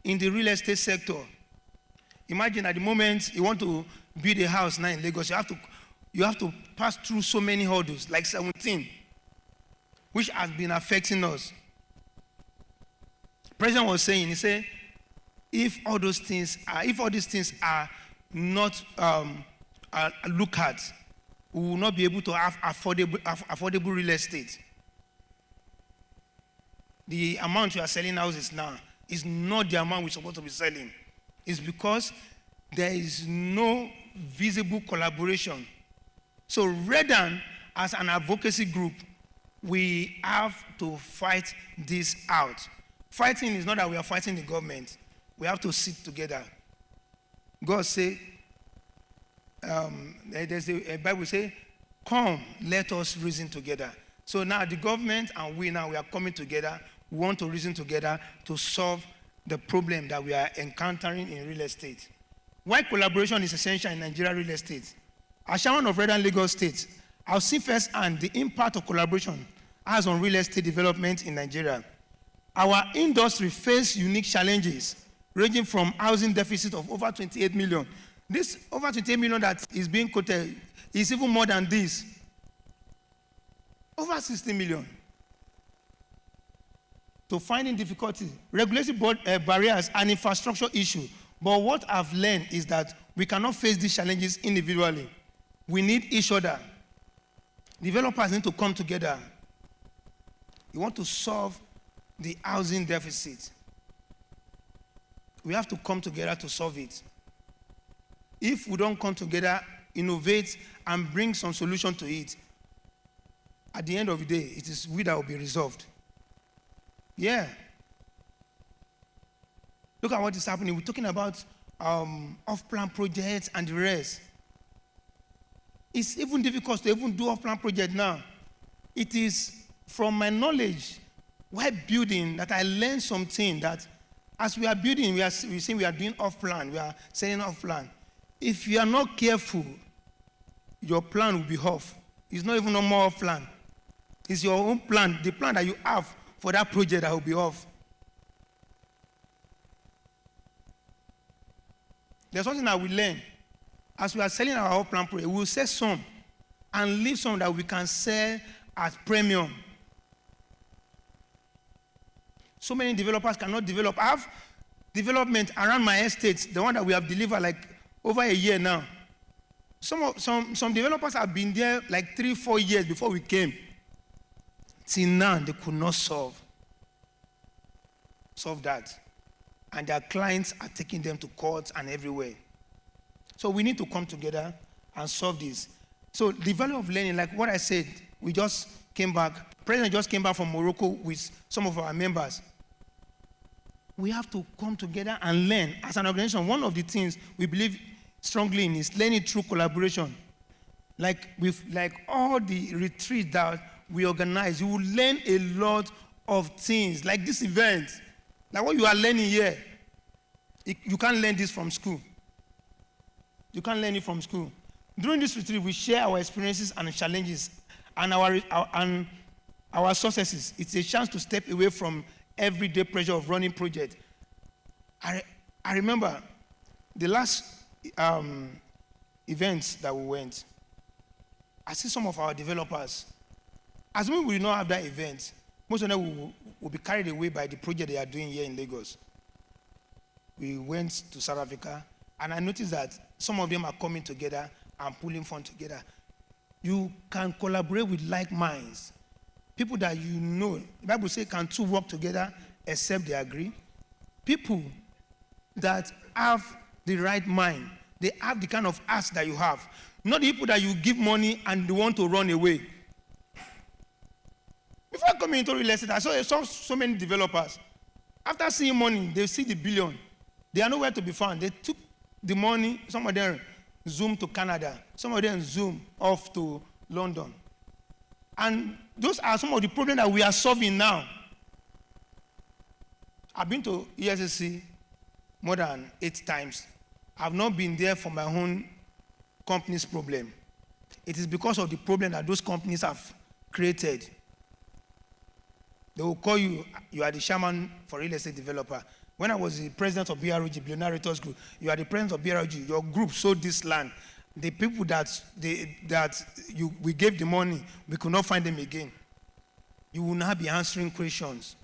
in the real estate sector. Imagine at the moment you want to build a house now in Lagos, you have to pass through so many hurdles, like 17, which has been affecting us. The President was saying, he said, if all these things are not looked at, we will not be able to have affordable real estate. The amount we are selling houses now is not the amount we're supposed to be selling. It's because there is no visible collaboration. So Redden, as an advocacy group, we have to fight this out. Fighting is not that we are fighting the government. We have to sit together. God say, there's a Bible say, come, let us reason together. So now the government and we are coming together. We want to reason together to solve the problem that we are encountering in real estate. Why collaboration is essential in Nigeria real estate? As chairman of Redden Lagos State, I'll see firsthand the impact of collaboration has on real estate development in Nigeria. Our industry faces unique challenges, ranging from housing deficit of over 28 million. This over 28 million that is being quoted is even more than this. Over 60 million. To finding difficulty, regulatory barriers, and infrastructure issue. But what I've learned is that we cannot face these challenges individually. We need each other. Developers need to come together. We want to solve the housing deficit. We have to come together to solve it. If we don't come together, innovate, and bring some solution to it, at the end of the day, it is we that will be resolved. Yeah. Look at what is happening. We're talking about off-plan projects and the rest. It's even difficult to even do off-plan project now. It is from my knowledge while building that I learned something that as we are building, we are doing off-plan, we are selling off-plan. If you are not careful, your plan will be off. It's not even no more off-plan. It's your own plan, the plan that you have for that project that will be off. There's something that we learn. As we are selling our off-plan project, we will sell some and leave some that we can sell at premium. So many developers cannot develop. I have development around my estate, the one that we have delivered like over a year now. Some developers have been there like 3-4 years before we came. Till now, they could not solve that. And their clients are taking them to courts and everywhere. So we need to come together and solve this. So the value of learning, like what I said, we just came back. President just came back from Morocco with some of our members. We have to come together and learn. As an organization, one of the things we believe strongly in is learning through collaboration. Like all the retreats that we organize, you will learn a lot of things. Like this event, like what you are learning here, you can't learn this from school. You can't learn it from school. During this retreat, we share our experiences and challenges and our successes. It's a chance to step away from everyday pressure of running projects. I remember the last events that we went. I see some of our developers. Assuming we do not have that event, most of them will be carried away by the project they are doing here in Lagos. We went to South Africa, and I noticed that some of them are coming together and pulling funds together. You can collaborate with like minds. People that you know. The Bible says, can two work together except they agree? People that have the right mind. They have the kind of ask that you have. Not the people that you give money and they want to run away. Before coming into real estate, I saw so many developers. After seeing money, they see the billion. They are nowhere to be found. They took the money, some of them zoomed to Canada, some of them zoomed off to London. And those are some of the problems that we are solving now. I've been to ESSC more than 8 times. I've not been there for my own company's problem. It is because of the problem that those companies have created. They will call you, you are the chairman for real estate developer. When I was the president of BROG, Billionaire Realtors Group, you are the president of BROG, your group sold this land. The people we gave the money, we could not find them again. You will not be answering questions.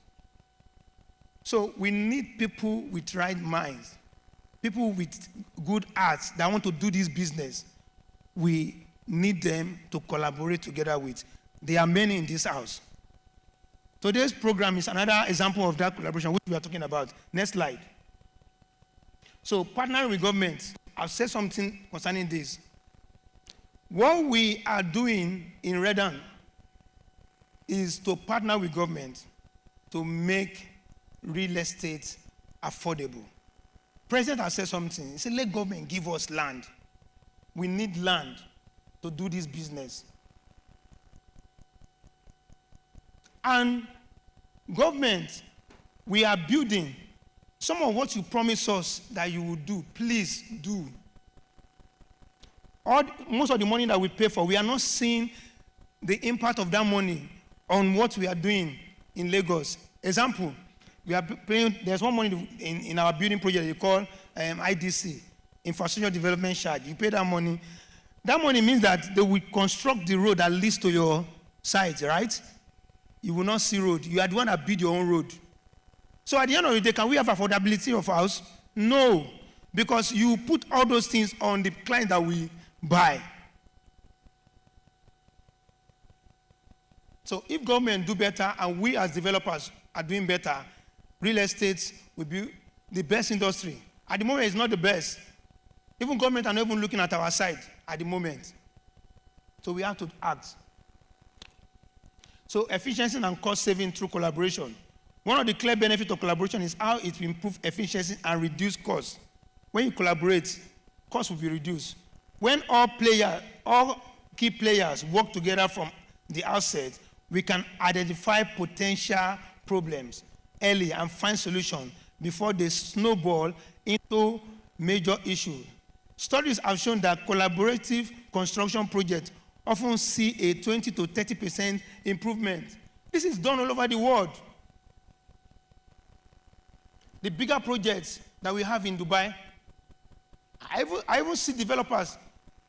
So we need people with right minds, people with good hearts that want to do this business. We need them to collaborate together with. There are many in this house. Today's program is another example of that collaboration, which we are talking about. Next slide. So partnering with government, I've said something concerning this. What we are doing in Redan is to partner with government to make real estate affordable. President has said something. He said, let government give us land. We need land to do this business. And government, we are building. Some of what you promised us that you will do, please do. Most of the money that we pay for, we are not seeing the impact of that money on what we are doing in Lagos. Example, we are paying, there's one money in our building project they call IDC, Infrastructure Development Charge. You pay that money. That money means that they will construct the road that leads to your site, right? You will not see road. You are the one that build your own road. So at the end of the day, can we have affordability of house? No, because you put all those things on the client that we buy. So if government do better and we as developers are doing better, real estate will be the best industry. At the moment, it's not the best. Even government are not even looking at our side at the moment. So we have to act. So efficiency and cost saving through collaboration. One of the clear benefits of collaboration is how it will improve efficiency and reduce costs. When you collaborate, costs will be reduced. When all key players work together from the outset, we can identify potential problems early and find solutions before they snowball into major issues. Studies have shown that collaborative construction projects often see a 20 to 30% improvement. This is done all over the world. The bigger projects that we have in Dubai, I even see developers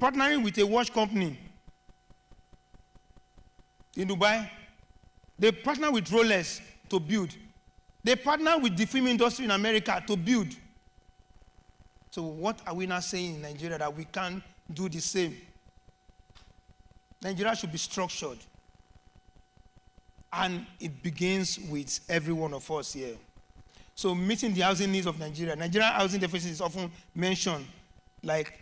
partnering with a watch company in Dubai. They partner with Rolex to build. They partner with the film industry in America to build. So what are we now saying in Nigeria that we can't do the same? Nigeria should be structured. And it begins with every one of us here. So meeting the housing needs of Nigeria. Nigerian housing deficit is often mentioned. Like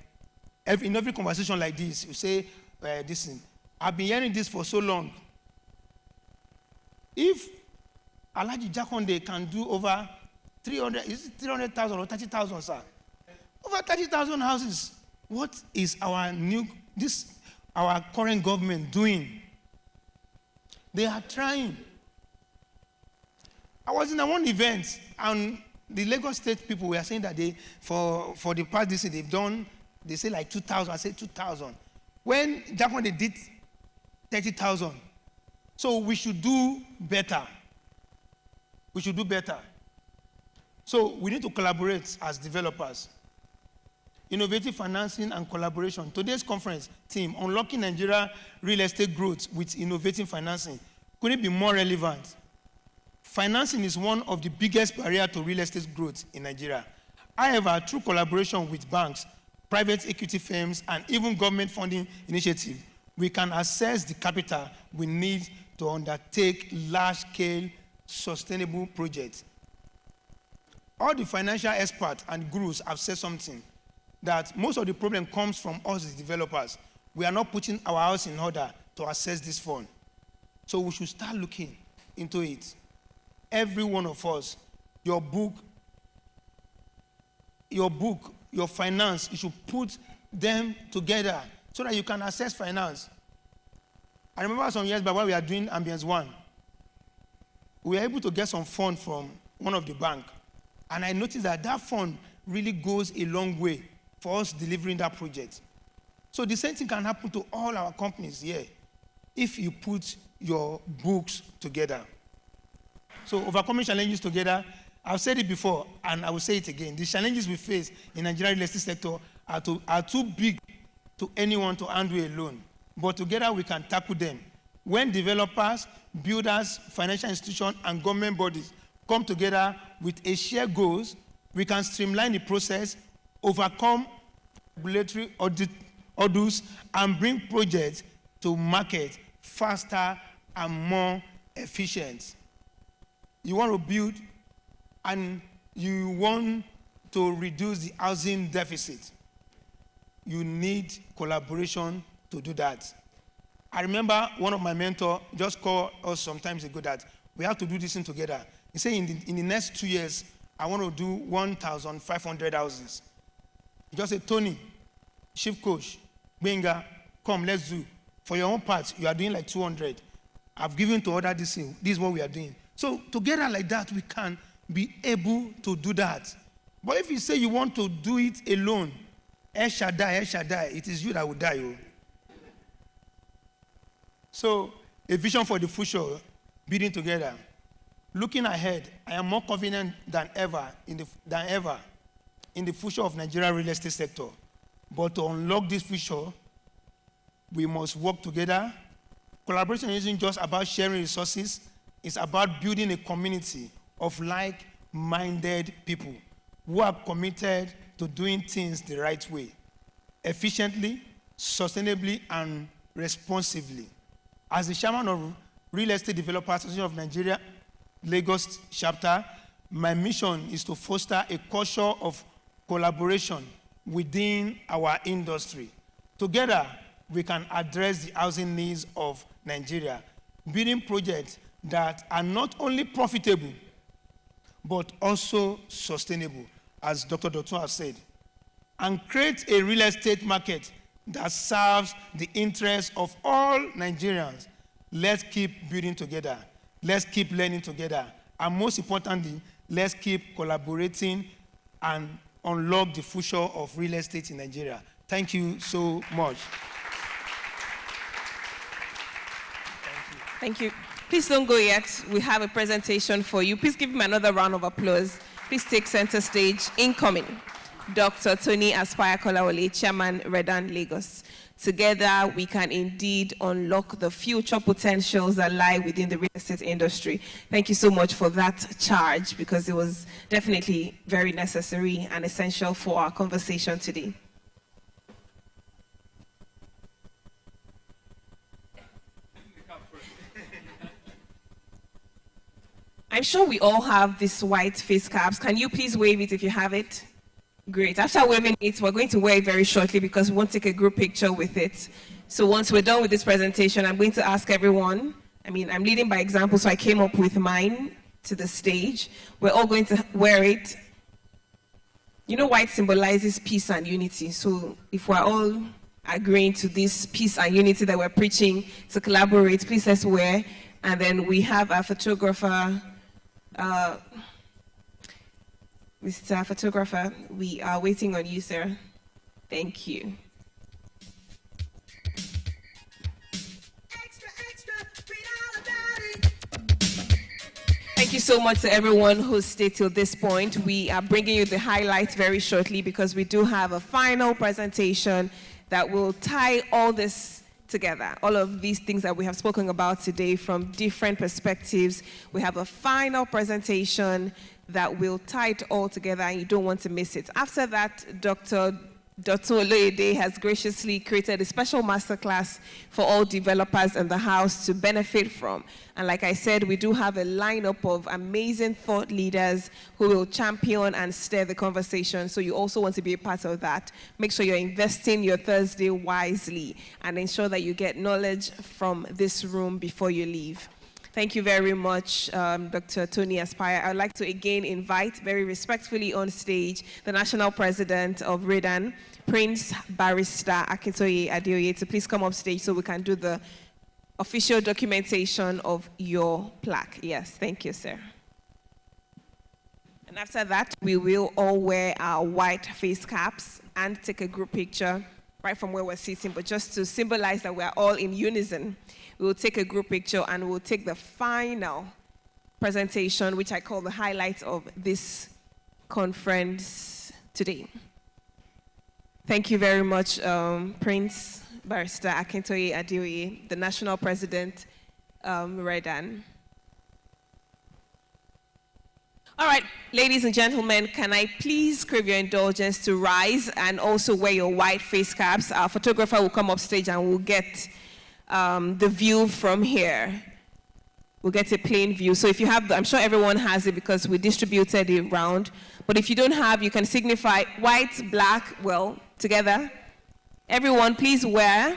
in every conversation like this, you say, listen, I've been hearing this for so long. If Alhaji Jakonde can do over 300,000 or 30,000, sir? Over 30,000 houses. What is our current government doing? They are trying. I was in one event, and the Lagos State people were saying that for the past this they've done, they say like 2,000. I said 2,000. When Jakonde did 30,000. So we should do better. We should do better. So we need to collaborate as developers. Innovative financing and collaboration. Today's conference theme, Unlocking Nigeria Real Estate Growth with Innovative Financing. Could it be more relevant? Financing is one of the biggest barriers to real estate growth in Nigeria. However, through collaboration with banks, private equity firms, and even government funding initiatives, we can access the capital we need to undertake large-scale, sustainable projects. All the financial experts and gurus have said something, that most of the problem comes from us as developers. We are not putting our house in order to access this fund. So we should start looking into it. Every one of us, your book, your finance, you should put them together so that you can access finance. I remember some years back when we were doing Ambience 1, we were able to get some fund from one of the banks. And I noticed that that fund really goes a long way for us delivering that project. So the same thing can happen to all our companies here if you put your books together. So overcoming challenges together, I've said it before and I will say it again. The challenges we face in the Nigerian real estate sector are too big to anyone to handle alone. But together we can tackle them. When developers, builders, financial institutions, and government bodies come together with a shared goals, we can streamline the process, overcome regulatory hurdles, and bring projects to market faster and more efficient. You want to build and you want to reduce the housing deficit. You need collaboration to do that. I remember one of my mentors just called us some time ago that we have to do this thing together. He said in the next 2 years, I want to do 1,500 houses. He just said, Tony, chief coach, Benga, come, let's do. For your own part, you are doing like 200. I've given to other this thing. This is what we are doing. So together like that, we can be able to do that. But if you say you want to do it alone, El Shaddai, it is you that will die. Oh. So a vision for the future, building together. Looking ahead, I am more confident than ever in the future of Nigerian real estate sector. But to unlock this future, we must work together. Collaboration isn't just about sharing resources. It's about building a community of like-minded people who are committed to doing things the right way, efficiently, sustainably, and responsively. As the chairman of Real Estate Developers Association of Nigeria, Lagos chapter, my mission is to foster a culture of collaboration within our industry. Together, we can address the housing needs of Nigeria, building projects that are not only profitable, but also sustainable, as Dr. Dotun has said, and create a real estate market that serves the interests of all Nigerians. Let's keep building together. Let's keep learning together. And most importantly, let's keep collaborating and unlock the future of real estate in Nigeria. Thank you so much. Thank you. Please don't go yet. We have a presentation for you. Please give him another round of applause. Please take center stage. Incoming, Dr. Tony Aspire Kolawole, Chairman, Redan, Lagos. Together, we can indeed unlock the future potentials that lie within the real estate industry. Thank you so much for that charge, because it was definitely very necessary and essential for our conversation today. I'm sure we all have these white face caps. Can you please wave it if you have it? Great. After waving it, we're going to wear it very shortly because we want to take a group picture with it. So once we're done with this presentation, I'm going to ask everyone, I'm leading by example, so I came up with mine to the stage. We're all going to wear it. You know, white symbolizes peace and unity. So if we're all agreeing to this peace and unity that we're preaching to collaborate, please let's wear. And then we have our photographer, Mr. Photographer, we are waiting on you, sir. Thank you. Thank you so much to everyone who stayed till this point. We are bringing you the highlights very shortly because we do have a final presentation that will tie all this together, all of these things that we have spoken about today from different perspectives. We have a final presentation that will tie it all together, and you don't want to miss it. After that, Dr. Oloyede has graciously created a special masterclass for all developers in the house to benefit from. And like I said, we do have a lineup of amazing thought leaders who will champion and steer the conversation. So you also want to be a part of that. Make sure you're investing your Thursday wisely and ensure that you get knowledge from this room before you leave. Thank you very much, Dr. Tony Aspire. I'd like to again invite very respectfully on stage the National President of Redan, Prince Barrister Akintoye Adeoye, to please come up stage so we can do the official documentation of your plaque. Yes, thank you, sir. And after that, we will all wear our white face caps and take a group picture right from where we're sitting, but just to symbolize that we're all in unison. We'll take a group picture and we'll take the final presentation, which I call the highlight of this conference today. Thank you very much, Prince Barrister Akintoye Adeoye, the National President, Redan. All right, ladies and gentlemen, can I please crave your indulgence to rise and also wear your white face caps? Our photographer will come up stage and we'll get the view from here. We'll get a plain view. So if you have, I'm sure everyone has it because we distributed it around. But if you don't have, you can signify white, black, well, together. Everyone, please wear.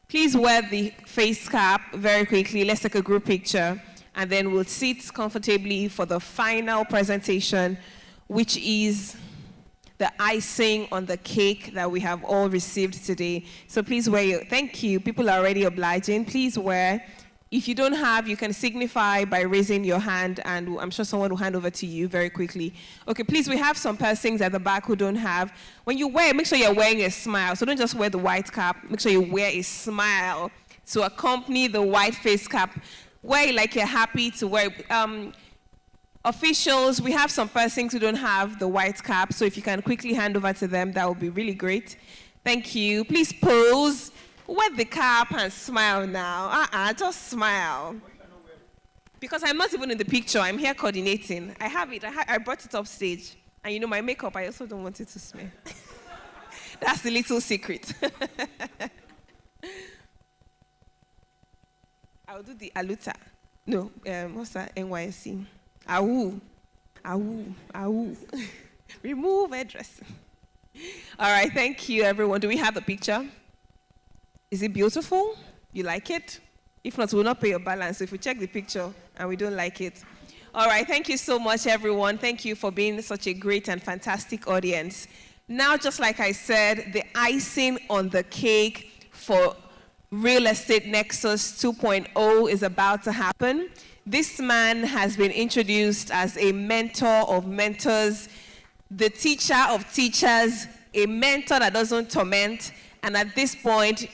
Please wear the face cap very quickly. Let's take a group picture. And then we'll sit comfortably for the final presentation, which is the icing on the cake that we have all received today. So please wear your, thank you. People are already obliging. Please wear. If you don't have, you can signify by raising your hand, and I'm sure someone will hand over to you very quickly. Okay, please, we have some persons at the back who don't have. When you wear, make sure you're wearing a smile. So don't just wear the white cap. Make sure you wear a smile to accompany the white face cap. Wear it like you're happy to wear it. Officials, we have some persons who don't have the white cap, so if you can quickly hand over to them, that would be really great. Thank you. Please pose, wear the cap and smile now. Just smile. Because I'm not even in the picture, I'm here coordinating. I have it, I brought it up stage. And you know, my makeup, I also don't want it to smell. That's the little secret. I'll do the Aluta. No, what's that? NYSC. Awu. Awu. Awu. Remove address. All right, thank you, everyone. Do we have the picture? Is it beautiful? You like it? If not, we'll not pay your balance. So if we check the picture and we don't like it. All right, thank you so much, everyone. Thank you for being such a great and fantastic audience. Now, just like I said, the icing on the cake for Real Estate Nexus 2.0 is about to happen. This man has been introduced as a mentor of mentors, the teacher of teachers, a mentor that doesn't torment, and at this point,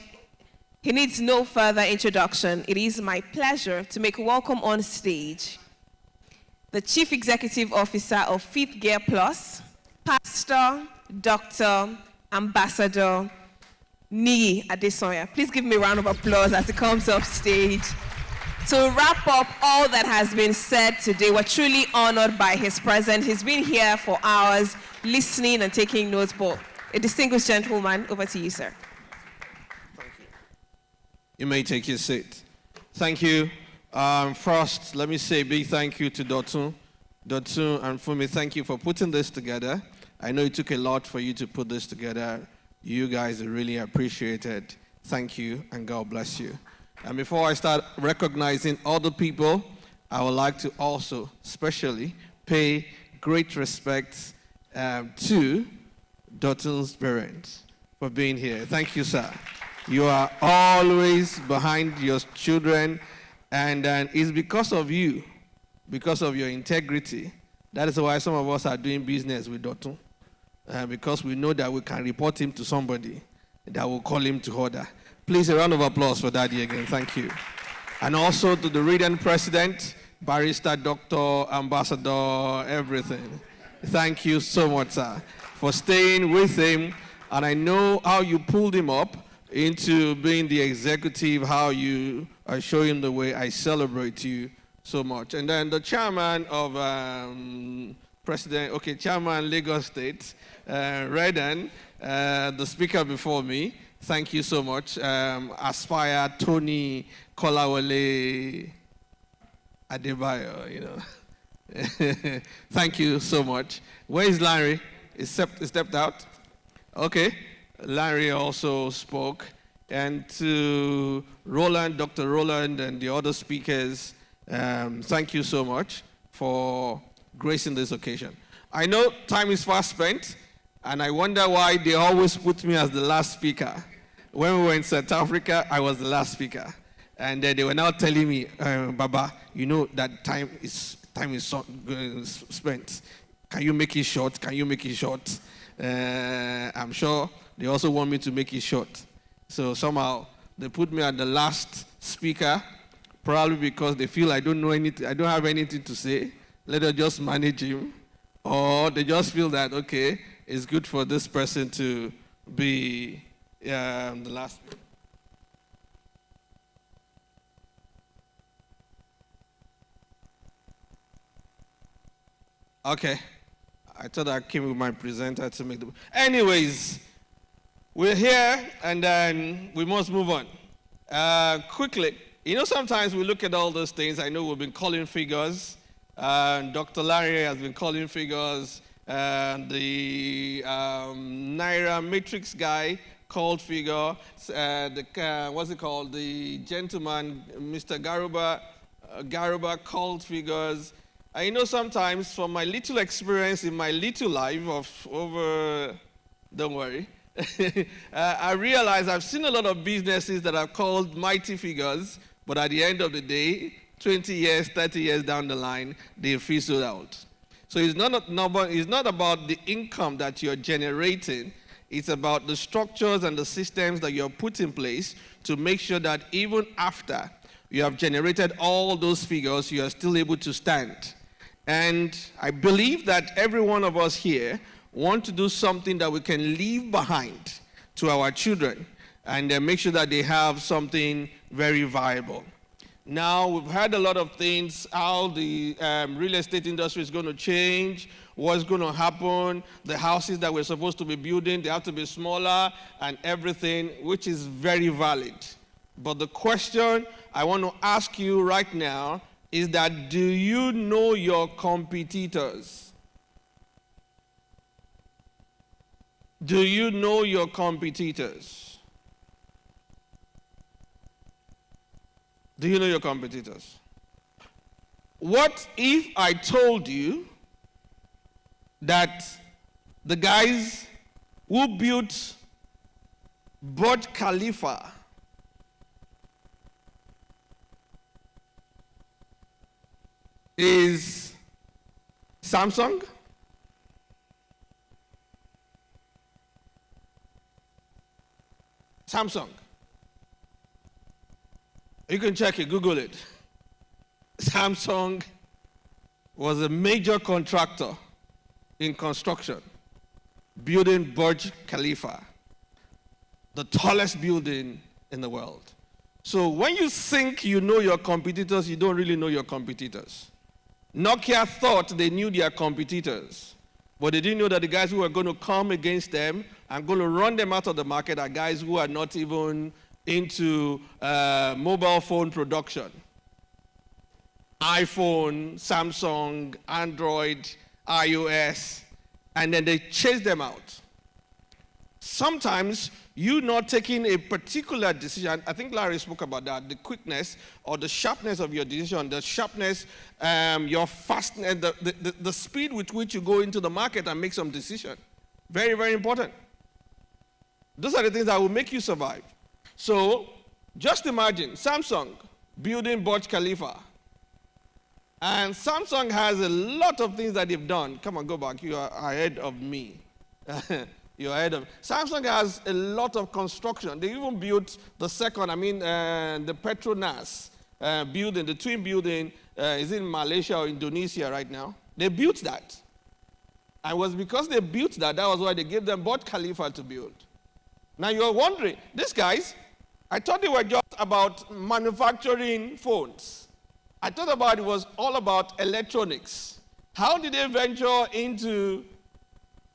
he needs no further introduction. It is my pleasure to make welcome on stage the Chief Executive Officer of Fifth Gear Plus, Pastor, Dr. Ambassador Niyi Adesanya. Please give me a round of applause as he comes off stage. To wrap up all that has been said today, we're truly honored by his presence. He's been here for hours, listening and taking notes, but a distinguished gentleman. Over to you, sir. You may take your seat. Thank you. First, let me say a big thank you to Dotun. Dotun and Fumi, thank you for putting this together. I know it took a lot for you to put this together. You guys are really appreciated. Thank you, and God bless you. And before I start recognizing other people, I would like to also specially pay great respect to Dotun's parents for being here. Thank you, sir. You are always behind your children, and it's because of you, because of your integrity. That is why some of us are doing business with Dotun, because we know that we can report him to somebody that will call him to order. Please, a round of applause for Daddy again. Thank you. And also to the Radiant President, Barrister, Doctor, Ambassador, everything. Thank you so much, sir, for staying with him. And I know how you pulled him up into being the executive, how you are showing the way. I celebrate you so much. And then the chairman of Chairman Lagos State, Redan, the speaker before me, thank you so much. Aspire Tony Kolawole Adebayo, you know. Thank you so much. Where is Larry? He stepped out? Okay. Larry also spoke. And to Roland, Dr. Roland, and the other speakers, thank you so much for gracing this occasion. I know time is fast spent, and I wonder why they always put me as the last speaker. When we were in South Africa, I was the last speaker. And they were now telling me, Baba, you know that time is spent. Can you make it short? Can you make it short? I'm sure they also want me to make it short. So somehow they put me at the last speaker, probably because they feel I don't know anything, I don't have anything to say. Let us just manage him. Or they just feel that, okay, it's good for this person to be the last. Okay. I thought I came with my presenter to make the... Anyways, we're here, and then we must move on. Quickly, you know, sometimes we look at all those things. I know we've been calling figures. Dr. Larry has been calling figures. The Naira Matrix guy called figure. What's it called? The gentleman, Mr. Garuba called figures. I know sometimes from my little experience in my little life of over, don't worry, I realize I've seen a lot of businesses that are called mighty figures, but at the end of the day, 20 years, 30 years down the line, they fizzle out. So it's not about the income that you're generating, it's about the structures and the systems that you're put in place to make sure that even after you have generated all those figures, you are still able to stand. And I believe that every one of us here want to do something that we can leave behind to our children and make sure that they have something very viable. Now, we've heard a lot of things, how the real estate industry is going to change, what's going to happen, the houses that we're supposed to be building, they have to be smaller and everything, which is very valid. But the question I want to ask you right now is that, do you know your competitors? Do you know your competitors? Do you know your competitors? What if I told you that the guys who built Burj Khalifa is Samsung? Samsung. You can check it, Google it. Samsung was a major contractor in construction, building Burj Khalifa, the tallest building in the world. So when you think you know your competitors, you don't really know your competitors. Nokia thought they knew their competitors, but they didn't know that the guys who were going to come against them and going to run them out of the market are guys who are not even into mobile phone production. iPhone, Samsung, Android, iOS, and then they chase them out. Sometimes you not taking a particular decision, I think Larry spoke about that, the quickness or the sharpness of your decision, the sharpness, your fastness, the speed with which you go into the market and make some decision. Very, very important. Those are the things that will make you survive. So just imagine Samsung building Burj Khalifa. And Samsung has a lot of things that they've done. Come on, go back. You are ahead of me. You're ahead of me. Samsung has a lot of construction. They even built the second, the Petronas building, the twin building, is in Malaysia or Indonesia right now. They built that. And it was because they built that, that was why they gave them Burj Khalifa to build. Now you're wondering, these guys, I thought they were just about manufacturing phones. I thought about it was all about electronics. How did they venture into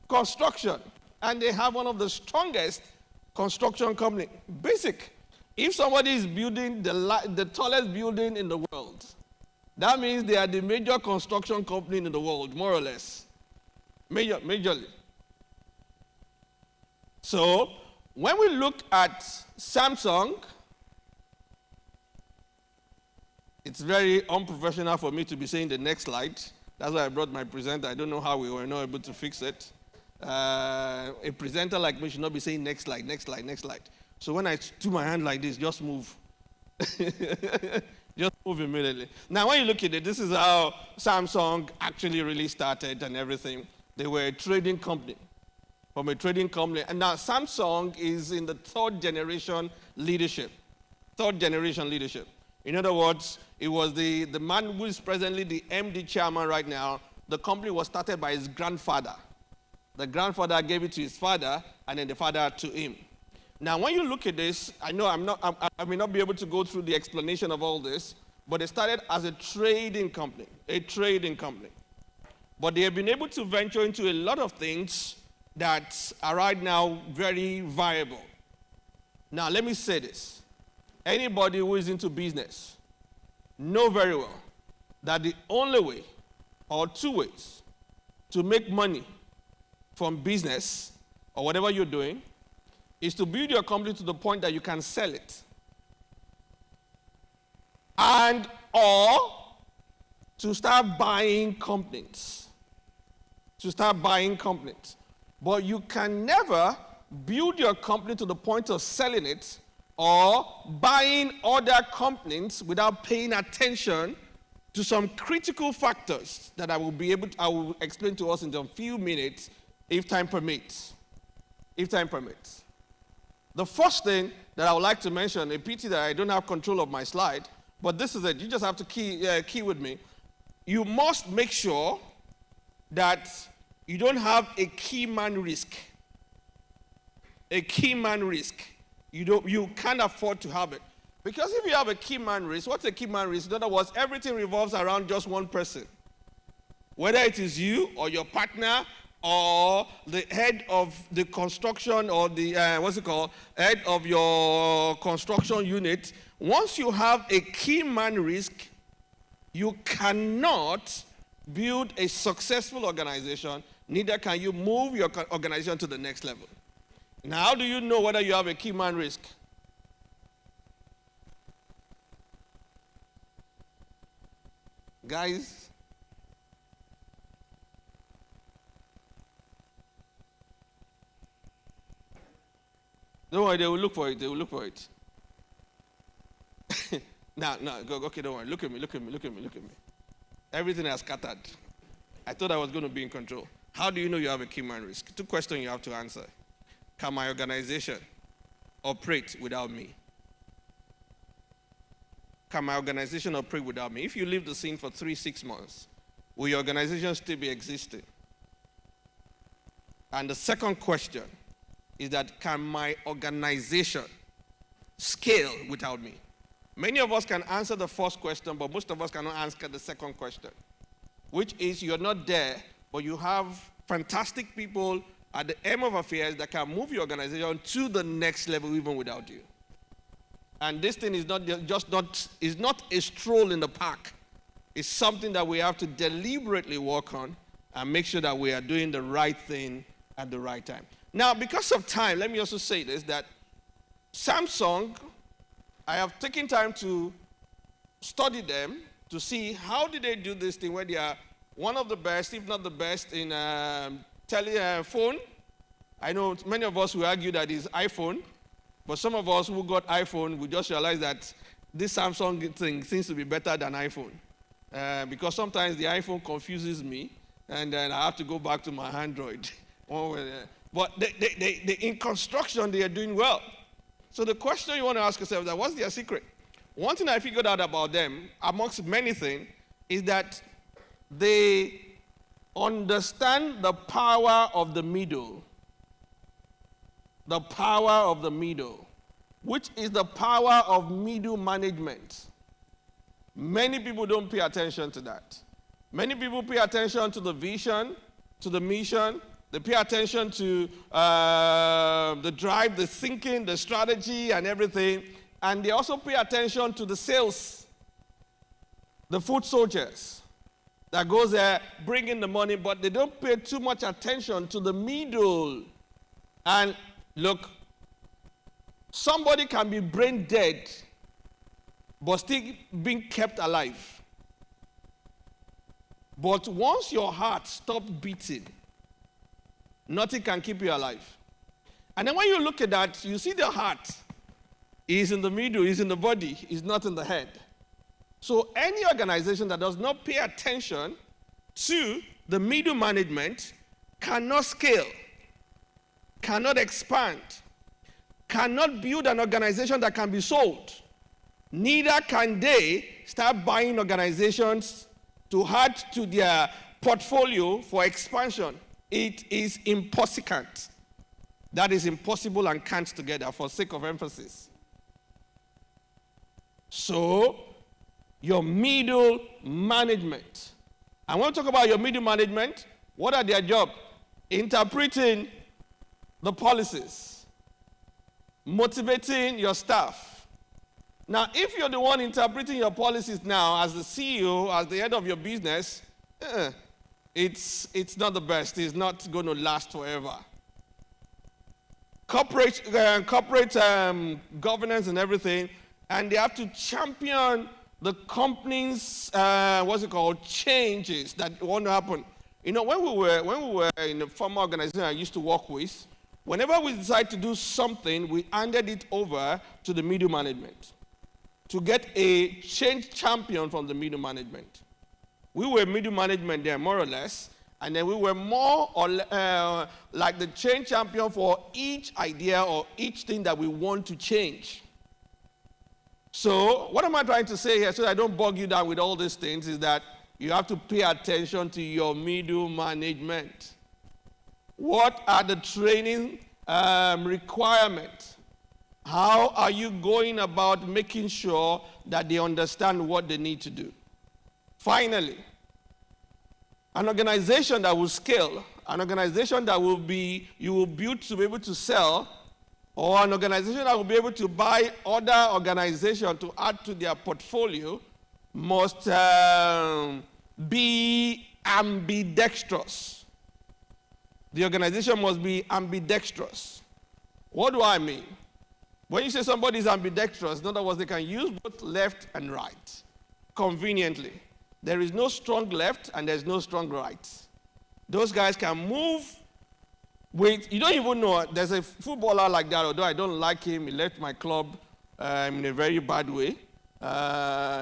construction? And they have one of the strongest construction companies. Basic. If somebody is building the tallest building in the world, that means they are the major construction company in the world, more or less. Majorly. So, when we look at Samsung, it's very unprofessional for me to be saying the next slide. That's why I brought my presenter. I don't know how we were not able to fix it. A presenter like me should not be saying next slide, next slide, next slide. So when I do my hand like this, just move. Just move immediately. Now when you look at it, this is how Samsung actually really started and everything. They were a trading company. From a trading company. And now Samsung is in the third generation leadership. Third generation leadership. In other words, it was the man who is presently the MD chairman right now. The company was started by his grandfather. The grandfather gave it to his father, and then the father to him. Now, when you look at this, I know I may not be able to go through the explanation of all this, but they started as a trading company, But they have been able to venture into a lot of things that are right now very viable. Now, let me say this. Anybody who is into business know very well that the only way or two ways to make money from business or whatever you're doing is to build your company to the point that you can sell it, and or to start buying companies. But you can never build your company to the point of selling it or buying other companies without paying attention to some critical factors that I will explain to us in a few minutes if time permits. The first thing that I would like to mention, a pity that I don't have control of my slide, but this is it. You just have to key with me. You must make sure that you don't have a key man risk. A key man risk. You can't afford to have it. Because if you have a key man risk, what's a key man risk? In other words, everything revolves around just one person. Whether it is you or your partner or the head of the construction or the, head of your construction unit, once you have a key man risk, you cannot build a successful organization, neither can you move your organization to the next level. Now, how do you know whether you have a key man risk? Guys, don't worry, they will look for it. They will look for it. No, okay, don't worry. Look at me. Everything has scattered. I thought I was going to be in control. How do you know you have a key man risk? 2 questions you have to answer. Can my organization operate without me? Can my organization operate without me? If you leave the scene for 3-6 months, will your organization still be existing? And the second question is that, can my organization scale without me? Many of us can answer the first question, but most of us cannot answer the second question, which is you're not there, but you have fantastic people at the end of affairs that can move your organization to the next level even without you. And this thing is not a stroll in the park. It's something that we have to deliberately work on and make sure that we are doing the right thing at the right time. Now, because of time, let me also say this, that Samsung, I have taken time to study them to see how did they do this thing where they are one of the best, if not the best, in telephone. I know many of us will argue that it's iPhone, but some of us who got iPhone, we just realize that this Samsung thing seems to be better than iPhone. Because sometimes the iPhone confuses me, and then I have to go back to my Android. But in construction, they are doing well. So the question you want to ask yourself is that, what's their secret? One thing I figured out about them, amongst many things, is that they understand the power of the middle. The power of the middle, which is the power of middle management. Many people don't pay attention to that. Many people pay attention to the vision, to the mission. They pay attention to the drive, the thinking, the strategy, and everything. And they also pay attention to the sales, the foot soldiers that goes there bringing the money, but they don't pay too much attention to the middle. And look, somebody can be brain dead, but still being kept alive. But once your heart stops beating, nothing can keep you alive. And then when you look at that, you see the heart is in the middle, is in the body, is not in the head. So any organization that does not pay attention to the middle management cannot scale, cannot expand, cannot build an organization that can be sold. Neither can they start buying organizations to add to their portfolio for expansion. It is impossible. That is impossible and can't together for sake of emphasis. So, your middle management. I want to talk about your middle management. What are their jobs? Interpreting the policies, motivating your staff. Now, if you're the one interpreting your policies now as the CEO, as the head of your business, it's not the best. It's not going to last forever. Corporate governance and everything, and they have to champion the company's changes that want to happen. You know, when we were in the former organization I used to work with, whenever we decided to do something, we handed it over to the middle management to get a change champion from the middle management. We were middle management there, more or less, and then we were more or like the change champion for each idea or each thing that we want to change. So what am I trying to say here, so that I don't bog you down with all these things, is that you have to pay attention to your middle management. What are the training requirements? How are you going about making sure that they understand what they need to do? Finally, an organization that will scale an organization that you will build to be able to sell, or an organization that will be able to buy other organizations to add to their portfolio, must be ambidextrous. The organization must be ambidextrous. What do I mean? When you say somebody is ambidextrous, in other words, they can use both left and right conveniently. There is no strong left and there's no strong right. Those guys can move with, you don't even know, there's a footballer like that, although I don't like him, he left my club in a very bad way.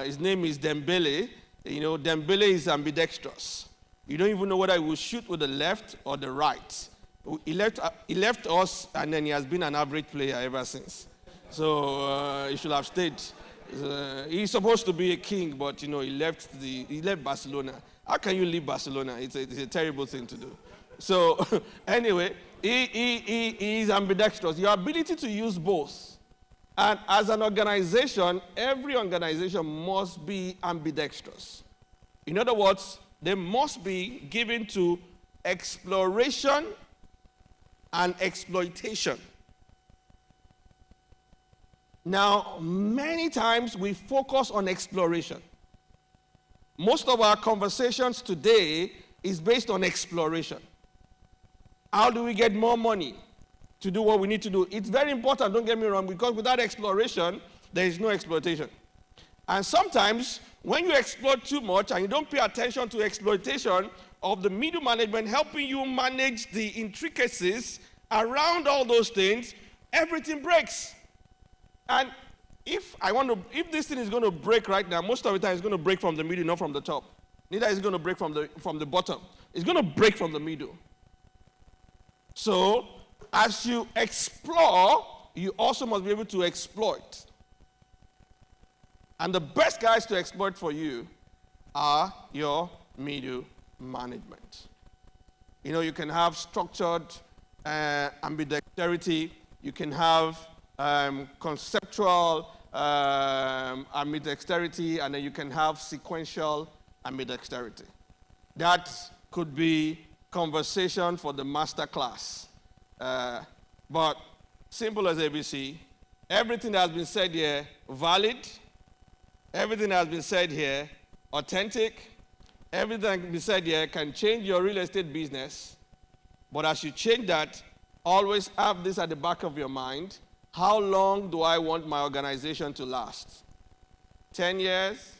His name is Dembele. You know, Dembele is ambidextrous. You don't even know whether he will shoot with the left or the right. He left us, and then he has been an average player ever since. So he should have stayed. He's supposed to be a king, but you know, he left Barcelona. How can you leave Barcelona? It's a terrible thing to do. So anyway, he is ambidextrous. Your ability to use both. And as an organization, every organization must be ambidextrous. In other words, they must be given to exploration and exploitation. Now, many times we focus on exploration. Most of our conversations today is based on exploration. How do we get more money to do what we need to do? It's very important, don't get me wrong, because without exploration, there is no exploitation. And sometimes, when you exploit too much and you don't pay attention to exploitation of the middle management helping you manage the intricacies around all those things, everything breaks. And if this thing is going to break right now, most of the time it's going to break from the middle, not from the top. Neither is it going to break from the bottom. It's going to break from the middle. So, as you explore, you also must be able to exploit. And the best guys to exploit for you are your middle management. You know, you can have structured ambidexterity. You can have conceptual ambidexterity, and then you can have sequential ambidexterity. That could be conversation for the master class. But simple as ABC, everything that has been said here, valid. Everything that has been said here, authentic. Everything that can be said here can change your real estate business. But as you change that, always have this at the back of your mind. How long do I want my organization to last? 10 years?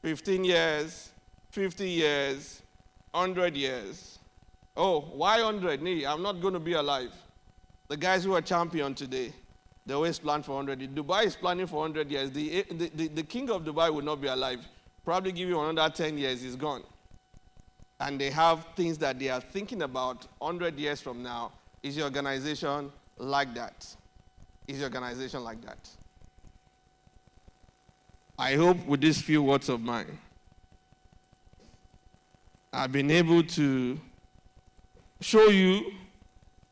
15 years? 50 years? 100 years? Oh, why 100? Nee, I'm not going to be alive. The guys who are champion today, they always plan for 100. Dubai is planning for 100 years. The king of Dubai will not be alive. Probably give you another 10 years, he's gone. And they have things that they are thinking about 100 years from now. Is your organization like that? Is your organization like that? I hope with these few words of mine, I've been able to show you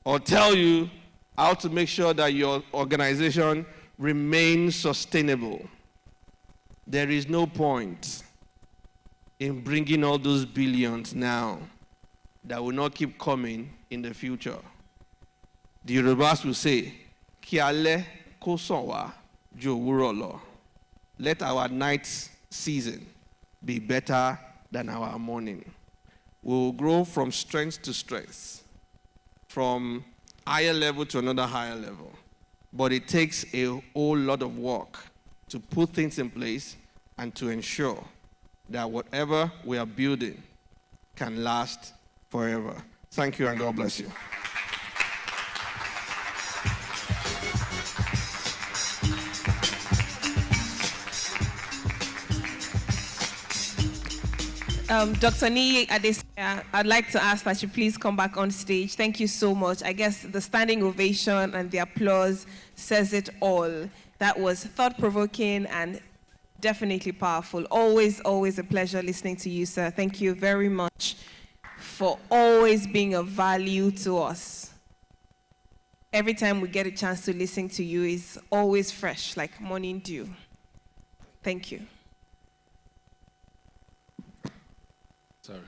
or tell you how to make sure that your organization remains sustainable. There is no point in bringing all those billions now that will not keep coming in the future. The Yorubas will say, "Ki ale ko san wa ju òwúrọ̀ lọ." Let our night season be better than our morning. We will grow from strength to strength, from higher level to another higher level. But it takes a whole lot of work to put things in place and to ensure that whatever we are building can last forever. Thank you and God bless you. Dr. Niyi Adesanya, I'd like to ask that you please come back on stage. Thank you so much. I guess the standing ovation and the applause says it all. That was thought-provoking and definitely powerful. Always, always a pleasure listening to you, sir. Thank you very much for always being of value to us. Every time we get a chance to listen to you is always fresh, like morning dew. Thank you. Sorry.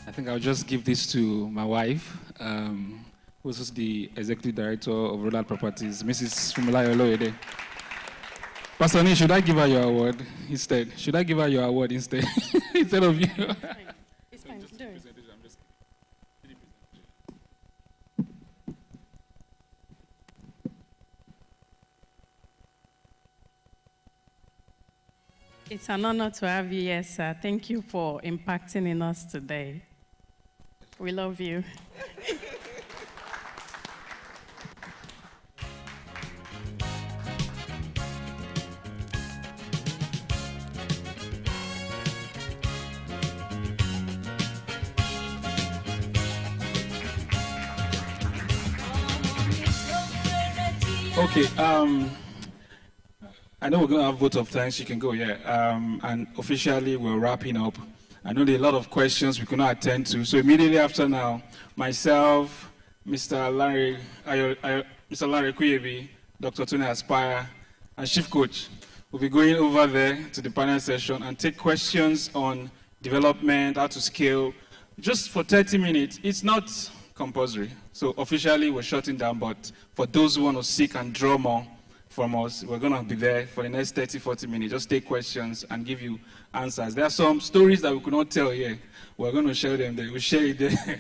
I think I'll just give this to my wife, who's the Executive Director of Roland Properties, Mrs. Funmilayo Oloyede. Pastor Nee, should I give her your award instead? Should I give her your award instead? Instead of you? It's fine. Do it. It's an honor to have you here, sir. Thank you for impacting in us today. We love you. Okay, I know we're going to have vote of thanks. You can go, yeah. And officially, we're wrapping up. I know there are a lot of questions we could not attend to. So immediately after now, myself, Mr. Larry Kuyebi, Dr. Tony Aspire, and Chief Coach will be going over there to the panel session and take questions on development, how to scale, just for 30 minutes. It's not compulsory. So officially, we're shutting down, but for those who want to seek and draw more from us, we're going to be there for the next 30, 40 minutes. Just take questions and give you answers. There are some stories that we could not tell here. We're going to share them there. We'll share it there.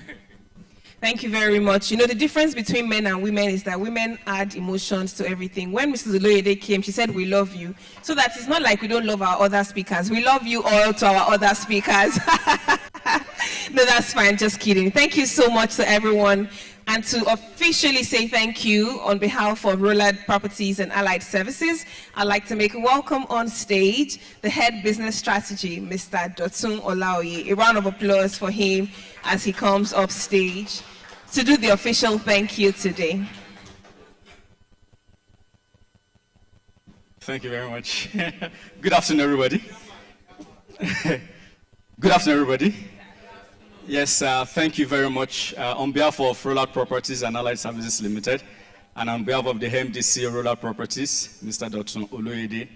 Thank you very much. You know, the difference between men and women is that women add emotions to everything. When Mrs. Oloyede came, she said, we love you. So that it's not like we don't love our other speakers. We love you all to our other speakers. No, that's fine. Just kidding. Thank you so much to everyone. And to officially say thank you on behalf of Roland Properties and Allied Services, I'd like to make a welcome on stage the Head Business Strategy, Mr. Dotun Olaoye. A round of applause for him as he comes up stage to do the official thank you today. Thank you very much. Good afternoon, everybody. Good afternoon, everybody. Yes, thank you very much. On behalf of Roland Properties and Allied Services Limited, and on behalf of the MDC Roland Properties, Mr. Dotun Oloyede,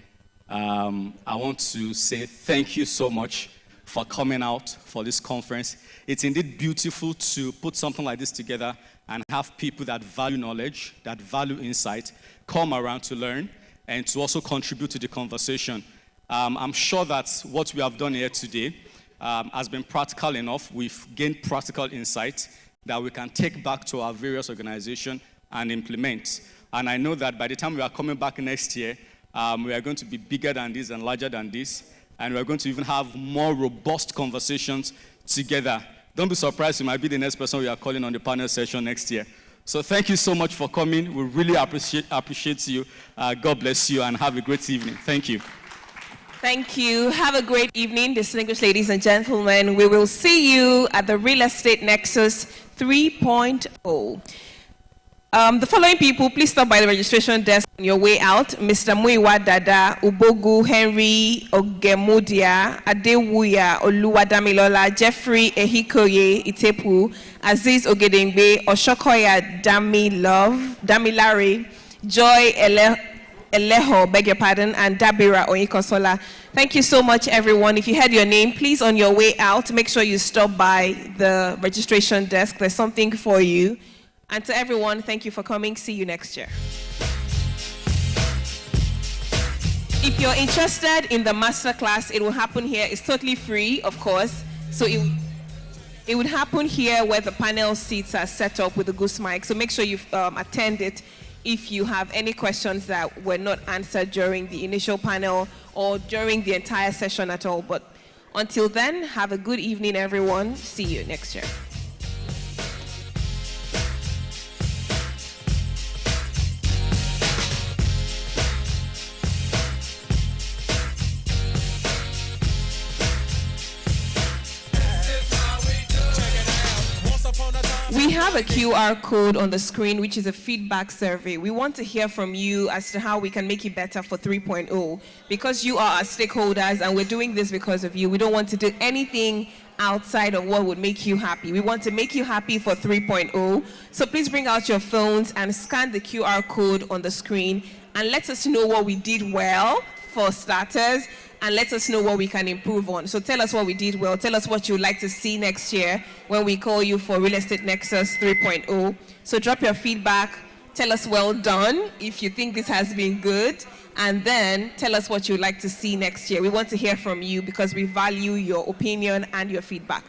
I want to say thank you so much for coming out for this conference. It's indeed beautiful to put something like this together and have people that value knowledge, that value insight, come around to learn and to also contribute to the conversation. I'm sure that what we have done here today has been practical enough. We've gained practical insight that we can take back to our various organizations and implement. And I know that by the time we are coming back next year, we are going to be bigger than this and larger than this, and we are going to even have more robust conversations together. Don't be surprised, you might be the next person we are calling on the panel session next year. So thank you so much for coming. We really appreciate you. God bless you, and have a great evening. Thank you. Thank you. Have a great evening, distinguished ladies and gentlemen. We will see you at the Real Estate Nexus 3.0. The following people, please stop by the registration desk on your way out. Mr. Muiwa Dada, Ubogu Henry Ogemudia, Adewuya Oluwadamilola, Jeffrey Ehikoye Itepu, Aziz Ogedengbe, Oshokoya Damilare, Joy Eleho, beg your pardon, and Dabira Oyikosola. Thank you so much, everyone. If you had your name, please, on your way out, make sure you stop by the registration desk. There's something for you. And to everyone, thank you for coming. See you next year. If you're interested in the masterclass, it will happen here. It's totally free, of course. So it would happen here where the panel seats are set up with the Goose mic. So make sure you attend it if you have any questions that were not answered during the initial panel or during the entire session at all. But until then, have a good evening, everyone. See you next year. We have a QR code on the screen, which is a feedback survey. We want to hear from you as to how we can make it better for 3.0. Because you are our stakeholders and we're doing this because of you, we don't want to do anything outside of what would make you happy. We want to make you happy for 3.0. So please bring out your phones and scan the QR code on the screen and let us know what we did well for starters, and let us know what we can improve on. So tell us what we did well. Tell us what you'd like to see next year when we call you for Real Estate Nexus 3.0. So drop your feedback. Tell us well done if you think this has been good. And then tell us what you'd like to see next year. We want to hear from you because we value your opinion and your feedback.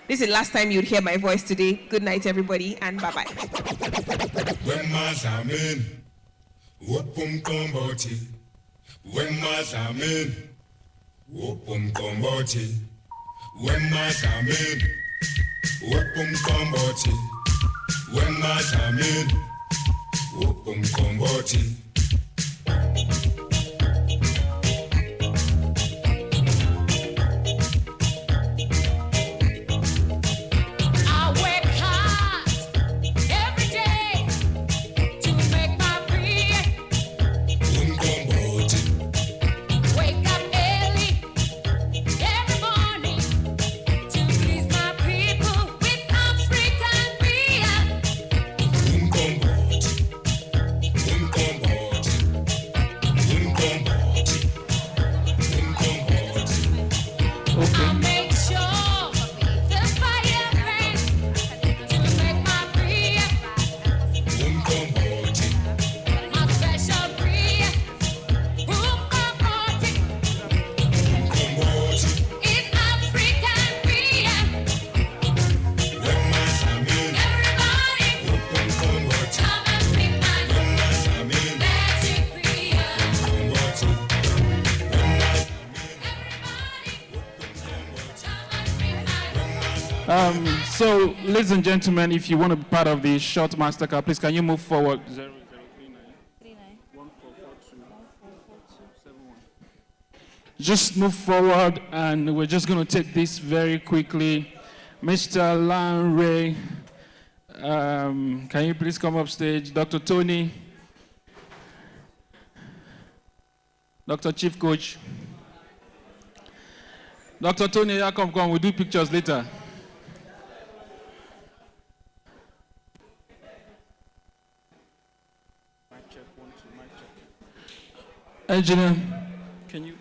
This is the last time you'd hear my voice today. Good night, everybody, and bye-bye. So, ladies and gentlemen, if you want to be part of the short mastercard, please can you move forward? 0039. Just move forward, and we're just going to take this very quickly. Mr. Lanre, can you please come up stage? Dr. Tony, Dr. Chief Coach. Dr. Tony, yeah, come, we'll do pictures later. Engineer, can you?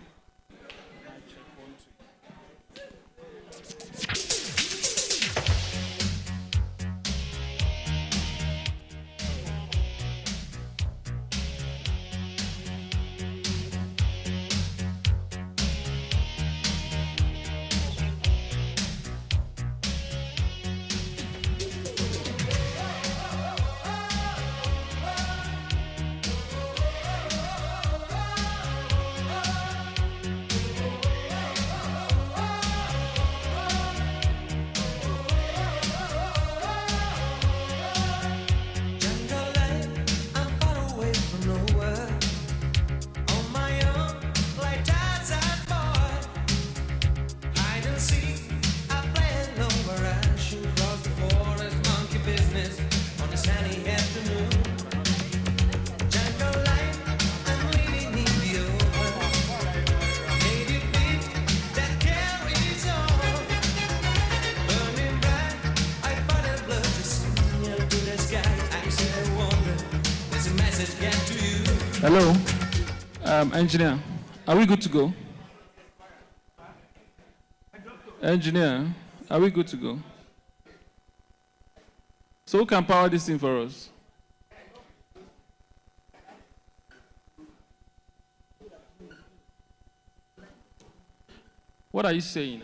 Hello, engineer, are we good to go? Engineer, are we good to go? So who can power this thing for us? What are you saying?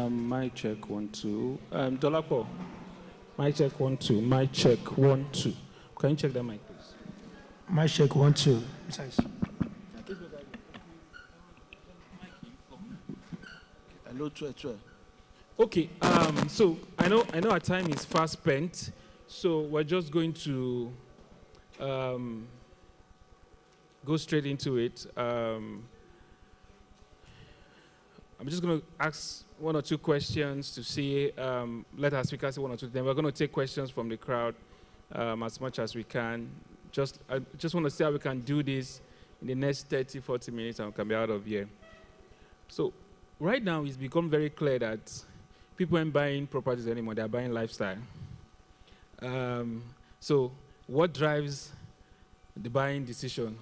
Mic check 1 2. Dolapo, mic check 1 2. Mic check 1 2. Can you check that mic, please? Mic check 1 2. Besides. Hello, Twe. Okay, so I know our time is fast spent, so we're just going to go straight into it. I'm just going to ask one or two questions to see, let our speakers say one or two. Then we're going to take questions from the crowd as much as we can. I just want to see how we can do this in the next 30, 40 minutes and we can be out of here. So right now it's become very clear that people aren't buying properties anymore, they're buying lifestyle. So what drives the buying decision?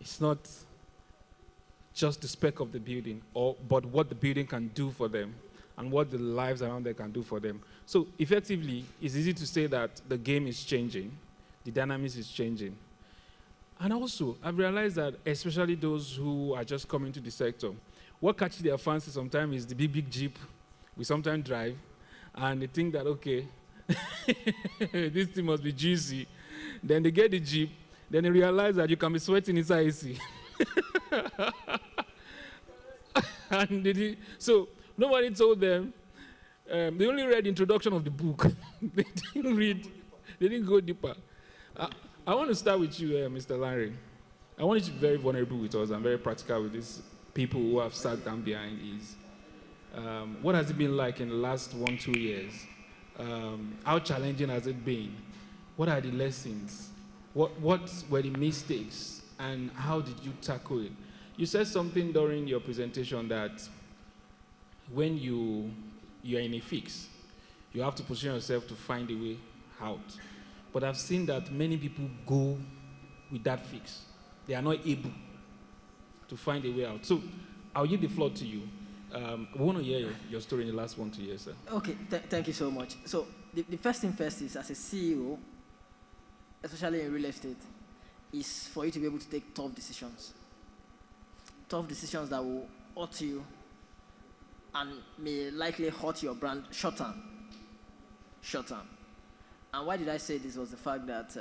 It's not just the spec of the building, but what the building can do for them and what the lives around there can do for them. So effectively, it's easy to say that the game is changing, the dynamics is changing. And also, I've realized that especially those who are just coming to the sector, what catches their fancy sometimes is the big Jeep we sometimes drive, and they think that, okay, this thing must be juicy. Then they get the Jeep, then they realize that you can be sweating inside AC. So nobody told them. They only read the introduction of the book. They didn't go deeper. I want to start with you, Mr. Larry. I want you to be very vulnerable with us and very practical with these people who have sat down behind these. What has it been like in the last 1-2 years? How challenging has it been? What are the lessons? What were the mistakes? And how did you tackle it? You said something during your presentation that when you're in a fix, you have to position yourself to find a way out. But I've seen that many people go with that fix. They are not able to find a way out. So I'll give the floor to you. I want to hear your story in the last 1-2 years, sir. Okay, thank you so much. So the first thing first is, as a CEO, especially in real estate, is for you to be able to take tough decisions. Tough decisions that will hurt you and may likely hurt your brand short term. And why did I say this was the fact that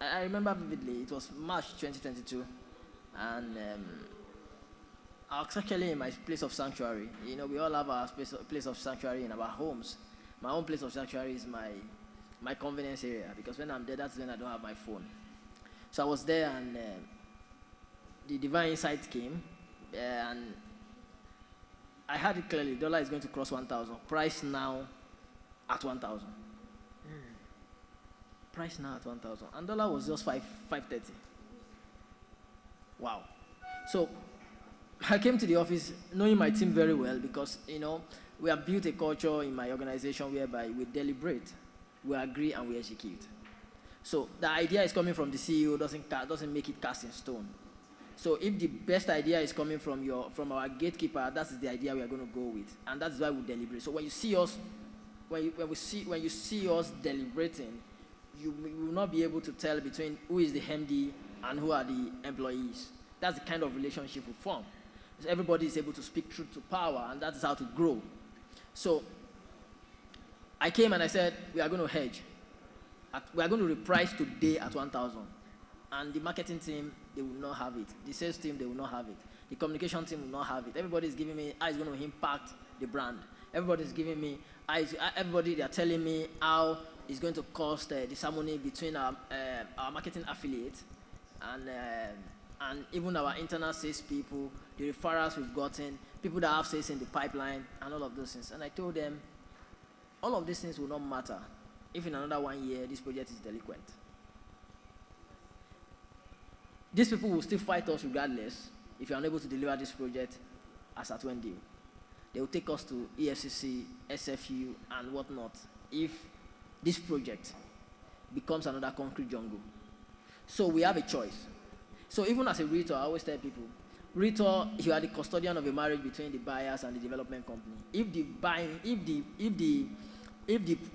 I remember vividly, it was March 2022, and I was actually in my place of sanctuary. You know, we all have our place of sanctuary in our homes. My own place of sanctuary is my convenience area, because when I'm there, that's when I don't have my phone. So I was there, and the divine insight came, and I had it clearly. Dollar is going to cross 1,000. Price now at 1,000. Price now at 1,000. And dollar was just 530. Wow. So I came to the office knowing my team very well, because, you know, we have built a culture in my organization whereby we deliberate, we agree, and we execute. So the idea is coming from the CEO doesn't make it cast in stone. So if the best idea is coming from our gatekeeper, that is the idea we are going to go with, and that's why we deliberate. So when you see us, when you see us deliberating, you will not be able to tell between who is the MD and who are the employees. That's the kind of relationship we form. So everybody is able to speak truth to power, and that is how to grow. So I came and I said, we are going to hedge. We are going to reprice today at 1,000. And the marketing team, they will not have it. The sales team, they will not have it. The communication team will not have it. Everybody is giving me how it's going to impact the brand. Everybody is giving me, everybody, they are telling me how it's going to cost the ceremony between our marketing affiliates and even our internal sales people, the referrals we've gotten, people that have sales in the pipeline, and all of those things. And I told them, all of these things will not matter if in another 1 year this project is delinquent. These people will still fight us regardless if you're unable to deliver this project as at when due. They will take us to EFCC, SFU, and whatnot if this project becomes another concrete jungle. So we have a choice. So even as a realtor, I always tell people, realtor, you are the custodian of a marriage between the buyers and the development company. If the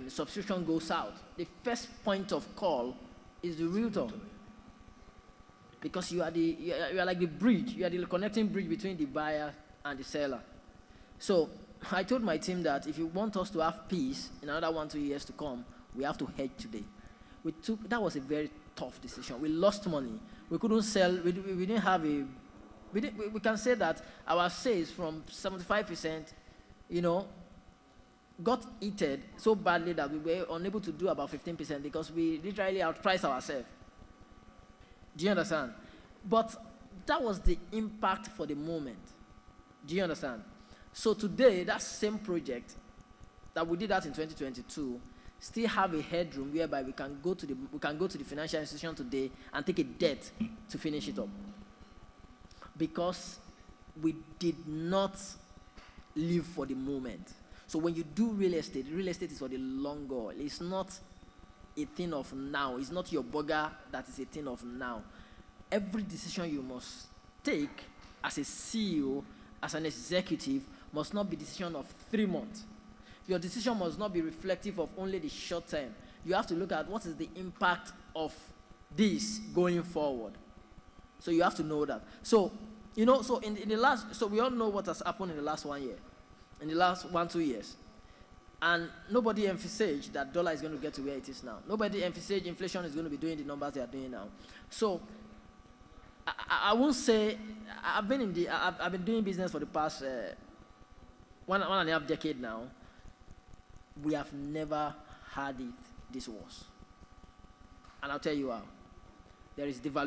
subscription goes out, the first point of call is the realtor, because you are like the bridge. You are the connecting bridge between the buyer and the seller. So I told my team that if you want us to have peace in another 1-2 years to come, we have to hedge today. That was a very tough decision. We lost money. We couldn't sell. We didn't have we can say that our sales from 75%, got eaten so badly that we were unable to do about 15% because we literally outpriced ourselves. Do you understand? But that was the impact for the moment. Do you understand? So today, that same project that we did that in 2022 still have a headroom whereby we can go to the financial institution today and take a debt to finish it up. Because we did not live for the moment. So when you do real estate is for the long haul. It's not a thing of now. It's not your burger that is a thing of now. Every decision you must take as a CEO, as an executive, must not be a decision of 3 months. Your decision must not be reflective of only the short term. You have to look at what is the impact of this going forward. So you have to know that. So, so in the last, so we all know what has happened in the last 1 year, in the last 1-2 years. And nobody envisaged that dollar is going to get to where it is now. Nobody envisaged inflation is going to be doing the numbers they are doing now. So I won't say, I've been doing business for the past 1.5 decades now. We have never had it this worse. And I'll tell you how. There is devaluation.